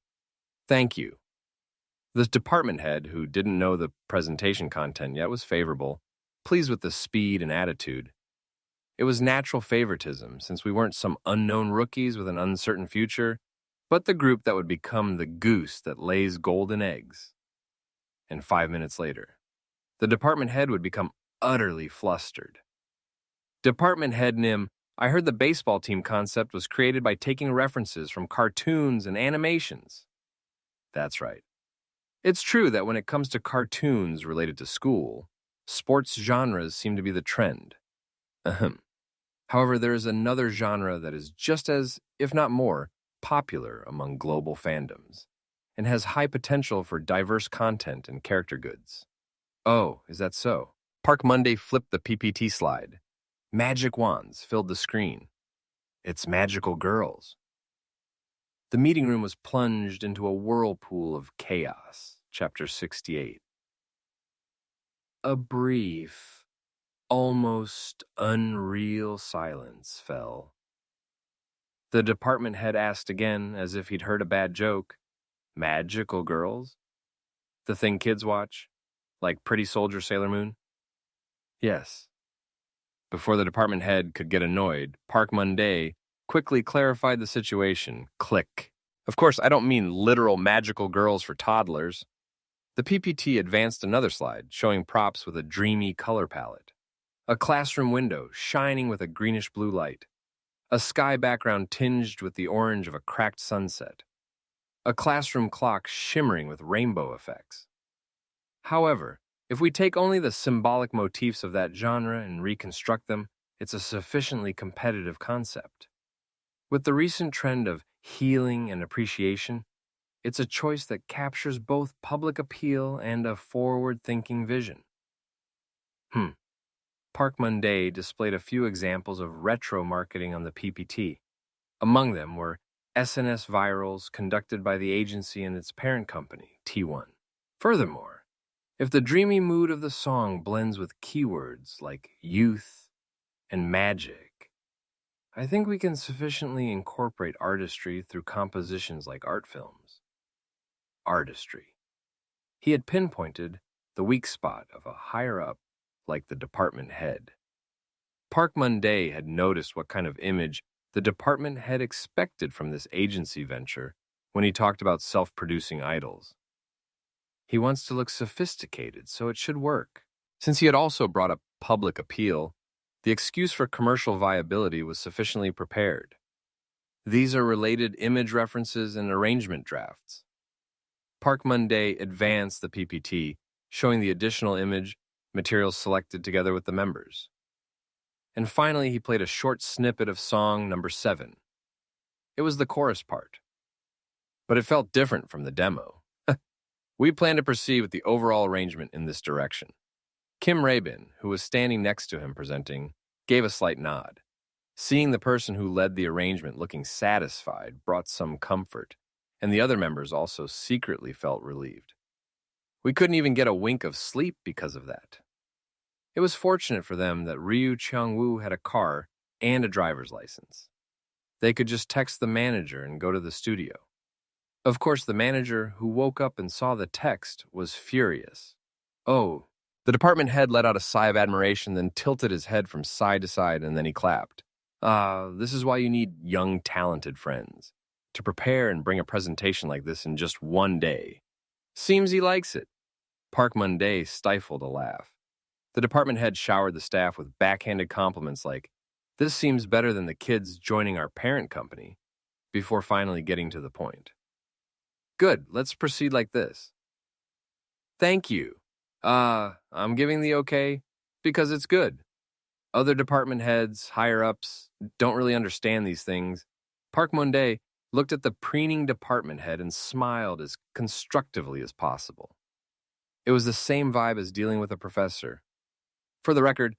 Thank you. The department head, who didn't know the presentation content yet, was favorable, pleased with the speed and attitude. It was natural favoritism, since we weren't some unknown rookies with an uncertain future, but the group that would become the goose that lays golden eggs. And 5 minutes later, the department head would become utterly flustered. Department head Nim, I heard the baseball team concept was created by taking references from cartoons and animations. That's right. It's true that when it comes to cartoons related to school, sports genres seem to be the trend. Ahem. However, there is another genre that is just as, if not more, popular among global fandoms, and has high potential for diverse content and character goods. Oh, is that so? Park Mun-dae flipped the PPT slide. Magic wands filled the screen. It's magical girls. The meeting room was plunged into a whirlpool of chaos. Chapter 68. A brief, almost unreal silence fell. The department head asked again, as if he'd heard a bad joke, Magical girls? The thing kids watch? Like Pretty Soldier Sailor Moon? Yes. Before the department head could get annoyed, Park Mun-dae quickly clarified the situation. Click. Of course, I don't mean literal magical girls for toddlers. The PPT advanced another slide, showing props with a dreamy color palette. A classroom window shining with a greenish-blue light. A sky background tinged with the orange of a cracked sunset. A classroom clock shimmering with rainbow effects. However, if we take only the symbolic motifs of that genre and reconstruct them, it's a sufficiently competitive concept. With the recent trend of healing and appreciation, it's a choice that captures both public appeal and a forward-thinking vision. Park Mun-dae displayed a few examples of retro marketing on the PPT. Among them were SNS virals conducted by the agency and its parent company, T1. Furthermore, if the dreamy mood of the song blends with keywords like youth and magic, I think we can sufficiently incorporate artistry through compositions like art films. Artistry. He had pinpointed the weak spot of a higher-up like the department head. Park Mun-dae had noticed what kind of image the department head expected from this agency venture when he talked about self-producing idols. He wants to look sophisticated, so it should work. Since he had also brought up public appeal, the excuse for commercial viability was sufficiently prepared. These are related image references and arrangement drafts. Park Mun-dae advanced the PPT, showing the additional image materials selected together with the members. And finally, he played a short snippet of song number 7. It was the chorus part. But it felt different from the demo. We plan to proceed with the overall arrangement in this direction. Kim Raebin, who was standing next to him presenting, gave a slight nod. Seeing the person who led the arrangement looking satisfied brought some comfort, and the other members also secretly felt relieved. We couldn't even get a wink of sleep because of that. It was fortunate for them that Ryu Cheong-woo had a car and a driver's license. They could just text the manager and go to the studio. Of course, the manager, who woke up and saw the text, was furious. Oh, the department head let out a sigh of admiration, then tilted his head from side to side, and then he clapped. This is why you need young, talented friends, to prepare and bring a presentation like this in just one day. Seems he likes it. Park Mun-dae stifled a laugh. The department head showered the staff with backhanded compliments like, "This seems better than the kids joining our parent company," before finally getting to the point. "Good, let's proceed like this." "Thank you. I'm giving the okay because it's good." Other department heads, higher-ups, don't really understand these things. Park Mun-dae looked at the preening department head and smiled as constructively as possible. It was the same vibe as dealing with a professor. For the record,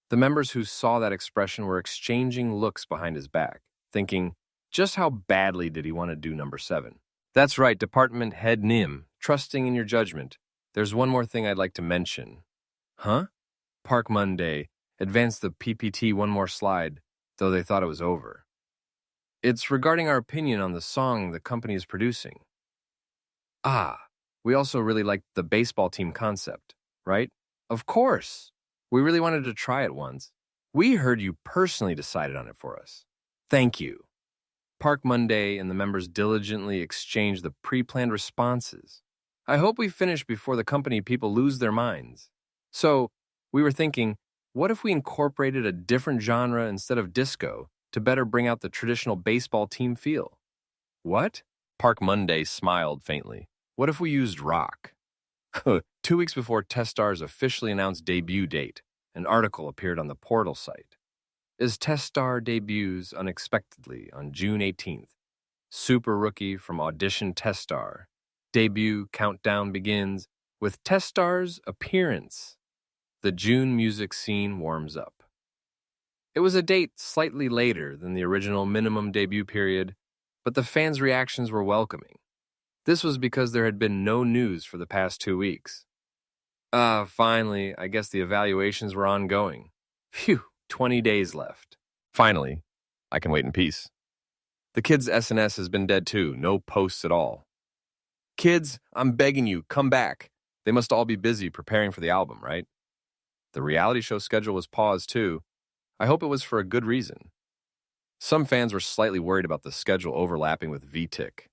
the members who saw that expression were exchanging looks behind his back, thinking, just how badly did he want to do number 7? That's right, Department Head Nim, trusting in your judgment. There's one more thing I'd like to mention. Huh? Park Mun-dae advanced the PPT one more slide, though they thought it was over. It's regarding our opinion on the song the company is producing. We also really liked the baseball team concept, right? Of course. We really wanted to try it once. We heard you personally decided on it for us. Thank you. Park Mun-dae and the members diligently exchanged the pre-planned responses. I hope we finish before the company people lose their minds. So, we were thinking, what if we incorporated a different genre instead of disco to better bring out the traditional baseball team feel? What? Park Mun-dae smiled faintly. What if we used rock? 2 weeks before Testar's officially announced debut date, an article appeared on the portal site. As Testar debuts unexpectedly on June 18th, Super Rookie from Audition Testar. Debut countdown begins with Testar's appearance. The June music scene warms up. It was a date slightly later than the original minimum debut period, but the fans' reactions were welcoming. This was because there had been no news for the past 2 weeks. Finally, I guess the evaluations were ongoing. Phew, 20 days left. Finally, I can wait in peace. The kids' SNS has been dead too, no posts at all. Kids, I'm begging you, come back. They must all be busy preparing for the album, right? The reality show schedule was paused too. I hope it was for a good reason. Some fans were slightly worried about the schedule overlapping with VTIC,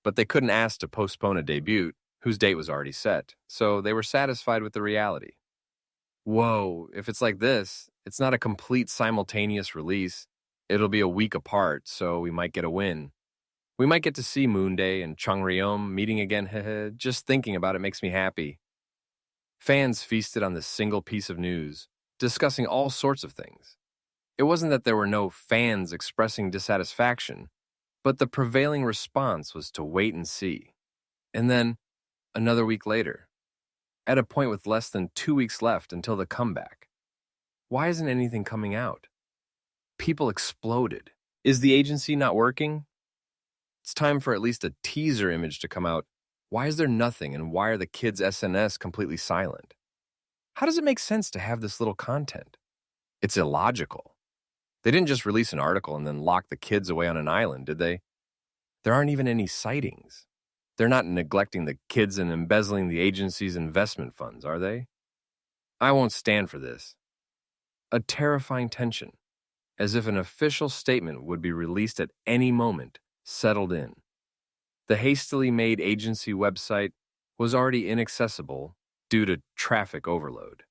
but they couldn't ask to postpone a debut whose date was already set, so they were satisfied with the reality. Whoa, if it's like this, it's not a complete simultaneous release. It'll be a week apart, so we might get a win. We might get to see Moon-dae and Chung Ryom meeting again. Just thinking about it makes me happy. Fans feasted on this single piece of news, discussing all sorts of things. It wasn't that there were no fans expressing dissatisfaction, but the prevailing response was to wait and see. And then, another week later, at a point with less than 2 weeks left until the comeback. Why isn't anything coming out? People exploded. Is the agency not working? It's time for at least a teaser image to come out. Why is there nothing, and why are the kids' SNS completely silent? How does it make sense to have this little content? It's illogical. They didn't just release an article and then lock the kids away on an island, did they? There aren't even any sightings. They're not neglecting the kids and embezzling the agency's investment funds, are they? I won't stand for this. A terrifying tension, as if an official statement would be released at any moment, settled in. The hastily made agency website was already inaccessible due to traffic overload.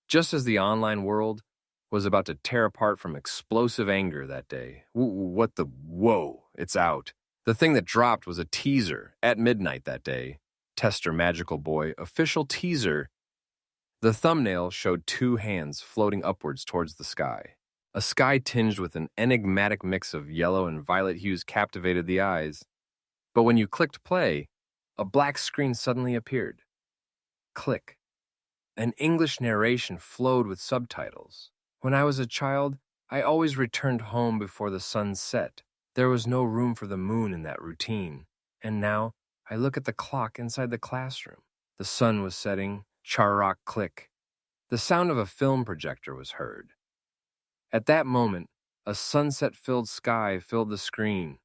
Just as the online world was about to tear apart from explosive anger that day. Whoa, it's out. The thing that dropped was a teaser at midnight that day. Tester Magical Boy, official teaser. The thumbnail showed 2 hands floating upwards towards the sky. A sky tinged with an enigmatic mix of yellow and violet hues captivated the eyes. But when you clicked play, a black screen suddenly appeared. Click. An English narration flowed with subtitles. When I was a child, I always returned home before the sun set. There was no room for the moon in that routine. And now, I look at the clock inside the classroom. The sun was setting, Charrock click. The sound of a film projector was heard. At that moment, a sunset-filled sky filled the screen.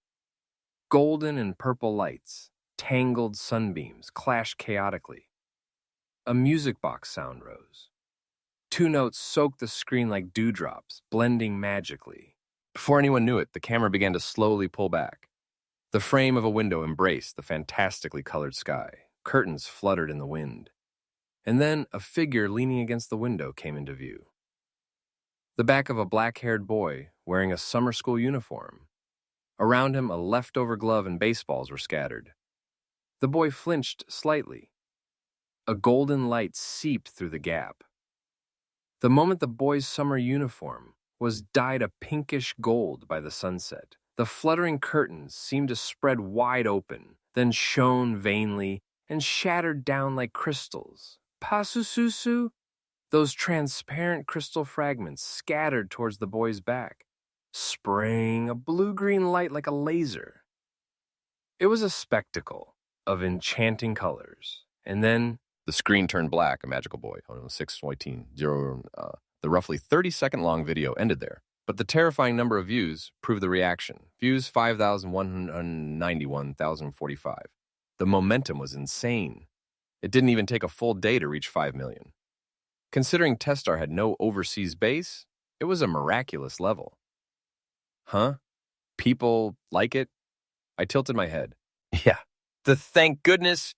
Golden and purple lights, tangled sunbeams clashed chaotically. A music box sound rose. 2 notes soaked the screen like dewdrops, blending magically. Before anyone knew it, the camera began to slowly pull back. The frame of a window embraced the fantastically colored sky. Curtains fluttered in the wind. And then a figure leaning against the window came into view. The back of a black-haired boy wearing a summer school uniform. Around him, a leftover glove and baseballs were scattered. The boy flinched slightly. A golden light seeped through the gap. The moment the boy's summer uniform was dyed a pinkish gold by the sunset, the fluttering curtains seemed to spread wide open, then shone vainly and shattered down like crystals. Pasususu? Those transparent crystal fragments scattered towards the boy's back, spraying a blue-green light like a laser. It was a spectacle of enchanting colors, and then The screen turned black, a magical boy. 618, the roughly 30-second long video ended there. But the terrifying number of views proved the reaction. Views 5,191,045. The momentum was insane. It didn't even take a full day to reach 5 million. Considering Testar had no overseas base, it was a miraculous level. Huh? People like it? I tilted my head. Yeah. Thank goodness.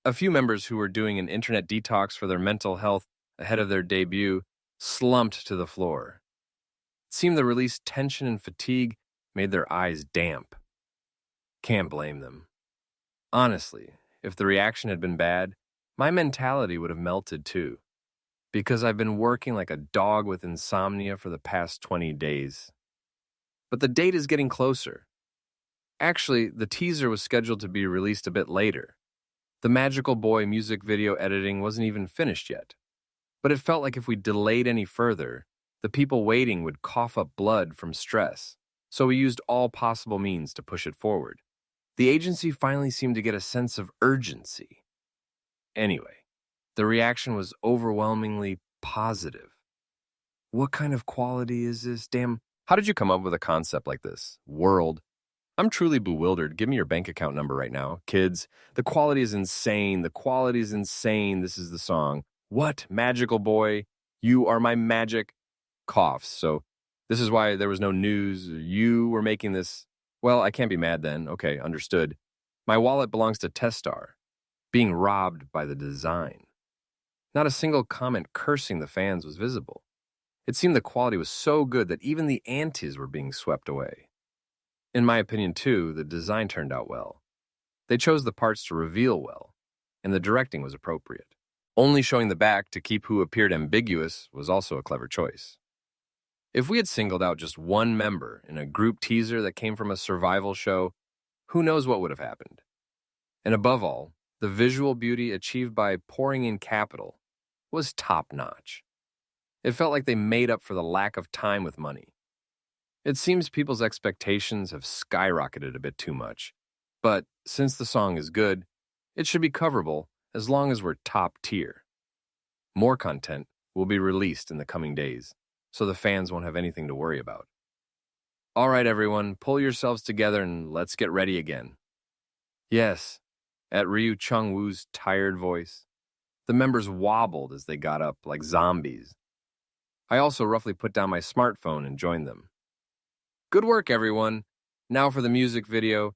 A few members who were doing an internet detox for their mental health ahead of their debut slumped to the floor. It seemed the released tension and fatigue made their eyes damp. Can't blame them. Honestly, if the reaction had been bad, my mentality would have melted too. Because I've been working like a dog with insomnia for the past 20 days. But the date is getting closer. Actually, the teaser was scheduled to be released a bit later. The Magical Boy music video editing wasn't even finished yet. But it felt like if we delayed any further, the people waiting would cough up blood from stress. So we used all possible means to push it forward. The agency finally seemed to get a sense of urgency. Anyway, the reaction was overwhelmingly positive. What kind of quality is this? Damn, how did you come up with a concept like this? World. I'm truly bewildered. Give me your bank account number right now. Kids, the quality is insane. The quality is insane. This is the song. What? Magical Boy? You are my magic? Coughs. So this is why there was no news. You were making this. Well, I can't be mad then. Okay, understood. My wallet belongs to Testar. Being robbed by the design. Not a single comment cursing the fans was visible. It seemed the quality was so good that even the antis were being swept away. In my opinion, too, the design turned out well. They chose the parts to reveal well, and the directing was appropriate. Only showing the back to keep who appeared ambiguous was also a clever choice. If we had singled out just one member in a group teaser that came from a survival show, who knows what would have happened? And above all, the visual beauty achieved by pouring in capital was top-notch. It felt like they made up for the lack of time with money. It seems people's expectations have skyrocketed a bit too much, but since the song is good, it should be coverable as long as we're top tier. More content will be released in the coming days, so the fans won't have anything to worry about. All right, everyone, pull yourselves together and let's get ready again. Yes, at Ryu Chung-woo's tired voice, the members wobbled as they got up like zombies. I also roughly put down my smartphone and joined them. Good work, everyone. Now for the music video.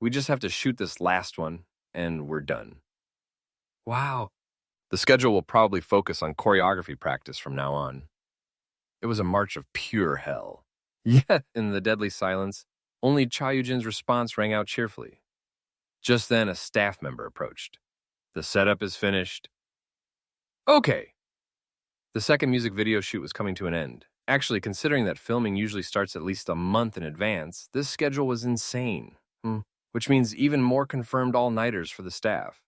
We just have to shoot this last one, and we're done. Wow. The schedule will probably focus on choreography practice from now on. It was a march of pure hell. Yeah, in the deadly silence, only Cha Yujin's response rang out cheerfully. Just then, a staff member approached. The setup is finished. Okay. The second music video shoot was coming to an end. Actually, considering that filming usually starts at least a month in advance, this schedule was insane, which means even more confirmed all-nighters for the staff.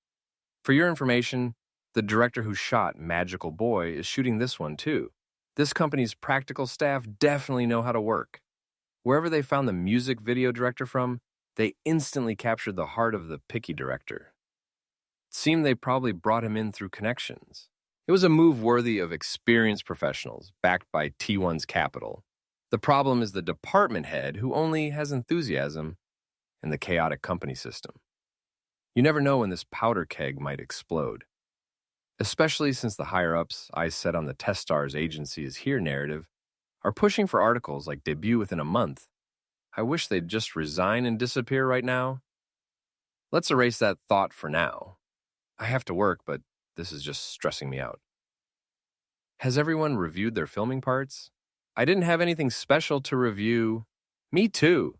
For your information, the director who shot Magical Boy is shooting this one too. This company's practical staff definitely know how to work. Wherever they found the music video director from, they instantly captured the heart of the picky director. seemed they probably brought him in through connections. It was a move worthy of experienced professionals, backed by T1's capital. The problem is the department head who only has enthusiasm and the chaotic company system. You never know when this powder keg might explode. Especially since the higher-ups, eyes set on the Testars agency is here narrative, are pushing for articles like debut within a month. I wish they'd just resign and disappear right now. Let's erase that thought for now. I have to work, but this is just stressing me out. Has everyone reviewed their filming parts? I didn't have anything special to review. Me too.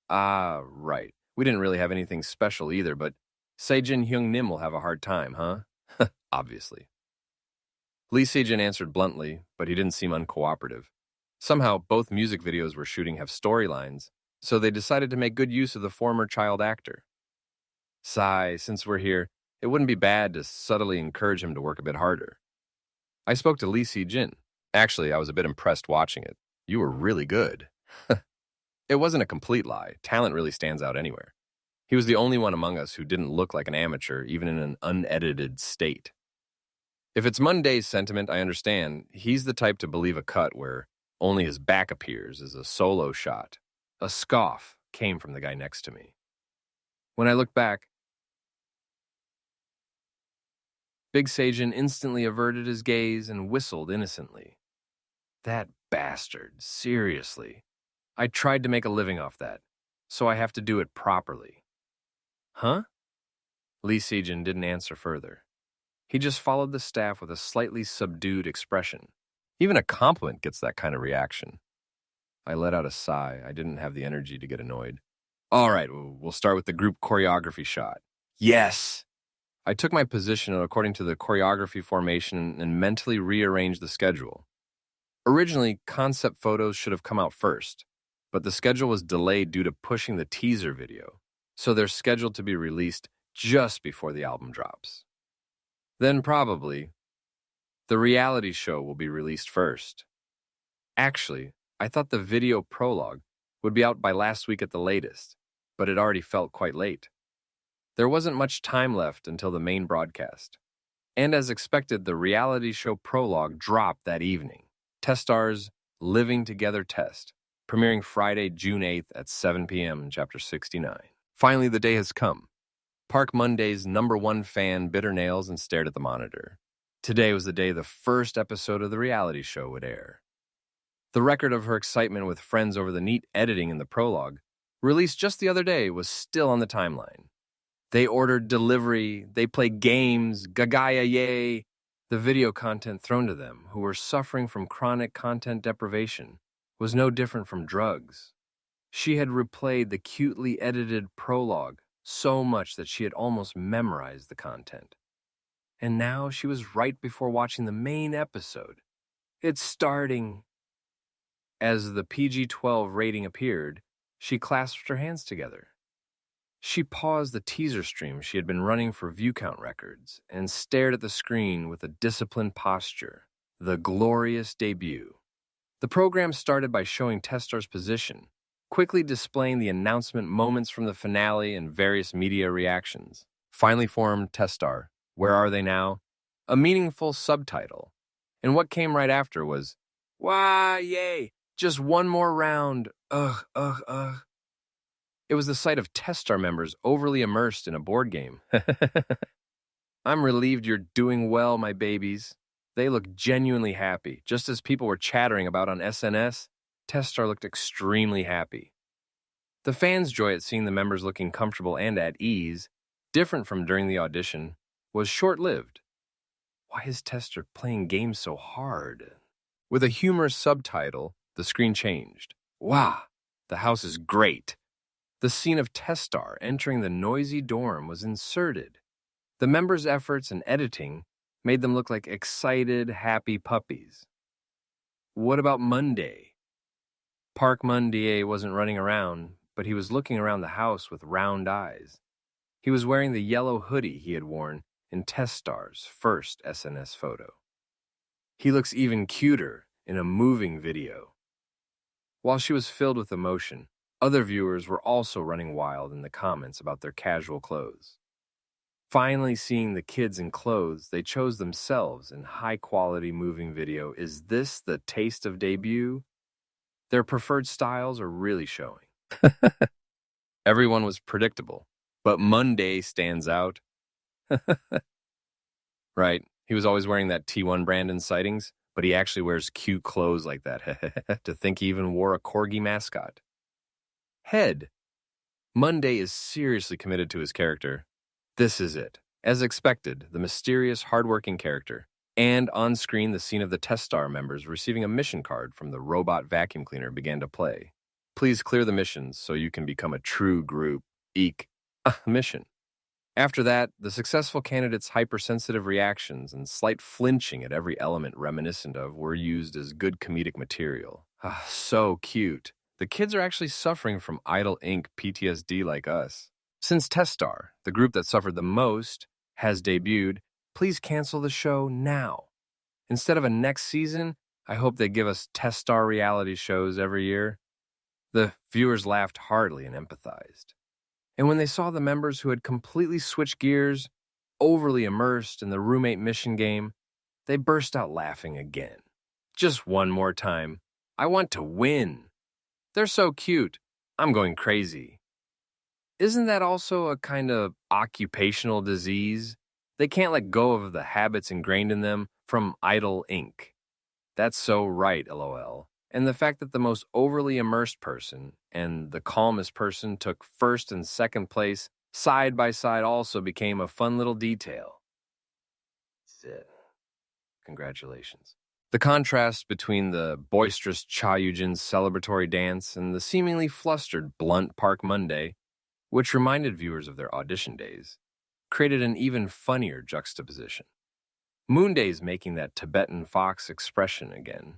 Right. We didn't really have anything special either, but Sejin Hyung Nim will have a hard time, huh? Obviously. Lee Sejin answered bluntly, but he didn't seem uncooperative. Somehow, both music videos we're shooting have storylines, so they decided to make good use of the former child actor. Sigh, since we're here, it wouldn't be bad to subtly encourage him to work a bit harder. I spoke to Lee Sejin. Actually, I was a bit impressed watching it. You were really good. It wasn't a complete lie. Talent really stands out anywhere. He was the only one among us who didn't look like an amateur, even in an unedited state. If it's Monday's sentiment, I understand. He's the type to believe a cut where only his back appears as a solo shot. A scoff came from the guy next to me. When I looked back, Big Sejin instantly averted his gaze and whistled innocently. That bastard, seriously. I tried to make a living off that, so I have to do it properly. Huh? Lee Sejin didn't answer further. He just followed the staff with a slightly subdued expression. Even a compliment gets that kind of reaction. I let out a sigh. I didn't have the energy to get annoyed. All right, we'll start with the group choreography shot. Yes! I took my position according to the choreography formation and mentally rearranged the schedule. Originally, concept photos should have come out first, but the schedule was delayed due to pushing the teaser video, so they're scheduled to be released just before the album drops. Then probably, the reality show will be released first. Actually, I thought the video prologue would be out by last week at the latest, but it already felt quite late. There wasn't much time left until the main broadcast. And as expected, the reality show prologue dropped that evening. Testars' Living Together Test, premiering Friday, June 8th at 7 p.m. in Chapter 69. Finally, the day has come. Park Monday's #1 fan bit her nails and stared at the monitor. Today was the day the first episode of the reality show would air. The record of her excitement with friends over the neat editing in the prologue, released just the other day, was still on the timeline. They ordered delivery, they played games, gagaya yay. The video content thrown to them, who were suffering from chronic content deprivation, was no different from drugs. She had replayed the cutely edited prologue so much that she had almost memorized the content. And now she was right before watching the main episode. It's starting. As the PG-12 rating appeared, she clasped her hands together. She paused the teaser stream she had been running for view count records and stared at the screen with a disciplined posture. The glorious debut. The program started by showing Testar's position, quickly displaying the announcement moments from the finale and various media reactions. Finally formed Testar, Where Are They Now? A meaningful subtitle. And what came right after was, Wah, yay, just one more round, ugh. It was the sight of Testar members overly immersed in a board game. I'm relieved you're doing well, my babies. They look genuinely happy. Just as people were chattering about on SNS, Testar looked extremely happy. The fans' joy at seeing the members looking comfortable and at ease, different from during the audition, was short-lived. Why is Testar playing games so hard? With a humorous subtitle, the screen changed. Wow, the house is great. The scene of Testar entering the noisy dorm was inserted. The members' efforts and editing made them look like excited, happy puppies. What about Monday? Park Monday wasn't running around, but he was looking around the house with round eyes. He was wearing the yellow hoodie he had worn in Testar's first SNS photo. He looks even cuter in a moving video. While she was filled with emotion, other viewers were also running wild in the comments about their casual clothes. Finally seeing the kids in clothes they chose themselves in high-quality moving video. Is this the taste of debut? Their preferred styles are really showing. Everyone was predictable, but Monday stands out. Right, he was always wearing that T1 brand in sightings, but he actually wears cute clothes like that. To think he even wore a corgi mascot. Head. Monday is seriously committed to his character. This is it. As expected, the mysterious, hardworking character. And on screen, the scene of the test star members receiving a mission card from the robot vacuum cleaner began to play. Please clear the missions so you can become a true group. Eek. Mission. After that, the successful candidates' hypersensitive reactions and slight flinching at every element reminiscent of were used as good comedic material. So cute. The kids are actually suffering from Idle Inc. PTSD like us. Since Testar, the group that suffered the most, has debuted, please cancel the show now. Instead of a next season, I hope they give us Testar reality shows every year. The viewers laughed heartily and empathized. And when they saw the members who had completely switched gears, overly immersed in the roommate mission game, they burst out laughing again. Just one more time. I want to win. They're so cute. I'm going crazy. Isn't that also a kind of occupational disease? They can't let go of the habits ingrained in them from Idle Inc. That's so right, LOL. And the fact that the most overly immersed person and the calmest person took first and second place side by side also became a fun little detail. That's it. Congratulations. The contrast between the boisterous Cha Yujin's celebratory dance and the seemingly flustered, blunt Park Monday, which reminded viewers of their audition days, created an even funnier juxtaposition. Moonday's making that Tibetan fox expression again.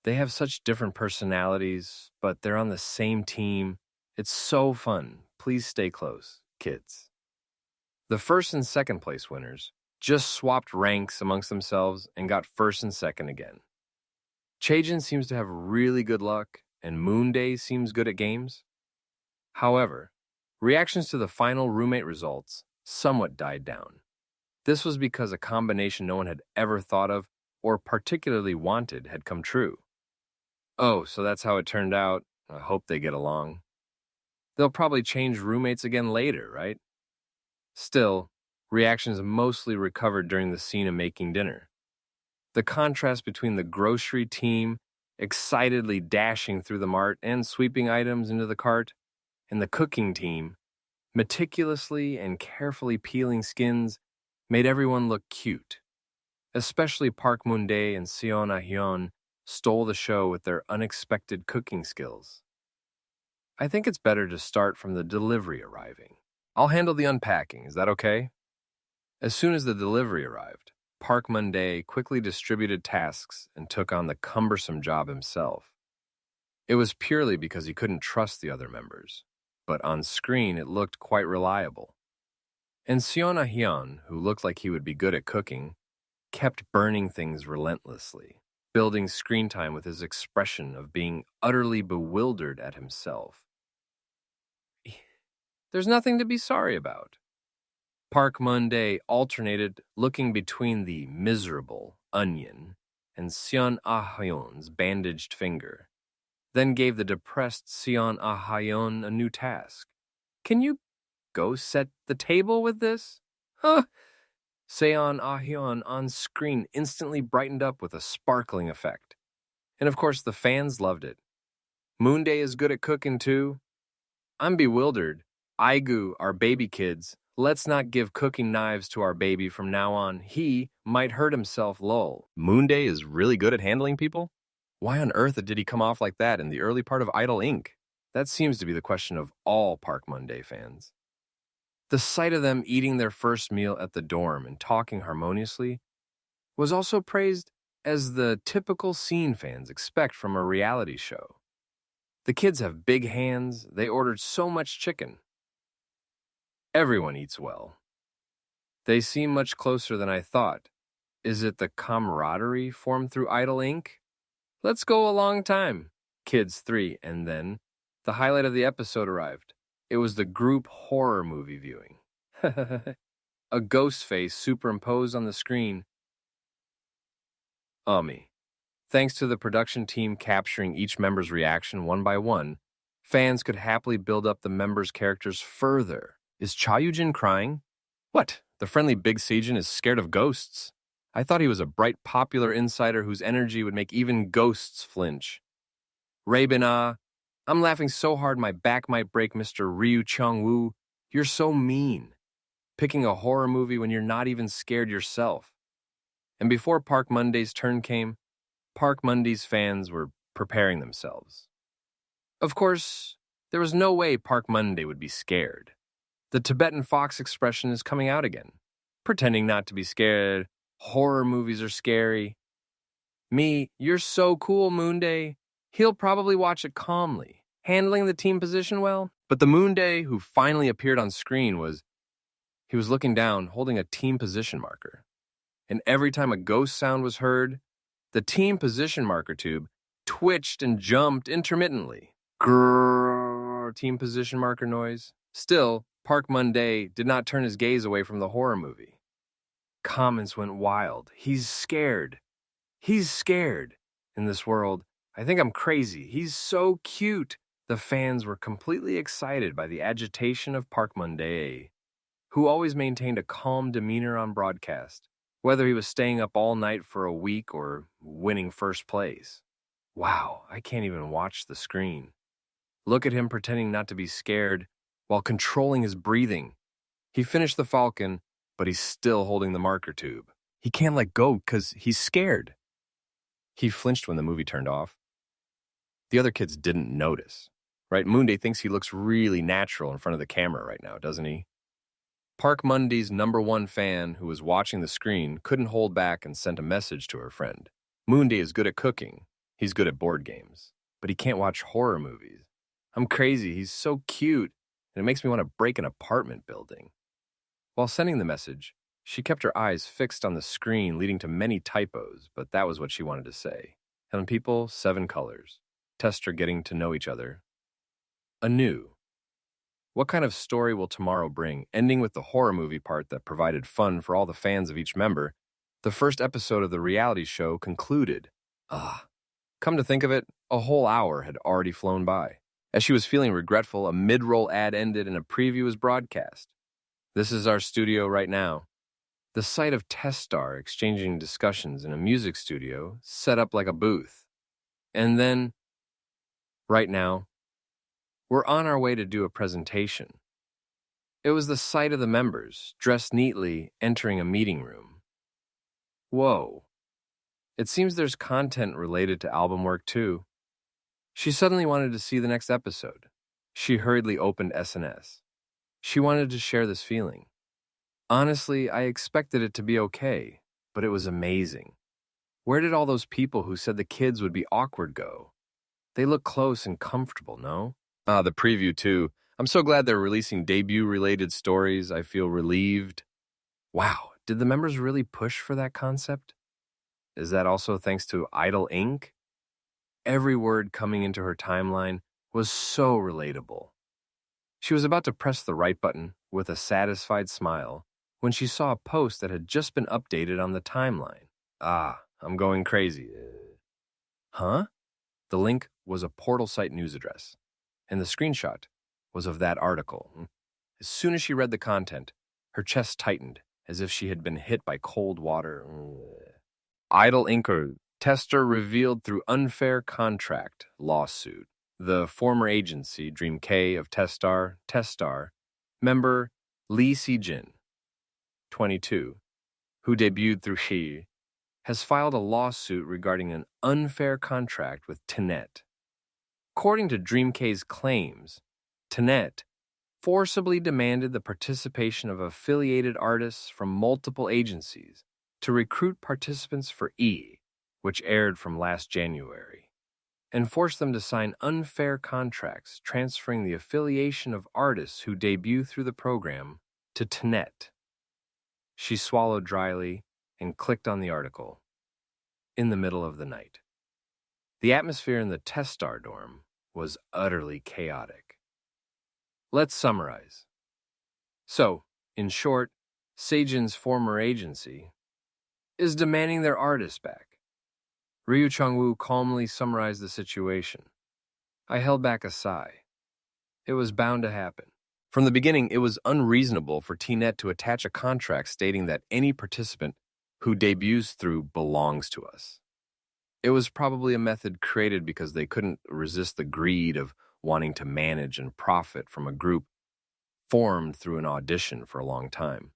They have such different personalities, but they're on the same team. It's so fun. Please stay close, kids. The first and second place winners just swapped ranks amongst themselves and got first and second again. Chajin seems to have really good luck, and Moonday seems good at games. However, reactions to the final roommate results somewhat died down. This was because a combination no one had ever thought of or particularly wanted had come true. Oh, so that's how it turned out. I hope they get along. They'll probably change roommates again later, right? Still, reactions mostly recovered during the scene of making dinner. The contrast between the grocery team excitedly dashing through the mart and sweeping items into the cart, and the cooking team meticulously and carefully peeling skins made everyone look cute. Especially Park Moon-dae and Seon Ah-hyun stole the show with their unexpected cooking skills. I think it's better to start from the delivery arriving. I'll handle the unpacking, is that okay? As soon as the delivery arrived, Park Moon-dae quickly distributed tasks and took on the cumbersome job himself. It was purely because he couldn't trust the other members, but on screen it looked quite reliable. And Seon Ah-hyun, who looked like he would be good at cooking, kept burning things relentlessly, building screen time with his expression of being utterly bewildered at himself. There's nothing to be sorry about. Park Moon-dae alternated looking between the miserable onion and Seon Ah-hyun's bandaged finger, then gave the depressed Seon Ah-hyun a new task. Can you go set the table with this? Huh? Seon Ah-hyun on screen instantly brightened up with a sparkling effect. And of course, the fans loved it. Moon-dae is good at cooking too. I'm bewildered. Aigu, our baby kids, let's not give cooking knives to our baby from now on. He might hurt himself, lol. Moon-dae is really good at handling people? Why on earth did he come off like that in the early part of Idle Inc.? That seems to be the question of all Park Moon-dae fans. The sight of them eating their first meal at the dorm and talking harmoniously was also praised as the typical scene fans expect from a reality show. The kids have big hands. They ordered so much chicken. Everyone eats well. They seem much closer than I thought. Is it the camaraderie formed through Idle Inc.? Let's go a long time. Kids 3, and then the highlight of the episode arrived. It was the group horror movie viewing. a ghost face superimposed on the screen. Ummy. Thanks to the production team capturing each member's reaction one by one, fans could happily build up the members' characters further. Is Cha Yujin crying? What? The friendly Big Seijin is scared of ghosts? I thought he was a bright, popular insider whose energy would make even ghosts flinch. Raybin, I'm laughing so hard my back might break, Mr. Ryu Chong-woo. You're so mean. Picking a horror movie when you're not even scared yourself. And before Park Monday's turn came, Park Monday's fans were preparing themselves. Of course, there was no way Park Monday would be scared. The Tibetan fox expression is coming out again. Pretending not to be scared. Horror movies are scary. Me, you're so cool, Moonday. He'll probably watch it calmly, handling the team position well. But the Moonday who finally appeared on screen he was looking down, holding a team position marker. And every time a ghost sound was heard, the team position marker tube twitched and jumped intermittently. Grrrr, team position marker noise. Still, Park Monday did not turn his gaze away from the horror movie. Comments went wild. He's scared. He's scared. In this world, I think I'm crazy. He's so cute. The fans were completely excited by the agitation of Park Monday, who always maintained a calm demeanor on broadcast, whether he was staying up all night for a week or winning first place. Wow, I can't even watch the screen. Look at him pretending not to be scared while controlling his breathing. He finished the Falcon, but he's still holding the marker tube. He can't let go because he's scared. He flinched when the movie turned off. The other kids didn't notice, right? Moonday thinks he looks really natural in front of the camera right now, doesn't he? Park Monday's #1 fan who was watching the screen couldn't hold back and sent a message to her friend. Moonday is good at cooking. He's good at board games. But he can't watch horror movies. I'm crazy. He's so cute. And it makes me want to break an apartment building. While sending the message, she kept her eyes fixed on the screen, leading to many typos, but that was what she wanted to say. Helen people, 7 colors. Tester getting to know each other. Anew. What kind of story will tomorrow bring, ending with the horror movie part that provided fun for all the fans of each member? The first episode of the reality show concluded. Come to think of it, a whole hour had already flown by. As she was feeling regretful, a mid-roll ad ended and a preview was broadcast. This is our studio right now. The sight of Testar exchanging discussions in a music studio set up like a booth. And then, right now, we're on our way to do a presentation. It was the sight of the members, dressed neatly, entering a meeting room. Whoa. It seems there's content related to album work too. She suddenly wanted to see the next episode. She hurriedly opened SNS. She wanted to share this feeling. Honestly, I expected it to be okay, but it was amazing. Where did all those people who said the kids would be awkward go? They look close and comfortable, no? The preview too. I'm so glad they're releasing debut-related stories. I feel relieved. Wow, did the members really push for that concept? Is that also thanks to Idol Inc.? Every word coming into her timeline was so relatable. She was about to press the right button with a satisfied smile when she saw a post that had just been updated on the timeline. I'm going crazy. Huh? The link was a portal site news address, and the screenshot was of that article. As soon as she read the content, her chest tightened as if she had been hit by cold water. Idol Inc. Tester revealed through unfair contract lawsuit. The former agency, Dream K of Testar, member Lee Si-jin, 22, who debuted through He, has filed a lawsuit regarding an unfair contract with Tenet. According to Dream K's claims, Tenet forcibly demanded the participation of affiliated artists from multiple agencies to recruit participants for E, which aired from last January, and forced them to sign unfair contracts transferring the affiliation of artists who debut through the program to Tenet. She swallowed dryly and clicked on the article. In the middle of the night. The atmosphere in the Testar dorm was utterly chaotic. Let's summarize. So, in short, Seijin's former agency, is demanding their artist back. Ryu Changwoo calmly summarized the situation. I held back a sigh. It was bound to happen. From the beginning, it was unreasonable for TNet to attach a contract stating that any participant who debuts through belongs to us. It was probably a method created because they couldn't resist the greed of wanting to manage and profit from a group formed through an audition for a long time.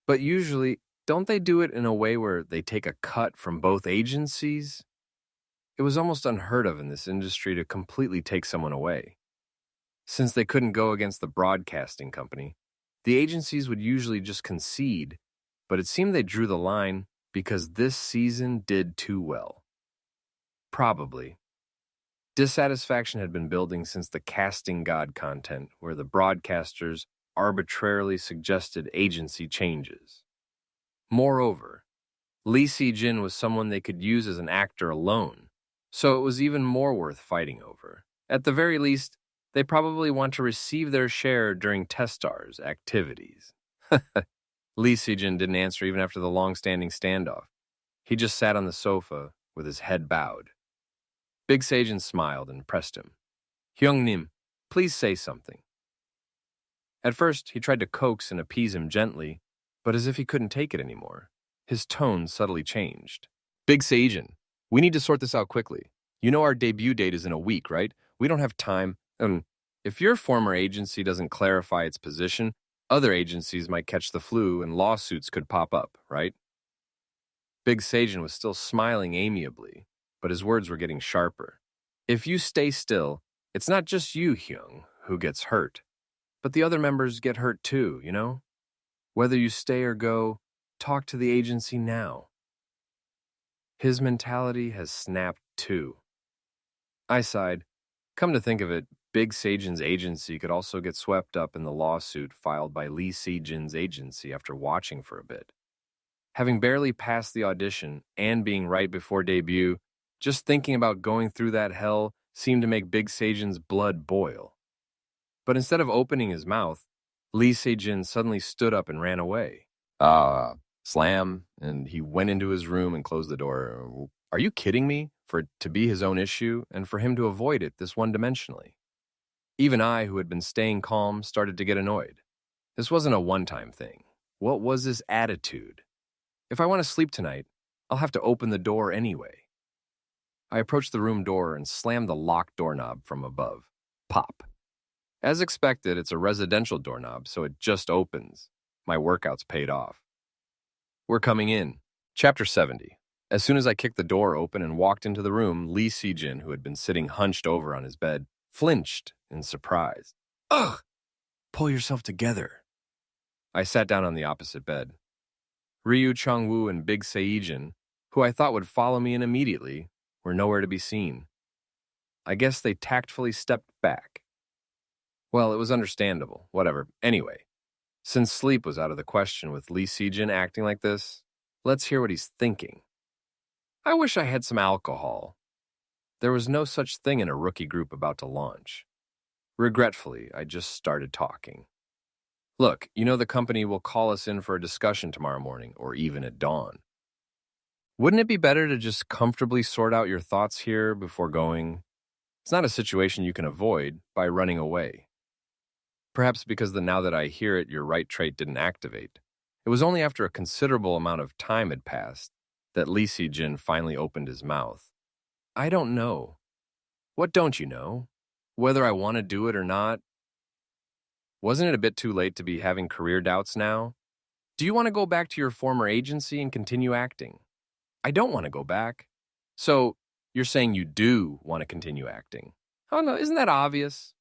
But usually, don't they do it in a way where they take a cut from both agencies? It was almost unheard of in this industry to completely take someone away. Since they couldn't go against the broadcasting company, the agencies would usually just concede, but it seemed they drew the line because this season did too well. Probably. Dissatisfaction had been building since the Casting God content, where the broadcasters arbitrarily suggested agency changes. Moreover, Lee Si-jin was someone they could use as an actor alone, so it was even more worth fighting over. At the very least, they probably want to receive their share during Testar's activities. Lee Si-jin didn't answer even after the long-standing standoff. He just sat on the sofa with his head bowed. Big Se-jin smiled and pressed him. Hyung-nim, please say something. At first, he tried to coax and appease him gently, but as if he couldn't take it anymore. His tone subtly changed. Big Se-jin, we need to sort this out quickly. You know our debut date is in a week, right? We don't have time. And if your former agency doesn't clarify its position, other agencies might catch the flu and lawsuits could pop up, right? Big Se-jin was still smiling amiably, but his words were getting sharper. If you stay still, it's not just you, Hyung, who gets hurt, but the other members get hurt too, you know? Whether you stay or go, talk to the agency now. His mentality has snapped too. I sighed. Come to think of it, Big Se-jin's agency could also get swept up in the lawsuit filed by Lee Si-jin's agency after watching for a bit. Having barely passed the audition and being right before debut, just thinking about going through that hell seemed to make Big Se-jin's blood boil. But instead of opening his mouth, Lee Si-jin suddenly stood up and ran away. Slam, and he went into his room and closed the door. Are you kidding me? For it to be his own issue, and for him to avoid it this one-dimensionally. Even I, who had been staying calm, started to get annoyed. This wasn't a one-time thing. What was this attitude? If I want to sleep tonight, I'll have to open the door anyway. I approached the room door and slammed the locked doorknob from above. Pop. As expected, it's a residential doorknob, so it just opens. My workout's paid off. We're coming in. Chapter 70. As soon as I kicked the door open and walked into the room, Lee Si-jin, who had been sitting hunched over on his bed, flinched in surprise. Ugh! Pull yourself together. I sat down on the opposite bed. Ryu Changwoo and Big Se-jin, who I thought would follow me in immediately, were nowhere to be seen. I guess they tactfully stepped back. Well, it was understandable. Whatever. Anyway, since sleep was out of the question with Lee Si-jin acting like this, let's hear what he's thinking. I wish I had some alcohol. There was no such thing in a rookie group about to launch. Regretfully, I just started talking. Look, you know the company will call us in for a discussion tomorrow morning, or even at dawn. Wouldn't it be better to just comfortably sort out your thoughts here before going? It's not a situation you can avoid by running away. Perhaps because now that I hear it, your right trait didn't activate. It was only after a considerable amount of time had passed that Lee Si-jin finally opened his mouth. I don't know. What don't you know? Whether I want to do it or not? Wasn't it a bit too late to be having career doubts now? Do you want to go back to your former agency and continue acting? I don't want to go back. So, you're saying you do want to continue acting? Oh no, isn't that obvious?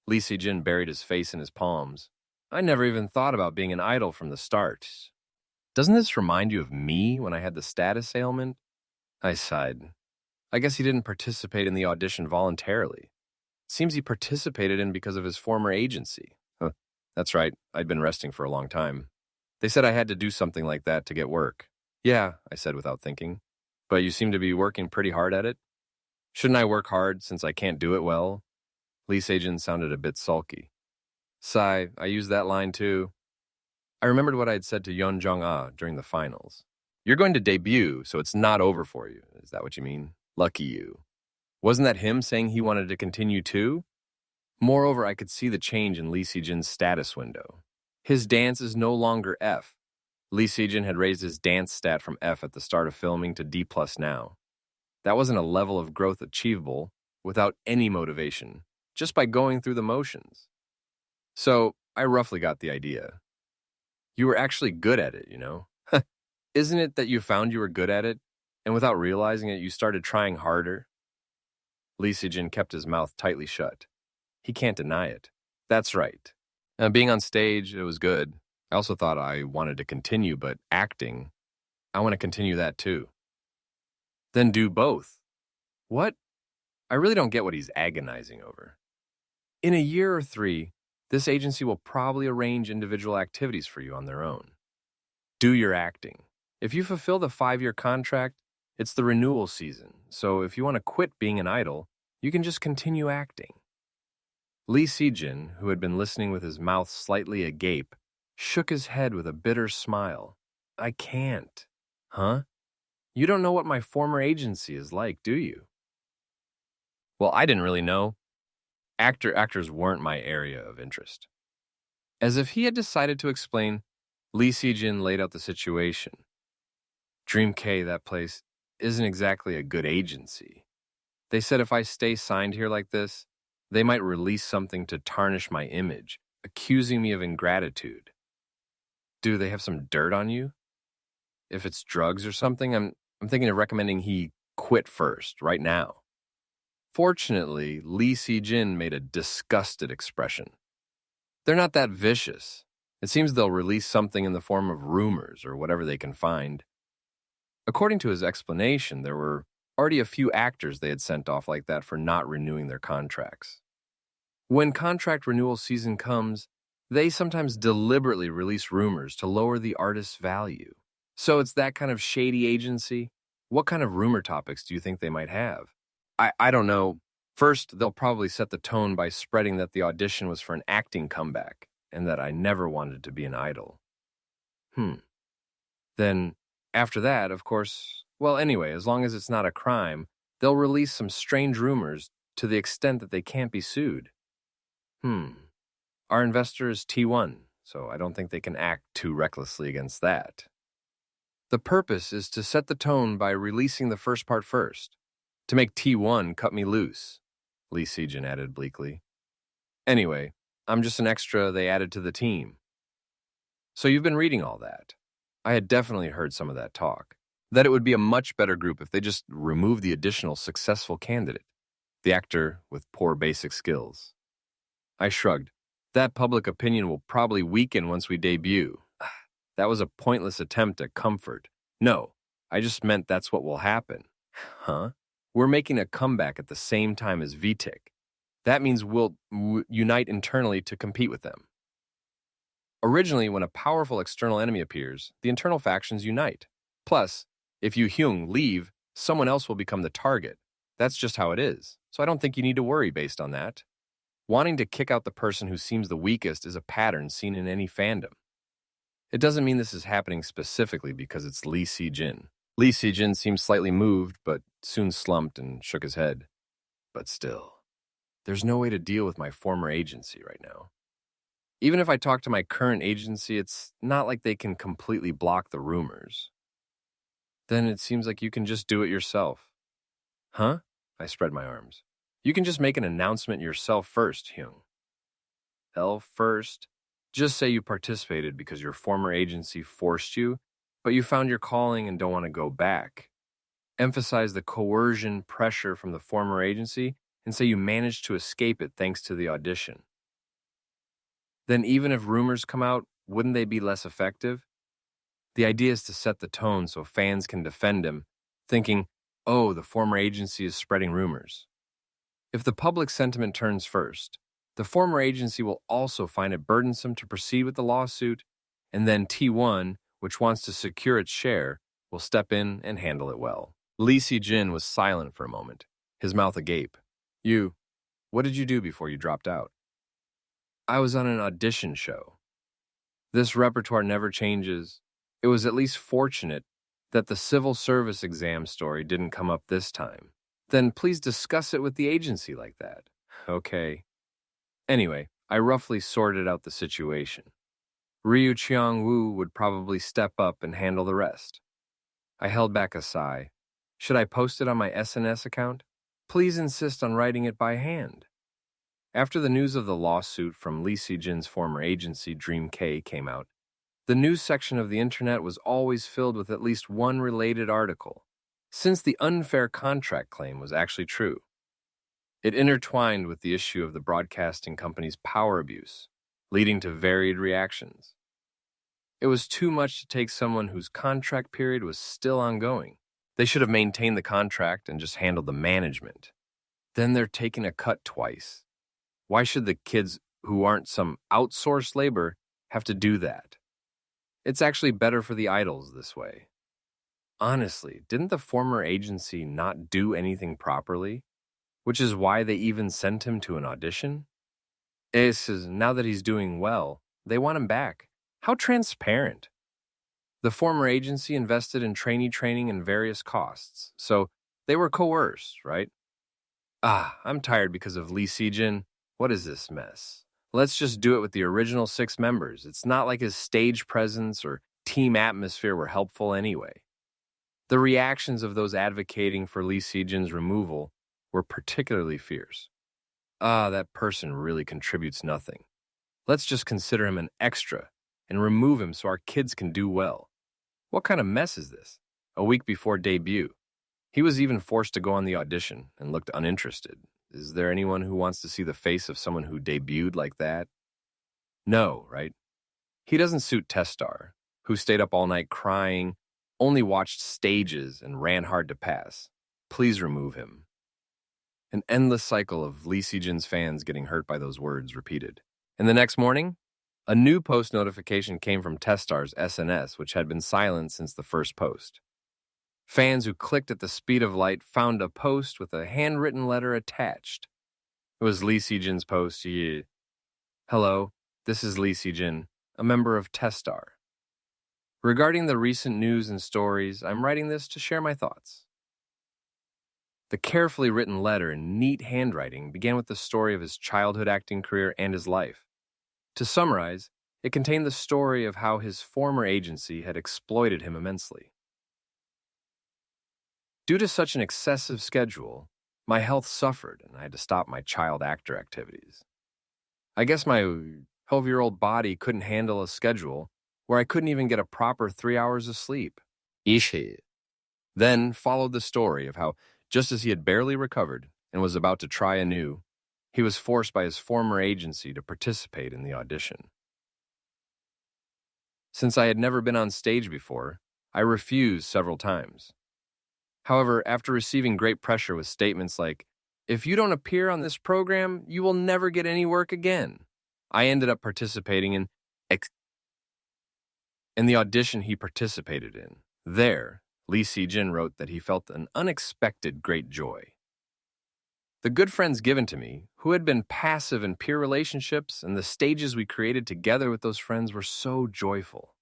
Lee Si-jin buried his face in his palms. I never even thought about being an idol from the start. Doesn't this remind you of me when I had the status ailment? I sighed. I guess he didn't participate in the audition voluntarily. It seems he participated in because of his former agency. Huh. That's right, I'd been resting for a long time. They said I had to do something like that to get work. Yeah, I said without thinking. But you seem to be working pretty hard at it. Shouldn't I work hard since I can't do it well? Lee Si-jin sounded a bit sulky. Sigh, I used that line too. I remembered what I had said to Yeon Jong-ah during the finals. You're going to debut, so it's not over for you. Is that what you mean? Lucky you. Wasn't that him saying he wanted to continue too? Moreover, I could see the change in Lee Si-jin's status window. His dance is no longer F. Lee Si-jin had raised his dance stat from F at the start of filming to D+ now. That wasn't a level of growth achievable without any motivation, just by going through the motions. So, I roughly got the idea. You were actually good at it, you know? Isn't it that you found you were good at it, and without realizing it, you started trying harder? Lee Si-jin kept his mouth tightly shut. He can't deny it. That's right. Being on stage, it was good. I also thought I wanted to continue, but acting, I want to continue that too. Then do both. What? I really don't get what he's agonizing over. In a year or 3, this agency will probably arrange individual activities for you on their own. Do your acting. If you fulfill the 5-year contract, it's the renewal season, so if you want to quit being an idol, you can just continue acting. Lee Si-jin, who had been listening with his mouth slightly agape, shook his head with a bitter smile. I can't. Huh? You don't know what my former agency is like, do you? Well, I didn't really know. Actors weren't my area of interest. As if he had decided to explain, Lee Si-jin laid out the situation. Dream K, that place, isn't exactly a good agency. They said if I stay signed here like this, they might release something to tarnish my image, accusing me of ingratitude. Do they have some dirt on you? If it's drugs or something, I'm thinking of recommending he quit first, right now. Fortunately, Lee Si-jin made a disgusted expression. They're not that vicious. It seems they'll release something in the form of rumors or whatever they can find. According to his explanation, there were already a few actors they had sent off like that for not renewing their contracts. When contract renewal season comes, they sometimes deliberately release rumors to lower the artist's value. So it's that kind of shady agency? What kind of rumor topics do you think they might have? I don't know. First, they'll probably set the tone by spreading that the audition was for an acting comeback and that I never wanted to be an idol. Then, after that, of course, well, anyway, as long as it's not a crime, they'll release some strange rumors to the extent that they can't be sued. Our investor is T1, so I don't think they can act too recklessly against that. The purpose is to set the tone by releasing the first part first, to make T1 cut me loose, Lee Si-jin added bleakly. Anyway, I'm just an extra they added to the team. So you've been reading all that. I had definitely heard some of that talk, that it would be a much better group if they just removed the additional successful candidate, the actor with poor basic skills. I shrugged. That public opinion will probably weaken once we debut. That was a pointless attempt at comfort. No, I just meant that's what will happen. Huh? We're making a comeback at the same time as VTIC. That means we'll unite internally to compete with them. Originally, when a powerful external enemy appears, the internal factions unite. Plus, if you Hyung leave, someone else will become the target. That's just how it is, so I don't think you need to worry based on that. Wanting to kick out the person who seems the weakest is a pattern seen in any fandom. It doesn't mean this is happening specifically because it's Lee Si-jin. Lee Si-jin seemed slightly moved, but soon slumped and shook his head. But still, there's no way to deal with my former agency right now. Even if I talk to my current agency, it's not like they can completely block the rumors. Then it seems like you can just do it yourself. Huh? I spread my arms. You can just make an announcement yourself first, Hyung. Hell first? Just say you participated because your former agency forced you, but you found your calling and don't want to go back. Emphasize the coercion pressure from the former agency and say you managed to escape it thanks to the audition. Then even if rumors come out, wouldn't they be less effective? The idea is to set the tone so fans can defend him, thinking, oh, the former agency is spreading rumors. If the public sentiment turns first, the former agency will also find it burdensome to proceed with the lawsuit, and then T1, which wants to secure its share, will step in and handle it well. Lee Si-jin was silent for a moment, his mouth agape. What did you do before you dropped out? I was on an audition show. This repertoire never changes. It was at least fortunate that the civil service exam story didn't come up this time. Then please discuss it with the agency like that. Okay. Anyway, I roughly sorted out the situation. Ryu Cheong-woo would probably step up and handle the rest. I held back a sigh. Should I post it on my SNS account? Please insist on writing it by hand. After the news of the lawsuit from Lee Si-jin's former agency, Dream K, came out, the news section of the internet was always filled with at least one related article, since the unfair contract claim was actually true. It intertwined with the issue of the broadcasting company's power abuse, leading to varied reactions. It was too much to take someone whose contract period was still ongoing. They should have maintained the contract and just handled the management. Then they're taking a cut twice. Why should the kids who aren't some outsourced labor have to do that? It's actually better for the idols this way. Honestly, didn't the former agency not do anything properly? Which is why they even sent him to an audition? Ace says now that he's doing well, they want him back. How transparent. The former agency invested in trainee training and various costs, so they were coerced, right? I'm tired because of Lee Si-jin. What is this mess? Let's just do it with the original 6 members. It's not like his stage presence or team atmosphere were helpful anyway. The reactions of those advocating for Lee Si-jin's removal were particularly fierce. That person really contributes nothing. Let's just consider him an extra and remove him so our kids can do well. What kind of mess is this? A week before debut. He was even forced to go on the audition and looked uninterested. Is there anyone who wants to see the face of someone who debuted like that? No, right? He doesn't suit Testar, who stayed up all night crying, only watched stages, and ran hard to pass. Please remove him. An endless cycle of Lee Si-jin's fans getting hurt by those words repeated. And the next morning, a new post notification came from Testar's SNS, which had been silent since the first post. Fans who clicked at the speed of light found a post with a handwritten letter attached. It was Lee Si-jin's post. Hello, this is Lee Si-jin, a member of Testar. Regarding the recent news and stories, I'm writing this to share my thoughts. The carefully written letter in neat handwriting began with the story of his childhood acting career and his life. To summarize, it contained the story of how his former agency had exploited him immensely. Due to such an excessive schedule, my health suffered and I had to stop my child actor activities. I guess my 12-year-old body couldn't handle a schedule where I couldn't even get a proper 3 hours of sleep. Ishi. Then followed the story of how, just as he had barely recovered and was about to try anew, he was forced by his former agency to participate in the audition. Since I had never been on stage before, I refused several times. However, after receiving great pressure with statements like, "If you don't appear on this program, you will never get any work again," I ended up participating in the audition he participated in. There, Lee Si-jin wrote that he felt an unexpected great joy. The good friends given to me, who had been passive in peer relationships, and the stages we created together with those friends were so joyful.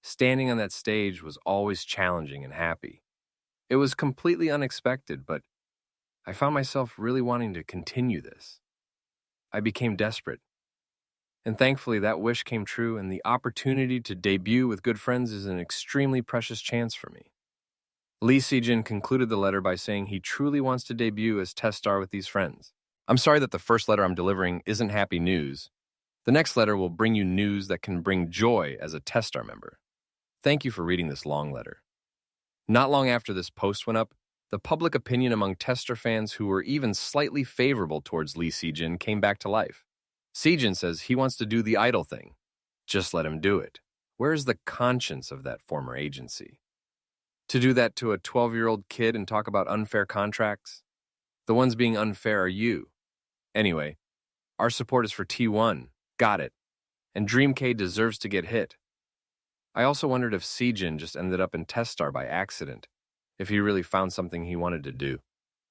Standing on that stage was always challenging and happy. It was completely unexpected, but I found myself really wanting to continue this. I became desperate. And thankfully, that wish came true, and the opportunity to debut with good friends is an extremely precious chance for me. Lee Si-jin concluded the letter by saying he truly wants to debut as Testar with these friends. I'm sorry that the first letter I'm delivering isn't happy news. The next letter will bring you news that can bring joy as a Testar member. Thank you for reading this long letter. Not long after this post went up, the public opinion among Testar fans who were even slightly favorable towards Lee Si-jin came back to life. Si-jin says he wants to do the idol thing. Just let him do it. Where is the conscience of that former agency? To do that to a 12-year-old kid and talk about unfair contracts? The ones being unfair are you. Anyway, our support is for T1. Got it. And Dream K deserves to get hit. I also wondered if Si-jin just ended up in Testar by accident, if he really found something he wanted to do.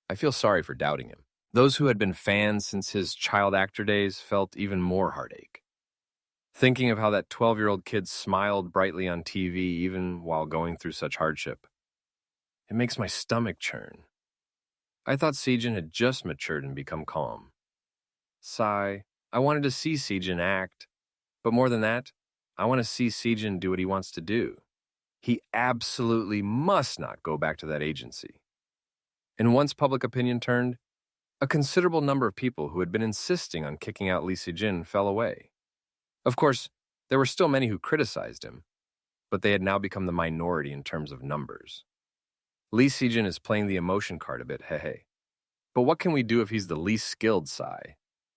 I feel sorry for doubting him. Those who had been fans since his child actor days felt even more heartache. thinking of how that 12-year-old kid smiled brightly on TV even while going through such hardship. It makes my stomach churn. I thought Sejin had just matured and become calm. Sigh. I wanted to see Sejin act, but more than that, I want to see Sejin do what he wants to do. He absolutely must not go back to that agency. And once public opinion turned, a considerable number of people who had been insisting on kicking out Lee Sejin fell away. Of course, there were still many who criticized him, but they had now become the minority in terms of numbers. Lee Sejin is playing the emotion card a bit, hey. But what can we do if he's the least skilled, Psy?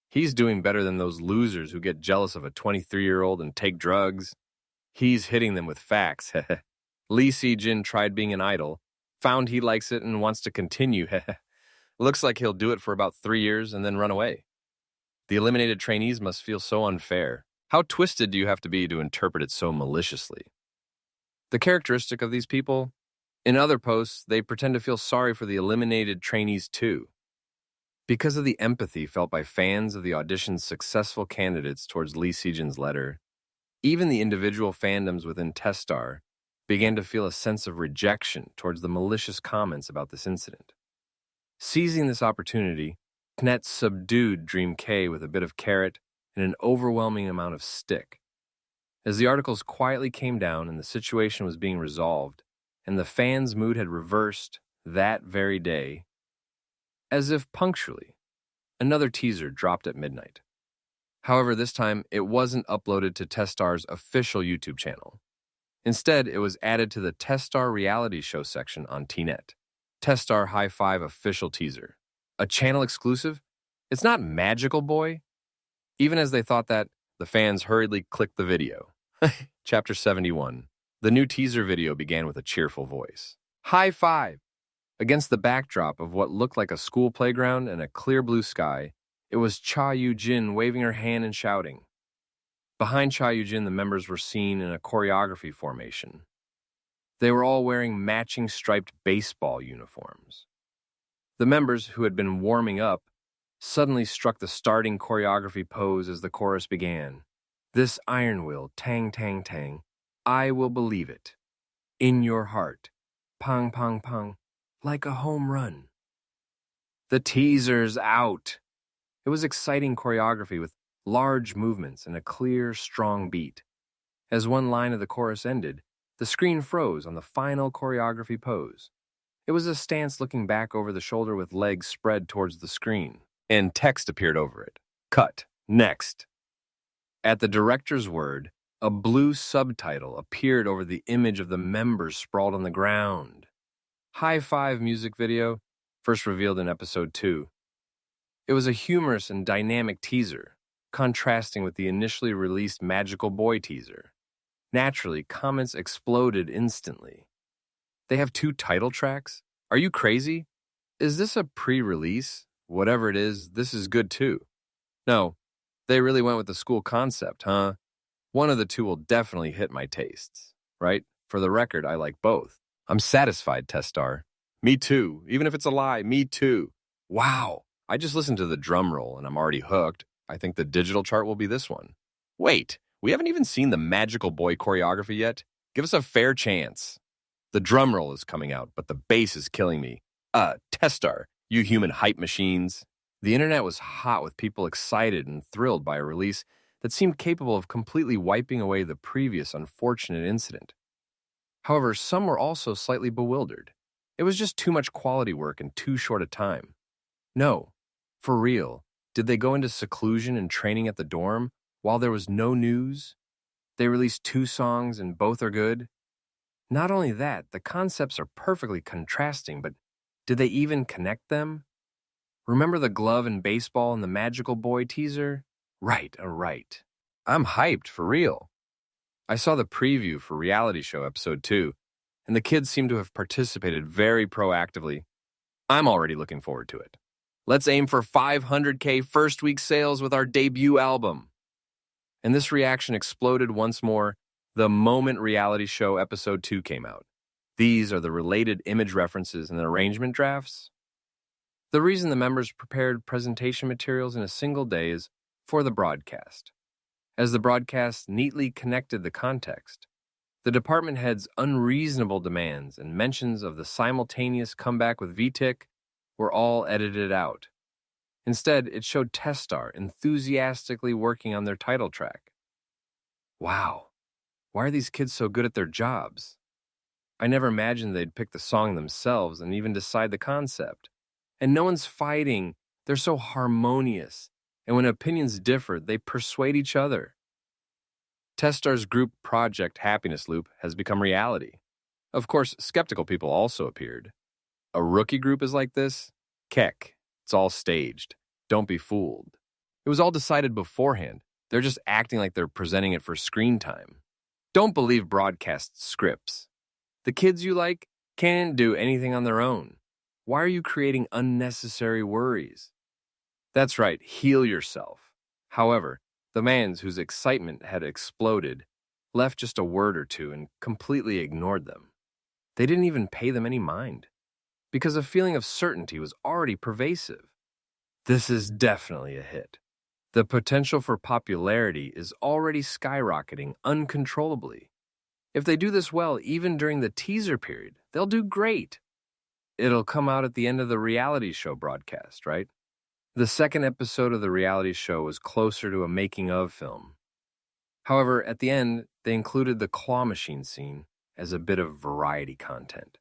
He's doing better than those losers who get jealous of a 23-year-old and take drugs. He's hitting them with facts, heh. Lee Sejin tried being an idol, found he likes it and wants to continue, heh. Looks like he'll do it for about 3 years and then run away. The eliminated trainees must feel so unfair. How twisted do you have to be to interpret it so maliciously? The characteristic of these people, in other posts, they pretend to feel sorry for the eliminated trainees too. Because of the empathy felt by fans of the audition's successful candidates towards Lee Sejin's letter, even the individual fandoms within Testar began to feel a sense of rejection towards the malicious comments about this incident. Seizing this opportunity, Knet subdued Dream K with a bit of carrot and an overwhelming amount of stick. As the articles quietly came down and the situation was being resolved, and the fans' mood had reversed that very day, as if punctually, another teaser dropped at midnight. However, this time, it wasn't uploaded to Testar's official YouTube channel. Instead, it was added to the Testar reality show section on TNet. Testar High Five official teaser. A channel exclusive? It's not Magical Boy? Even as they thought that, the fans hurriedly clicked the video. Chapter 71. The new teaser video began with a cheerful voice. High five! Against the backdrop of what looked like a school playground and a clear blue sky, it was Cha Yu-jin waving her hand and shouting. Behind Cha Yu-jin, the members were seen in a choreography formation. They were all wearing matching striped baseball uniforms. The members, who had been warming up, suddenly struck the starting choreography pose as the chorus began. This iron will, tang, tang, tang, I will believe it. In your heart, pang, pang, pang, like a home run. The teaser's out. It was exciting choreography with large movements and a clear, strong beat. As one line of the chorus ended, the screen froze on the final choreography pose. It was a stance looking back over the shoulder with legs spread towards the screen, and text appeared over it. Cut. Next. At the director's word, a blue subtitle appeared over the image of the members sprawled on the ground. High Five music video, first revealed in episode 2. It was a humorous and dynamic teaser, contrasting with the initially released Magical Boy teaser. Naturally, comments exploded instantly. They have 2 title tracks? Are you crazy? Is this a pre-release? Whatever it is, this is good too. No, they really went with the school concept, huh? One of the 2 will definitely hit my tastes, right? For the record, I like both. I'm satisfied, Testar. Me too. Even if it's a lie, me too. Wow. I just listened to the drum roll and I'm already hooked. I think the digital chart will be this one. Wait, we haven't even seen the Magical Boy choreography yet? Give us a fair chance. The drum roll is coming out, but the bass is killing me. Testar, you human hype machines. The internet was hot with people excited and thrilled by a release that seemed capable of completely wiping away the previous unfortunate incident. However, some were also slightly bewildered. It was just too much quality work in too short a time. No, for real, did they go into seclusion and training at the dorm while there was no news? They released 2 songs and both are good? Not only that, the concepts are perfectly contrasting, but did they even connect them? Remember the glove and baseball in the Magical Boy teaser? Right. I'm hyped, for real. I saw the preview for reality show episode 2, and the kids seem to have participated very proactively. I'm already looking forward to it. Let's aim for 500K first week sales with our debut album. And this reaction exploded once more the moment reality show episode 2 came out. These are the related image references and arrangement drafts. The reason the members prepared presentation materials in a single day is for the broadcast. As the broadcast neatly connected the context, the department head's unreasonable demands and mentions of the simultaneous comeback with VTIC were all edited out. Instead, it showed Testar enthusiastically working on their title track. Wow, why are these kids so good at their jobs? I never imagined they'd pick the song themselves and even decide the concept. And no one's fighting. They're so harmonious. And when opinions differ, they persuade each other. Testar's group project Happiness Loop has become reality. Of course, skeptical people also appeared. A rookie group is like this? Keck. It's all staged. Don't be fooled. It was all decided beforehand. They're just acting like they're presenting it for screen time. Don't believe broadcast scripts. The kids you like can't do anything on their own. Why are you creating unnecessary worries? That's right, heal yourself. However, the mans whose excitement had exploded left just a word or two and completely ignored them. They didn't even pay them any mind, because a feeling of certainty was already pervasive. This is definitely a hit. The potential for popularity is already skyrocketing uncontrollably. If they do this well, even during the teaser period, they'll do great. It'll come out at the end of the reality show broadcast, right? The second episode of the reality show was closer to a making-of film. However, at the end, they included the claw machine scene as a bit of variety content.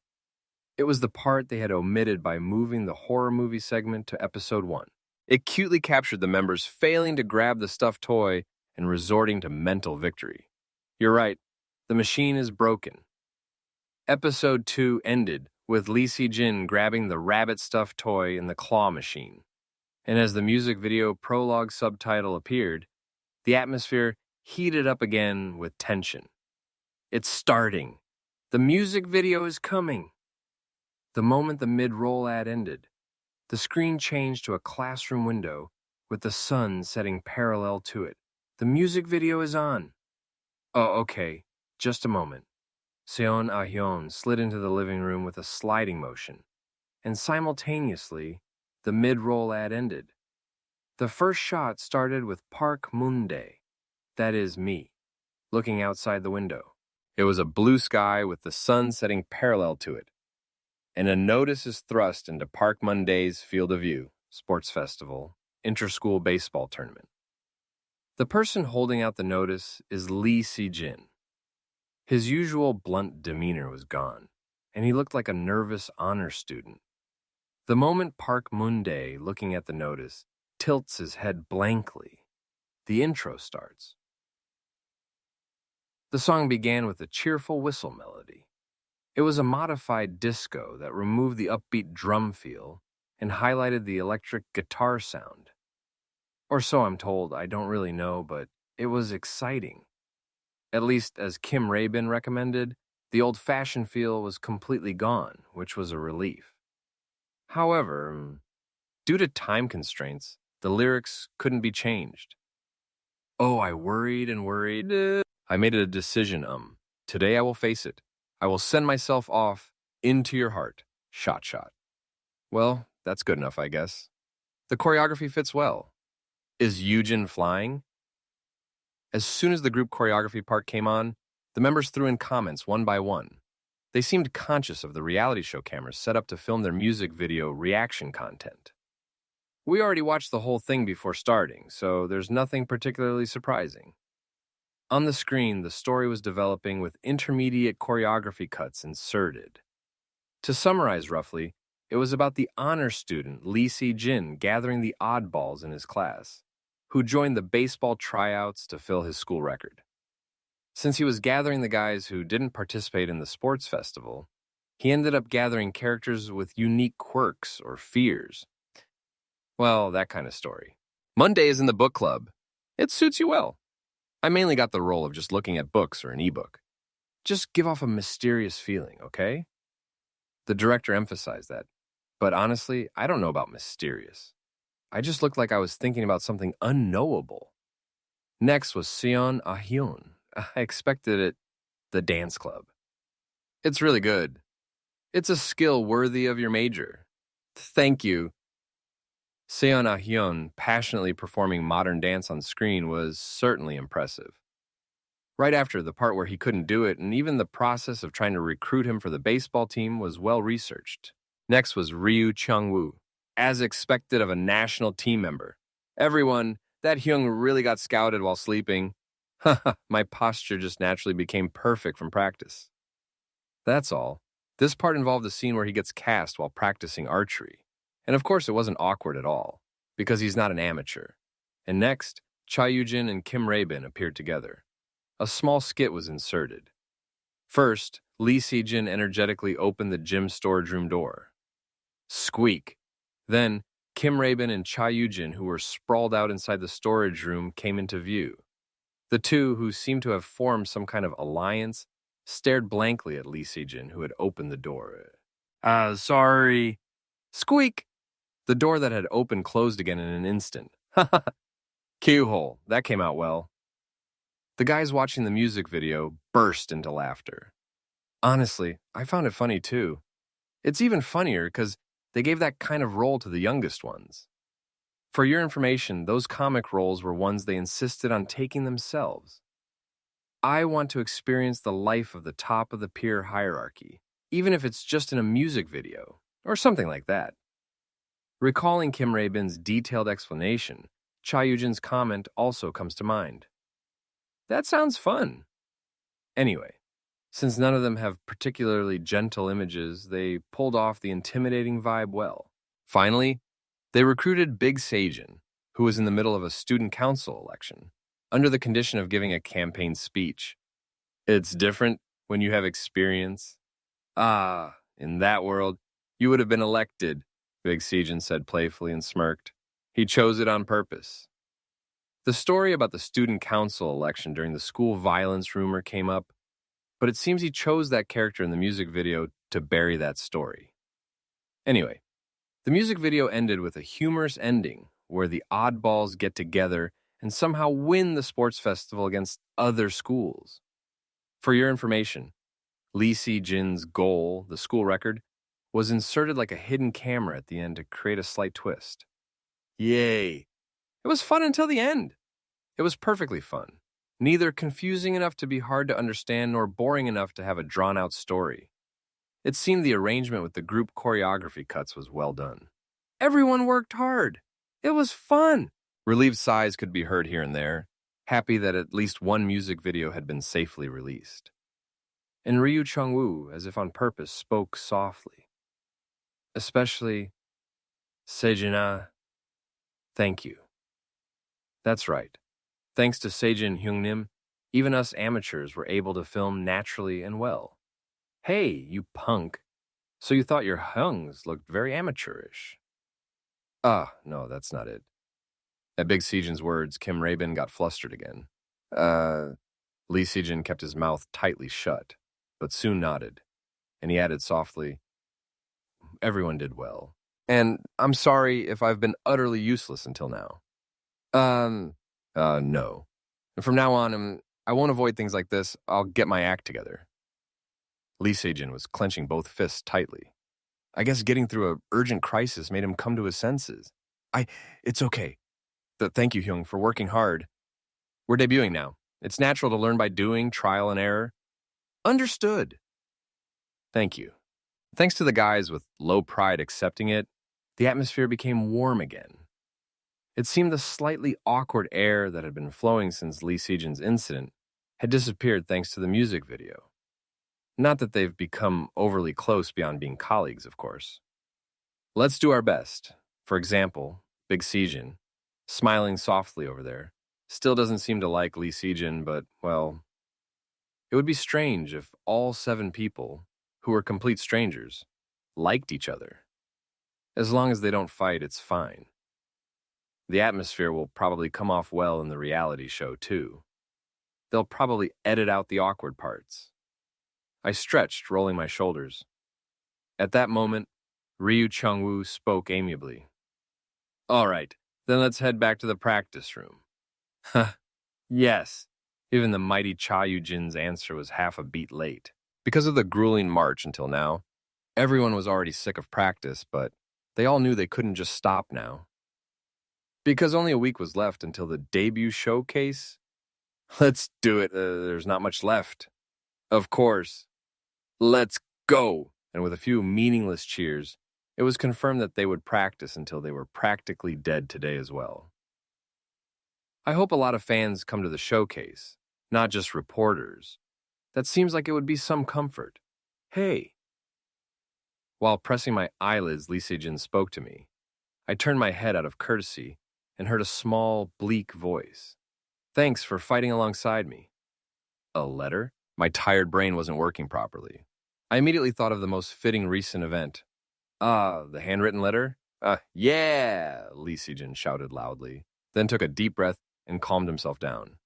It was the part they had omitted by moving the horror movie segment to episode 1. It cutely captured the members failing to grab the stuffed toy and resorting to mental victory. You're right, the machine is broken. Episode 2 ended with Lee Si-jin grabbing the rabbit-stuffed toy in the claw machine. And as the music video prologue subtitle appeared, the atmosphere heated up again with tension. It's starting. The music video is coming. The moment the mid-roll ad ended, the screen changed to a classroom window with the sun setting parallel to it. The music video is on. Oh, okay, just a moment. Seon Ah-hyun slid into the living room with a sliding motion, and simultaneously, the mid-roll ad ended. The first shot started with Park Moon-dae, that is me, looking outside the window. It was a blue sky with the sun setting parallel to it, and a notice is thrust into Park Moon-dae's Field of View, Sports Festival, Inter-School Baseball Tournament. The person holding out the notice is Lee Si-jin. His usual blunt demeanor was gone, and he looked like a nervous honor student. The moment Park Moon-dae, looking at the notice, tilts his head blankly, the intro starts. The song began with a cheerful whistle melody. It was a modified disco that removed the upbeat drum feel and highlighted the electric guitar sound. Or so I'm told, I don't really know, but it was exciting. At least, as Kim Rabin recommended, the old-fashioned feel was completely gone, which was a relief. However, due to time constraints, the lyrics couldn't be changed. Oh, I worried and worried. I made a decision, Today I will face it. I will send myself off into your heart. Shot, shot. Well, that's good enough, I guess. The choreography fits well. Is Yujin flying? As soon as the group choreography part came on, the members threw in comments one by one. They seemed conscious of the reality show cameras set up to film their music video reaction content. We already watched the whole thing before starting, so there's nothing particularly surprising. On the screen, the story was developing with intermediate choreography cuts inserted. To summarize roughly, it was about the honor student Lee Si-jin gathering the oddballs in his class, who joined the baseball tryouts to fill his school record. Since he was gathering the guys who didn't participate in the sports festival, he ended up gathering characters with unique quirks or fears. Well, that kind of story. Monday is in the book club. It suits you well. I mainly got the role of just looking at books or an ebook. Just give off a mysterious feeling, okay? The director emphasized that. But honestly, I don't know about mysterious. I just looked like I was thinking about something unknowable. Next was Seon Ah-hyun. I expected it, the dance club. It's really good. It's a skill worthy of your major. Thank you. Seon Ah-hyun passionately performing modern dance on screen was certainly impressive. Right after the part where he couldn't do it, and even the process of trying to recruit him for the baseball team was well researched. Next was Ryu Chung-woo, as expected of a national team member. Everyone, that Hyung really got scouted while sleeping. Haha, my posture just naturally became perfect from practice. That's all. This part involved a scene where he gets cast while practicing archery. And of course, it wasn't awkward at all, because he's not an amateur. And next, Cha Yoo-jin and Kim Rae-bin appeared together. A small skit was inserted. First, Lee Se-jin energetically opened the gym storage room door. Squeak. Then, Kim Rae-bin and Cha Yoo-jin, who were sprawled out inside the storage room, came into view. The two, who seemed to have formed some kind of alliance, stared blankly at Lee Se-jin, who had opened the door. Sorry. Squeak! The door that had opened closed again in an instant. Haha. Keyhole. That came out well. The guys watching the music video burst into laughter. Honestly, I found it funny too. It's even funnier because they gave that kind of role to the youngest ones. For your information, those comic roles were ones they insisted on taking themselves. I want to experience the life of the top of the peer hierarchy, even if it's just in a music video, or something like that. Recalling Kim Rae-bin's detailed explanation, Cha Yoo-jin's comment also comes to mind. That sounds fun. Anyway, since none of them have particularly gentle images, they pulled off the intimidating vibe well. Finally, they recruited Big Se-jin, who was in the middle of a student council election, under the condition of giving a campaign speech. It's different when you have experience. In that world, you would have been elected, Big Se-jin said playfully and smirked. He chose it on purpose. The story about the student council election during the school violence rumor came up, but it seems he chose that character in the music video to bury that story. Anyway, the music video ended with a humorous ending where the oddballs get together and somehow win the sports festival against other schools. For your information, Lee Se-jin's goal, the school record, was inserted like a hidden camera at the end to create a slight twist. Yay! It was fun until the end. It was perfectly fun. Neither confusing enough to be hard to understand nor boring enough to have a drawn-out story. It seemed the arrangement with the group choreography cuts was well done. Everyone worked hard. It was fun. Relieved sighs could be heard here and there, happy that at least one music video had been safely released. And Ryu Chung-woo, as if on purpose, spoke softly. Especially, Se-jin, thank you. That's right. Thanks to Se-jin Hyung-nim, even us amateurs were able to film naturally and well. Hey, you punk. So you thought your Hyungs looked very amateurish. No, that's not it. At Big Se-jin's words, Kim Rae-bin got flustered again. Lee Se-jin kept his mouth tightly shut, but soon nodded, and he added softly, everyone did well. And I'm sorry if I've been utterly useless until now. No. From now on, I won't avoid things like this. I'll get my act together. Lee Se-jin was clenching both fists tightly. I guess getting through an urgent crisis made him come to his senses. It's okay. Thank you, Hyung, for working hard. We're debuting now. It's natural to learn by doing, trial and error. Understood. Thank you. Thanks to the guys with low pride accepting it, the atmosphere became warm again. It seemed the slightly awkward air that had been flowing since Lee Se-jin's incident had disappeared thanks to the music video. Not that they've become overly close beyond being colleagues, of course. Let's do our best. For example, Big Se-jin, smiling softly over there, still doesn't seem to like Lee Se-jin, but, well, it would be strange if all 7 people, who were complete strangers, liked each other. As long as they don't fight, it's fine. The atmosphere will probably come off well in the reality show, too. They'll probably edit out the awkward parts. I stretched, rolling my shoulders. At that moment, Ryu Chung-woo spoke amiably. All right, then let's head back to the practice room. Huh, yes. Even the mighty Cha Yoo-jin's answer was half a beat late. Because of the grueling march until now, everyone was already sick of practice, but they all knew they couldn't just stop now. Because only a week was left until the debut showcase? Let's do it. There's not much left. Of course. Let's go. And with a few meaningless cheers, it was confirmed that they would practice until they were practically dead today as well. I hope a lot of fans come to the showcase, not just reporters. That seems like it would be some comfort. Hey. While pressing my eyelids, Lee Se-jin spoke to me. I turned my head out of courtesy and heard a small, bleak voice. Thanks for fighting alongside me. A letter? My tired brain wasn't working properly. I immediately thought of the most fitting recent event. The handwritten letter? Yeah, Lee Se-jin shouted loudly, then took a deep breath and calmed himself down.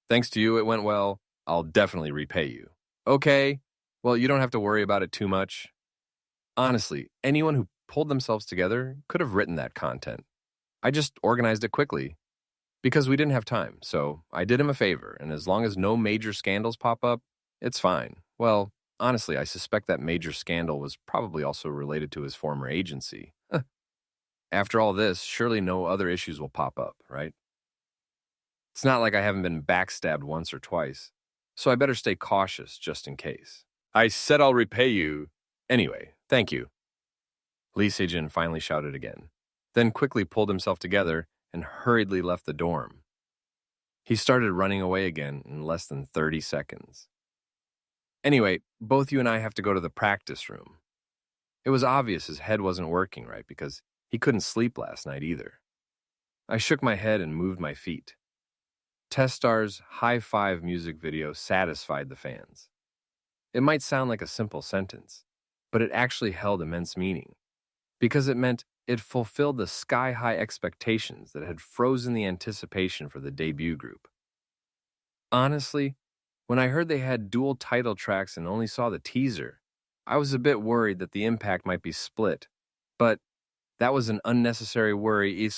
Thanks to you, it went well. I'll definitely repay you. Okay, well, you don't have to worry about it too much. Honestly, anyone who pulled themselves together could have written that content. I just organized it quickly because we didn't have time, so I did him a favor, and as long as no major scandals pop up, it's fine. Well, honestly, I suspect that major scandal was probably also related to his former agency. After all this, surely no other issues will pop up, right? It's not like I haven't been backstabbed once or twice, so I better stay cautious just in case. I said I'll repay you. Anyway, thank you. Lee Se-jin finally shouted again, then quickly pulled himself together and hurriedly left the dorm. He started running away again in less than 30 seconds. Anyway, both you and I have to go to the practice room. It was obvious his head wasn't working right because he couldn't sleep last night either. I shook my head and moved my feet. Testar's High Five music video satisfied the fans. It might sound like a simple sentence, but it actually held immense meaning, because it meant it fulfilled the sky-high expectations that had frozen the anticipation for the debut group. Honestly, when I heard they had dual title tracks and only saw the teaser, I was a bit worried that the impact might be split, but that was an unnecessary worry.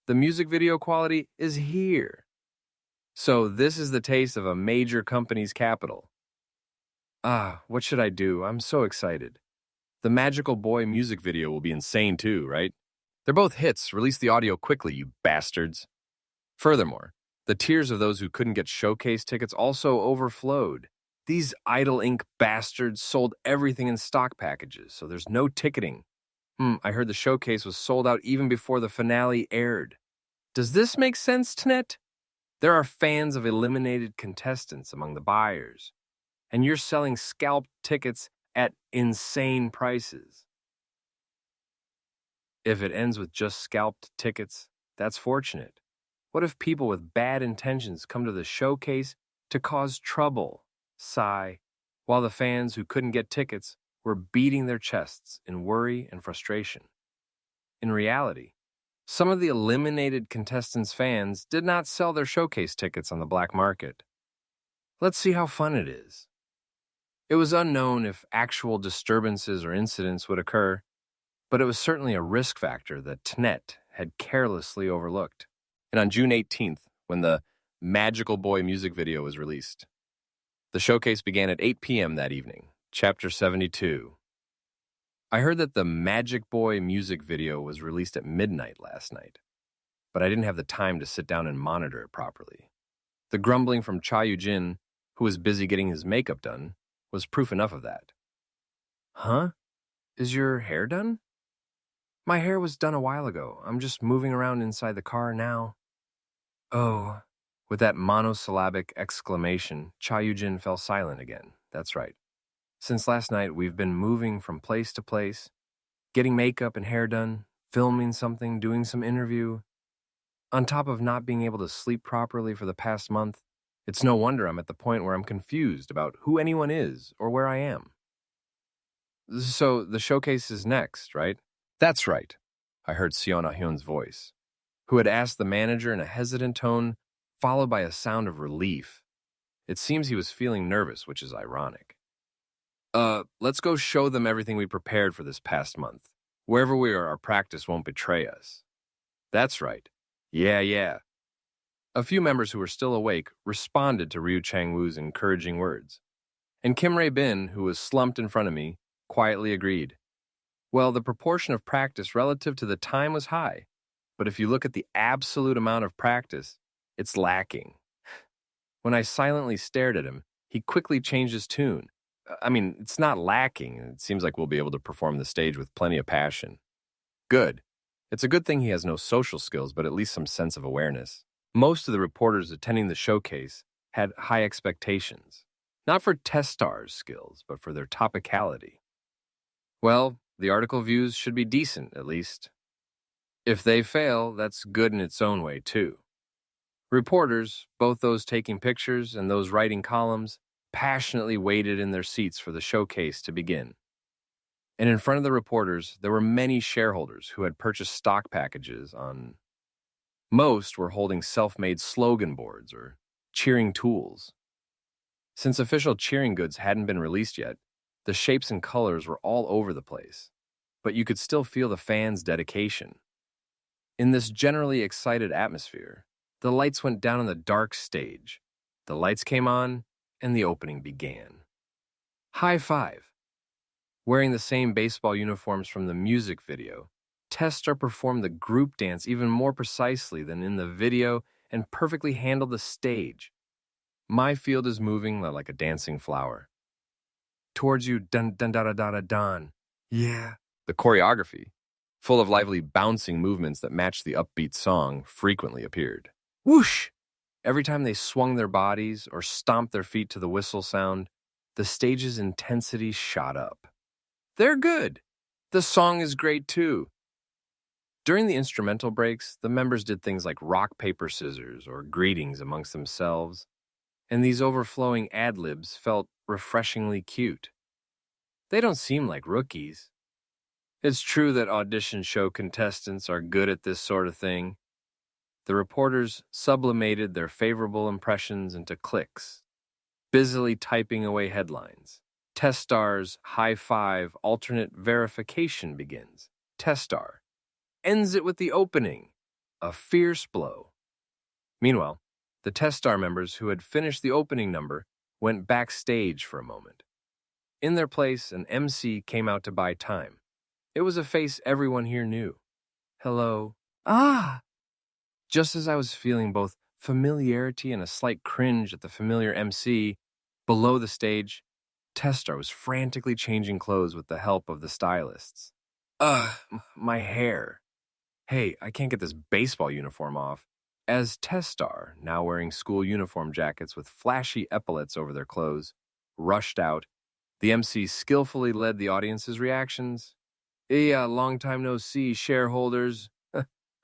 The music video quality is here. So this is the taste of a major company's capital. What should I do? I'm so excited. The Magical Boy music video will be insane too, right? They're both hits. Release the audio quickly, you bastards. Furthermore, the tears of those who couldn't get showcase tickets also overflowed. These Idol Inc. bastards sold everything in stock packages, so there's no ticketing. I heard the showcase was sold out even before the finale aired. Does this make sense, Tnet? There are fans of eliminated contestants among the buyers, and you're selling scalped tickets at insane prices. If it ends with just scalped tickets, that's fortunate. What if people with bad intentions come to the showcase to cause trouble? Sigh, while the fans who couldn't get tickets were beating their chests in worry and frustration. In reality, some of the eliminated contestants' fans did not sell their showcase tickets on the black market. Let's see how fun it is. It was unknown if actual disturbances or incidents would occur, but it was certainly a risk factor that Tnet had carelessly overlooked. And on June 18th, when the Magical Boy music video was released, the showcase began at 8 p.m. that evening, Chapter 72. I heard that the Magic Boy music video was released at midnight last night, but I didn't have the time to sit down and monitor it properly. The grumbling from Cha Yu-jin, who was busy getting his makeup done, was proof enough of that. Huh? Is your hair done? My hair was done a while ago. I'm just moving around inside the car now. Oh. With that monosyllabic exclamation, Cha Yu-jin fell silent again. That's right. Since last night, we've been moving from place to place, getting makeup and hair done, filming something, doing some interview. On top of not being able to sleep properly for the past month, it's no wonder I'm at the point where I'm confused about who anyone is or where I am. So the showcase is next, right? That's right, I heard Seona Hyun's voice, who had asked the manager in a hesitant tone, followed by a sound of relief. It seems he was feeling nervous, which is ironic. Let's go show them everything we prepared for this past month. Wherever we are, our practice won't betray us. That's right. Yeah. A few members who were still awake responded to Ryu Chang-woo's encouraging words, and Kim Rae-bin, who was slumped in front of me, quietly agreed. Well, the proportion of practice relative to the time was high, but if you look at the absolute amount of practice, it's lacking. When I silently stared at him, he quickly changed his tune. I mean, it's not lacking. It seems like we'll be able to perform the stage with plenty of passion. Good. It's a good thing he has no social skills, but at least some sense of awareness. Most of the reporters attending the showcase had high expectations, not for test stars' skills, but for their topicality. Well, the article views should be decent, at least. If they fail, that's good in its own way, too. Reporters, both those taking pictures and those writing columns, passionately waited in their seats for the showcase to begin. And in front of the reporters, there were many shareholders who had purchased stock packages on. Most were holding self-made slogan boards or cheering tools. Since official cheering goods hadn't been released yet, the shapes and colors were all over the place, but you could still feel the fans' dedication. In this generally excited atmosphere, the lights went down on the dark stage. The lights came on, and the opening began. High five. Wearing the same baseball uniforms from the music video, Testar performed the group dance even more precisely than in the video and perfectly handled the stage. My field is moving like a dancing flower. Towards you, dun dun da da da da dun. Yeah. The choreography, full of lively bouncing movements that matched the upbeat song, frequently appeared. Whoosh! Every time they swung their bodies or stomped their feet to the whistle sound, the stage's intensity shot up. They're good. The song is great too. During the instrumental breaks, the members did things like rock, paper, scissors, or greetings amongst themselves, and these overflowing ad-libs felt refreshingly cute. They don't seem like rookies. It's true that audition show contestants are good at this sort of thing. The reporters sublimated their favorable impressions into clicks, busily typing away headlines. Testar's high five alternate verification begins. Testar ends it with the opening, a fierce blow. Meanwhile, the Testar members who had finished the opening number went backstage for a moment. In their place, an MC came out to buy time. It was a face everyone here knew. Hello. Ah! Just as I was feeling both familiarity and a slight cringe at the familiar MC, below the stage, Testar was frantically changing clothes with the help of the stylists. My hair. Hey, I can't get this baseball uniform off. As Testar, now wearing school uniform jackets with flashy epaulets over their clothes, rushed out, the MC skillfully led the audience's reactions. Long time no see, shareholders.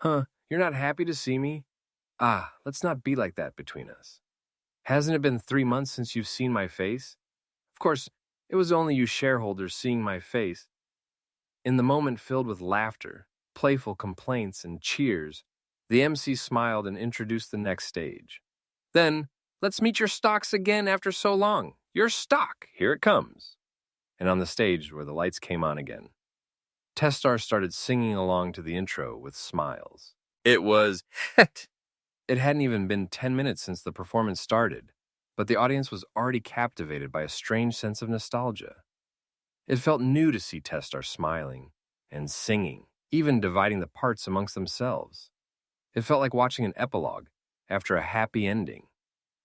Huh, you're not happy to see me? Let's not be like that between us. Hasn't it been 3 months since you've seen my face? Of course, it was only you shareholders seeing my face. In the moment filled with laughter, playful complaints, and cheers, the MC smiled and introduced the next stage. Then, let's meet your stocks again after so long. Your stock, here it comes. And on the stage where the lights came on again, Testar started singing along to the intro with smiles. It was It hadn't even been 10 minutes since the performance started, but the audience was already captivated by a strange sense of nostalgia. It felt new to see Testar smiling and singing, even dividing the parts amongst themselves. It felt like watching an epilogue after a happy ending.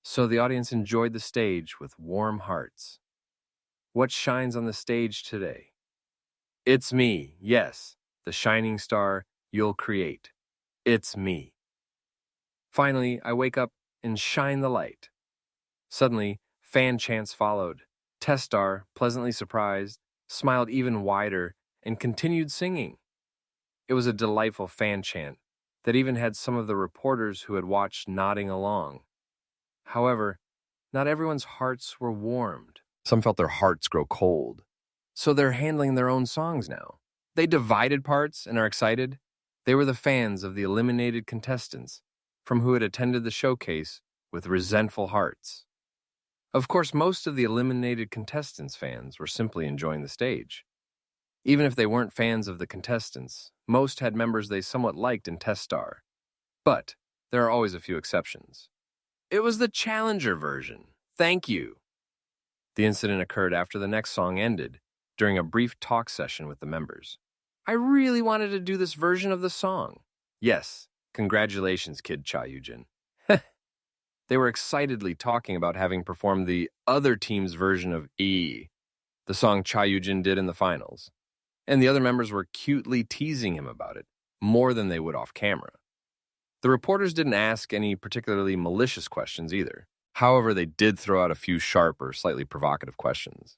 So the audience enjoyed the stage with warm hearts. What shines on the stage today? It's me, yes, the shining star you'll create. It's me. Finally, I wake up and shine the light. Suddenly, fan chants followed. Testar, pleasantly surprised, smiled even wider and continued singing. It was a delightful fan chant that even had some of the reporters who had watched nodding along. However, not everyone's hearts were warmed. Some felt their hearts grow cold. So they're handling their own songs now. They divided parts and are excited. They were the fans of the eliminated contestants from who had attended the showcase with resentful hearts. Of course, most of the eliminated contestants' fans were simply enjoying the stage. Even if they weren't fans of the contestants, most had members they somewhat liked in Testar. But there are always a few exceptions. It was the Challenger version. Thank you. The incident occurred after the next song ended, during a brief talk session with the members. I really wanted to do this version of the song. Yes, congratulations, Kid Cha Yujin. They were excitedly talking about having performed the other team's version of E, the song Cha Yujin did in the finals. And the other members were cutely teasing him about it, more than they would off camera. The reporters didn't ask any particularly malicious questions either. However, they did throw out a few sharp or slightly provocative questions.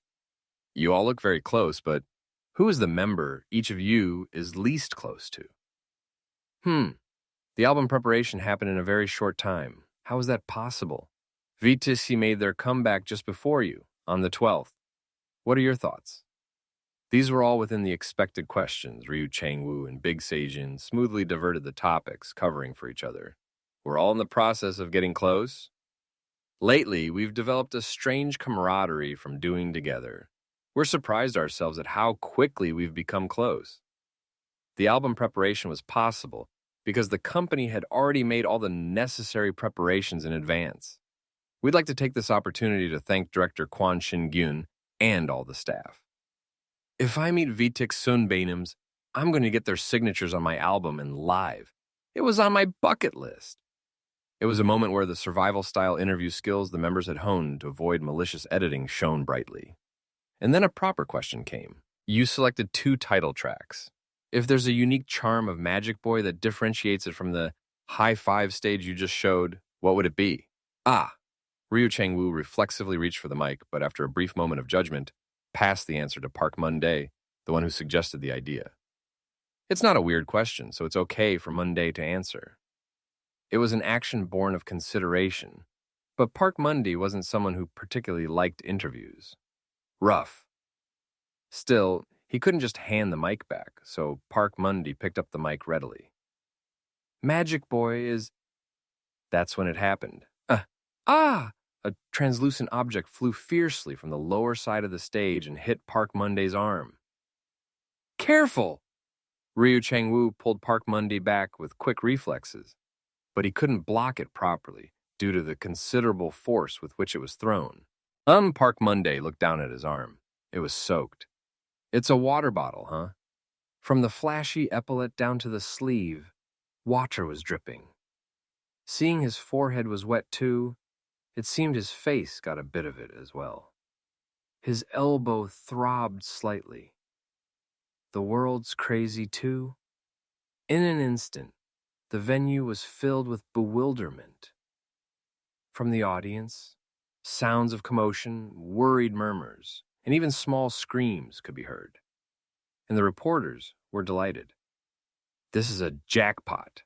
You all look very close, but who is the member each of you is least close to? The album preparation happened in a very short time. How is that possible? VTC made their comeback just before you, on the 12th. What are your thoughts? These were all within the expected questions. Ryu Changwoo and Big Seijin smoothly diverted the topics, covering for each other. We're all in the process of getting close. Lately, we've developed a strange camaraderie from doing together. We're surprised ourselves at how quickly we've become close. The album preparation was possible because the company had already made all the necessary preparations in advance. We'd like to take this opportunity to thank director Kwon Shin-gyun and all the staff. If I meet VTIC Sun Bainums, I'm going to get their signatures on my album and live. It was on my bucket list. It was a moment where the survival-style interview skills the members had honed to avoid malicious editing shone brightly. And then a proper question came. You selected 2 title tracks. If there's a unique charm of Magic Boy that differentiates it from the high five stage you just showed, what would it be? Ryu Changwoo reflexively reached for the mic, but after a brief moment of judgment, passed the answer to Park Mun-dae, the one who suggested the idea. It's not a weird question, so it's okay for Mun-dae to answer. It was an action born of consideration, but Park Mun-dae wasn't someone who particularly liked interviews. Rough. Still, he couldn't just hand the mic back, so Park Mun-dae picked up the mic readily. Magic Boy is... That's when it happened. A translucent object flew fiercely from the lower side of the stage and hit Park Mun-dae's arm. Careful! Ryu Changwoo pulled Park Mun-dae back with quick reflexes, but he couldn't block it properly due to the considerable force with which it was thrown. Park Mun-dae looked down at his arm. It was soaked. It's a water bottle, huh? From the flashy epaulette down to the sleeve, water was dripping. Seeing his forehead was wet too, it seemed his face got a bit of it as well. His elbow throbbed slightly. The world's crazy too. In an instant, the venue was filled with bewilderment. From the audience, sounds of commotion, worried murmurs, and even small screams could be heard. And the reporters were delighted. This is a jackpot.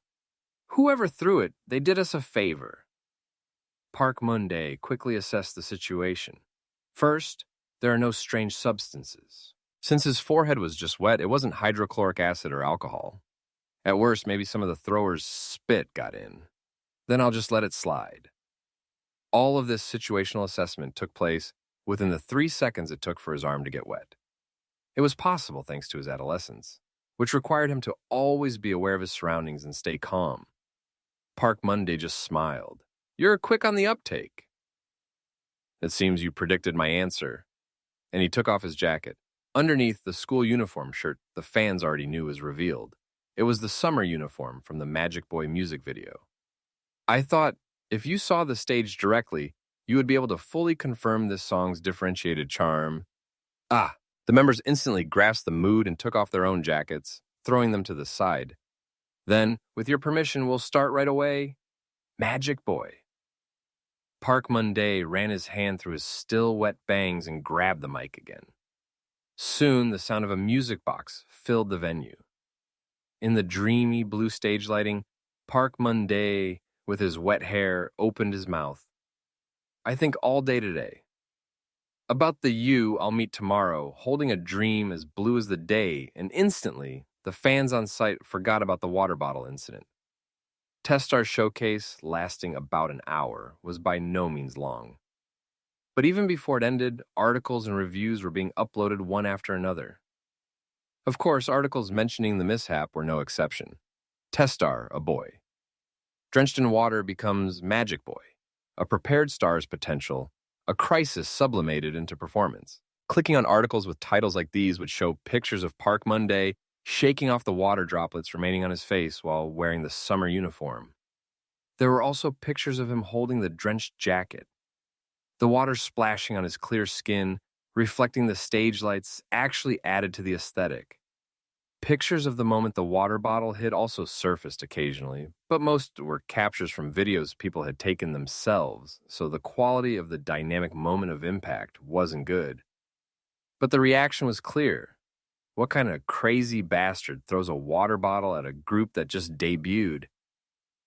Whoever threw it, they did us a favor. Park Mun-dae quickly assessed the situation. First, there are no strange substances. Since his forehead was just wet, it wasn't hydrochloric acid or alcohol. At worst, maybe some of the throwers' spit got in. Then I'll just let it slide. All of this situational assessment took place within the 3 seconds it took for his arm to get wet. It was possible thanks to his adolescence, which required him to always be aware of his surroundings and stay calm. Park Mun-dae just smiled. You're quick on the uptake. It seems you predicted my answer. And he took off his jacket. Underneath the school uniform shirt the fans already knew was revealed. It was the summer uniform from the Magic Boy music video. I thought, if you saw the stage directly, you would be able to fully confirm this song's differentiated charm. The members instantly grasped the mood and took off their own jackets, throwing them to the side. Then, with your permission, we'll start right away. Magic Boy. Park Mun-dae ran his hand through his still wet bangs and grabbed the mic again. Soon, the sound of a music box filled the venue. In the dreamy blue stage lighting, Park Mun-dae, with his wet hair, opened his mouth. I think all day today. About the you I'll meet tomorrow, holding a dream as blue as the day, and instantly, the fans on site forgot about the water bottle incident. Testar's showcase, lasting about an hour, was by no means long. But even before it ended, articles and reviews were being uploaded one after another. Of course, articles mentioning the mishap were no exception. Testar, a boy. Drenched in water becomes Magic Boy. A prepared star's potential, a crisis sublimated into performance. Clicking on articles with titles like these would show pictures of Park Mun-dae shaking off the water droplets remaining on his face while wearing the summer uniform. There were also pictures of him holding the drenched jacket. The water splashing on his clear skin, reflecting the stage lights, actually added to the aesthetic. Pictures of the moment the water bottle hit also surfaced occasionally, but most were captures from videos people had taken themselves, so the quality of the dynamic moment of impact wasn't good. But the reaction was clear. What kind of crazy bastard throws a water bottle at a group that just debuted?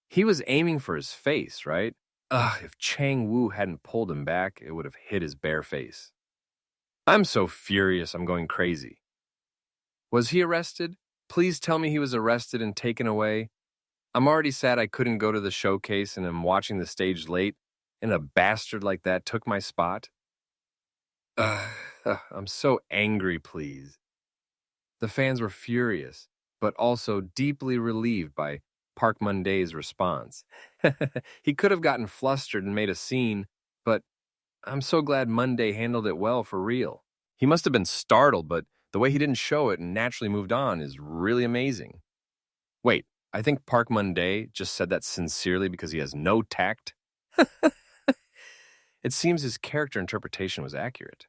He was aiming for his face, right? If Chang Wu hadn't pulled him back, it would have hit his bare face. I'm so furious I'm going crazy. Was he arrested? Please tell me he was arrested and taken away. I'm already sad I couldn't go to the showcase and am watching the stage late, and a bastard like that took my spot. I'm so angry, please. The fans were furious, but also deeply relieved by Park Mun-dae's response. He could have gotten flustered and made a scene, but I'm so glad Mun-dae handled it well for real. He must have been startled, but the way he didn't show it and naturally moved on is really amazing. Wait, I think Park Mun-dae just said that sincerely because he has no tact? It seems his character interpretation was accurate.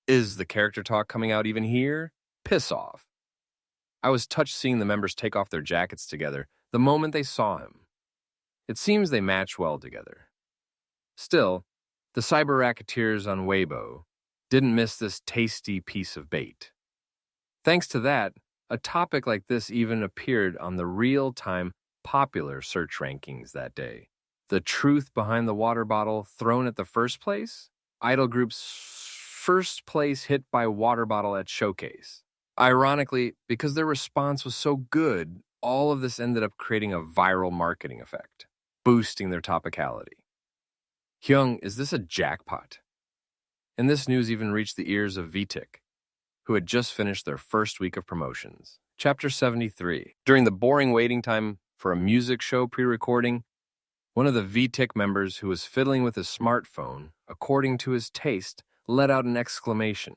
Is the character talk coming out even here? Piss off. I was touched seeing the members take off their jackets together the moment they saw him. It seems they match well together. Still, the cyber racketeers on Weibo didn't miss this tasty piece of bait. Thanks to that, a topic like this even appeared on the real-time popular search rankings that day. The truth behind the water bottle thrown at the first place? Idol group's first place hit by water bottle at showcase. Ironically, because their response was so good, all of this ended up creating a viral marketing effect, boosting their topicality. Hyung, is this a jackpot? And this news even reached the ears of VTIC, who had just finished their first week of promotions. Chapter 73. During the boring waiting time for a music show pre-recording, one of the VTIC members who was fiddling with his smartphone, according to his taste, let out an exclamation.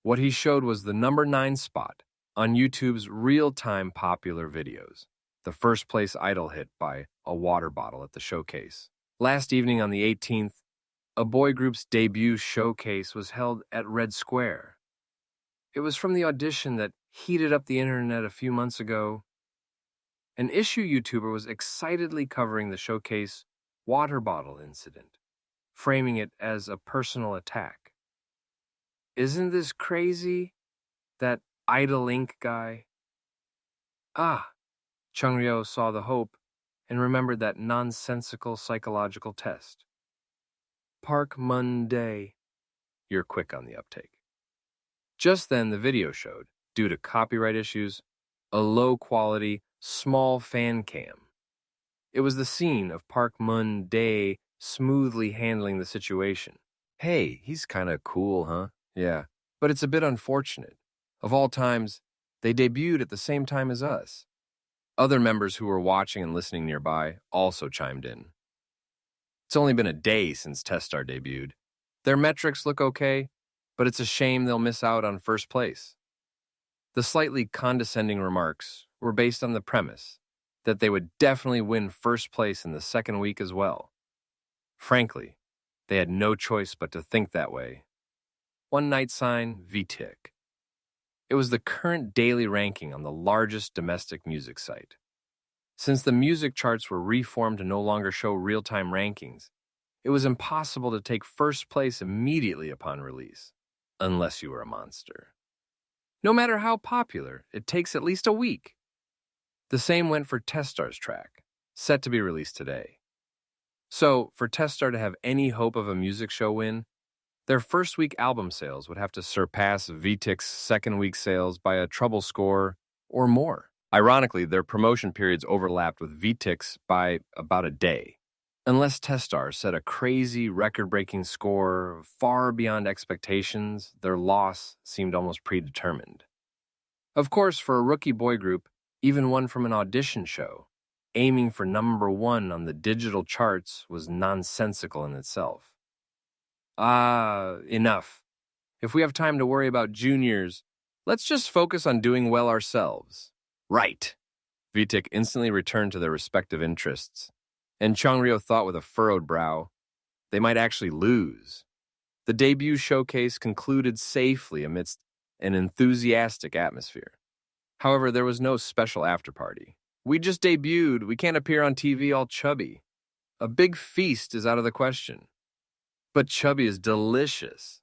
What he showed was the number 9 spot on YouTube's real-time popular videos, the first place idol hit by a water bottle at the showcase. Last evening on the 18th, a boy group's debut showcase was held at Red Square. It was from the audition that heated up the internet a few months ago. An issue YouTuber was excitedly covering the showcase water bottle incident, framing it as a personal attack. Isn't this crazy? That Idol Inc. guy? Chung Ryo saw the hope and remembered that nonsensical psychological test. Park Mun-dae. You're quick on the uptake. Just then, the video showed, due to copyright issues, a low-quality, small fan cam. It was the scene of Park Mun-dae smoothly handling the situation. Hey, he's kind of cool, huh? Yeah, but it's a bit unfortunate. Of all times, they debuted at the same time as us. Other members who were watching and listening nearby also chimed in. It's only been a day since Testar debuted. Their metrics look okay, but it's a shame they'll miss out on first place. The slightly condescending remarks were based on the premise that they would definitely win first place in the second week as well. Frankly, they had no choice but to think that way. One night sign, VTIC. It was the current daily ranking on the largest domestic music site. Since the music charts were reformed to no longer show real-time rankings, it was impossible to take first place immediately upon release, unless you were a monster. No matter how popular, it takes at least a week. The same went for Testar's track, set to be released today. So, for Testar to have any hope of a music show win, their first week album sales would have to surpass VTIC's second week sales by a treble score or more. Ironically, their promotion periods overlapped with VTIC's by about a day. Unless Testar set a crazy record-breaking score far beyond expectations, their loss seemed almost predetermined. Of course, for a rookie boy group, even one from an audition show, aiming for number 1 on the digital charts was nonsensical in itself. Enough. If we have time to worry about juniors, Let's just focus on doing well ourselves. Right. Vitek instantly returned to their respective interests, and Changryo thought with a furrowed brow, they might actually lose. The debut showcase concluded safely amidst an enthusiastic atmosphere. However, there was no special after-party. We just debuted. We can't appear on TV all chubby. A big feast is out of the question. But chubby is delicious.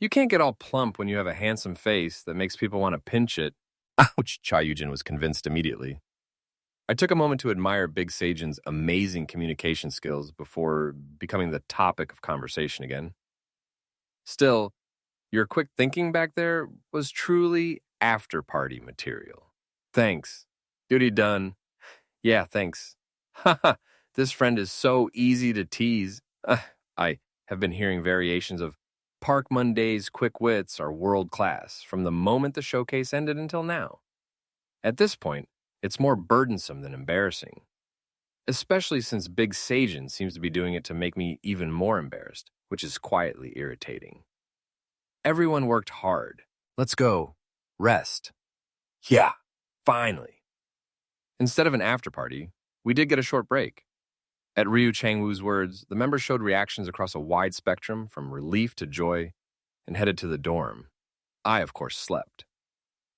You can't get all plump when you have a handsome face that makes people want to pinch it. Ouch, Cha Yujin was convinced immediately. I took a moment to admire Big Seijin's amazing communication skills before becoming the topic of conversation again. Still, your quick thinking back there was truly after-party material. Thanks. Duty done. Yeah, thanks. Haha, this friend is so easy to tease. I have been hearing variations of Park Monday's quick wits are world-class from the moment the showcase ended until now. At this point, it's more burdensome than embarrassing, especially since Big Seijin seems to be doing it to make me even more embarrassed, which is quietly irritating. Everyone worked hard. Let's go. Rest. Yeah, finally. Instead of an after-party, we did get a short break. At Ryu Changwoo's words, the members showed reactions across a wide spectrum from relief to joy and headed to the dorm. I, of course, slept.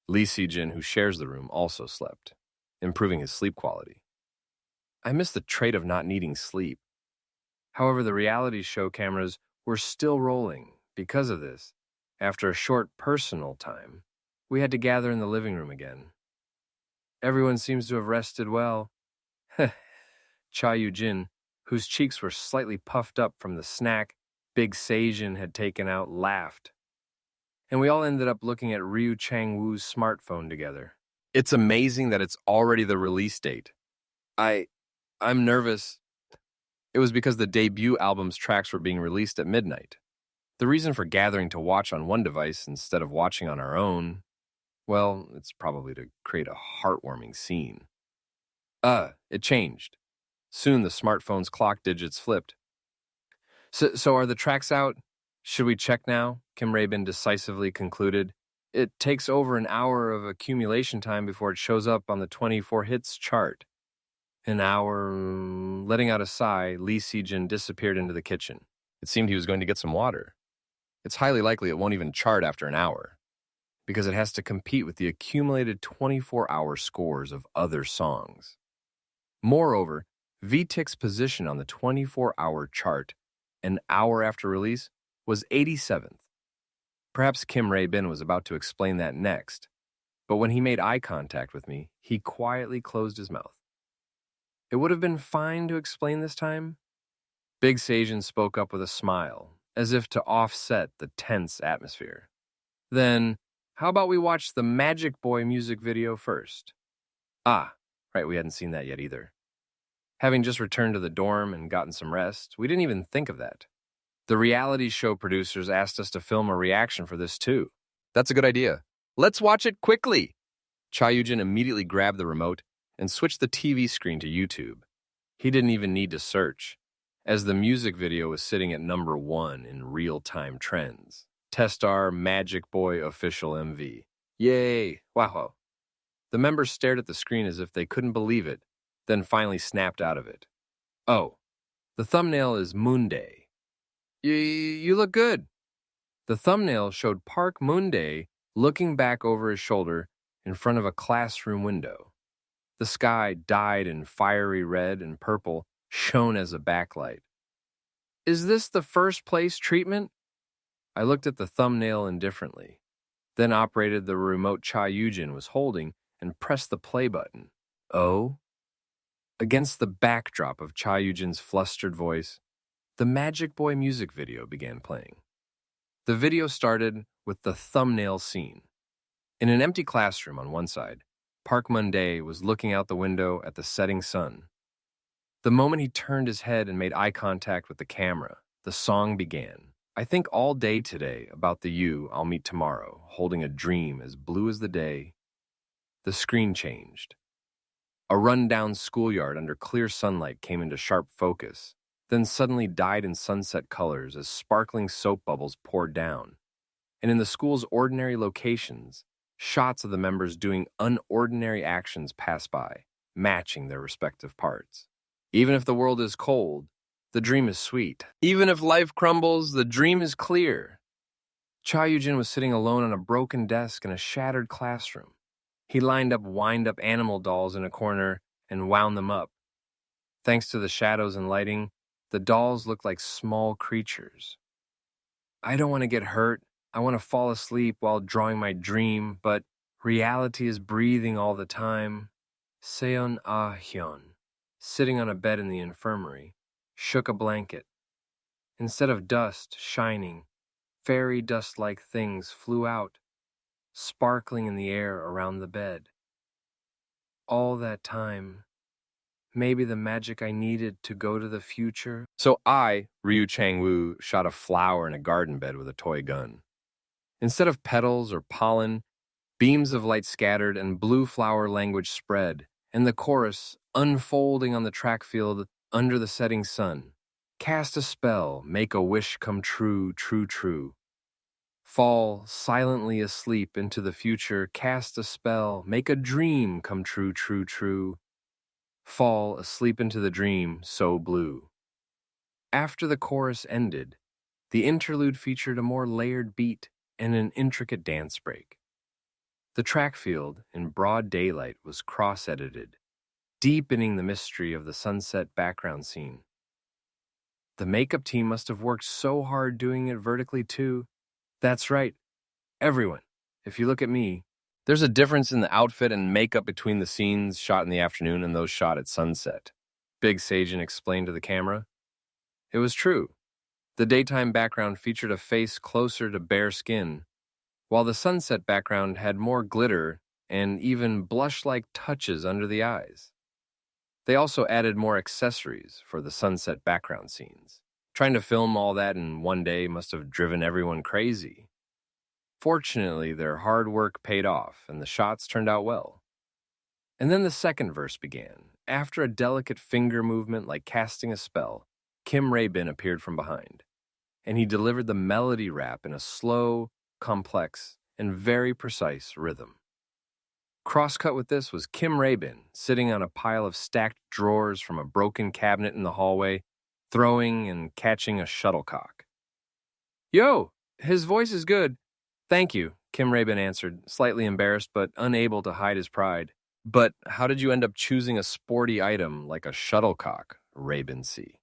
Lee Si-jin, who shares the room, also slept, improving his sleep quality. I missed the trait of not needing sleep. However, the reality show cameras were still rolling. Because of this, after a short personal time, we had to gather in the living room again. Everyone seems to have rested well. Cha Yujin, whose cheeks were slightly puffed up from the snack Big Seijin had taken out, laughed. And we all ended up looking at Ryu Changwoo's smartphone together. It's amazing that it's already the release date. I'm nervous. It was because the debut album's tracks were being released at midnight. The reason for gathering to watch on one device instead of watching on our own, well, it's probably to create a heartwarming scene. It changed. Soon the smartphone's clock digits flipped. So are the tracks out? Should we check now? Kim Rae-bin decisively concluded. It takes over an hour of accumulation time before it shows up on the 24 hits chart. An hour... Letting out a sigh, Lee Si-jin disappeared into the kitchen. It seemed he was going to get some water. It's highly likely it won't even chart after an hour, because it has to compete with the accumulated 24-hour scores of other songs. Moreover, VTIC's position on the 24-hour chart, an hour after release, was 87th. Perhaps Kim Rae-bin was about to explain that next, but when he made eye contact with me, he quietly closed his mouth. It would have been fine to explain this time. Big Seijin spoke up with a smile, as if to offset the tense atmosphere. Then, how about we watch the Magic Boy music video first? Ah, right, we hadn't seen that yet either. Having just returned to the dorm and gotten some rest, we didn't even think of that. The reality show producers asked us to film a reaction for this too. That's a good idea. Let's watch it quickly! Cha Yujin immediately grabbed the remote and switched the TV screen to YouTube. He didn't even need to search, as the music video was sitting at number 1 in real-time trends. Testar Magic Boy Official MV. Yay! Wow. The members stared at the screen as if they couldn't believe it, then finally snapped out of it. Oh, the thumbnail is Moonday. You look good. The thumbnail showed Park Moonday looking back over his shoulder in front of a classroom window. The sky, dyed in fiery red and purple, shone as a backlight. Is this the first place treatment? I looked at the thumbnail indifferently, then operated the remote Cha Yujin was holding and pressed the play button. Oh? Against the backdrop of Cha Yujin's flustered voice, the Magic Boy music video began playing. The video started with the thumbnail scene. In an empty classroom on one side, Park Moonday was looking out the window at the setting sun. The moment he turned his head and made eye contact with the camera, the song began. I think all day today about the you I'll meet tomorrow, holding a dream as blue as the day. The screen changed. A run-down schoolyard under clear sunlight came into sharp focus, then suddenly dyed in sunset colors as sparkling soap bubbles poured down. And in the school's ordinary locations, Shots of the members doing unordinary actions pass by, matching their respective parts. Even if the world is cold, the dream is sweet. Even if life crumbles, the dream is clear. Cha Yujin was sitting alone on a broken desk in a shattered classroom. He lined up wind-up animal dolls in a corner and wound them up. Thanks to the shadows and lighting, the dolls looked like small creatures. I don't want to get hurt. I want to fall asleep while drawing my dream, but reality is breathing all the time. Seon Ah-hyun, sitting on a bed in the infirmary, shook a blanket. Instead of dust shining, fairy dust-like things flew out, sparkling in the air around the bed. All that time, maybe the magic I needed to go to the future. So I, Ryu Chang-woo, shot a flower in a garden bed with a toy gun. Instead of petals or pollen, beams of light scattered and blue flower language spread, and the chorus, unfolding on the track field under the setting sun. Cast a spell, make a wish come true, true, true. Fall silently asleep into the future, cast a spell, make a dream come true, true, true. Fall asleep into the dream, so blue. After the chorus ended, the interlude featured a more layered beat and an intricate dance break. The track field, in broad daylight, was cross-edited, deepening the mystery of the sunset background scene. The makeup team must have worked so hard doing it vertically, too. That's right, everyone. If you look at me, there's a difference in the outfit and makeup between the scenes shot in the afternoon and those shot at sunset, Big Seijin explained to the camera. It was true. The daytime background featured a face closer to bare skin, while the sunset background had more glitter and even blush-like touches under the eyes. They also added more accessories for the sunset background scenes. Trying to film all that in one day must have driven everyone crazy. Fortunately, their hard work paid off, and the shots turned out well. And then the second verse began. After a delicate finger movement like casting a spell, Kim Rae-bin appeared from behind, and he delivered the melody rap in a slow, complex, and very precise rhythm. Cross-cut with this was Kim Rae-bin, sitting on a pile of stacked drawers from a broken cabinet in the hallway, throwing and catching a shuttlecock. Yo, his voice is good. Thank you, Kim Rae-bin answered, slightly embarrassed but unable to hide his pride. But how did you end up choosing a sporty item like a shuttlecock, Rae-bin C?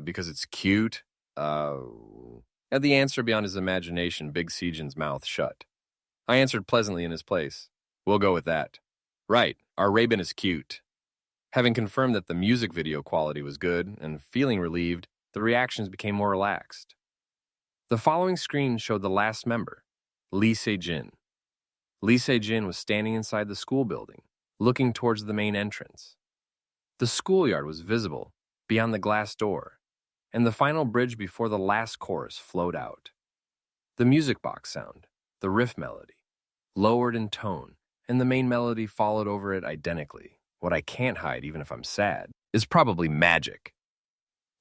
Because it's cute. At the answer beyond his imagination, Big Seijin's mouth shut. I answered pleasantly in his place. We'll go with that. Right, our Rae-bin is cute. Having confirmed that the music video quality was good and feeling relieved, the reactions became more relaxed. The following screen showed the last member, Lee Se-jin. Lee Se-jin was standing inside the school building, looking towards the main entrance. The schoolyard was visible beyond the glass door, and the final bridge before the last chorus flowed out. The music box sound, the riff melody, lowered in tone, and the main melody followed over it identically. What I can't hide, even if I'm sad, is probably magic.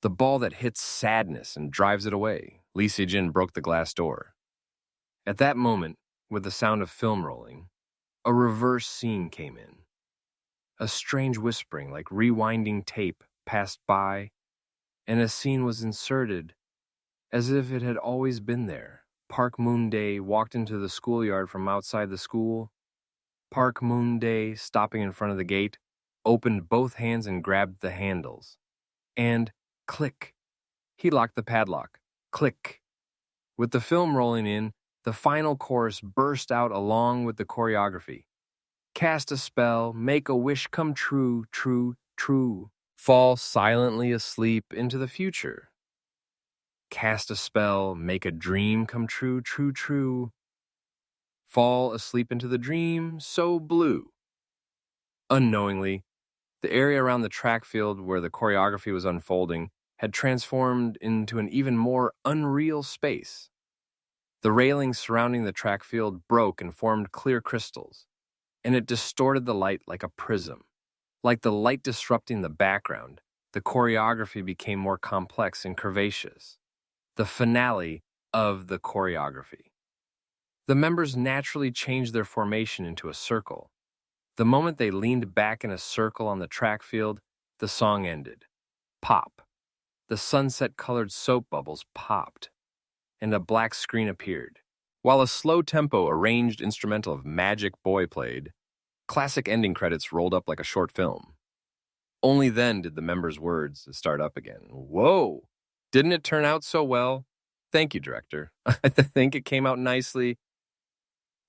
The ball that hits sadness and drives it away. Lee Se-jin broke the glass door. At that moment, with the sound of film rolling, a reverse scene came in. A strange whispering, like rewinding tape, passed by, and a scene was inserted as if it had always been there. Park Moon-dae walked into the schoolyard from outside the school. Park Moon-dae, stopping in front of the gate, opened both hands and grabbed the handles. And click. He locked the padlock. Click. With the film rolling in, the final chorus burst out along with the choreography. Cast a spell, make a wish come true, true, true. Fall silently asleep into the future. Cast a spell, make a dream come true, true, true. Fall asleep into the dream, so blue. Unknowingly, the area around the track field where the choreography was unfolding had transformed into an even more unreal space. The railings surrounding the track field broke and formed clear crystals, and it distorted the light like a prism. Like the light disrupting the background, the choreography became more complex and curvaceous. The finale of the choreography. The members naturally changed their formation into a circle. The moment they leaned back in a circle on the track field, the song ended. Pop. The sunset-colored soap bubbles popped, and a black screen appeared. While a slow-tempo arranged instrumental of Magic Boy played, classic ending credits rolled up like a short film. Only then did the members' words start up again. Whoa! Didn't it turn out so well? Thank you, director. I think it came out nicely.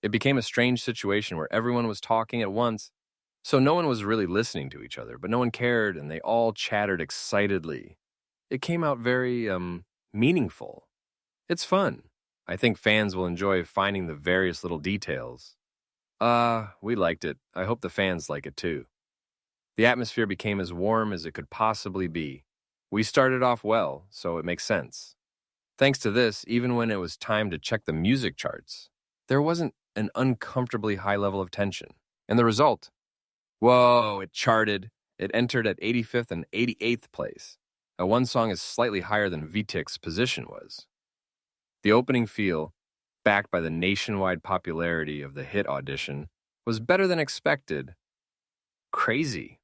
It became a strange situation where everyone was talking at once, so no one was really listening to each other, but no one cared, and they all chattered excitedly. It came out very, meaningful. It's fun. I think fans will enjoy finding the various little details. We liked it. I hope the fans like it too. The atmosphere became as warm as it could possibly be. We started off well, so it makes sense. Thanks to this, even when it was time to check the music charts, there wasn't an uncomfortably high level of tension. And the result? Whoa, it charted. It entered at 85th and 88th place. One song is slightly higher than VTIC's position was. The opening feel, backed by the nationwide popularity of the hit audition, was better than expected. Crazy.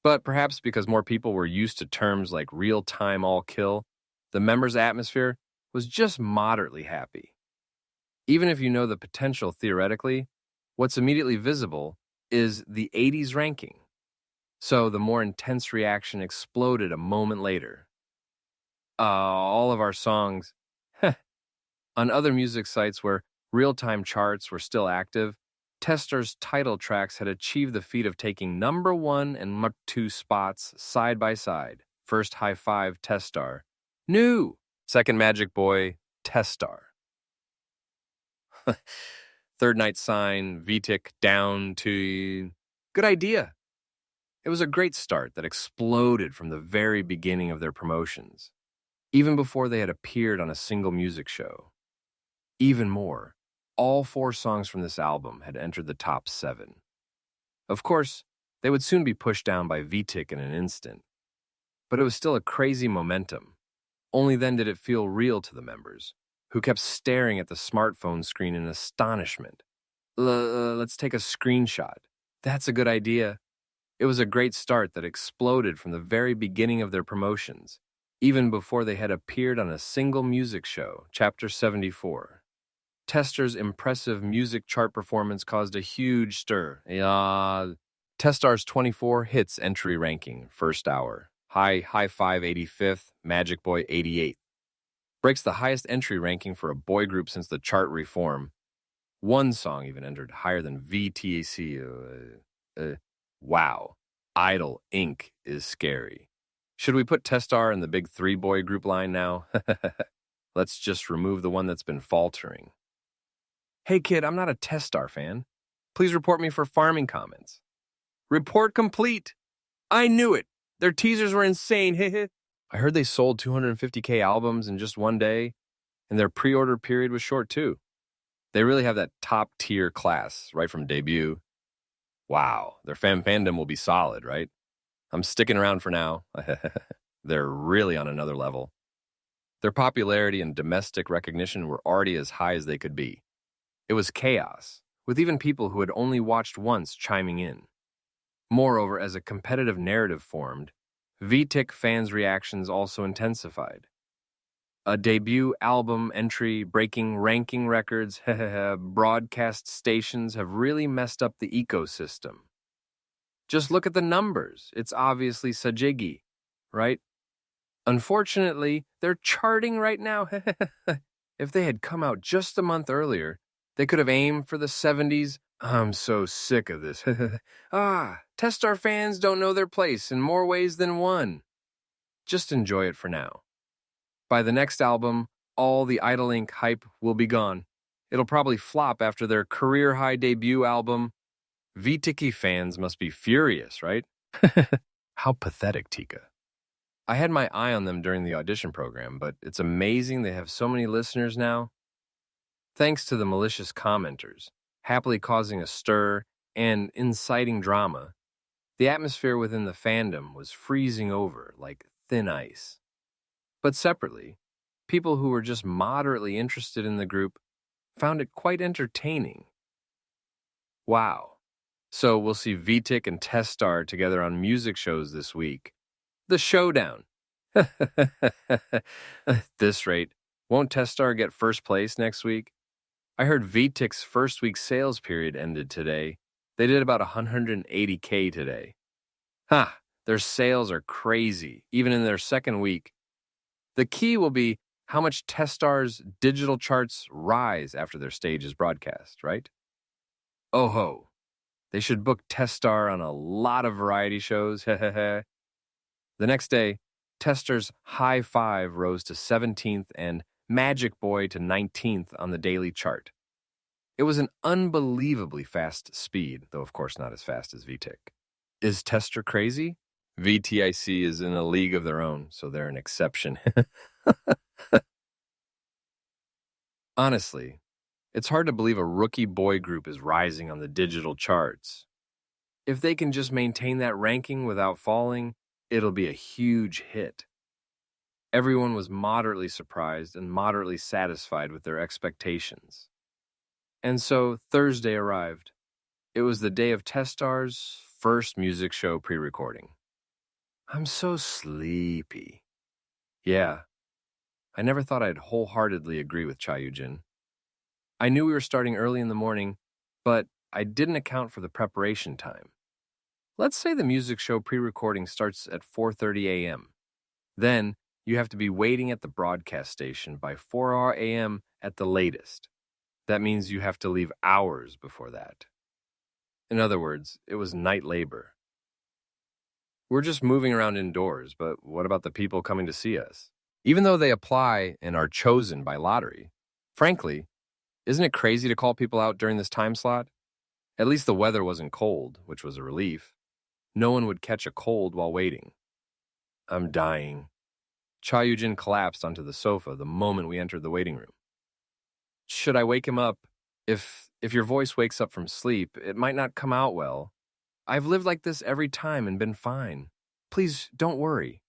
But perhaps because more people were used to terms like real-time all-kill, the members' atmosphere was just moderately happy. Even if you know the potential theoretically, what's immediately visible is the 80s ranking. So the more intense reaction exploded a moment later. All of our songs, on other music sites where real-time charts were still active, Testar's title tracks had achieved the feat of taking number 1 and number 2 spots side by side. First High Five, Testar. New! Second Magic Boy, Testar. Third Night Sign, VTIC down to... Good idea. It was a great start that exploded from the very beginning of their promotions, even before they had appeared on a single music show. Even more, all 4 songs from this album had entered the top 7. Of course, they would soon be pushed down by VTIC in an instant, but it was still a crazy momentum. Only then did it feel real to the members, who kept staring at the smartphone screen in astonishment. Let's take a screenshot. That's a good idea. It was a great start that exploded from the very beginning of their promotions, even before they had appeared on a single music show, Chapter 74. Testar's impressive music chart performance caused a huge stir. Testar's 24 hits entry ranking, first hour. High Five 85th, Magic Boy 88th. Breaks the highest entry ranking for a boy group since the chart reform. One song even entered higher than VTAC. Wow. Idol Inc. is scary. Should we put Testar in the big 3 boy group line now? Let's just remove the one that's been faltering. Hey kid, I'm not a Testar fan. Please report me for farming comments. Report complete. I knew it. Their teasers were insane. I heard they sold 250K albums in just one day, and their pre-order period was short too. They really have that top-tier class right from debut. Wow, their fandom will be solid, right? I'm sticking around for now. They're really on another level. Their popularity and domestic recognition were already as high as they could be. It was chaos, with even people who had only watched once chiming in. Moreover, as a competitive narrative formed, VTIC fans' reactions also intensified. A debut album entry breaking ranking records, broadcast stations have really messed up the ecosystem. Just look at the numbers. It's obviously Sajigi, right? Unfortunately, they're charting right now. If they had come out just a month earlier, they could have aimed for the 70s. I'm so sick of this. Testar fans don't know their place in more ways than one. Just enjoy it for now. By the next album, all the Idol Inc. hype will be gone. It'll probably flop after their career-high debut album. VTIC fans must be furious, right? How pathetic, Tika. I had my eye on them during the audition program, but it's amazing they have so many listeners now. Thanks to the malicious commenters, happily causing a stir and inciting drama, the atmosphere within the fandom was freezing over like thin ice. But separately, people who were just moderately interested in the group found it quite entertaining. Wow. So we'll see Vitic and Testar together on music shows this week. The showdown. At this rate, won't Testar get first place next week? I heard Vitic's first week sales period ended today. They did about 180K today. Ha! Their sales are crazy, even in their second week. The key will be how much Testar's digital charts rise after their stage is broadcast, right? Oh ho! They should book Testar on a lot of variety shows, The next day, Testar's High Five rose to 17th and Magic Boy to 19th on the daily chart. It was an unbelievably fast speed, though of course not as fast as VTIC. Is Testar crazy? VTIC is in a league of their own, so they're an exception. Honestly, it's hard to believe a rookie boy group is rising on the digital charts. If they can just maintain that ranking without falling, it'll be a huge hit. Everyone was moderately surprised and moderately satisfied with their expectations. And so Thursday arrived. It was the day of Testar's first music show pre-recording. I'm so sleepy. Yeah, I never thought I'd wholeheartedly agree with Cha Yujin. I knew we were starting early in the morning, but I didn't account for the preparation time. Let's say the music show pre-recording starts at 4:30 a.m. Then you have to be waiting at the broadcast station by 4 a.m. at the latest. That means you have to leave hours before that. In other words, it was night labor. We're just moving around indoors, but what about the people coming to see us? Even though they apply and are chosen by lottery, frankly, isn't it crazy to call people out during this time slot? At least the weather wasn't cold, which was a relief. No one would catch a cold while waiting. I'm dying. Cha Yujin collapsed onto the sofa the moment we entered the waiting room. Should I wake him up? If your voice wakes up from sleep, it might not come out well. I've lived like this every time and been fine. Please don't worry.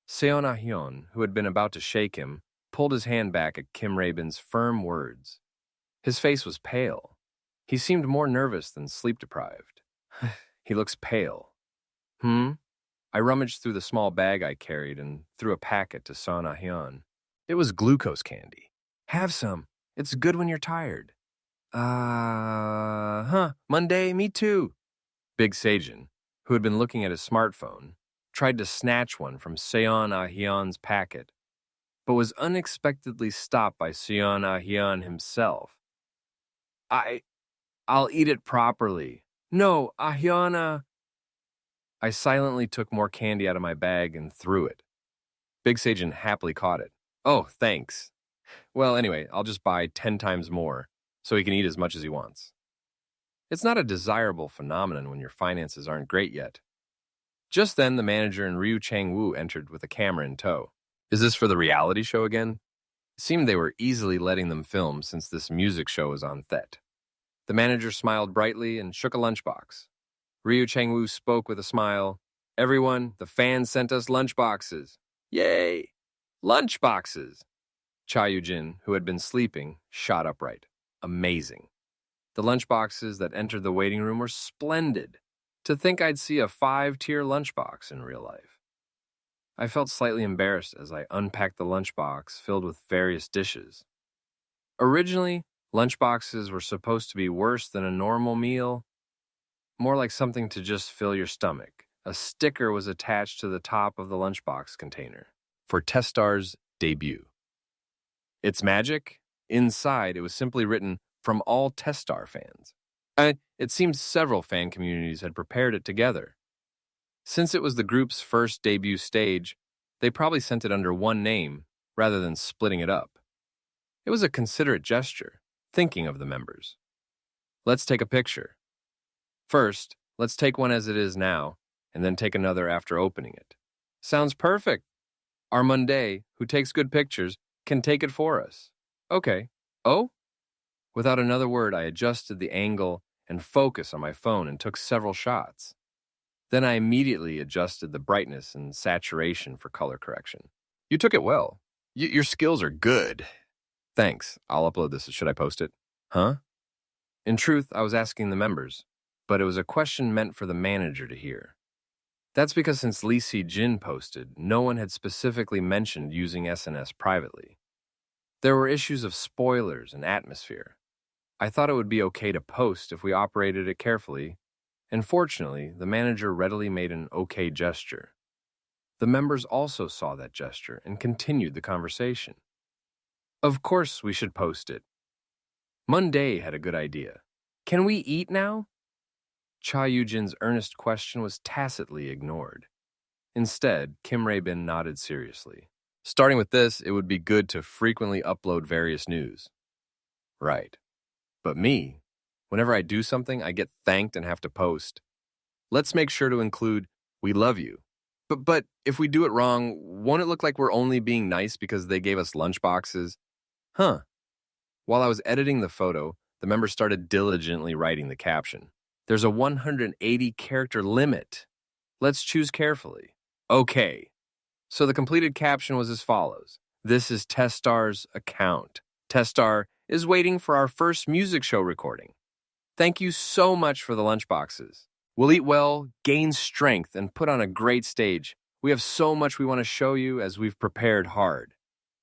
Seon Ah-hyun, who had been about to shake him, pulled his hand back at Kim Rabin's firm words. His face was pale. He seemed more nervous than sleep-deprived. He looks pale. I rummaged through the small bag I carried and threw a packet to Seon Ah-hyun. It was glucose candy. Have some. It's good when you're tired. Monday, me too. Big Seijin, who had been looking at his smartphone, tried to snatch one from Seon Ah-hyun's packet, but was unexpectedly stopped by Seon Ah-hyun himself. I'll eat it properly. No, Ah-hyun. I silently took more candy out of my bag and threw it. Big Seijin happily caught it. Oh, thanks. Well, anyway, I'll just buy 10 times more, so he can eat as much as he wants. It's not a desirable phenomenon when your finances aren't great yet. Just then, the manager and Ryu Chang-woo entered with a camera in tow. Is this for the reality show again? It seemed they were easily letting them film since this music show was on set. The manager smiled brightly and shook a lunchbox. Ryu Chang-woo spoke with a smile. Everyone, the fans sent us lunchboxes. Yay! Lunchboxes! Cha Yujin, who had been sleeping, shot upright. Amazing. The lunchboxes that entered the waiting room were splendid. To think I'd see a 5-tier lunchbox in real life. I felt slightly embarrassed as I unpacked the lunchbox filled with various dishes. Originally, lunchboxes were supposed to be worse than a normal meal, more like something to just fill your stomach. A sticker was attached to the top of the lunchbox container for Testar's debut. It's magic? Inside, it was simply written, "From all Testar fans." It seems several fan communities had prepared it together. Since it was the group's first debut stage, they probably sent it under one name rather than splitting it up. It was a considerate gesture, thinking of the members. Let's take a picture. First, let's take one as it is now, and then take another after opening it. Sounds perfect. Our Monday, who takes good pictures, can take it for us. Okay. Oh? Without another word, I adjusted the angle and focus on my phone and took several shots. Then I immediately adjusted the brightness and saturation for color correction. You took it well. Your skills are good. Thanks. I'll upload this. Should I post it? Huh? In truth, I was asking the members, but it was a question meant for the manager to hear. That's because since Lee Si-jin posted, no one had specifically mentioned using SNS privately. There were issues of spoilers and atmosphere. I thought it would be okay to post if we operated it carefully, and fortunately, the manager readily made an okay gesture. The members also saw that gesture and continued the conversation. Of course we should post it. Monday had a good idea. Can we eat now? Cha Yujin's earnest question was tacitly ignored. Instead, Kim Rae-bin nodded seriously. Starting with this, it would be good to frequently upload various news. Right. But me, whenever I do something, I get thanked and have to post. Let's make sure to include, "We love you." But if we do it wrong, won't it look like we're only being nice because they gave us lunchboxes? Huh. While I was editing the photo, the members started diligently writing the caption. There's a 180-character limit. Let's choose carefully. Okay. So the completed caption was as follows. This is Testar's account. Testar is waiting for our first music show recording. Thank you so much for the lunchboxes. We'll eat well, gain strength, and put on a great stage. We have so much we want to show you as we've prepared hard.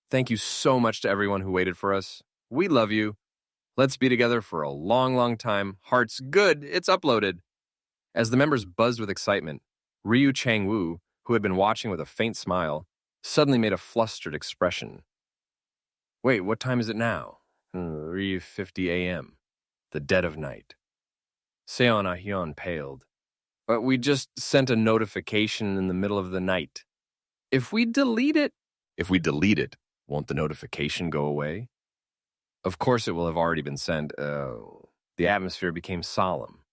Thank you so much to everyone who waited for us. We love you. Let's be together for a long, long time. Hearts good, it's uploaded. As the members buzzed with excitement, Ryu Chang-woo, who had been watching with a faint smile, suddenly made a flustered expression. Wait, what time is it now? 3:50 a.m. The dead of night. Seon Ah-hyun paled. But we just sent a notification in the middle of the night. If we delete it, won't the notification go away? Of course it will have already been sent. The atmosphere became solemn.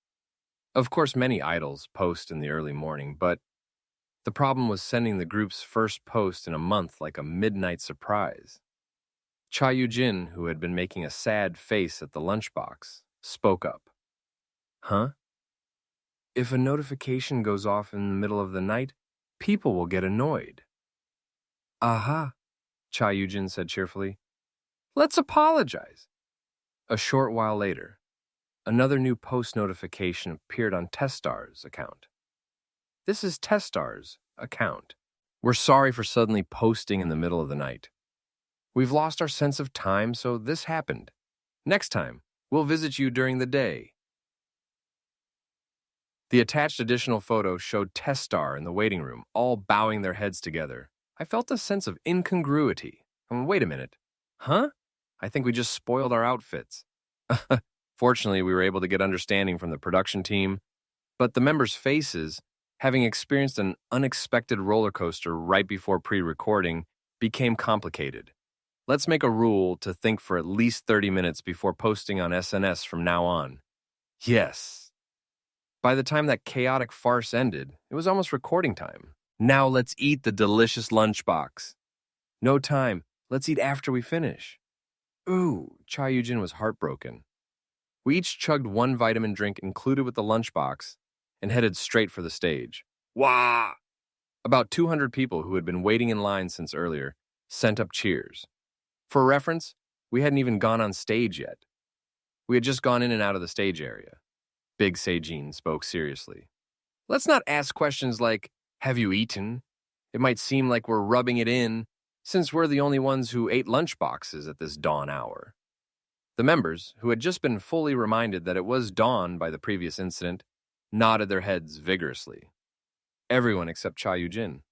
Of course many idols post in the early morning, but the problem was sending the group's first post in a month like a midnight surprise. Cha Yu-jin, who had been making a sad face at the lunchbox, spoke up. Huh? If a notification goes off in the middle of the night, people will get annoyed. Aha, Cha Yu-jin said cheerfully. Let's apologize. A short while later, another new post notification appeared on Testar's account. This is Testar's account. We're sorry for suddenly posting in the middle of the night. We've lost our sense of time, so this happened. Next time, we'll visit you during the day. The attached additional photo showed Testar in the waiting room, all bowing their heads together. I felt a sense of incongruity. Wait a minute. Huh? I think we just spoiled our outfits. Fortunately, we were able to get understanding from the production team, but the members' faces, having experienced an unexpected roller coaster right before pre-recording, became complicated. Let's make a rule to think for at least 30 minutes before posting on SNS from now on. Yes. By the time that chaotic farce ended, it was almost recording time. Now let's eat the delicious lunchbox. No time. Let's eat after we finish. Ooh, Cha Yu-jin was heartbroken. We each chugged one vitamin drink included with the lunchbox and headed straight for the stage. Wah! About 200 people who had been waiting in line since earlier sent up cheers. For reference, we hadn't even gone on stage yet. We had just gone in and out of the stage area. Big Se-jin spoke seriously. Let's not ask questions like, have you eaten? It might seem like we're rubbing it in, since we're the only ones who ate lunchboxes at this dawn hour. The members, who had just been fully reminded that it was dawn by the previous incident, nodded their heads vigorously. Everyone except Cha Yu-jin.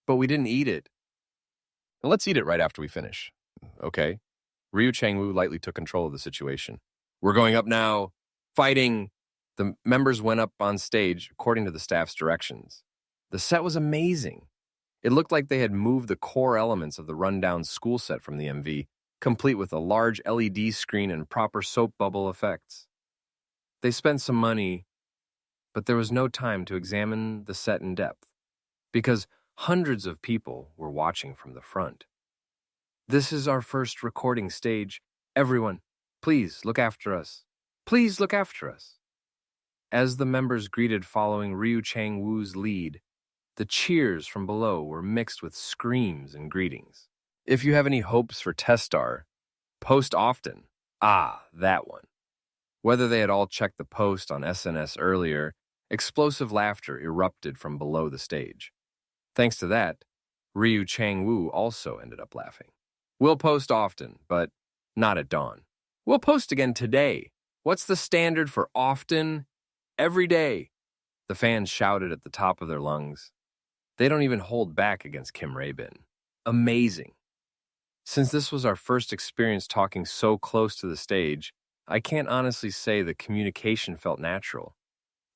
But we didn't eat it. Let's eat it right after we finish. Okay. Ryu Chang-woo lightly took control of the situation. We're going up now. Fighting! The members went up on stage according to the staff's directions. The set was amazing. It looked like they had moved the core elements of the rundown school set from the MV, complete with a large LED screen and proper soap bubble effects. They spent some money, but there was no time to examine the set in depth, because hundreds of people were watching from the front. This is our first recording stage. Everyone, please look after us. Please look after us. As the members greeted following Ryu Chang-woo's lead, the cheers from below were mixed with screams and greetings. If you have any hopes for Testar, post often. Ah, that one. Whether they had all checked the post on SNS earlier, explosive laughter erupted from below the stage. Thanks to that, Ryu Chang-woo also ended up laughing. We'll post often, but not at dawn. We'll post again today. What's the standard for often? Every day. The fans shouted at the top of their lungs. They don't even hold back against Kim Rae-bin. Amazing. Since this was our first experience talking so close to the stage, I can't honestly say the communication felt natural,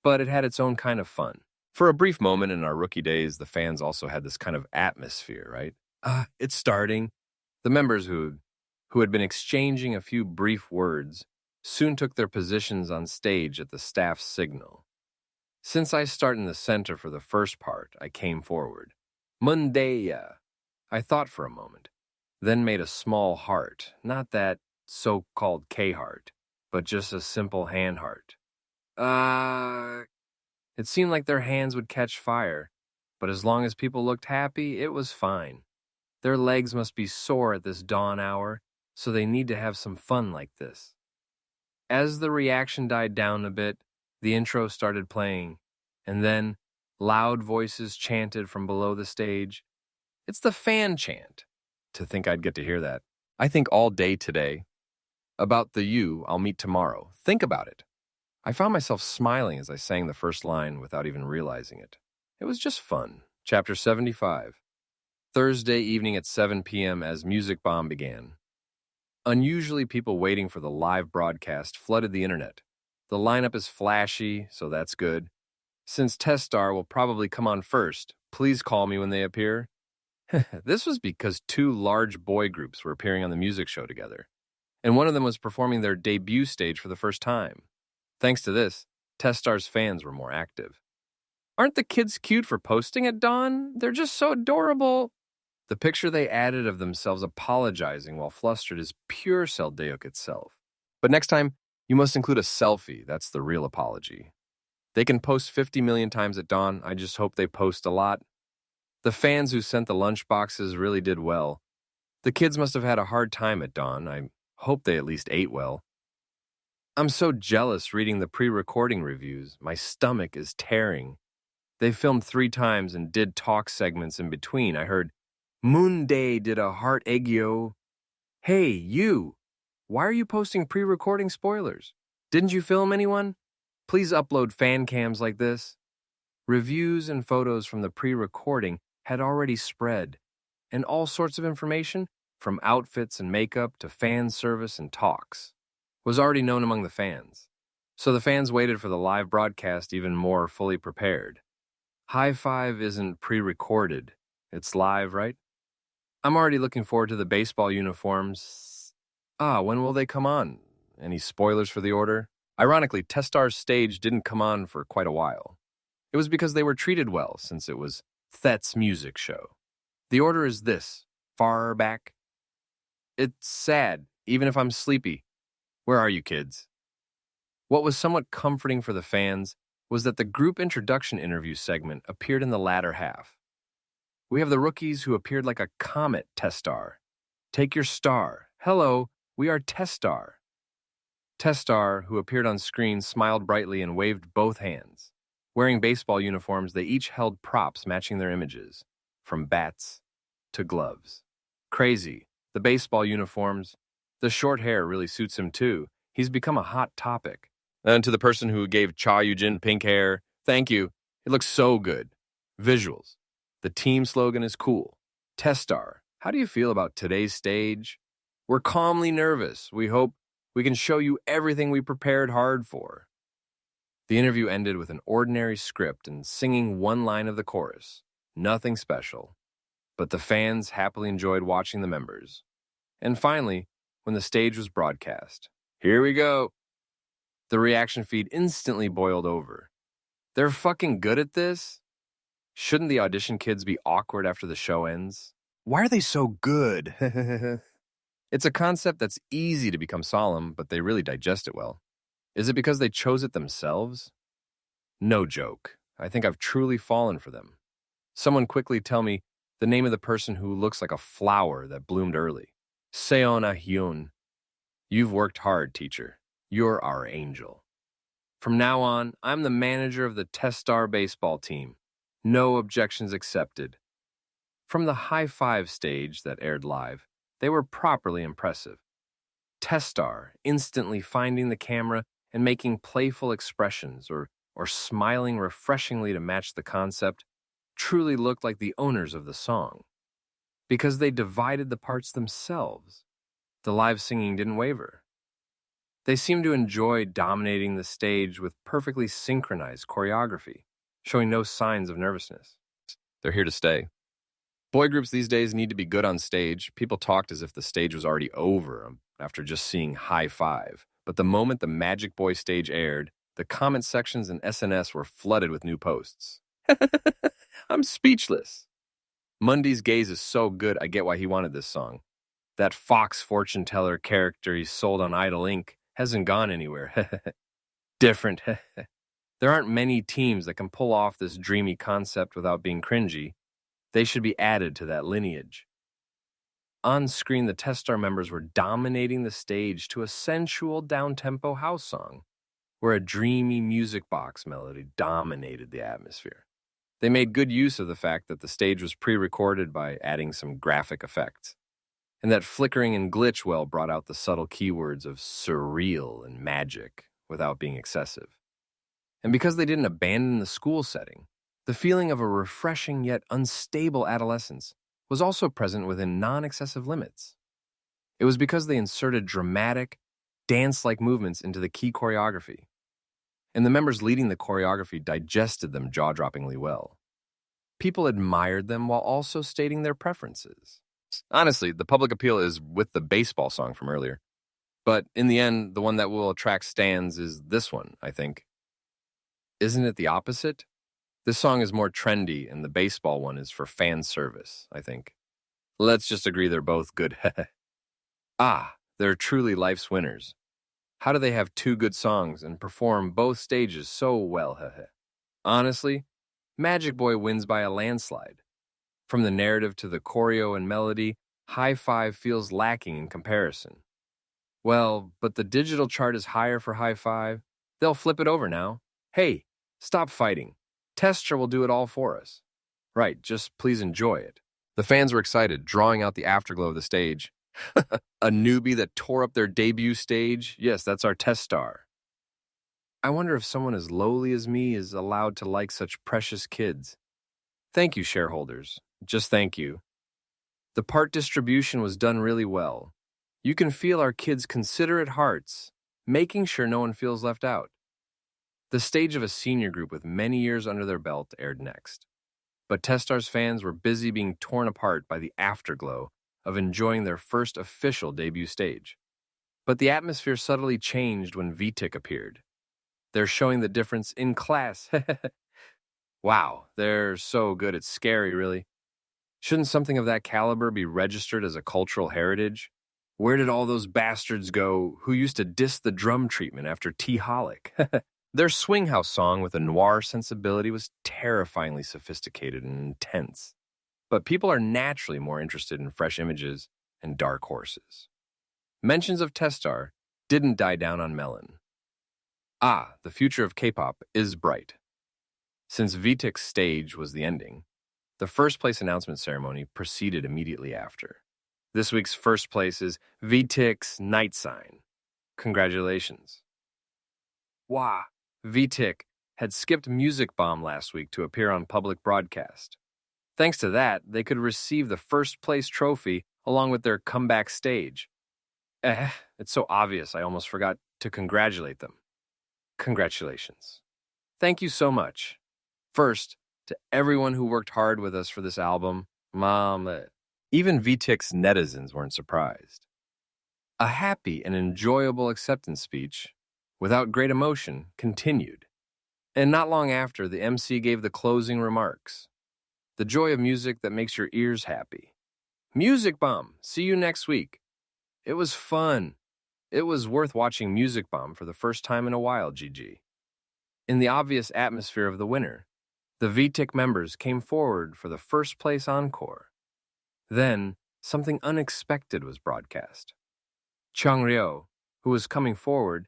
but it had its own kind of fun. For a brief moment in our rookie days, the fans also had this kind of atmosphere, right? It's starting. The members who had been exchanging a few brief words soon took their positions on stage at the staff's signal. Since I start in the center for the first part, I came forward. Mundeya. I thought for a moment, then made a small heart, not that so-called K-heart, but just a simple hand heart. It seemed like their hands would catch fire, but as long as people looked happy, it was fine. Their legs must be sore at this dawn hour, so they need to have some fun like this. As the reaction died down a bit, the intro started playing, and then loud voices chanted from below the stage. It's the fan chant. To think I'd get to hear that. I think all day today. About the you I'll meet tomorrow. Think about it. I found myself smiling as I sang the first line without even realizing it. It was just fun. Chapter 75. Thursday evening at 7 p.m. as Music Bomb began. Unusually, people waiting for the live broadcast flooded the internet. The lineup is flashy, so that's good. Since Testar will probably come on first, please call me when they appear. This was because two large boy groups were appearing on the music show together, and one of them was performing their debut stage for the first time. Thanks to this, Testar's fans were more active. Aren't the kids cute for posting at dawn? They're just so adorable. The picture they added of themselves apologizing while flustered is pure Seldeok itself. But next time, you must include a selfie. That's the real apology. They can post 50 million times at dawn. I just hope they post a lot. The fans who sent the lunchboxes really did well. The kids must have had a hard time at dawn. I hope they at least ate well. I'm so jealous reading the pre-recording reviews. My stomach is tearing. They filmed 3 times and did talk segments in between. I heard, Moonday did a heart eggio. Hey, you! Why are you posting pre-recording spoilers? Didn't you film anyone? Please upload fan cams like this. Reviews and photos from the pre-recording had already spread, and all sorts of information, from outfits and makeup to fan service and talks, was already known among the fans. So the fans waited for the live broadcast even more fully prepared. High Five isn't pre-recorded. It's live, right? I'm already looking forward to the baseball uniforms. When will they come on? Any spoilers for the order? Ironically, Testar's stage didn't come on for quite a while. It was because they were treated well, since it was Thet's music show. The order is this, far back. It's sad, even if I'm sleepy. Where are you, kids? What was somewhat comforting for the fans was that the group introduction interview segment appeared in the latter half. We have the rookies who appeared like a comet Testar. Take your star. Hello, we are Testar. Testar, who appeared on screen, smiled brightly and waved both hands. Wearing baseball uniforms, they each held props matching their images, from bats to gloves. Crazy. The baseball uniforms. The short hair really suits him too. He's become a hot topic. And to the person who gave Cha Yujin pink hair, thank you. It looks so good. Visuals. The team slogan is cool. Testar, how do you feel about today's stage? We're calmly nervous. We hope we can show you everything we prepared hard for. The interview ended with an ordinary script and singing one line of the chorus. Nothing special. But the fans happily enjoyed watching the members. And finally, when the stage was broadcast, here we go. The reaction feed instantly boiled over. They're fucking good at this? Shouldn't the audition kids be awkward after the show ends? Why are they so good? It's a concept that's easy to become solemn, but they really digest it well. Is it because they chose it themselves? No joke. I think I've truly fallen for them. Someone quickly tell me, the name of the person who looks like a flower that bloomed early. Seona Hyun. You've worked hard, teacher. You're our angel. From now on, I'm the manager of the Testar baseball team. No objections accepted. From the high five stage that aired live, they were properly impressive. Testar instantly finding the camera and making playful expressions or smiling refreshingly to match the concept truly looked like the owners of the song. Because they divided the parts themselves, the live singing didn't waver. They seemed to enjoy dominating the stage with perfectly synchronized choreography, showing no signs of nervousness. They're here to stay. Boy groups these days need to be good on stage. People talked as if the stage was already over after just seeing High Five. But the moment the Magic Boy stage aired, the comment sections and SNS were flooded with new posts. I'm speechless. Mundy's gaze is so good, I get why he wanted this song. That Fox fortune teller character he sold on Idol Inc. hasn't gone anywhere. Different. There aren't many teams that can pull off this dreamy concept without being cringy. They should be added to that lineage. On screen, the Testar members were dominating the stage to a sensual down-tempo house song, where a dreamy music box melody dominated the atmosphere. They made good use of the fact that the stage was pre-recorded by adding some graphic effects, and that flickering and glitch well brought out the subtle keywords of surreal and magic without being excessive. And because they didn't abandon the school setting, the feeling of a refreshing yet unstable adolescence was also present within non-excessive limits. It was because they inserted dramatic, dance-like movements into the key choreography, and the members leading the choreography digested them jaw-droppingly well. People admired them while also stating their preferences. Honestly, the public appeal is with the baseball song from earlier. But in the end, the one that will attract stans is this one, I think. Isn't it the opposite? This song is more trendy, and the baseball one is for fan service, I think. Let's just agree they're both good. They're truly life's winners. How do they have two good songs and perform both stages so well? Honestly, Magic Boy wins by a landslide. From the narrative to the choreo and melody, High Five feels lacking in comparison. Well, but the digital chart is higher for High Five. They'll flip it over now. Hey, stop fighting. Testar will do it all for us. Right, just please enjoy it. The fans were excited, drawing out the afterglow of the stage. A newbie that tore up their debut stage? Yes, that's our Testar. I wonder if someone as lowly as me is allowed to like such precious kids. Thank you, shareholders. Just thank you. The part distribution was done really well. You can feel our kids' considerate hearts, making sure no one feels left out. The stage of a senior group with many years under their belt aired next. But Testar's fans were busy being torn apart by the afterglow of enjoying their first official debut stage. But the atmosphere subtly changed when VTIC appeared. They're showing the difference in class. Wow, they're so good, it's scary, really. Shouldn't something of that caliber be registered as a cultural heritage? Where did all those bastards go who used to diss the drum treatment after T-Holic? Their swing house song with a noir sensibility was terrifyingly sophisticated and intense. But people are naturally more interested in fresh images and dark horses. Mentions of Testar didn't die down on Melon. The future of K-pop is bright. Since VTIC's stage was the ending, the first place announcement ceremony proceeded immediately after. This week's first place is VTIC's Night Sign. Congratulations. Wow, VTIC had skipped Music Bomb last week to appear on public broadcast. Thanks to that, they could receive the first place trophy along with their comeback stage. It's so obvious I almost forgot to congratulate them. Congratulations. Thank you so much. First, to everyone who worked hard with us for this album, Mom, even VTIC's netizens weren't surprised. A happy and enjoyable acceptance speech, without great emotion, continued. And not long after, the MC gave the closing remarks. The joy of music that makes your ears happy. Music Bomb, see you next week. It was fun. It was worth watching Music Bomb for the first time in a while, GG. In the obvious atmosphere of the winner, the VTIC members came forward for the first place encore. Then, something unexpected was broadcast. Chung Ryo, who was coming forward,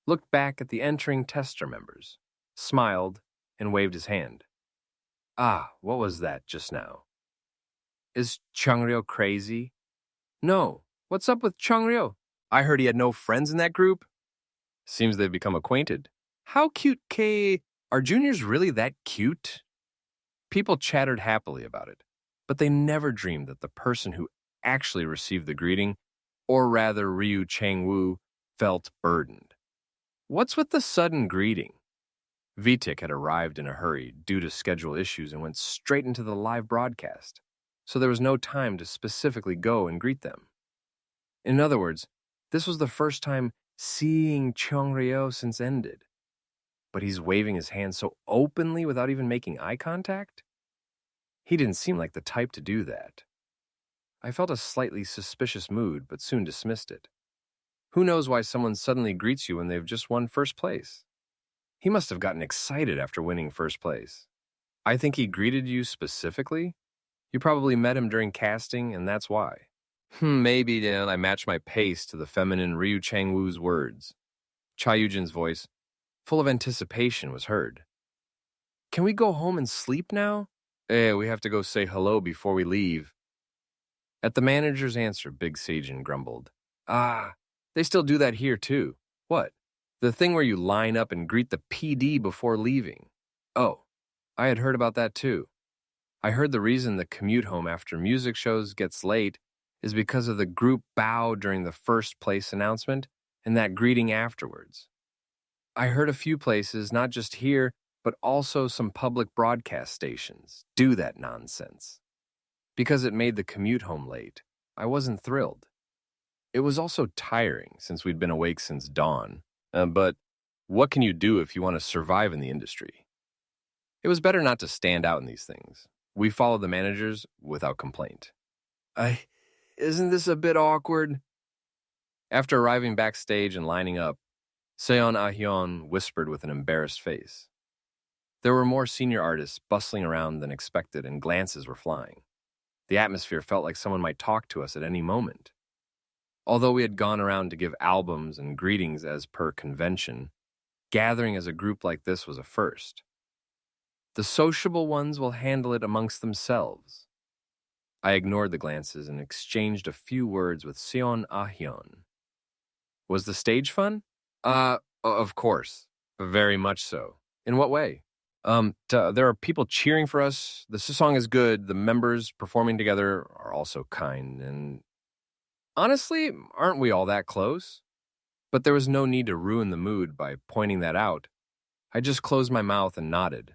looked back at the entering tester members, smiled, and waved his hand. Ah, what was that just now? Is Chung Ryo crazy? No. What's up with Chung Ryo? I heard he had no friends in that group. Seems they've become acquainted. How cute, K. Are juniors really that cute? People chattered happily about it, but they never dreamed that the person who actually received the greeting, or rather Ryu Chang-woo, felt burdened. What's with the sudden greeting? VTIC had arrived in a hurry due to schedule issues and went straight into the live broadcast, so there was no time to specifically go and greet them. In other words, this was the first time seeing Chung Ryo since ended. But he's waving his hand so openly without even making eye contact? He didn't seem like the type to do that. I felt a slightly suspicious mood, but soon dismissed it. Who knows why someone suddenly greets you when they've just won first place? He must have gotten excited after winning first place. I think he greeted you specifically. You probably met him during casting, and that's why. Maybe I matched my pace to the feminine Ryu Chang-woo's words. Cha Yujin's voice, full of anticipation, was heard. Can we go home and sleep now? We have to go say hello before we leave. At the manager's answer, Big Seijin grumbled. Ah, they still do that here too. What? The thing where you line up and greet the PD before leaving. Oh, I had heard about that too. I heard the reason the commute home after music shows gets late is because of the group bow during the first place announcement and that greeting afterwards. I heard a few places, not just here, but also some public broadcast stations, do that nonsense. Because it made the commute home late, I wasn't thrilled. It was also tiring since we'd been awake since dawn. But what can you do if you want to survive in the industry? It was better not to stand out in these things. We followed the managers without complaint. Isn't this a bit awkward? After arriving backstage and lining up, Seon Ah-hyun whispered with an embarrassed face. There were more senior artists bustling around than expected, and glances were flying. The atmosphere felt like someone might talk to us at any moment. Although we had gone around to give albums and greetings as per convention, gathering as a group like this was a first. The sociable ones will handle it amongst themselves. I ignored the glances and exchanged a few words with Seon Ah-hyun. Was the stage fun? Of course. Very much so. In what way? There are people cheering for us. The song is good. The members performing together are also kind. And honestly, aren't we all that close? But there was no need to ruin the mood by pointing that out. I just closed my mouth and nodded.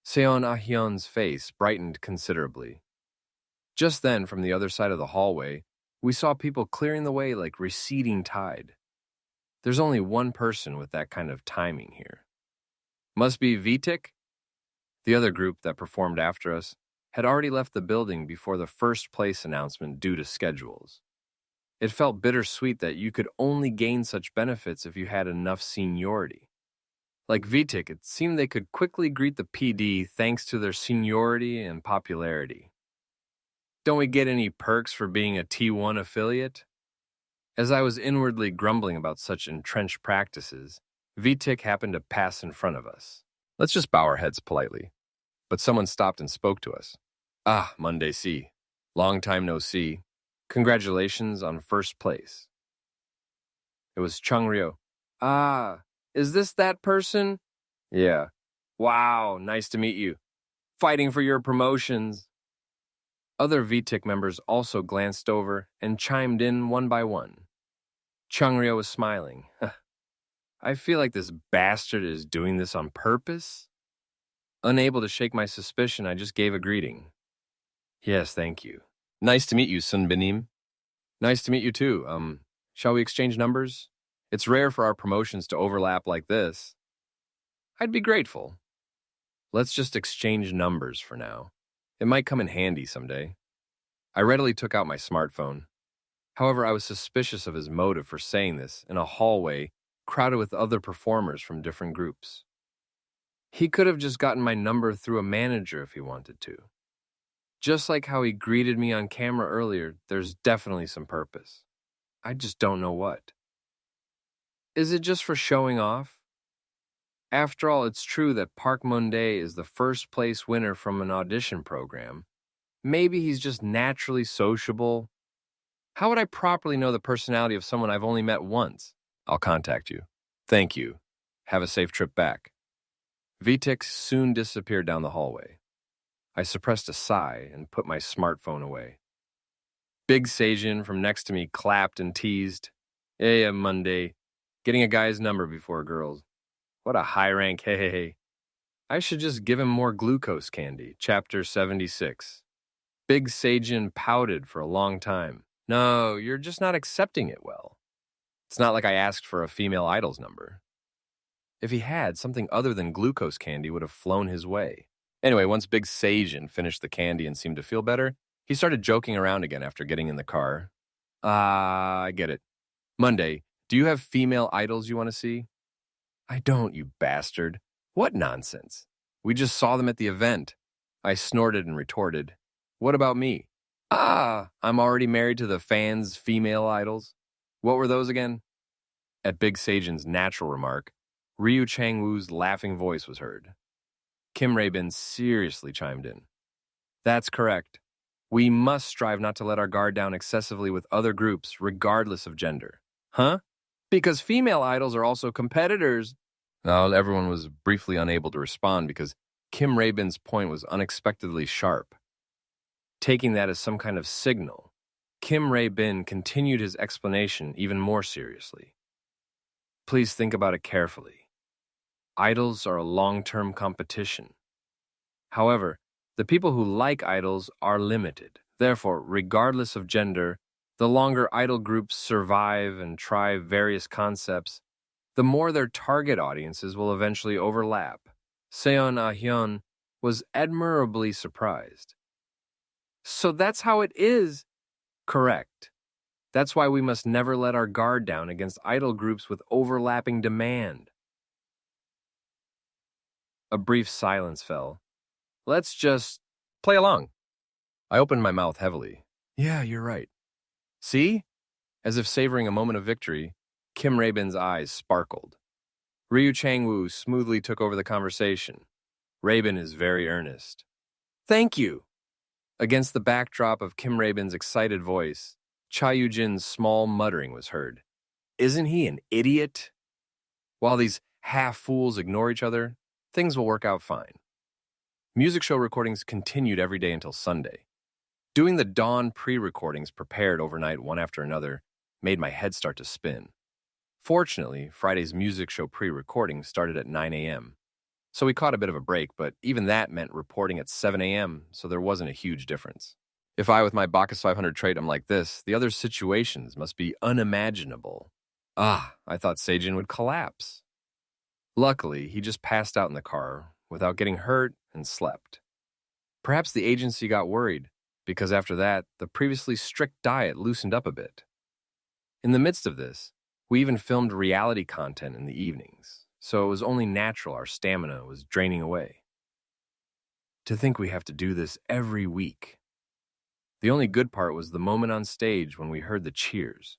Seon Ah-hyun's face brightened considerably. Just then, from the other side of the hallway, we saw people clearing the way like receding tide. There's only one person with that kind of timing here. Must be VTIC? The other group that performed after us had already left the building before the first place announcement due to schedules. It felt bittersweet that you could only gain such benefits if you had enough seniority. Like VTIC, it seemed they could quickly greet the PD thanks to their seniority and popularity. Don't we get any perks for being a T1 affiliate? As I was inwardly grumbling about such entrenched practices, VTIC happened to pass in front of us. Let's just bow our heads politely. But someone stopped and spoke to us. Ah, Monday C. Long time no see. Congratulations on first place. It was Chung Ryo. Ah, is this that person? Yeah. Wow, nice to meet you. Fighting for your promotions. Other VTIC members also glanced over and chimed in one by one. Chung Ryo was smiling. I feel like this bastard is doing this on purpose. Unable to shake my suspicion, I just gave a greeting. Yes, thank you. Nice to meet you, Sun Binim. Nice to meet you too. Shall we exchange numbers? It's rare for our promotions to overlap like this. I'd be grateful. Let's just exchange numbers for now. It might come in handy someday. I readily took out my smartphone. However, I was suspicious of his motive for saying this in a hallway crowded with other performers from different groups. He could have just gotten my number through a manager if he wanted to. Just like how he greeted me on camera earlier, there's definitely some purpose. I just don't know what. Is it just for showing off? After all, it's true that Park Mun-dae is the first place winner from an audition program. Maybe he's just naturally sociable. How would I properly know the personality of someone I've only met once? I'll contact you. Thank you. Have a safe trip back. Vitek soon disappeared down the hallway. I suppressed a sigh and put my smartphone away. Big Seijin from next to me clapped and teased. Yeah, Monday. Getting a guy's number before girls. What a high rank, hey. I should just give him more glucose candy. Chapter 76. Big Seijin pouted for a long time. No, you're just not accepting it well. It's not like I asked for a female idol's number. If he had, something other than glucose candy would have flown his way. Anyway, once Big Seijin finished the candy and seemed to feel better, he started joking around again after getting in the car. I get it. Monday, do you have female idols you want to see? I don't, you bastard. What nonsense. We just saw them at the event. I snorted and retorted. What about me? I'm already married to the fans' female idols. What were those again? At Big Seijin's natural remark, Ryu Chang-woo's laughing voice was heard. Kim Rae-bin seriously chimed in. That's correct. We must strive not to let our guard down excessively with other groups, regardless of gender. Huh? Because female idols are also competitors. Well, everyone was briefly unable to respond because Kim Rae-bin's point was unexpectedly sharp. Taking that as some kind of signal, Kim Rae-bin continued his explanation even more seriously. Please think about it carefully. Idols are a long-term competition. However, the people who like idols are limited. Therefore, regardless of gender, the longer idol groups survive and try various concepts, the more their target audiences will eventually overlap. Seon Ah-hyun was admirably surprised. So that's how it is? Correct. That's why we must never let our guard down against idol groups with overlapping demand. A brief silence fell. Let's just play along. I opened my mouth heavily. Yeah, you're right. See? As if savoring a moment of victory, Kim Rae-bin's eyes sparkled. Ryu Chang-woo smoothly took over the conversation. Rae-bin is very earnest. Thank you. Against the backdrop of Kim Rae-bin's excited voice, Cha Yu-jin's small muttering was heard. Isn't he an idiot? While these half-fools ignore each other, things will work out fine. Music show recordings continued every day until Sunday. Doing the dawn pre-recordings prepared overnight one after another made my head start to spin. Fortunately, Friday's music show pre-recording started at 9 a.m., so we caught a bit of a break, but even that meant reporting at 7 a.m., so there wasn't a huge difference. If I, with my Bacchus 500 trait, am like this, the other situations must be unimaginable. I thought Seijin would collapse. Luckily, he just passed out in the car without getting hurt and slept. Perhaps the agency got worried, because after that, the previously strict diet loosened up a bit. In the midst of this, we even filmed reality content in the evenings, so it was only natural our stamina was draining away. To think we have to do this every week. The only good part was the moment on stage when we heard the cheers.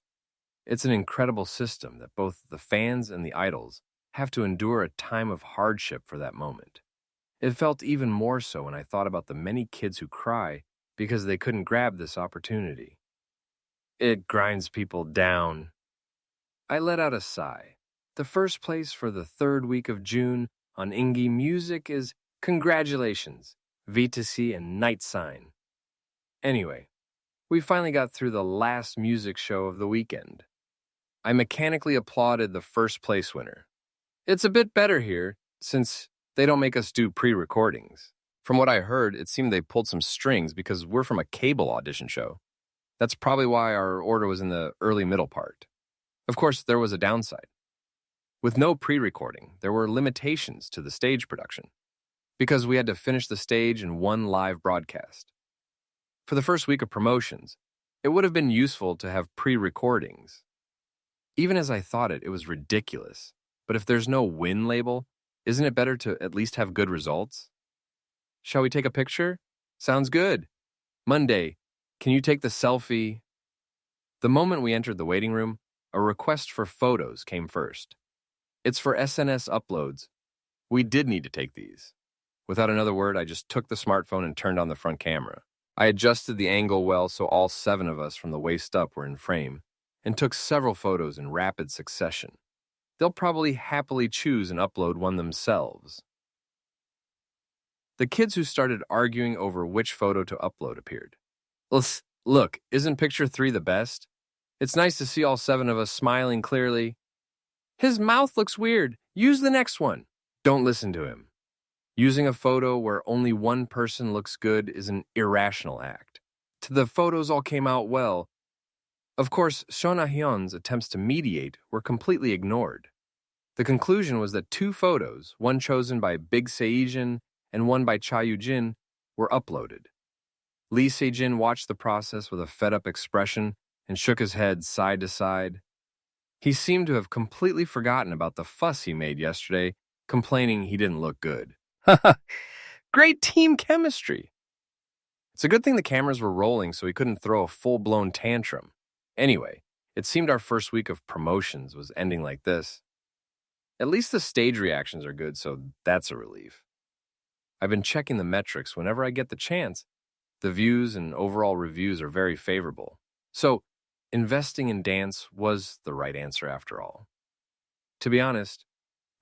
It's an incredible system that both the fans and the idols have to endure a time of hardship for that moment. It felt even more so when I thought about the many kids who cry because they couldn't grab this opportunity. It grinds people down. I let out a sigh. The first place for the third week of June on Ingi Music is congratulations, V2C and Night Sign. Anyway, we finally got through the last music show of the weekend. I mechanically applauded the first place winner. It's a bit better here, since they don't make us do pre-recordings. From what I heard, it seemed they pulled some strings because we're from a cable audition show. That's probably why our order was in the early middle part. Of course, there was a downside. With no pre-recording, there were limitations to the stage production, because we had to finish the stage in one live broadcast. For the first week of promotions, it would have been useful to have pre-recordings. Even as I thought it was ridiculous. But if there's no win label, isn't it better to at least have good results? Shall we take a picture? Sounds good. Monday, can you take the selfie? The moment we entered the waiting room, a request for photos came first. It's for SNS uploads. We did need to take these. Without another word, I just took the smartphone and turned on the front camera. I adjusted the angle well so all 7 of us from the waist up were in frame, and took several photos in rapid succession. They'll probably happily choose and upload one themselves. The kids who started arguing over which photo to upload appeared. Look, isn't picture 3 the best? It's nice to see all 7 of us smiling clearly. His mouth looks weird. Use the next one. Don't listen to him. Using a photo where only one person looks good is an irrational act. The photos all came out well. Of course, Shona Hyun's attempts to mediate were completely ignored. The conclusion was that 2 photos, one chosen by Big Seijin and one by Cha Yu-jin, were uploaded. Lee Se-jin watched the process with a fed-up expression and shook his head side to side. He seemed to have completely forgotten about the fuss he made yesterday, complaining he didn't look good. Great team chemistry. It's a good thing the cameras were rolling so he couldn't throw a full-blown tantrum. Anyway, it seemed our first week of promotions was ending like this. At least the stage reactions are good, so that's a relief. I've been checking the metrics whenever I get the chance. The views and overall reviews are very favorable. So, investing in dance was the right answer after all. To be honest,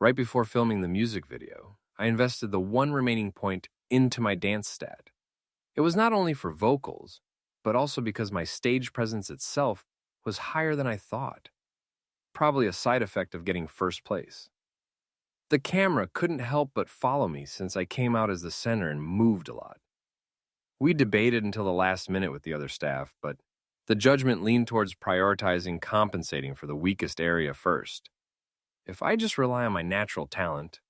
right before filming the music video, I invested the one remaining point into my dance stat. It was not only for vocals, but also because my stage presence itself was higher than I thought. Probably a side effect of getting first place. The camera couldn't help but follow me since I came out as the center and moved a lot. We debated until the last minute with the other staff, but the judgment leaned towards prioritizing compensating for the weakest area first. If I just rely on my natural talent,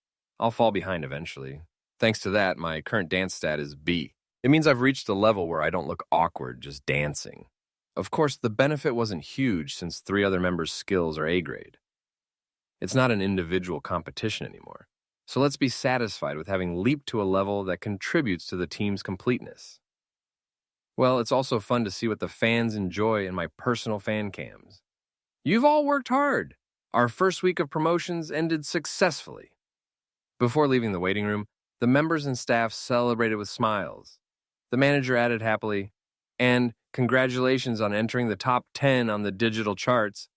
I'll fall behind eventually. Thanks to that, my current dance stat is B. It means I've reached a level where I don't look awkward just dancing. Of course, the benefit wasn't huge since 3 other members' skills are A grade. It's not an individual competition anymore, so let's be satisfied with having leaped to a level that contributes to the team's completeness. Well, it's also fun to see what the fans enjoy in my personal fan cams. You've all worked hard. Our first week of promotions ended successfully. Before leaving the waiting room, the members and staff celebrated with smiles. The manager added happily, and congratulations on entering the top 10 on the digital charts.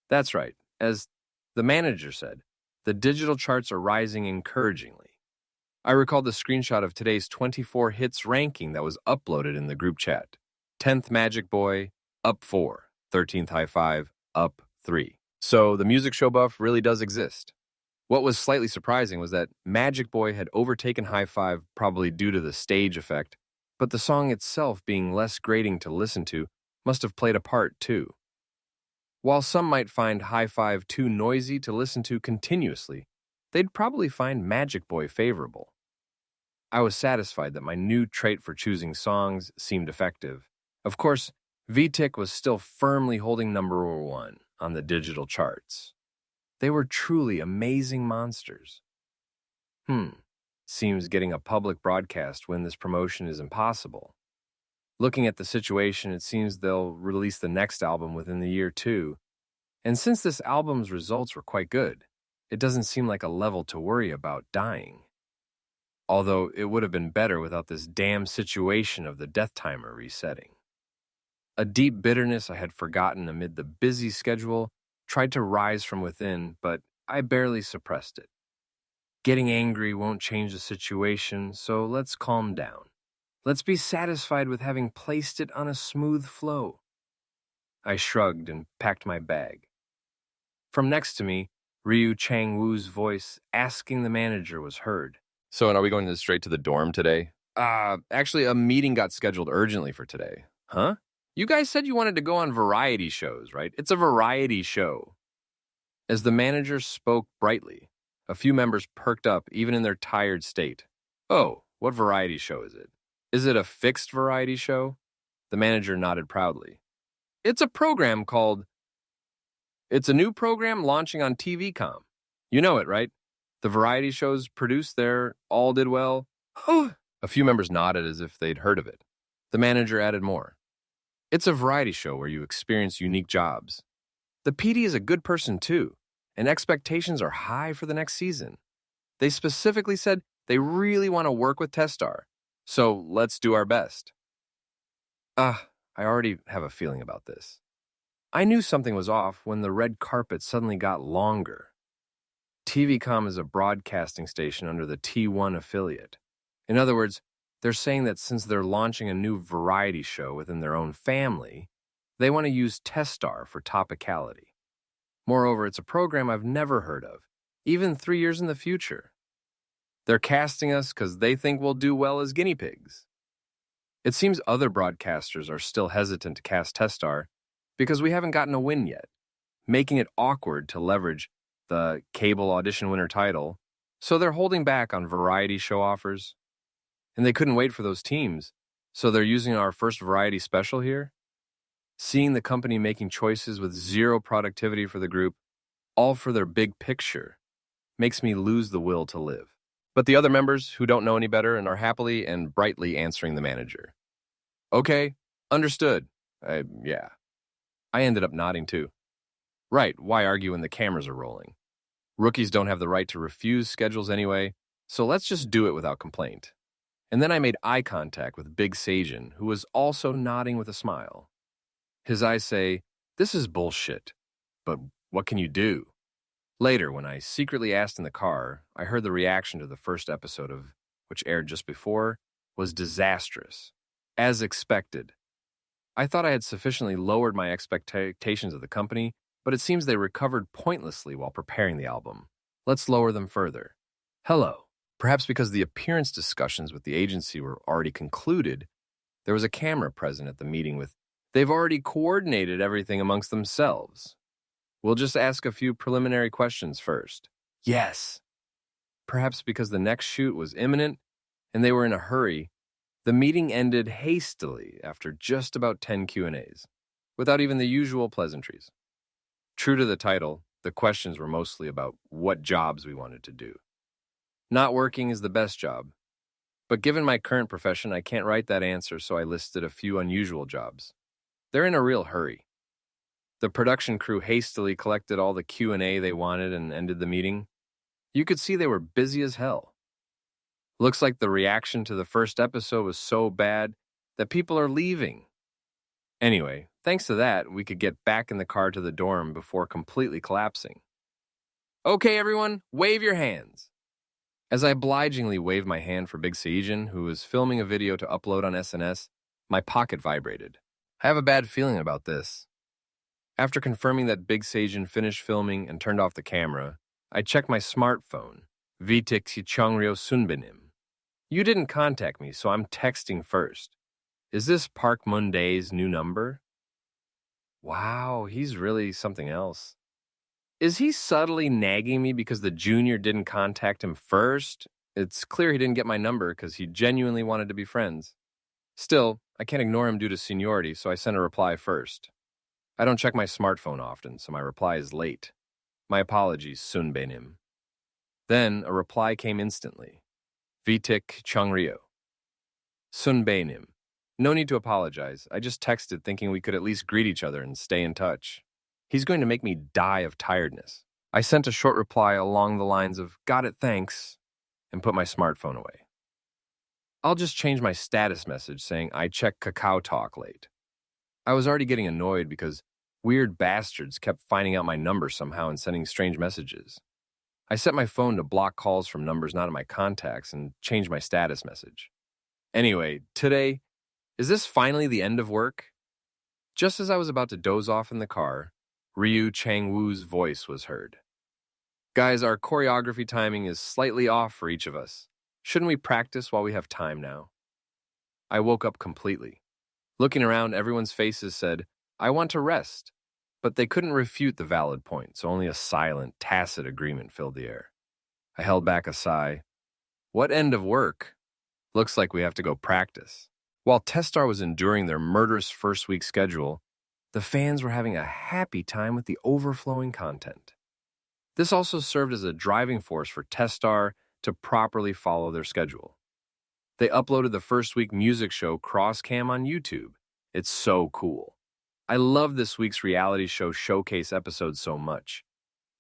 That's right. As the manager said, the digital charts are rising encouragingly. I recalled the screenshot of today's 24 hits ranking that was uploaded in the group chat. 10th Magic Boy, up 4. 13th High Five, up 3. So the music show buff really does exist. What was slightly surprising was that Magic Boy had overtaken High Five probably due to the stage effect, but the song itself being less grating to listen to must have played a part too. While some might find High Five too noisy to listen to continuously, they'd probably find Magic Boy favorable. I was satisfied that my new trait for choosing songs seemed effective. Of course, VTIC was still firmly holding number 1 on the digital charts. They were truly amazing monsters. Seems getting a public broadcast when this promotion is impossible. Looking at the situation, it seems they'll release the next album within the year too. And since this album's results were quite good, it doesn't seem like a level to worry about dying. Although it would have been better without this damn situation of the death timer resetting. A deep bitterness I had forgotten amid the busy schedule tried to rise from within, but I barely suppressed it. Getting angry won't change the situation, so let's calm down. Let's be satisfied with having placed it on a smooth flow. I shrugged and packed my bag. From next to me, Ryu Chang-woo's voice asking the manager was heard. So, and are we going straight to the dorm today? Actually, a meeting got scheduled urgently for today. Huh? You guys said you wanted to go on variety shows, right? It's a variety show. As the manager spoke brightly, a few members perked up even in their tired state. Oh, what variety show is it? Is it a fixed variety show? The manager nodded proudly. It's a program called... It's a new program launching on TVcom. You know it, right? The variety shows produced there all did well. Oh, A few members nodded as if they'd heard of it. The manager added more. It's a variety show where you experience unique jobs. The PD is a good person too, and expectations are high for the next season. They specifically said they really want to work with Testar, so let's do our best. I already have a feeling about this. I knew something was off when the red carpet suddenly got longer. TVCom is a broadcasting station under the T1 affiliate. In other words, they're saying that since they're launching a new variety show within their own family, they want to use Testar for topicality. Moreover, it's a program I've never heard of, even 3 years in the future. They're casting us because they think we'll do well as guinea pigs. It seems other broadcasters are still hesitant to cast Testar because we haven't gotten a win yet, making it awkward to leverage the cable audition winner title, so they're holding back on variety show offers. And they couldn't wait for those teams, so they're using our first variety special here. Seeing the company making choices with zero productivity for the group, all for their big picture, makes me lose the will to live. But the other members who don't know any better and are happily and brightly answering the manager. Okay, understood. Yeah. I ended up nodding too. Right, why argue when the cameras are rolling? Rookies don't have the right to refuse schedules anyway, so let's just do it without complaint. And then I made eye contact with Big Sajin, who was also nodding with a smile. His eyes say, "This is bullshit, but what can you do?" Later, when I secretly asked in the car, I heard the reaction to the first episode of which aired just before was disastrous. As expected. I thought I had sufficiently lowered my expectations of the company, but it seems they recovered pointlessly while preparing the album. Let's lower them further. Hello. Perhaps because the appearance discussions with the agency were already concluded, there was a camera present at the meeting with, they've already coordinated everything amongst themselves. We'll just ask a few preliminary questions first. Yes. Perhaps because the next shoot was imminent and they were in a hurry, the meeting ended hastily after just about 10 Q&As, without even the usual pleasantries. True to the title, the questions were mostly about what jobs we wanted to do. Not working is the best job, but given my current profession, I can't write that answer, so I listed a few unusual jobs. They're in a real hurry. The production crew hastily collected all the Q&A they wanted and ended the meeting. You could see they were busy as hell. Looks like the reaction to the first episode was so bad that people are leaving. Anyway, thanks to that, we could get back in the car to the dorm before completely collapsing. Okay, everyone, wave your hands. As I obligingly waved my hand for Big Seijin, who was filming a video to upload on SNS, my pocket vibrated. I have a bad feeling about this. After confirming that Big Seijin finished filming and turned off the camera, I checked my smartphone, Vitik si Chongryo Sunbinim. You didn't contact me, so I'm texting first. Is this Park Mun-dae's new number? Wow, he's really something else. Is he subtly nagging me because the junior didn't contact him first? It's clear he didn't get my number because he genuinely wanted to be friends. Still, I can't ignore him due to seniority, so I sent a reply first. I don't check my smartphone often, so my reply is late. My apologies, Sunbenim. Then a reply came instantly. Vitik Chongryo. Sunbenim. No need to apologize. I just texted thinking we could at least greet each other and stay in touch. He's going to make me die of tiredness. I sent a short reply along the lines of, "Got it, thanks," and put my smartphone away. I'll just change my status message saying I checked Kakao Talk late. I was already getting annoyed because weird bastards kept finding out my number somehow and sending strange messages. I set my phone to block calls from numbers not in my contacts and changed my status message. Anyway, today, is this finally the end of work? Just as I was about to doze off in the car, Ryu Chang-woo's voice was heard. Guys, our choreography timing is slightly off for each of us. Shouldn't we practice while we have time now? I woke up completely. Looking around, everyone's faces said, I want to rest. But they couldn't refute the valid point, so only a silent, tacit agreement filled the air. I held back a sigh. What end of work? Looks like we have to go practice. While Testar was enduring their murderous first-week schedule, the fans were having a happy time with the overflowing content. This also served as a driving force for Testar to properly follow their schedule. They uploaded the first week music show Crosscam on YouTube. It's so cool. I love this week's reality show showcase episode so much.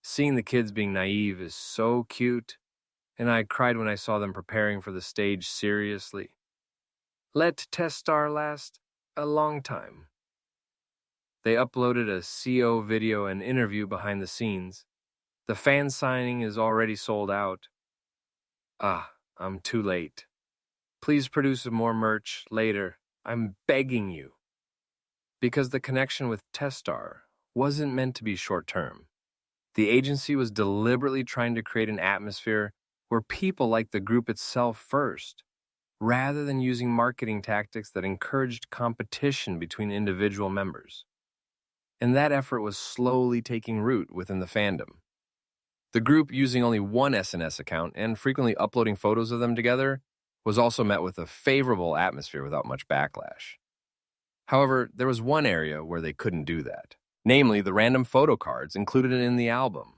Seeing the kids being naive is so cute, and I cried when I saw them preparing for the stage seriously. Let Testar last a long time. They uploaded a CO video and interview behind the scenes. The fan signing is already sold out. Ah, I'm too late. Please produce more merch later. I'm begging you. Because the connection with Testar wasn't meant to be short-term. The agency was deliberately trying to create an atmosphere where people liked the group itself first, rather than using marketing tactics that encouraged competition between individual members. And that effort was slowly taking root within the fandom. The group, using only one SNS account and frequently uploading photos of them together, was also met with a favorable atmosphere without much backlash. However, there was one area where they couldn't do that, namely the random photo cards included in the album.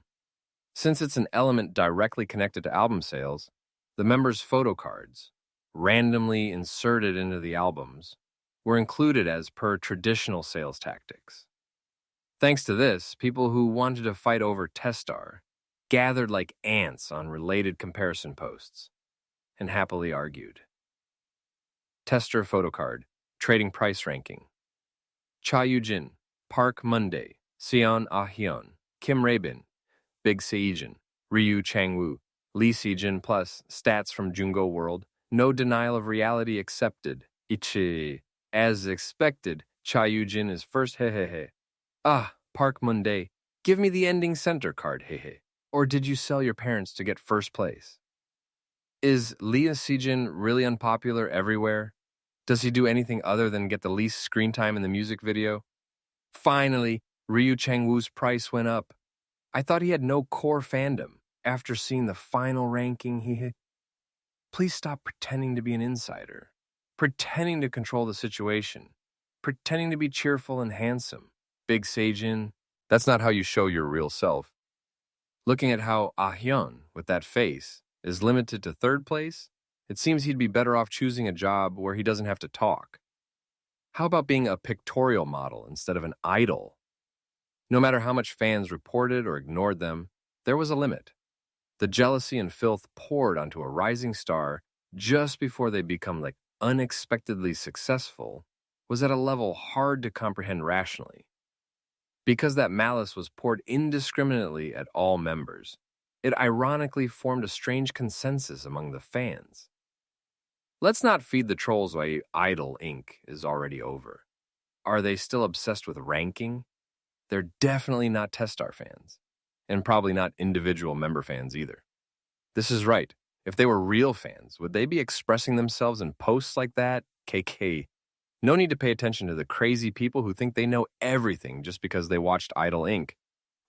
Since it's an element directly connected to album sales, the members' photo cards, randomly inserted into the albums, were included as per traditional sales tactics. Thanks to this, people who wanted to fight over Testar gathered like ants on related comparison posts and happily argued. Tester photo card, trading price ranking. Cha Yujin, Park Monday, Seon Ah-hyun, Kim Rae-bin, Big Seijin, Ryu Chang-woo, Lee Si-jin plus stats from Jungo World, no denial of reality accepted. Ichi. As expected, Cha Yujin is first hehehe. Ah, Park Monday, give me the ending center card hehe. Or did you sell your parents to get first place? Is Lee Si-jin really unpopular everywhere? Does he do anything other than get the least screen time in the music video? Finally, Ryu Chang-woo's price went up. I thought he had no core fandom after seeing the final ranking he hit. Please stop pretending to be an insider, pretending to control the situation, pretending to be cheerful and handsome. Big Seijin, that's not how you show your real self. Looking at how Ah-hyun, with that face, is limited to third place, it seems he'd be better off choosing a job where he doesn't have to talk. How about being a pictorial model instead of an idol? No matter how much fans reported or ignored them, there was a limit. The jealousy and filth poured onto a rising star just before they become unexpectedly successful was at a level hard to comprehend rationally. Because that malice was poured indiscriminately at all members, it ironically formed a strange consensus among the fans. Let's not feed the trolls why Idol Inc. is already over. Are they still obsessed with ranking? They're definitely not Testar fans, and probably not individual member fans either. This is right. If they were real fans, would they be expressing themselves in posts like that? KK. No need to pay attention to the crazy people who think they know everything just because they watched Idol Inc.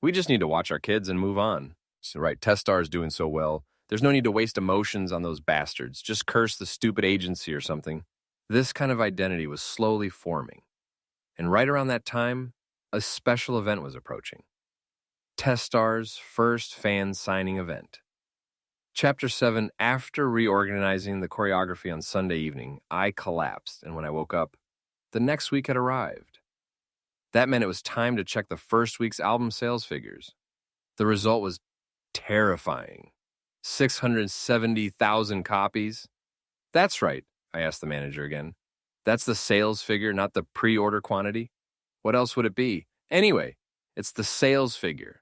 We just need to watch our kids and move on. So, right, Testar is doing so well. There's no need to waste emotions on those bastards. Just curse the stupid agency or something. This kind of identity was slowly forming. And right around that time, a special event was approaching. Testar's first fan signing event. Chapter 7, after reorganizing the choreography on Sunday evening, I collapsed, and when I woke up, the next week had arrived. That meant it was time to check the first week's album sales figures. The result was terrifying. 670,000 copies. That's right, I asked the manager again. That's the sales figure, not the pre-order quantity. What else would it be? Anyway, it's the sales figure.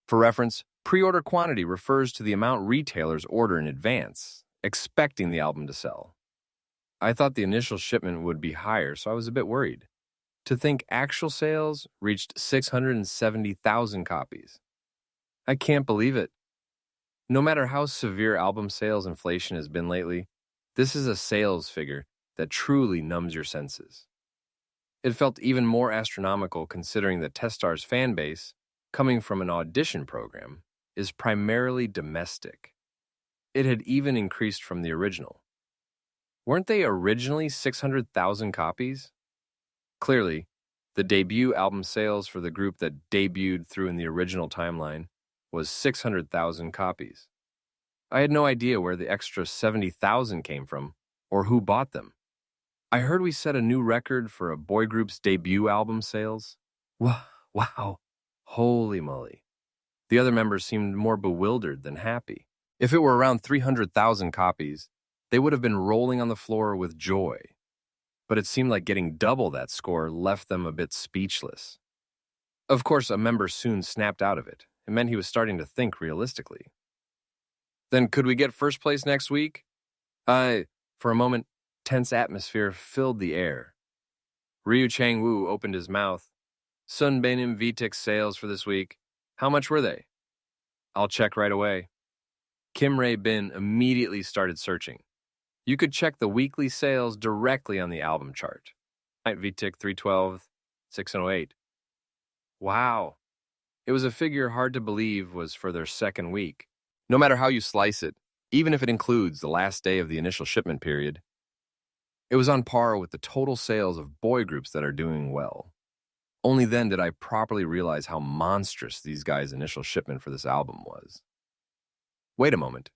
For reference, pre-order quantity refers to the amount retailers order in advance, expecting the album to sell. I thought the initial shipment would be higher, so I was a bit worried. To think actual sales reached 670,000 copies. I can't believe it. No matter how severe album sales inflation has been lately, this is a sales figure that truly numbs your senses. It felt even more astronomical considering that Testar's fan base, coming from an audition program, is primarily domestic. It had even increased from the original. Weren't they originally 600,000 copies? Clearly, the debut album sales for the group that debuted through in the original timeline was 600,000 copies. I had no idea where the extra 70,000 came from, Or who bought them? I heard we set a new record for a boy group's debut album sales. Wow. Holy moly. The other members seemed more bewildered than happy. If it were around 300,000 copies, they would have been rolling on the floor with joy. But it seemed like getting double that score left them a bit speechless. Of course, a member soon snapped out of it. It meant he was starting to think realistically. Then could we get first place next week? For a moment, tense atmosphere filled the air. Ryu Chang-woo opened his mouth. Sun Benim VTIC sales for this week. How much were they? I'll check right away. Kim Rae-bin immediately started searching. You could check the weekly sales directly on the album chart. VTIC 312, 608. Wow. It was a figure hard to believe was for their second week. No matter how you slice it, even if it includes the last day of the initial shipment period, it was on par with the total sales of boy groups that are doing well. Only then did I properly realize how monstrous these guys' initial shipment for this album was. Wait a moment.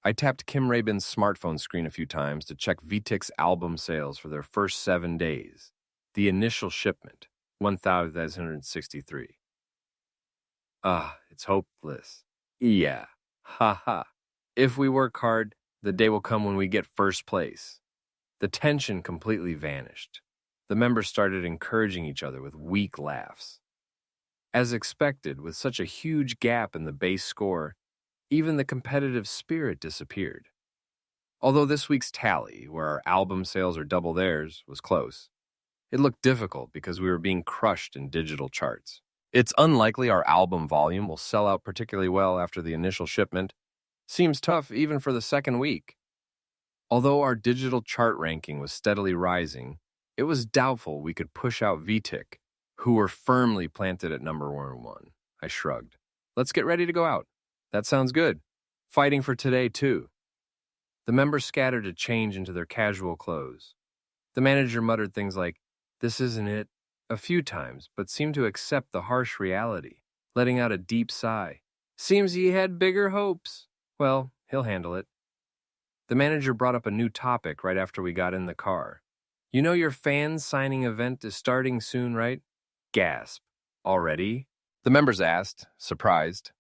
I tapped Kim Rae-bin's smartphone screen a few times to check VTIC's album sales for their first 7 days. The initial shipment, 1,863. It's hopeless. Yeah. Ha. If we work hard, the day will come when we get first place. The tension completely vanished. The members started encouraging each other with weak laughs. As expected, with such a huge gap in the base score, even the competitive spirit disappeared. Although this week's tally, where our album sales are double theirs, was close, it looked difficult because we were being crushed in digital charts. It's unlikely our album volume will sell out particularly well after the initial shipment. Seems tough even for the second week. Although our digital chart ranking was steadily rising, it was doubtful we could push out VTIC, who were firmly planted at number 1. I shrugged. Let's get ready to go out. That sounds good. Fighting for today, too. The members scattered to change into their casual clothes. The manager muttered things like, "This isn't it," a few times, but seemed to accept the harsh reality, letting out a deep sigh. Seems he had bigger hopes. Well, he'll handle it. The manager brought up a new topic right after we got in the car. You know your fan signing event is starting soon, right? Gasp. Already? The members asked, surprised.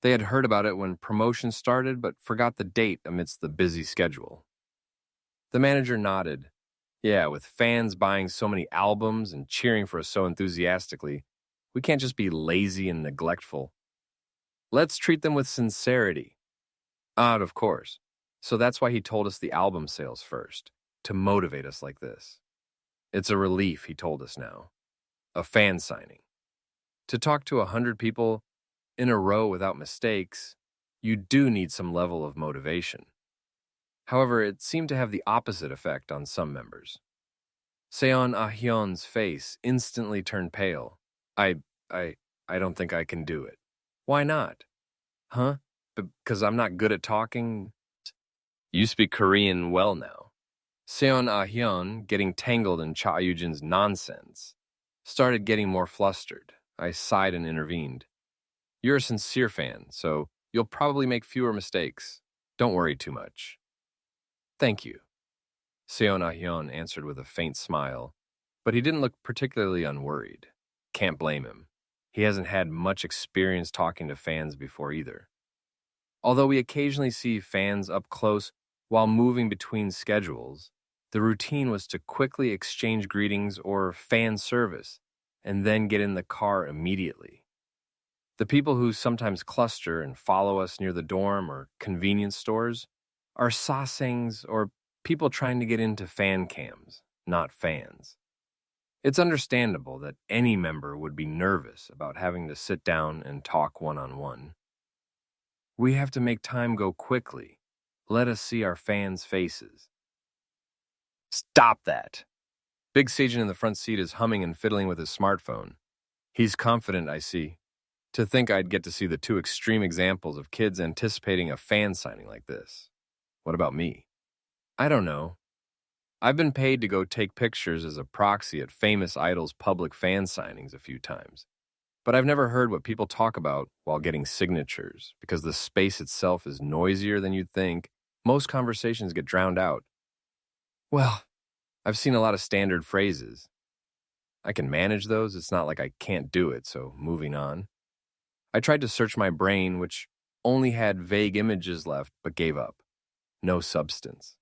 They had heard about it when promotion started, but forgot the date amidst the busy schedule. The manager nodded. Yeah, with fans buying so many albums and cheering for us so enthusiastically, we can't just be lazy and neglectful. Let's treat them with sincerity. Of course. So that's why he told us the album sales first, to motivate us like this. It's a relief, he told us now. A fan signing. To talk to 100 people in a row without mistakes, you do need some level of motivation. However, it seemed to have the opposite effect on some members. Seon Ah-hyun's face instantly turned pale. I don't think I can do it. Why not? Huh? Because I'm not good at talking? You speak Korean well now. Seon Ah-hyun, getting tangled in Cha Yujin's nonsense, started getting more flustered. I sighed and intervened. You're a sincere fan, so you'll probably make fewer mistakes. Don't worry too much. Thank you. Seon Ah-hyun answered with a faint smile, but he didn't look particularly unworried. Can't blame him. He hasn't had much experience talking to fans before either. Although we occasionally see fans up close while moving between schedules, the routine was to quickly exchange greetings or fan service and then get in the car immediately. The people who sometimes cluster and follow us near the dorm or convenience stores are sasaengs or people trying to get into fan cams, not fans. It's understandable that any member would be nervous about having to sit down and talk one-on-one. We have to make time go quickly. Let us see our fans' faces. Stop that! Big Sejin in the front seat is humming and fiddling with his smartphone. He's confident, I see. To think I'd get to see the two extreme examples of kids anticipating a fan signing like this. What about me? I don't know. I've been paid to go take pictures as a proxy at famous idols' public fan signings a few times. But I've never heard what people talk about while getting signatures, because the space itself is noisier than you'd think. Most conversations get drowned out. Well, I've seen a lot of standard phrases. I can manage those. It's not like I can't do it, so moving on. I tried to search my brain, which only had vague images left, but gave up. No substance.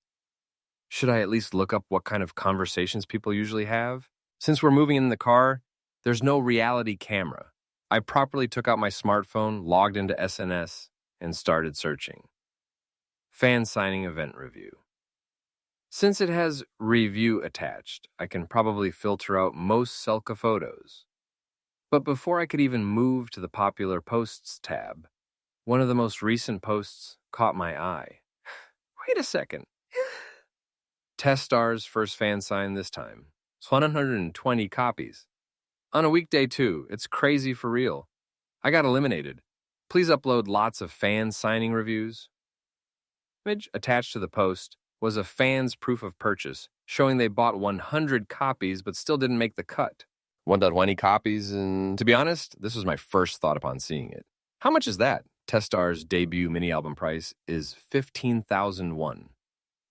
Should I at least look up what kind of conversations people usually have? Since we're moving in the car, there's no reality camera. I properly took out my smartphone, logged into SNS, and started searching. Fan signing event review. Since it has review attached, I can probably filter out most Selka photos. But before I could even move to the popular posts tab, one of the most recent posts caught my eye. Wait a second. Testar's first fan sign this time. It's 120 copies. On a weekday too, it's crazy for real. I got eliminated. Please upload lots of fan signing reviews. Image attached to the post was a fan's proof of purchase, showing they bought 100 copies but still didn't make the cut. 120 copies, and to be honest, this was my first thought upon seeing it. How much is that? Testar's debut mini-album price is 15,001.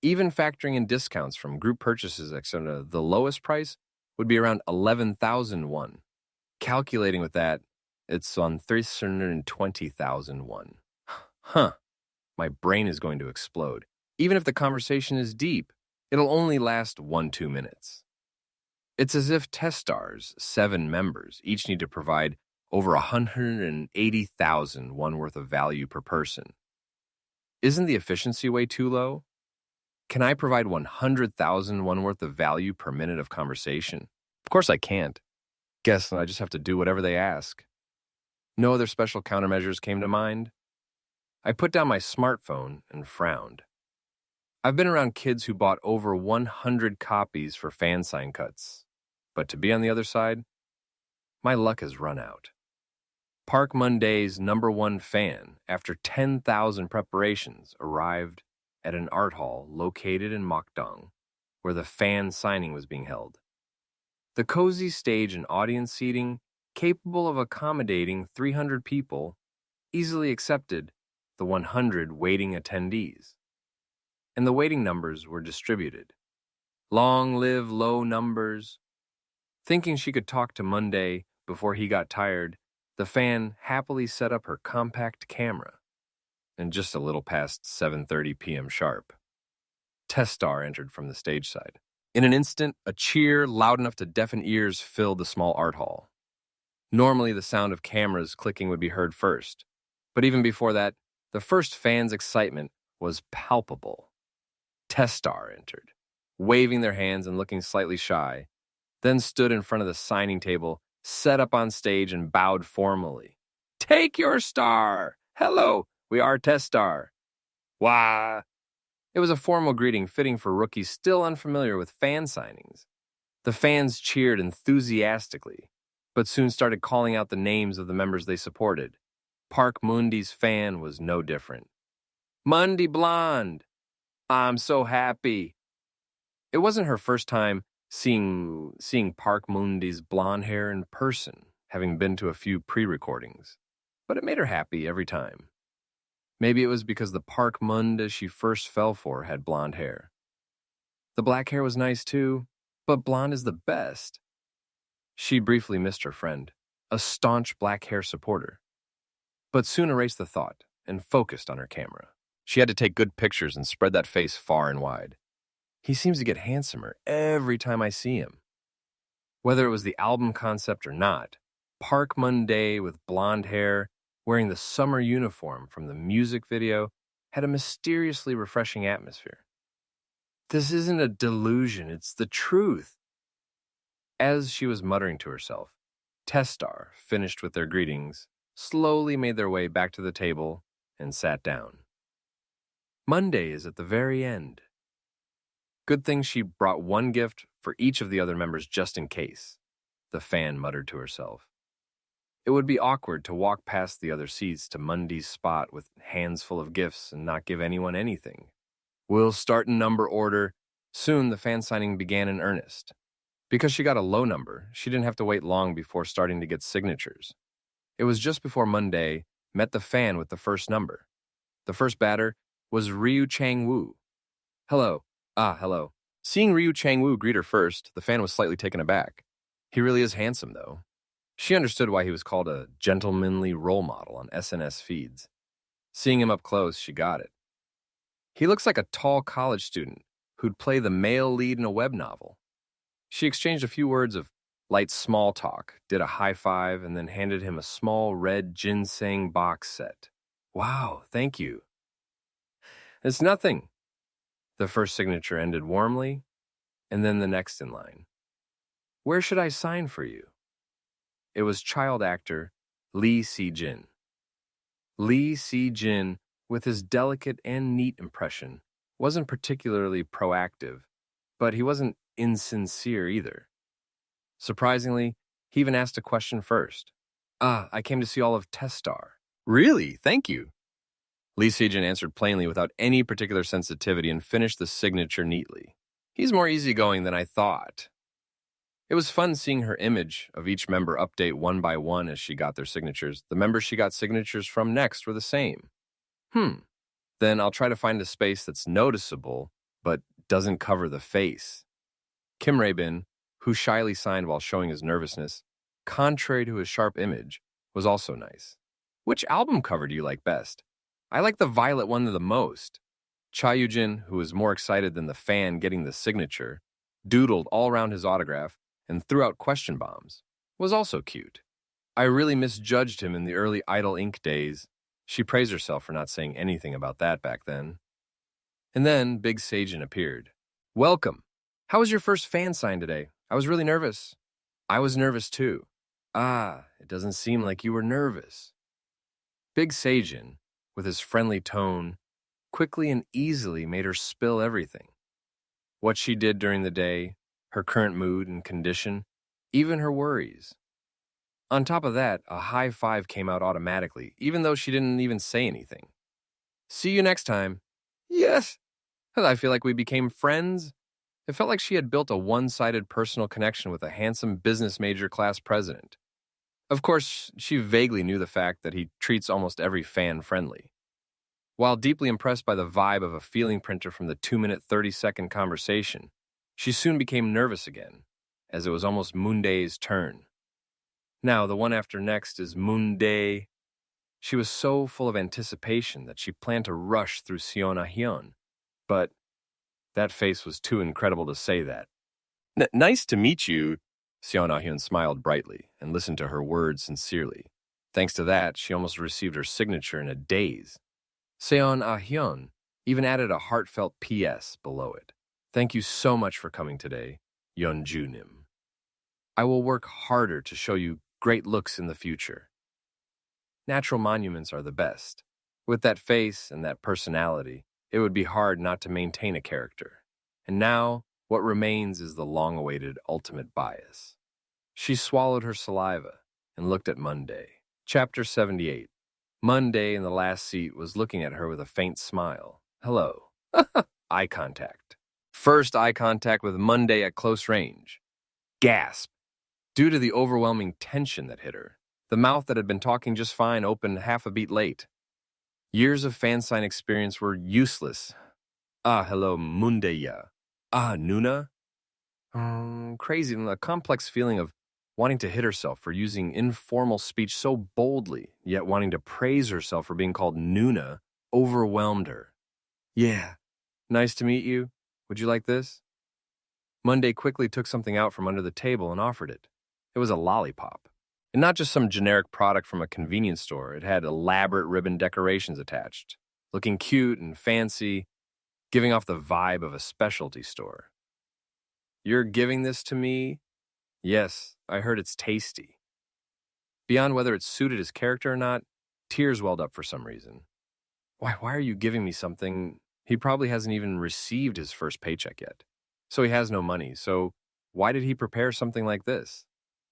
Even factoring in discounts from group purchases, etc., the lowest price would be around 11,001. Calculating with that, it's on 320,001. Huh. My brain is going to explode. Even if the conversation is deep, it'll only last 1-2 minutes. It's as if Testar's 7 members each need to provide over 180,000 worth of value per person. Isn't the efficiency way too low? Can I provide 100,000 worth of value per minute of conversation? Of course I can't. Guess I just have to do whatever they ask. No other special countermeasures came to mind. I put down my smartphone and frowned. I've been around kids who bought over 100 copies for fan sign cuts. But to be on the other side, my luck has run out. Park Monday's #1 fan, after 10,000 preparations, arrived at an art hall located in Mokdong, where the fan signing was being held. The cozy stage and audience seating, capable of accommodating 300 people, easily accepted the 100 waiting attendees. And the waiting numbers were distributed. Long live low numbers. Thinking she could talk to Monday before he got tired, the fan happily set up her compact camera. And just a little past 7:30 p.m. sharp, Testar entered from the stage side. In an instant, a cheer loud enough to deafen ears filled the small art hall. Normally, the sound of cameras clicking would be heard first, but even before that, the first fan's excitement was palpable. Testar entered, waving their hands and looking slightly shy, then stood in front of the signing table, set up on stage, and bowed formally. "Take your star! Hello, we are Testar." Wah! It was a formal greeting fitting for rookies still unfamiliar with fan signings. The fans cheered enthusiastically, but soon started calling out the names of the members they supported. Park Mundi's fan was no different. "Mundi Blonde! I'm so happy." It wasn't her first time seeing Park Mundi's blonde hair in person, having been to a few pre-recordings, but it made her happy every time. Maybe it was because the Park Munda she first fell for had blonde hair. The black hair was nice too, but blonde is the best. She briefly missed her friend, a staunch black hair supporter, but soon erased the thought and focused on her camera. She had to take good pictures and spread that face far and wide. He seems to get handsomer every time I see him. Whether it was the album concept or not, Park Monday with blonde hair, wearing the summer uniform from the music video, had a mysteriously refreshing atmosphere. This isn't a delusion, it's the truth. As she was muttering to herself, Testar, finished with their greetings, slowly made their way back to the table and sat down. Monday is at the very end. Good thing she brought one gift for each of the other members just in case, the fan muttered to herself. It would be awkward to walk past the other seats to Mundy's spot with hands full of gifts and not give anyone anything. We'll start in number order. Soon the fan signing began in earnest. Because she got a low number, she didn't have to wait long before starting to get signatures. It was just before Monday met the fan with the first number. The first batter was Ryu Chang-woo. Hello. Hello. Seeing Ryu Changwoo greet her first, the fan was slightly taken aback. He really is handsome, though. She understood why he was called a gentlemanly role model on SNS feeds. Seeing him up close, she got it. He looks like a tall college student who'd play the male lead in a web novel. She exchanged a few words of light small talk, did a high five, and then handed him a small red ginseng box set. Wow, thank you. It's nothing. The first signature ended warmly, and then the next in line. Where should I sign for you? It was child actor Lee Si-jin. Lee Si-jin, with his delicate and neat impression, wasn't particularly proactive, but he wasn't insincere either. Surprisingly, he even asked a question first. I came to see all of Testar. Really? Thank you. Lee Si-jin answered plainly without any particular sensitivity and finished the signature neatly. He's more easygoing than I thought. It was fun seeing her image of each member update one by one as she got their signatures. The members she got signatures from next were the same. Then I'll try to find a space that's noticeable, but doesn't cover the face. Kim Rae-bin, who shyly signed while showing his nervousness, contrary to his sharp image, was also nice. Which album cover do you like best? I like the violet one the most. Cha Yu-jin, who was more excited than the fan getting the signature, doodled all around his autograph and threw out question bombs, was also cute. I really misjudged him in the early Idol Inc. days. She praised herself for not saying anything about that back then. And then Big Seijin appeared. Welcome. How was your first fan sign today? I was really nervous. I was nervous too. It doesn't seem like you were nervous. Big Seijin, with his friendly tone, quickly and easily made her spill everything. What she did during the day, her current mood and condition, even her worries. On top of that, a high five came out automatically, even though she didn't even say anything. See you next time. Yes. I feel like we became friends. It felt like she had built a one-sided personal connection with a handsome business major class president. Of course, she vaguely knew the fact that he treats almost every fan friendly. While deeply impressed by the vibe of a feeling printer from the 2-minute 30-second conversation, she soon became nervous again, as it was almost Moonday's turn. Now, the one after next is Moonday. She was so full of anticipation that she planned to rush through Seon Ah-hyun, but that face was too incredible to say that. Nice to meet you. Seon Ah-hyun smiled brightly and listened to her words sincerely. Thanks to that, she almost received her signature in a daze. Seon Ah-hyun even added a heartfelt P.S. below it. Thank you so much for coming today, Yeonju Nim. I will work harder to show you great looks in the future. Natural monuments are the best. With that face and that personality, it would be hard not to maintain a character. And now, what remains is the long-awaited ultimate bias. She swallowed her saliva and looked at Monday. Chapter 78. Monday in the last seat was looking at her with a faint smile. Hello. Eye contact. First eye contact with Monday at close range. Gasp. Due to the overwhelming tension that hit her, the mouth that had been talking just fine opened half a beat late. Years of fan sign experience were useless. Hello, Mundeya. Nuna? Crazy, and the complex feeling of wanting to hit herself for using informal speech so boldly, yet wanting to praise herself for being called Nuna, overwhelmed her. Yeah. Nice to meet you. Would you like this? Monday quickly took something out from under the table and offered it. It was a lollipop. And not just some generic product from a convenience store. It had elaborate ribbon decorations attached, looking cute and fancy, giving off the vibe of a specialty store. You're giving this to me? Yes, I heard it's tasty. Beyond whether it suited his character or not, tears welled up for some reason. Why are you giving me something? He probably hasn't even received his first paycheck yet. So he has no money. So why did he prepare something like this?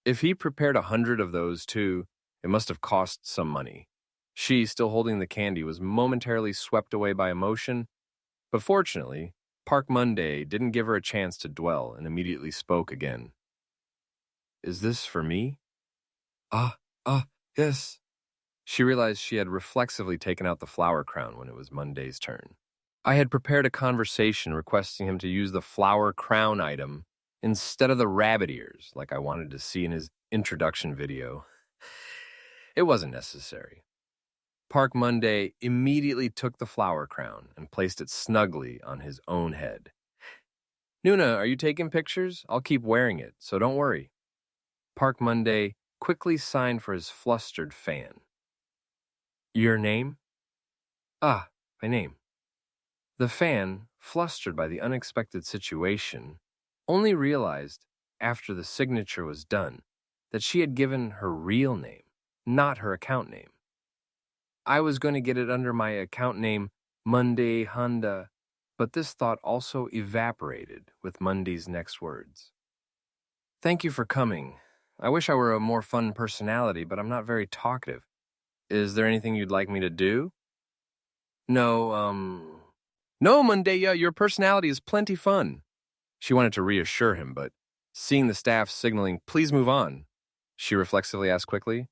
If he prepared 100 of those too, it must have cost some money. She, still holding the candy, was momentarily swept away by emotion, but fortunately, Park Monday didn't give her a chance to dwell and immediately spoke again. Is this for me? Yes. She realized she had reflexively taken out the flower crown when it was Monday's turn. I had prepared a conversation requesting him to use the flower crown item instead of the rabbit ears like I wanted to see in his introduction video. It wasn't necessary. Park Monday immediately took the flower crown and placed it snugly on his own head. Nuna, are you taking pictures? I'll keep wearing it, so don't worry. Park Monday quickly signed for his flustered fan. Your name? Ah, my name. The fan, flustered by the unexpected situation, only realized, after the signature was done, that she had given her real name, not her account name. I was going to get it under my account name, Monday Honda, but this thought also evaporated with Monday's next words. Thank you for coming. I wish I were a more fun personality, but I'm not very talkative. Is there anything you'd like me to do? No, Monday, your personality is plenty fun. She wanted to reassure him, but seeing the staff signaling, please move on, she reflexively asked quickly,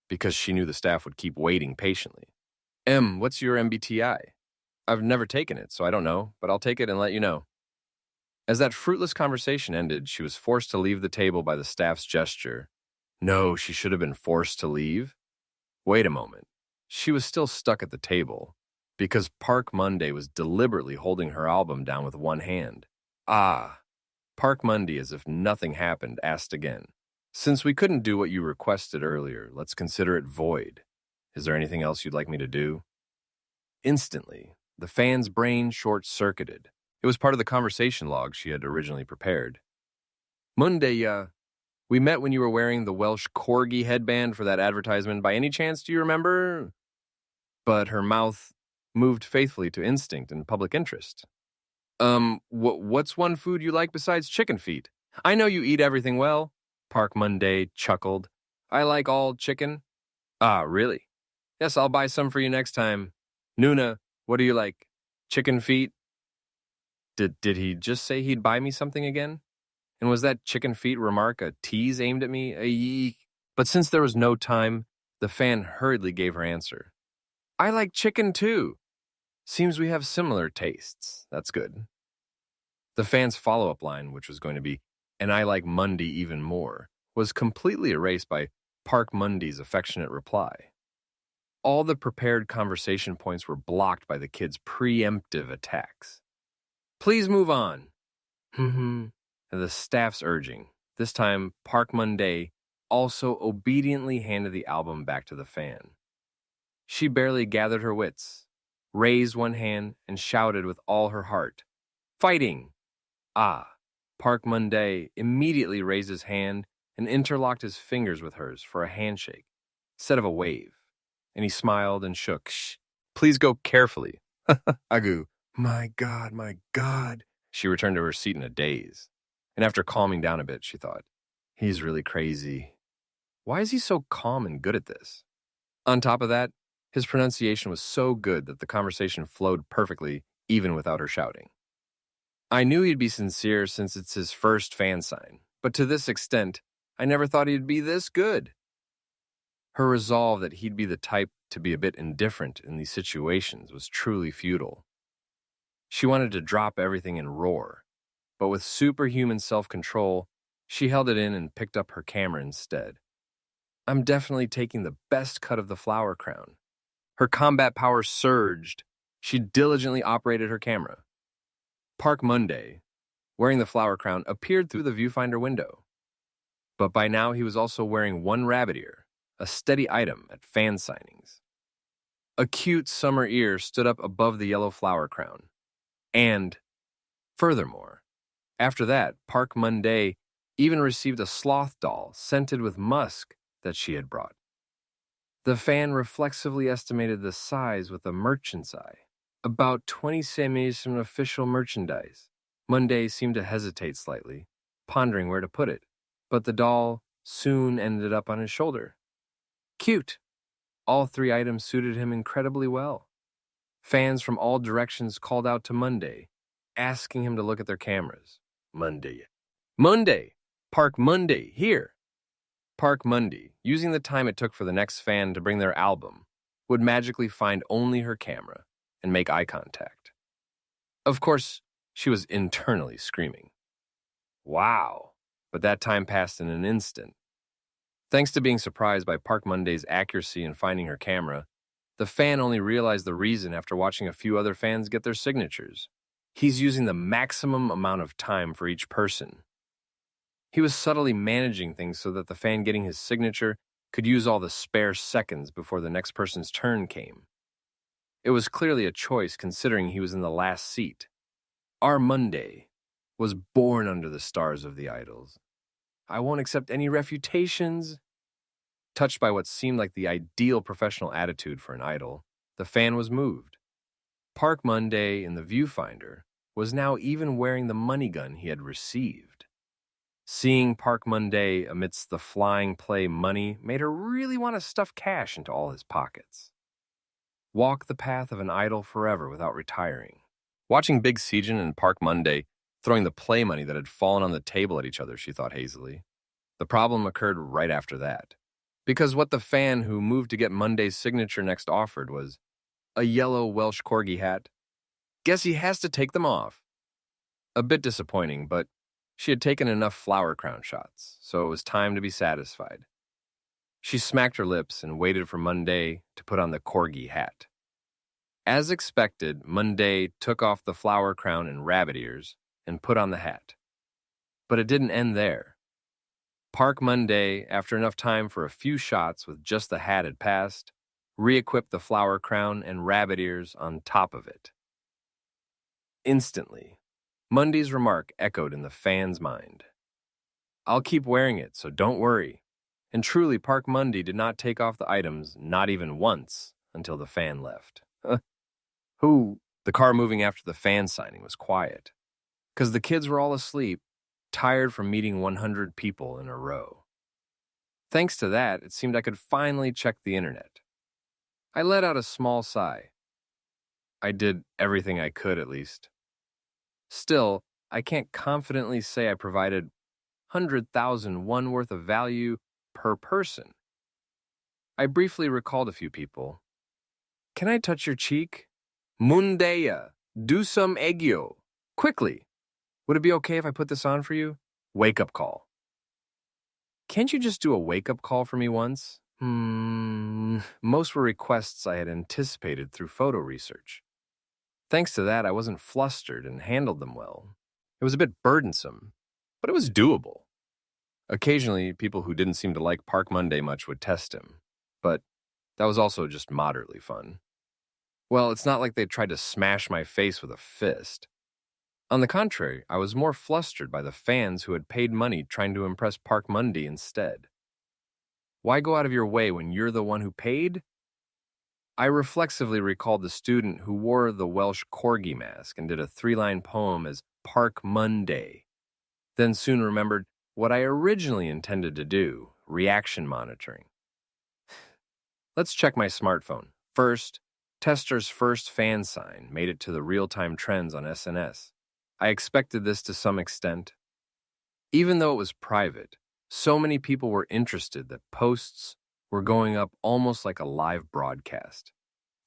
because she knew the staff would keep waiting patiently. What's your MBTI? I've never taken it, so I don't know, but I'll take it and let you know. As that fruitless conversation ended, she was forced to leave the table by the staff's gesture. No, she should have been forced to leave. Wait a moment. She was still stuck at the table, because Park Monday was deliberately holding her album down with one hand. Ah, Park Monday, as if nothing happened, asked again. Since we couldn't do what you requested earlier, let's consider it void. Is there anything else you'd like me to do? Instantly, the fan's brain short-circuited. It was part of the conversation log she had originally prepared. Monday, we met when you were wearing the Welsh corgi headband for that advertisement. By any chance, do you remember? But her mouth moved faithfully to instinct and public interest. What's one food you like besides chicken feet? I know you eat everything well. Park Monday chuckled. I like all chicken. Ah, really? Yes, I'll buy some for you next time. Nuna, what do you like? Chicken feet? Did he just say he'd buy me something again? And was that chicken feet remark a tease aimed at me? But since there was no time, the fan hurriedly gave her answer. I like chicken too. Seems we have similar tastes. That's good. The fan's follow-up line, which was going to be, and I like Monday even more, was completely erased by Park Monday's affectionate reply. All the prepared conversation points were blocked by the kids' preemptive attacks. Please move on. And the staff's urging. This time, Park Monday also obediently handed the album back to the fan. She barely gathered her wits, raised one hand, and shouted with all her heart, Fighting! Ah, Park Monday immediately raised his hand and interlocked his fingers with hers for a handshake, instead of a wave, and he smiled and shook. Shh, please go carefully. Agu. My God. She returned to her seat in a daze, and after calming down a bit, she thought, he's really crazy. Why is he so calm and good at this? On top of that, his pronunciation was so good that the conversation flowed perfectly, even without her shouting. I knew he'd be sincere since it's his first fan sign, but to this extent, I never thought he'd be this good. Her resolve that he'd be the type to be a bit indifferent in these situations was truly futile. She wanted to drop everything and roar, but with superhuman self-control, she held it in and picked up her camera instead. I'm definitely taking the best cut of the flower crown. Her combat power surged. She diligently operated her camera. Park Monday, wearing the flower crown, appeared through the viewfinder window. But by now he was also wearing one rabbit ear, a steady item at fan signings. A cute summer ear stood up above the yellow flower crown. And, furthermore, after that, Park Monday even received a sloth doll scented with musk that she had brought. The fan reflexively estimated the size with a merchant's eye. About 20 semis from official merchandise. Monday seemed to hesitate slightly, pondering where to put it, but the doll soon ended up on his shoulder. Cute. All three items suited him incredibly well. Fans from all directions called out to Monday, asking him to look at their cameras. Monday! Park Monday, here! Park Monday, using the time it took for the next fan to bring their album, would magically find only her camera and make eye contact. Of course, she was internally screaming, "Wow!" But that time passed in an instant. Thanks to being surprised by Park Monday's accuracy in finding her camera, the fan only realized the reason after watching a few other fans get their signatures. He's using the maximum amount of time for each person. He was subtly managing things so that the fan getting his signature could use all the spare seconds before the next person's turn came. It was clearly a choice considering he was in the last seat. Our Monday was born under the stars of the idols. I won't accept any refutations. Touched by what seemed like the ideal professional attitude for an idol, the fan was moved. Park Monday in the viewfinder was now even wearing the money gun he had received. Seeing Park Monday amidst the flying play money made her really want to stuff cash into all his pockets. Walk the path of an idol forever without retiring. Watching Big Sejin and Park Monday throwing the play money that had fallen on the table at each other, she thought hazily. The problem occurred right after that. Because what the fan who moved to get Monday's signature next offered was a yellow Welsh corgi hat. Guess he has to take them off. A bit disappointing, but she had taken enough flower crown shots, so it was time to be satisfied. She smacked her lips and waited for Monday to put on the corgi hat. As expected, Monday took off the flower crown and rabbit ears and put on the hat. But it didn't end there. Park Monday, after enough time for a few shots with just the hat had passed, re-equipped the flower crown and rabbit ears on top of it. Instantly, Monday's remark echoed in the fan's mind. I'll keep wearing it, so don't worry. And truly, Park Monday did not take off the items, not even once, until the fan left. Who? The car moving after the fan signing was quiet, because the kids were all asleep, tired from meeting 100 people in a row. Thanks to that, it seemed I could finally check the internet. I let out a small sigh. I did everything I could, at least. Still, I can't confidently say I provided 100,000 won worth of value per person. I briefly recalled a few people. Can I touch your cheek? Mundeya, do some egyo. Quickly. Would it be okay if I put this on for you? Wake-up call. Can't you just do a wake-up call for me once? Most were requests I had anticipated through photo research. Thanks to that, I wasn't flustered and handled them well. It was a bit burdensome, but it was doable. Occasionally, people who didn't seem to like Park Monday much would test him, but that was also just moderately fun. Well, it's not like they tried to smash my face with a fist. On the contrary, I was more flustered by the fans who had paid money trying to impress Park Monday instead. Why go out of your way when you're the one who paid? I reflexively recalled the student who wore the Welsh corgi mask and did a 3-line poem as Park Monday, then soon remembered what I originally intended to do, reaction monitoring. Let's check my smartphone. First, Tester's first fan sign made it to the real-time trends on SNS. I expected this to some extent. Even though it was private, so many people were interested that posts were going up almost like a live broadcast.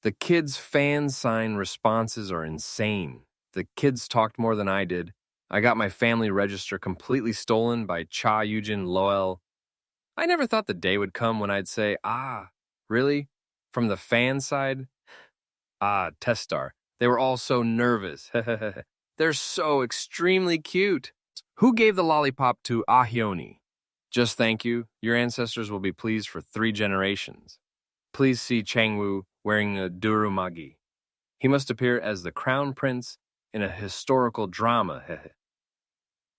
The kids' fan sign responses are insane. The kids talked more than I did. I got my family register completely stolen by Cha Yujin Loel. I never thought the day would come when I'd say, really? From the fan side? Testar. They were all so nervous. They're so extremely cute. Who gave the lollipop to Ahyoni? Just thank you. Your ancestors will be pleased for 3 generations. Please see Changwoo wearing a durumagi. He must appear as the crown prince in a historical drama.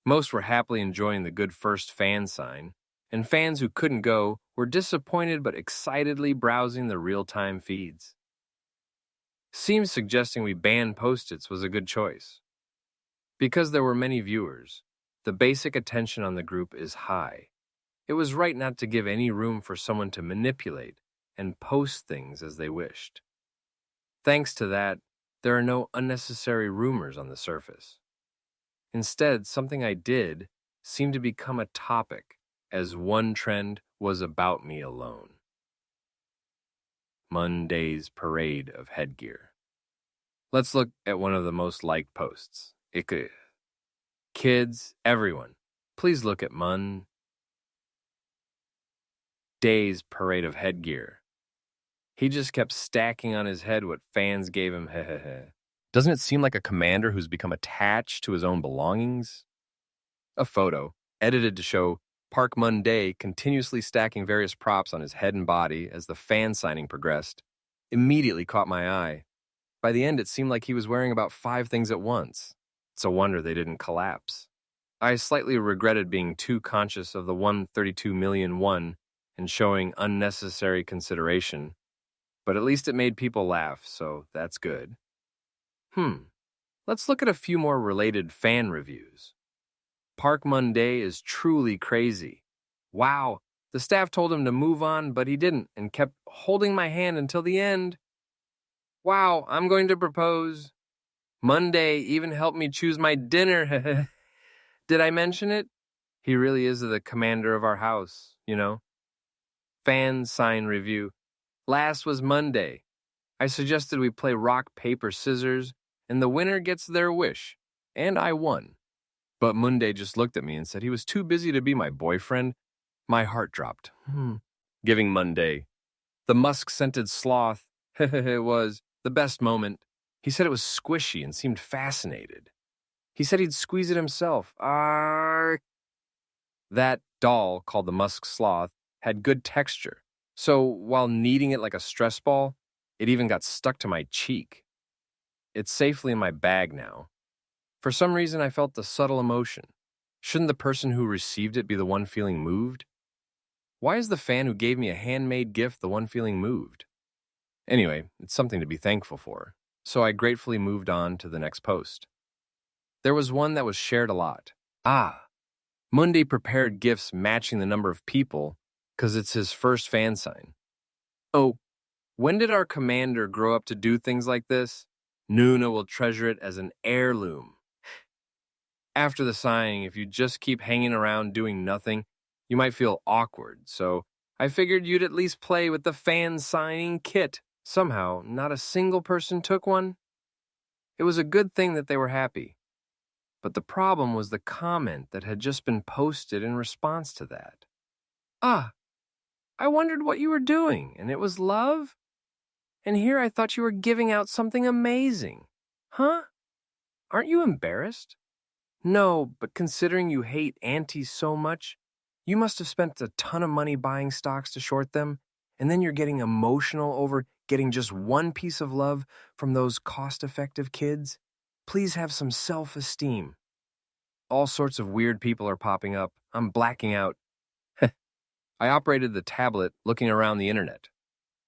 Most were happily enjoying the good first fan sign, and fans who couldn't go were disappointed but excitedly browsing the real-time feeds. Seems suggesting we ban post-its was a good choice. Because there were many viewers, the basic attention on the group is high. It was right not to give any room for someone to manipulate and post things as they wished. Thanks to that, there are no unnecessary rumors on the surface. Instead, something I did seemed to become a topic, as one trend was about me alone. Monday's parade of headgear. Let's look at one of the most liked posts. Kids, everyone, please look at Monday's parade of headgear. He just kept stacking on his head what fans gave him. Doesn't it seem like a commander who's become attached to his own belongings? A photo, edited to show Park Mun-dae continuously stacking various props on his head and body as the fan signing progressed, immediately caught my eye. By the end, it seemed like he was wearing about 5 things at once. It's a wonder they didn't collapse. I slightly regretted being too conscious of the 132 million won and showing unnecessary consideration, but at least it made people laugh, so that's good. Let's look at a few more related fan reviews. Park Mun-dae is truly crazy. Wow, the staff told him to move on, but he didn't and kept holding my hand until the end. Wow, I'm going to propose. Mun-dae even helped me choose my dinner. Did I mention it? He really is the commander of our house, you know? Fan sign review. Last was Mun-dae. I suggested we play rock, paper, scissors, and the winner gets their wish. And I won. But Mun-dae just looked at me and said he was too busy to be my boyfriend. My heart dropped. Giving Mun-dae. The musk-scented sloth was the best moment. He said it was squishy and seemed fascinated. He said he'd squeeze it himself. That doll, called the musk sloth, had good texture. So while kneading it like a stress ball, it even got stuck to my cheek. It's safely in my bag now. For some reason, I felt the subtle emotion. Shouldn't the person who received it be the one feeling moved? Why is the fan who gave me a handmade gift the one feeling moved? Anyway, it's something to be thankful for, so I gratefully moved on to the next post. There was one that was shared a lot. Mun-dae prepared gifts matching the number of people because it's his first fan sign. Oh, when did our commander grow up to do things like this? Nuna will treasure it as an heirloom. After the signing, if you just keep hanging around doing nothing, you might feel awkward, so I figured you'd at least play with the fan signing kit. Somehow, not a single person took one. It was a good thing that they were happy. But the problem was the comment that had just been posted in response to that. I wondered what you were doing, and it was love? And here I thought you were giving out something amazing. Huh? Aren't you embarrassed? No, but considering you hate aunties so much, you must have spent a ton of money buying stocks to short them, and then you're getting emotional over getting just one piece of love from those cost-effective kids. Please have some self-esteem. All sorts of weird people are popping up. I'm blacking out. I operated the tablet looking around the internet.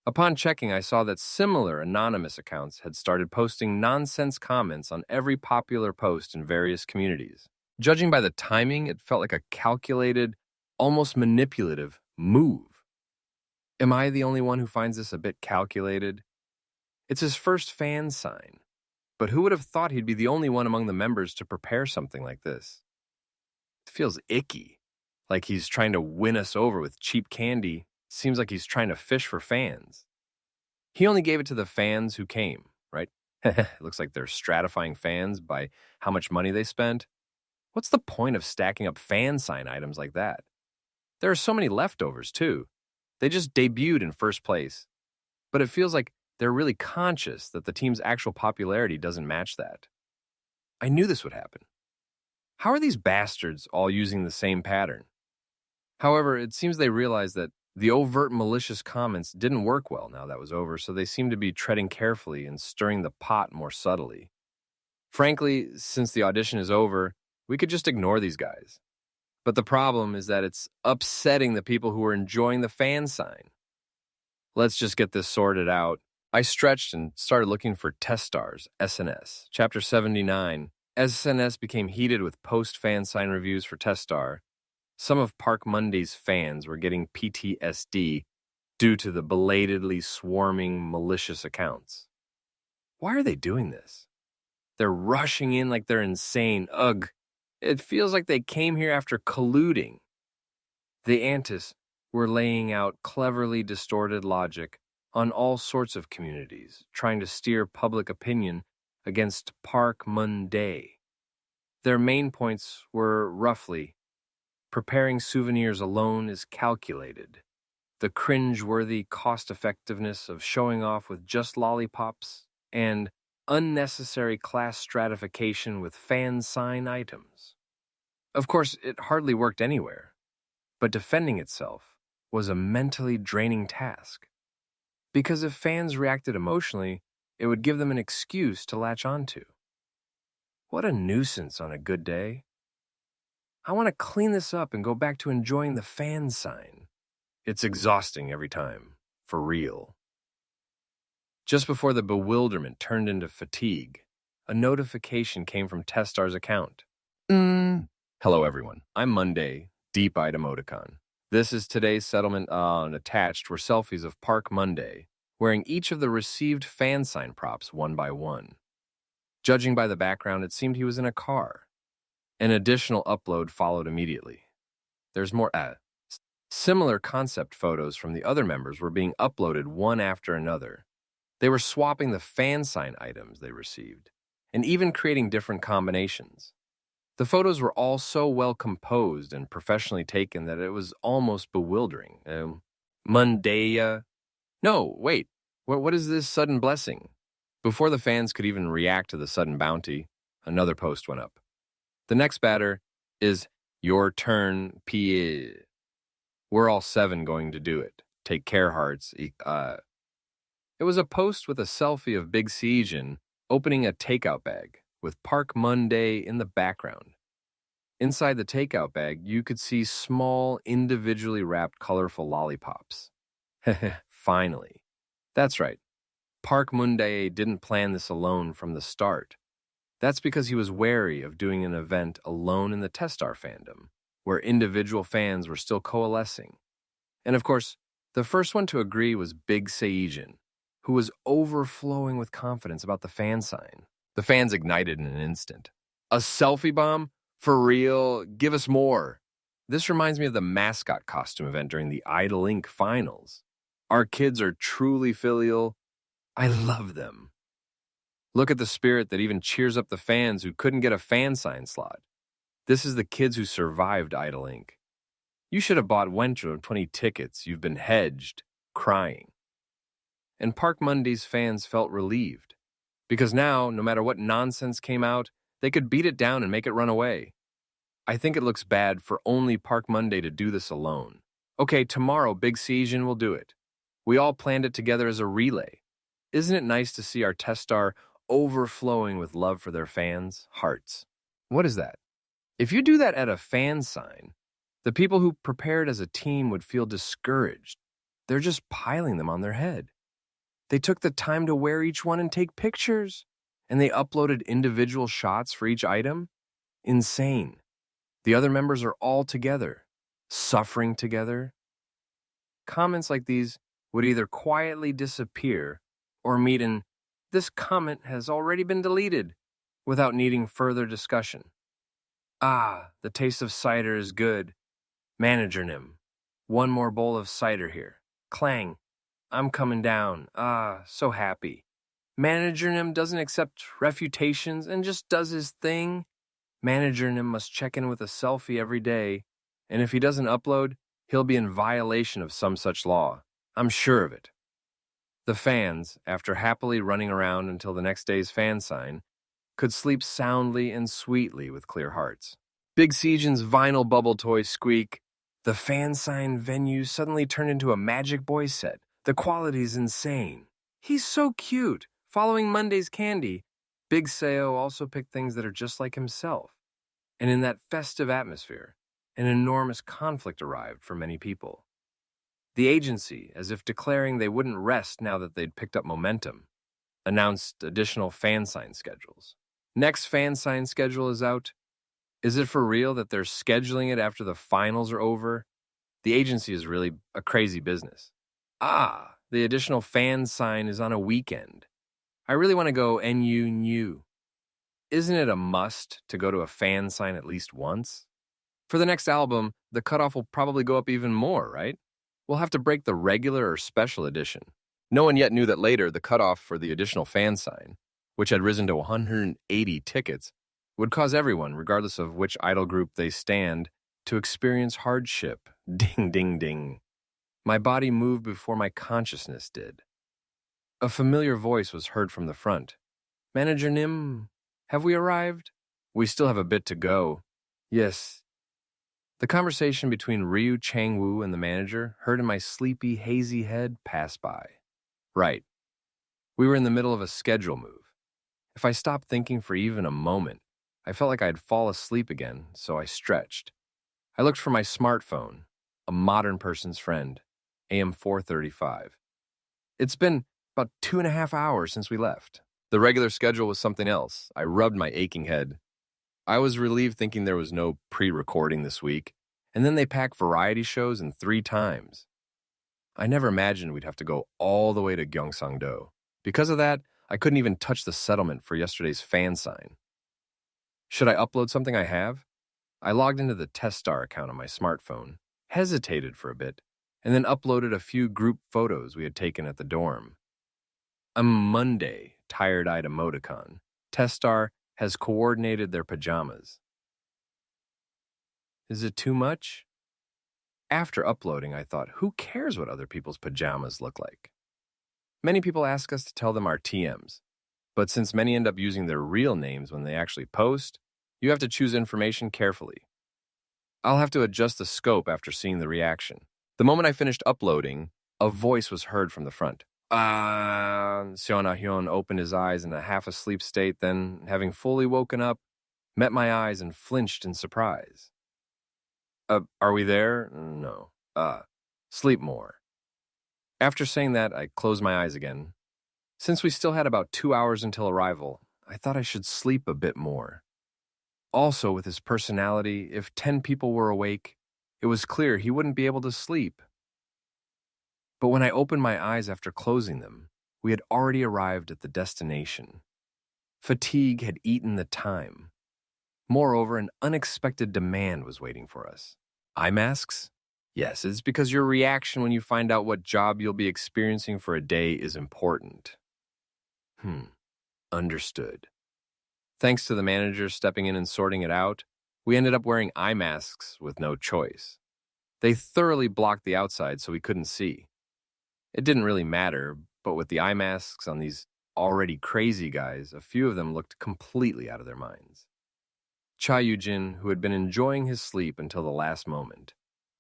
Upon checking, I saw that similar anonymous accounts had started posting nonsense comments on every popular post in various communities. Judging by the timing, it felt like a calculated, almost manipulative move. Am I the only one who finds this a bit calculated? It's his first fan sign. But who would have thought he'd be the only one among the members to prepare something like this? It feels icky, like he's trying to win us over with cheap candy. Seems like he's trying to fish for fans. He only gave it to the fans who came, right? It looks like they're stratifying fans by how much money they spent. What's the point of stacking up fan sign items like that? There are so many leftovers, too. They just debuted in first place. But it feels like they're really conscious that the team's actual popularity doesn't match that. I knew this would happen. How are these bastards all using the same pattern? However, it seems they realized that the overt malicious comments didn't work well now that was over, so they seem to be treading carefully and stirring the pot more subtly. Frankly, since the audition is over, we could just ignore these guys. But the problem is that it's upsetting the people who are enjoying the fan sign. Let's just get this sorted out. I stretched and started looking for Test Stars, SNS. Chapter 79. SNS became heated with post-fan sign reviews for Test Star. Some of Park Mun-dae's fans were getting PTSD due to the belatedly swarming malicious accounts. Why are they doing this? They're rushing in like they're insane. Ugh. It feels like they came here after colluding. The Antis were laying out cleverly distorted logic on all sorts of communities, trying to steer public opinion against Park Mun-dae. Their main points were roughly: preparing souvenirs alone is calculated. The cringe-worthy cost-effectiveness of showing off with just lollipops, and unnecessary class stratification with fan sign items. Of course, it hardly worked anywhere, but defending itself was a mentally draining task. Because if fans reacted emotionally, it would give them an excuse to latch onto. What a nuisance on a good day. I want to clean this up and go back to enjoying the fan sign. It's exhausting every time, for real. Just before the bewilderment turned into fatigue, a notification came from Testar's account. Hello, everyone. I'm Monday, deep-eyed emoticon. This is today's settlement, and attached were selfies of Park Mun-dae, wearing each of the received fan sign props one by one. Judging by the background, it seemed he was in a car. An additional upload followed immediately. There's more. Similar concept photos from the other members were being uploaded one after another. They were swapping the fan sign items they received, and even creating different combinations. The photos were all so well composed and professionally taken that it was almost bewildering. Mun-dae. No, wait. What is this sudden blessing? Before the fans could even react to the sudden bounty, another post went up. The next batter is your turn, P. We're all 7 going to do it. Take care, hearts. It was a post with a selfie of Big Seijin opening a takeout bag with Park Mun-dae in the background. Inside the takeout bag, you could see small, individually wrapped colorful lollipops. Finally. That's right. Park Mun-dae didn't plan this alone from the start. That's because he was wary of doing an event alone in the Testar fandom, where individual fans were still coalescing. And of course, the first one to agree was Big Seijin, who was overflowing with confidence about the fan sign. The fans ignited in an instant. A selfie bomb? For real? Give us more. This reminds me of the mascot costume event during the Idol Inc. finals. Our kids are truly filial. I love them. Look at the spirit that even cheers up the fans who couldn't get a fan sign slot. This is the kids who survived Idol Inc. You should have bought Wentro 20 tickets. You've been hedged, crying. And Park Mun-dae's fans felt relieved, because now, no matter what nonsense came out, they could beat it down and make it run away. I think it looks bad for only Park Mun-dae to do this alone. Okay, tomorrow Big Seijin will do it. We all planned it together as a relay. Isn't it nice to see our Testar overflowing with love for their fans' hearts? What is that? If you do that at a fan sign, the people who prepared as a team would feel discouraged. They're just piling them on their head. They took the time to wear each one and take pictures, and they uploaded individual shots for each item. Insane. The other members are all together, suffering together. Comments like these would either quietly disappear or meet in, "This comment has already been deleted," without needing further discussion. Ah, the taste of cider is good. Manager Nim. One more bowl of cider here. Clang. I'm coming down. Ah, so happy. Manager Nim doesn't accept refutations and just does his thing. Manager Nim must check in with a selfie every day, and if he doesn't upload, he'll be in violation of some such law. I'm sure of it. The fans, after happily running around until the next day's fan sign, could sleep soundly and sweetly with clear hearts. Big Seijin's vinyl bubble toy squeak. The fan sign venue suddenly turned into a Magic Boy set. The quality's insane. He's so cute. Following Monday's candy, Big Seo also picked things that are just like himself. And in that festive atmosphere, an enormous conflict arrived for many people. The agency, as if declaring they wouldn't rest now that they'd picked up momentum, announced additional fan sign schedules. Next fan sign schedule is out. Is it for real that they're scheduling it after the finals are over? The agency is really a crazy business. Ah, the additional fan sign is on a weekend. I really want to go NU New. Isn't it a must to go to a fan sign at least once? For the next album, the cutoff will probably go up even more, right? We'll have to break the regular or special edition. No one yet knew that later the cutoff for the additional fan sign which had risen to 180 tickets, would cause everyone, regardless of which idol group they stand, to experience hardship. Ding, ding, ding. My body moved before my consciousness did. A familiar voice was heard from the front. Manager Nim, have we arrived? We still have a bit to go. Yes. The conversation between Ryu Changwoo and the manager, heard in my sleepy, hazy head, passed by. Right. We were in the middle of a schedule move. If I stopped thinking for even a moment, I felt like I'd fall asleep again, so I stretched. I looked for my smartphone, a modern person's friend, AM 435. It's been about 2.5 hours since we left. The regular schedule was something else. I rubbed my aching head. I was relieved thinking there was no pre-recording this week, and then they pack variety shows in 3 times. I never imagined we'd have to go all the way to Gyeongsang-do. Because of that, I couldn't even touch the settlement for yesterday's fan sign. Should I upload something I have? I logged into the Teststar account on my smartphone, hesitated for a bit, and then uploaded a few group photos we had taken at the dorm. A Monday, tired-eyed emoticon. Teststar has coordinated their pajamas. Is it too much? After uploading, I thought, who cares what other people's pajamas look like? Many people ask us to tell them our TMs, but since many end up using their real names when they actually post, you have to choose information carefully. I'll have to adjust the scope after seeing the reaction. The moment I finished uploading, a voice was heard from the front. Seon Ah-hyun opened his eyes in a half-asleep state, then, having fully woken up, met my eyes and flinched in surprise. Are we there? No. Sleep more. After saying that, I closed my eyes again. Since we still had about 2 hours until arrival, I thought I should sleep a bit more. Also, with his personality, if 10 people were awake, it was clear he wouldn't be able to sleep. But when I opened my eyes after closing them, we had already arrived at the destination. Fatigue had eaten the time. Moreover, an unexpected demand was waiting for us. Eye masks? Yes, it's because your reaction when you find out what job you'll be experiencing for a day is important. Understood. Thanks to the manager stepping in and sorting it out, we ended up wearing eye masks with no choice. They thoroughly blocked the outside so we couldn't see. It didn't really matter, but with the eye masks on these already crazy guys, a few of them looked completely out of their minds. Cha Yu-jin, who had been enjoying his sleep until the last moment,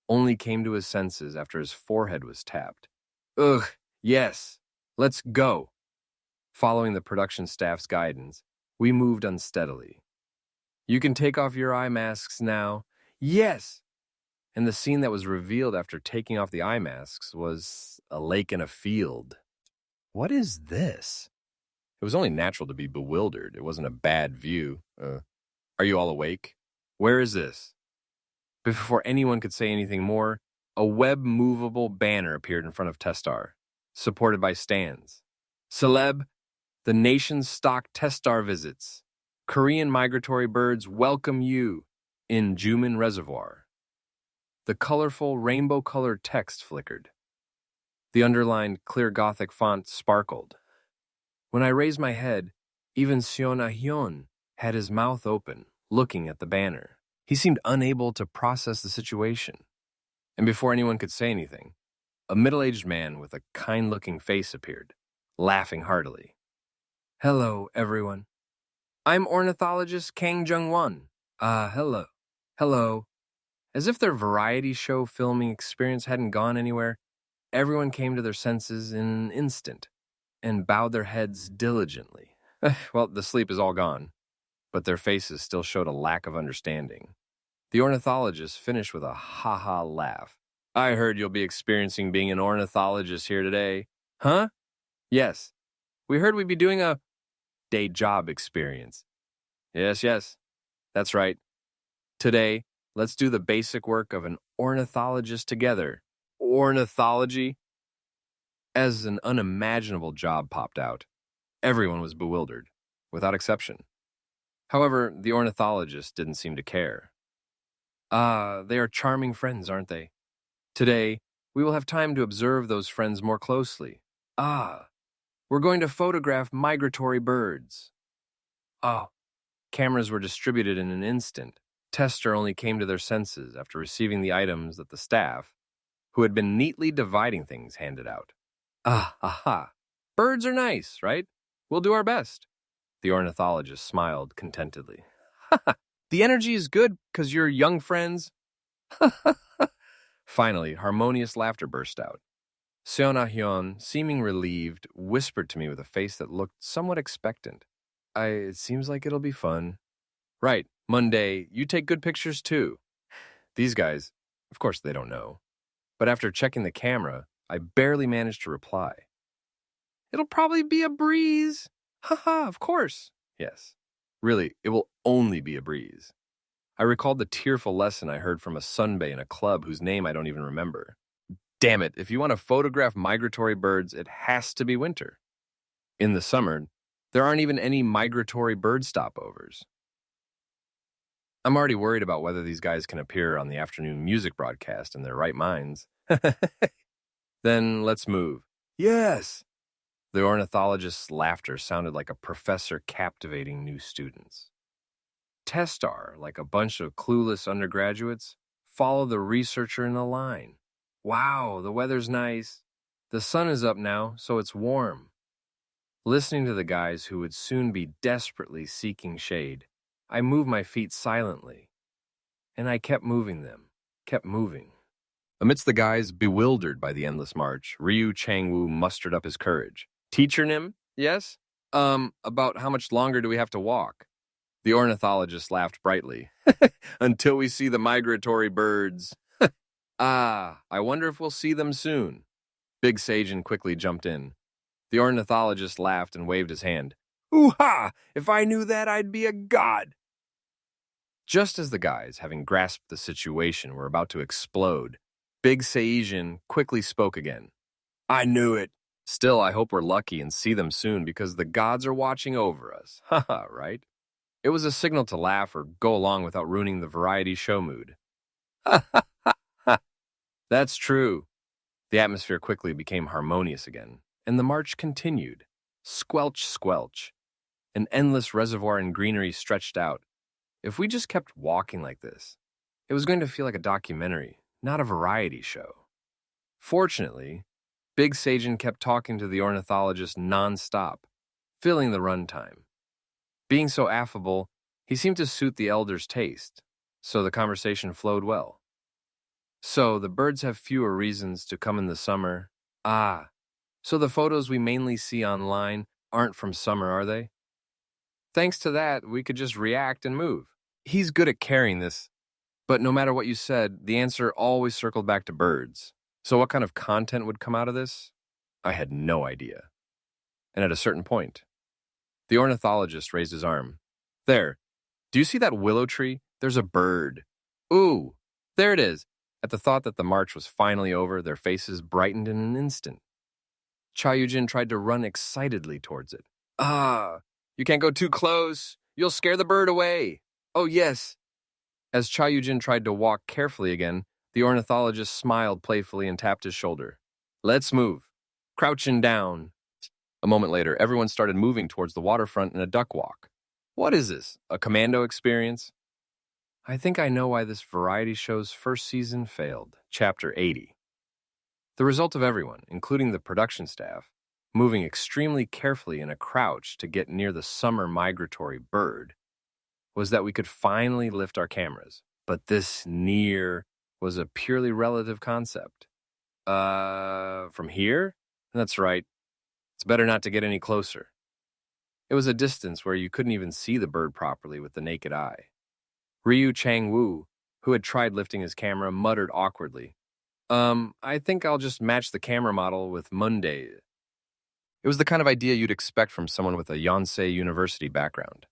only came to his senses after his forehead was tapped. Ugh, yes, let's go. Following the production staff's guidance, we moved unsteadily. You can take off your eye masks now. Yes! And the scene that was revealed after taking off the eye masks was a lake and a field. What is this? It was only natural to be bewildered. It wasn't a bad view. Are you all awake? Where is this? Before anyone could say anything more, a web-movable banner appeared in front of Teststar, supported by stands. Celeb, the nation's stock Teststar visits. Korean migratory birds welcome you in Jumin Reservoir. The colorful, rainbow-colored text flickered. The underlined, clear Gothic font sparkled. When I raised my head, even Seon Ah-hyun had his mouth open, looking at the banner. He seemed unable to process the situation. And before anyone could say anything, a middle-aged man with a kind-looking face appeared, laughing heartily. Hello, everyone. I'm ornithologist Kang Jung-won. Hello. Hello. As if their variety show filming experience hadn't gone anywhere, everyone came to their senses in an instant and bowed their heads diligently. Well, the sleep is all gone, but their faces still showed a lack of understanding. The ornithologist finished with a ha-ha laugh. I heard you'll be experiencing being an ornithologist here today. Huh? Yes. We heard we'd be doing a day job experience. Yes. That's right. Today, let's do the basic work of an ornithologist together. Ornithology? As an unimaginable job popped out, everyone was bewildered, without exception. However, the ornithologist didn't seem to care. They are charming friends, aren't they? Today, we will have time to observe those friends more closely. We're going to photograph migratory birds. Oh, cameras were distributed in an instant. Tester only came to their senses after receiving the items that the staff, who had been neatly dividing things, handed out. Ah, aha. Birds are nice, right? We'll do our best. The ornithologist smiled contentedly. The energy is good because you're young friends. Finally, harmonious laughter burst out. Seona Hyun, seeming relieved, whispered to me with a face that looked somewhat expectant. It seems like it'll be fun. Right, Monday, you take good pictures too. These guys, of course they don't know. But after checking the camera, I barely managed to reply. It'll probably be a breeze. Haha, of course. Yes. Really, it will only be a breeze. I recalled the tearful lesson I heard from a sunbae in a club whose name I don't even remember. Damn it, if you want to photograph migratory birds, it has to be winter. In the summer, there aren't even any migratory bird stopovers. I'm already worried about whether these guys can appear on the afternoon music broadcast in their right minds. Then let's move. Yes! The ornithologist's laughter sounded like a professor captivating new students. Testar, like a bunch of clueless undergraduates, follow the researcher in the line. Wow, the weather's nice. The sun is up now, so it's warm. Listening to the guys who would soon be desperately seeking shade, I moved my feet silently. And I kept moving them, kept moving. Amidst the guys bewildered by the endless march, Ryu Chang-woo mustered up his courage. Teacher Nim, yes? About how much longer do we have to walk? The ornithologist laughed brightly. Until we see the migratory birds. I wonder if we'll see them soon. Big Sajin quickly jumped in. The ornithologist laughed and waved his hand. Ooh-ha! If I knew that, I'd be a god! Just as the guys, having grasped the situation, were about to explode, Big Sajin quickly spoke again. I knew it. Still, I hope we're lucky and see them soon because the gods are watching over us. Haha, right? It was a signal to laugh or go along without ruining the variety show mood. Ha ha ha ha! That's true. The atmosphere quickly became harmonious again, and the march continued. Squelch, squelch. An endless reservoir in greenery stretched out. If we just kept walking like this, it was going to feel like a documentary, not a variety show. Fortunately, Big Sajin kept talking to the ornithologist non-stop, filling the runtime. Being so affable, he seemed to suit the elders' taste, so the conversation flowed well. So, the birds have fewer reasons to come in the summer. Ah, so the photos we mainly see online aren't from summer, are they? Thanks to that, we could just react and move. He's good at carrying this, but no matter what you said, the answer always circled back to birds. So what kind of content would come out of this? I had no idea. And at a certain point, the ornithologist raised his arm. There, do you see that willow tree? There's a bird. Ooh, there it is. At the thought that the march was finally over, their faces brightened in an instant. Cha Yujin tried to run excitedly towards it. Ah, you can't go too close. You'll scare the bird away. Oh, yes. As Cha Yujin tried to walk carefully again, the ornithologist smiled playfully and tapped his shoulder. Let's move. Crouching down. A moment later, everyone started moving towards the waterfront in a duck walk. What is this, a commando experience? I think I know why this variety show's first season failed. Chapter 80. The result of everyone, including the production staff, moving extremely carefully in a crouch to get near the summer migratory bird, was that we could finally lift our cameras. But this near was a purely relative concept. From here? That's right. It's better not to get any closer. It was a distance where you couldn't even see the bird properly with the naked eye. Ryu Chang-woo, who had tried lifting his camera, muttered awkwardly. I think I'll just match the camera model with Monday. It was the kind of idea you'd expect from someone with a Yonsei University background.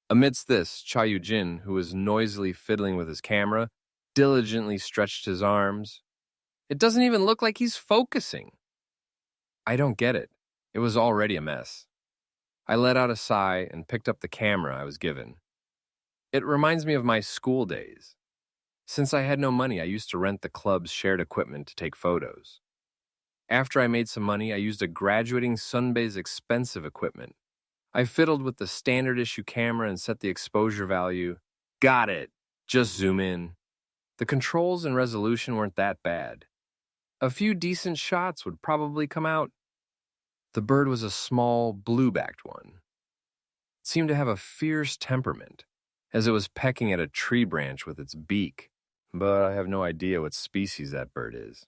Amidst this, Cha Yujin, who was noisily fiddling with his camera, diligently stretched his arms. It doesn't even look like he's focusing. I don't get it. It was already a mess. I let out a sigh and picked up the camera I was given. It reminds me of my school days. Since I had no money, I used to rent the club's shared equipment to take photos. After I made some money, I used a graduating Sunbay's expensive equipment. I fiddled with the standard issue camera and set the exposure value. Got it. Just zoom in. The controls and resolution weren't that bad. A few decent shots would probably come out. The bird was a small, blue-backed one. It seemed to have a fierce temperament, as it was pecking at a tree branch with its beak, but I have no idea what species that bird is.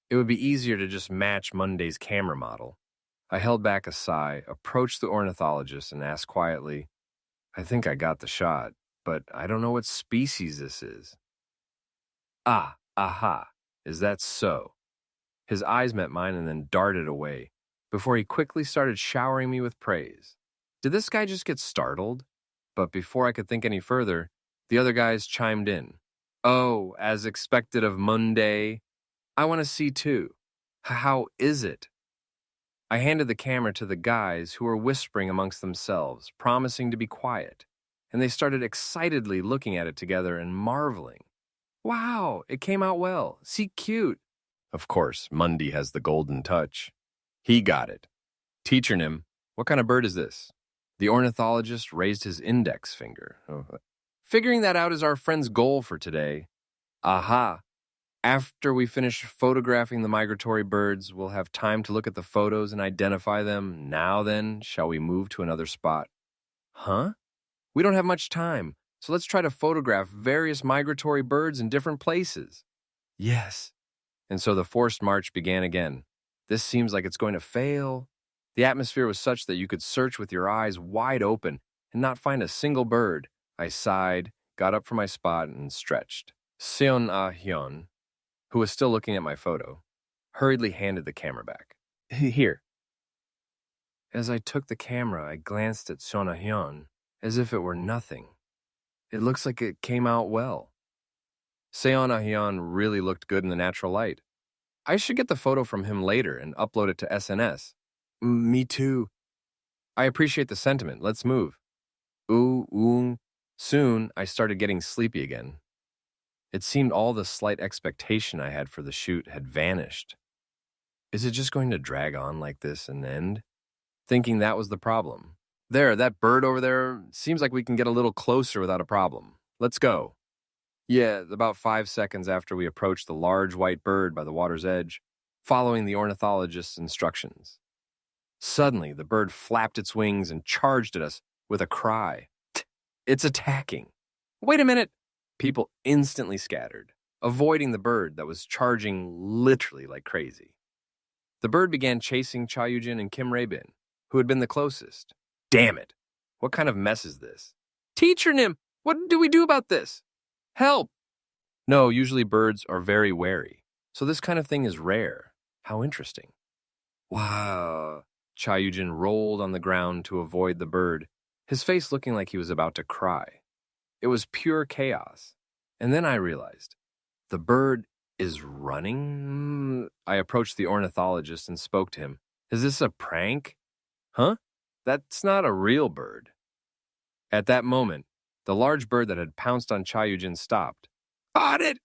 It would be easier to just match Monday's camera model. I held back a sigh, approached the ornithologist, and asked quietly, I think I got the shot, but I don't know what species this is. Ah, aha, is that so? His eyes met mine and then darted away, before he quickly started showering me with praise. Did this guy just get startled? But before I could think any further, the other guys chimed in. Oh, as expected of Monday. I want to see too. How is it? I handed the camera to the guys who were whispering amongst themselves, promising to be quiet, and they started excitedly looking at it together and marveling. Wow, it came out well. See, cute. Of course, Mundy has the golden touch. He got it. Teacher Nim, what kind of bird is this? The ornithologist raised his index finger. Figuring that out is our friend's goal for today. Aha. After we finish photographing the migratory birds, we'll have time to look at the photos and identify them. Now then, shall we move to another spot? Huh? We don't have much time, so let's try to photograph various migratory birds in different places. Yes. And so the forced march began again. This seems like it's going to fail. The atmosphere was such that you could search with your eyes wide open and not find a single bird. I sighed, got up from my spot, and stretched. Seon Ah-hyun, who was still looking at my photo, hurriedly handed the camera back. Here. As I took the camera, I glanced at Seon Ah-hyun as if it were nothing. It looks like it came out well. Seon Ah-hyun really looked good in the natural light. I should get the photo from him later and upload it to SNS. Me too. I appreciate the sentiment. Let's move. Soon, I started getting sleepy again. It seemed all the slight expectation I had for the shoot had vanished. Is it just going to drag on like this and end? Thinking that was the problem. There, that bird over there, seems like we can get a little closer without a problem. Let's go. Yeah, about 5 seconds after we approached the large white bird by the water's edge, following the ornithologist's instructions. Suddenly, the bird flapped its wings and charged at us with a cry. It's attacking. Wait a minute! People instantly scattered, avoiding the bird that was charging literally like crazy. The bird began chasing Cha Yujin and Kim Rae-bin, who had been the closest. Damn it! What kind of mess is this? Teacher Nim, what do we do about this? Help! No, usually birds are very wary, so this kind of thing is rare. How interesting. Wow. Cha Yujin rolled on the ground to avoid the bird, his face looking like he was about to cry. It was pure chaos. And then I realized, the bird is running? I approached the ornithologist and spoke to him. Is this a prank? Huh? That's not a real bird. At that moment, the large bird that had pounced on Cha Yujin stopped. Caught it!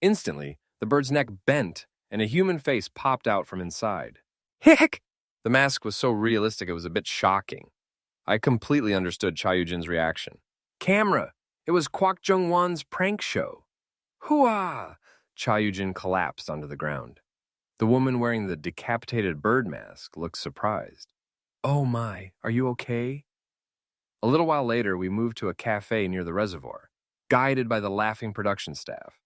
Instantly, the bird's neck bent and a human face popped out from inside. Heck! The mask was so realistic it was a bit shocking. I completely understood Cha Yujin's reaction. Camera! It was Kwak Jung-won's prank show. Hooah! Cha Yujin collapsed onto the ground. The woman wearing the decapitated bird mask looked surprised. Oh my, are you okay? A little while later, we moved to a cafe near the reservoir, guided by the laughing production staff.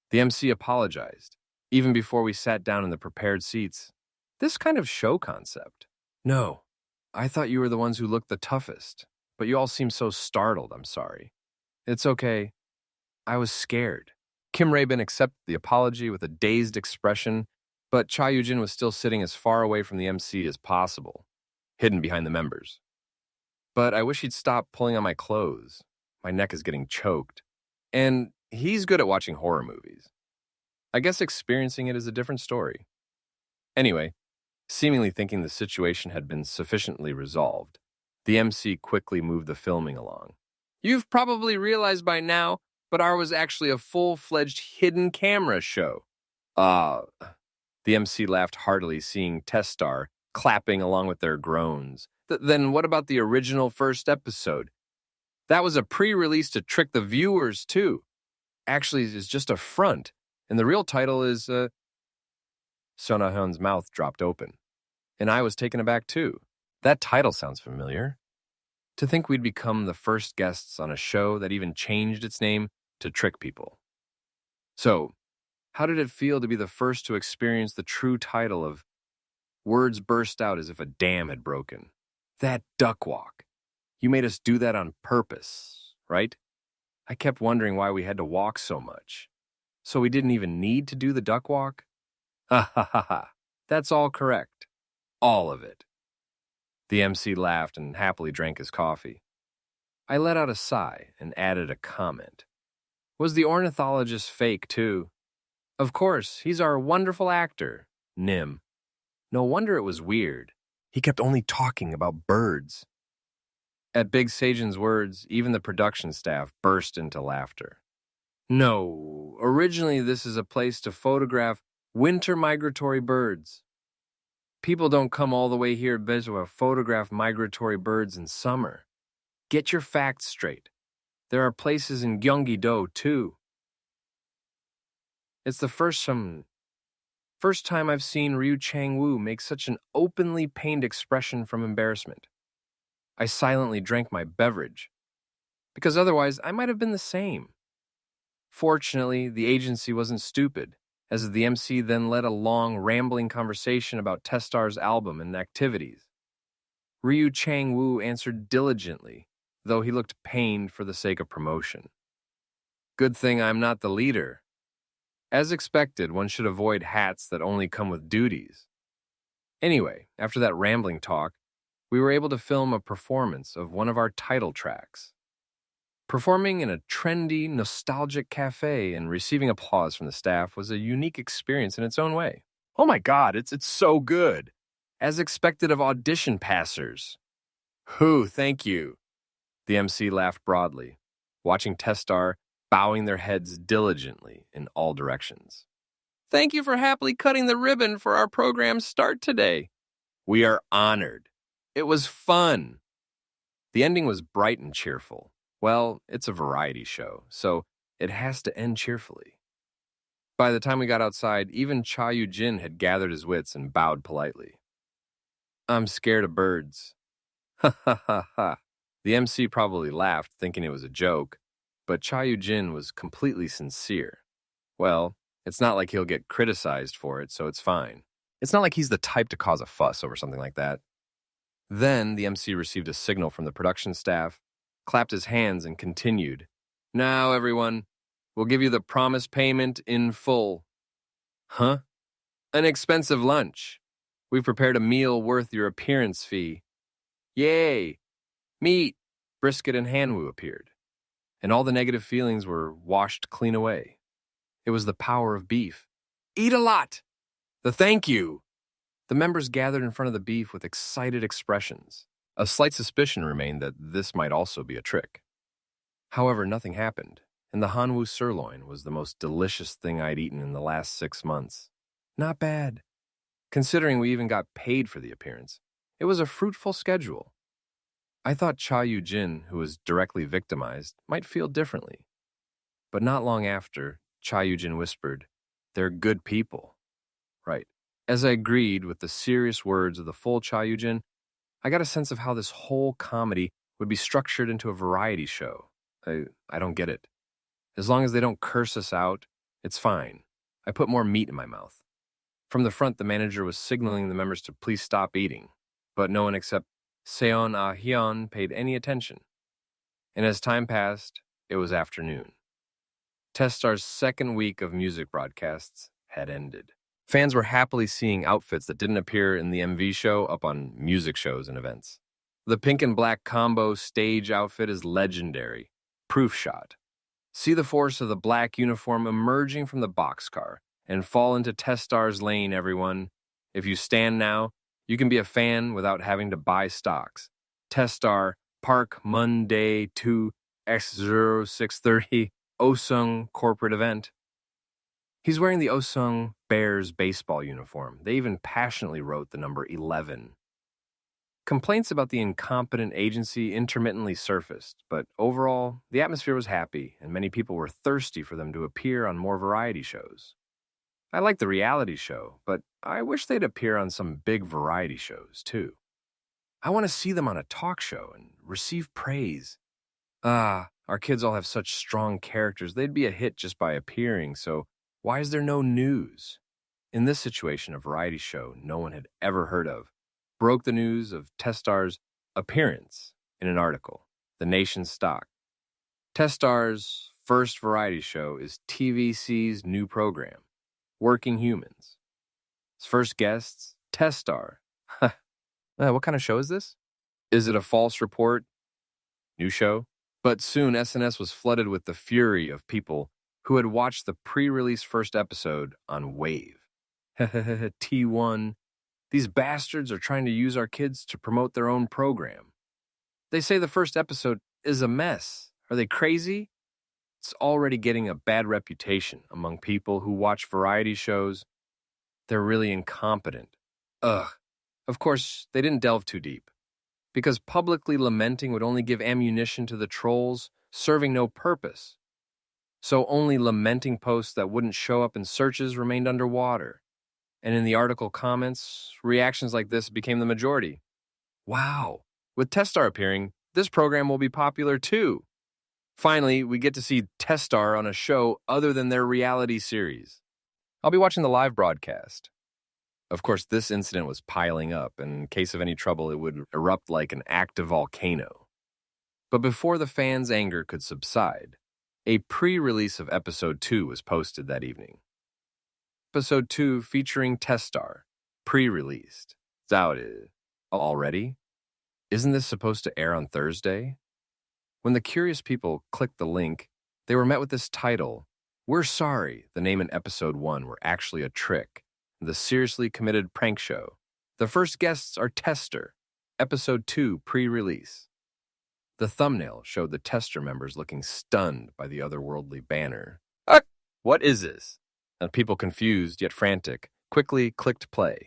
The MC apologized, even before we sat down in the prepared seats. This kind of show concept. No, I thought you were the ones who looked the toughest, but you all seem so startled, I'm sorry. It's okay. I was scared. Kim Rae-bin accepted the apology with a dazed expression, but Cha Yujin was still sitting as far away from the MC as possible, hidden behind the members. But I wish he'd stop pulling on my clothes. My neck is getting choked. And he's good at watching horror movies. I guess experiencing it is a different story. Anyway, seemingly thinking the situation had been sufficiently resolved, the MC quickly moved the filming along. You've probably realized by now, but ours was actually a full-fledged hidden camera show. The MC laughed heartily, seeing Test Star clapping along with their groans. Then what about the original first episode? That was a pre-release to trick the viewers, too. Actually, it's just a front, and the real title is, Sonahyun's mouth dropped open. And I was taken aback, too. That title sounds familiar. To think we'd become the first guests on a show that even changed its name to trick people. So, how did it feel to be the first to experience the true title of Words burst out as if a dam had broken? That duck walk. You made us do that on purpose, right? I kept wondering why we had to walk so much. So we didn't even need to do the duck walk? Ha ha ha ha. That's all correct. All of it. The MC laughed and happily drank his coffee. I let out a sigh and added a comment. Was the ornithologist fake, too? Of course, he's our wonderful actor, Nim. No wonder it was weird. He kept only talking about birds. At Big Sajan's words, even the production staff burst into laughter. No, originally this is a place to photograph winter migratory birds. People don't come all the way here to photograph migratory birds in summer. Get your facts straight. There are places in Gyeonggi-do, too. It's the first time I've seen Ryu Chang-woo make such an openly pained expression from embarrassment. I silently drank my beverage, because otherwise I might have been the same. Fortunately, the agency wasn't stupid, as the MC then led a long, rambling conversation about Testar's album and activities. Ryu Chang-woo answered diligently, though he looked pained for the sake of promotion. Good thing I'm not the leader. As expected, one should avoid hats that only come with duties. Anyway, after that rambling talk, we were able to film a performance of one of our title tracks. Performing in a trendy, nostalgic cafe and receiving applause from the staff was a unique experience in its own way. Oh my God, it's so good. As expected of audition passers. Thank you. The MC laughed broadly, watching Testar bowing their heads diligently in all directions. Thank you for happily cutting the ribbon for our program's start today. We are honored. It was fun. The ending was bright and cheerful. Well, it's a variety show, so it has to end cheerfully. By the time we got outside, even Cha Yu-jin had gathered his wits and bowed politely. I'm scared of birds. Ha ha ha ha. The MC probably laughed, thinking it was a joke, but Cha Yu-jin was completely sincere. Well, it's not like he'll get criticized for it, so it's fine. It's not like he's the type to cause a fuss over something like that. Then the MC received a signal from the production staff, clapped his hands, and continued. Now, everyone, we'll give you the promised payment in full. Huh? An expensive lunch. We've prepared a meal worth your appearance fee. Yay! Meat, brisket, and hanwoo appeared, and all the negative feelings were washed clean away. It was the power of beef. Eat a lot! The thank you! The members gathered in front of the beef with excited expressions. A slight suspicion remained that this might also be a trick. However, nothing happened, and the hanwoo sirloin was the most delicious thing I'd eaten in the last 6 months. Not bad. Considering we even got paid for the appearance, it was a fruitful schedule. I thought Cha Yu-jin, who was directly victimized, might feel differently. But not long after, Cha Yu-jin whispered, "They're good people." Right. As I agreed with the serious words of the full Cha Yu-jin, I got a sense of how this whole comedy would be structured into a variety show. I don't get it. As long as they don't curse us out, it's fine. I put more meat in my mouth. From the front, the manager was signaling the members to please stop eating, but no one except Seon Ah-hyun paid any attention. And as time passed, it was afternoon. Testar's second week of music broadcasts had ended. Fans were happily seeing outfits that didn't appear in the MV show up on music shows and events. The pink and black combo stage outfit is legendary. Proof shot. See the force of the black uniform emerging from the boxcar and fall into Testar's lane, everyone. If you stand now, you can be a fan without having to buy stocks. Testar Park Monday 2 X0630 Osung corporate event. He's wearing the Osung Bears baseball uniform. They even passionately wrote the number 11. Complaints about the incompetent agency intermittently surfaced, but overall, the atmosphere was happy, and many people were thirsty for them to appear on more variety shows. I like the reality show, but I wish they'd appear on some big variety shows, too. I want to see them on a talk show and receive praise. Our kids all have such strong characters, they'd be a hit just by appearing, so why is there no news? In this situation, a variety show no one had ever heard of broke the news of Testar's appearance in an article, The Nation's Stock. Testar's first variety show is TVC's new program, Working Humans. His first guests, Testar. What kind of show is this? Is it a false report? New show? But soon SNS was flooded with the fury of people who had watched the pre-release first episode on Wave. T1. These bastards are trying to use our kids to promote their own program. They say the first episode is a mess. Are they crazy? It's already getting a bad reputation among people who watch variety shows. They're really incompetent. Ugh. Of course, they didn't delve too deep, because publicly lamenting would only give ammunition to the trolls, serving no purpose. So only lamenting posts that wouldn't show up in searches remained underwater. And in the article comments, reactions like this became the majority. Wow, with Testar appearing, this program will be popular too. Finally, we get to see Testar on a show other than their reality series. I'll be watching the live broadcast. Of course, this incident was piling up, and in case of any trouble, it would erupt like an active volcano. But before the fans' anger could subside, a pre-release of Episode 2 was posted that evening. Episode 2 featuring Testar, pre-released. Doubted. Already? Isn't this supposed to air on Thursday? When the curious people clicked the link, they were met with this title, "We're sorry the name and Episode 1 were actually a trick. The seriously committed prank show. The first guests are Testar, Episode 2 pre-release." The thumbnail showed the Testar members looking stunned by the otherworldly banner. What is this? And people confused yet frantic quickly clicked play.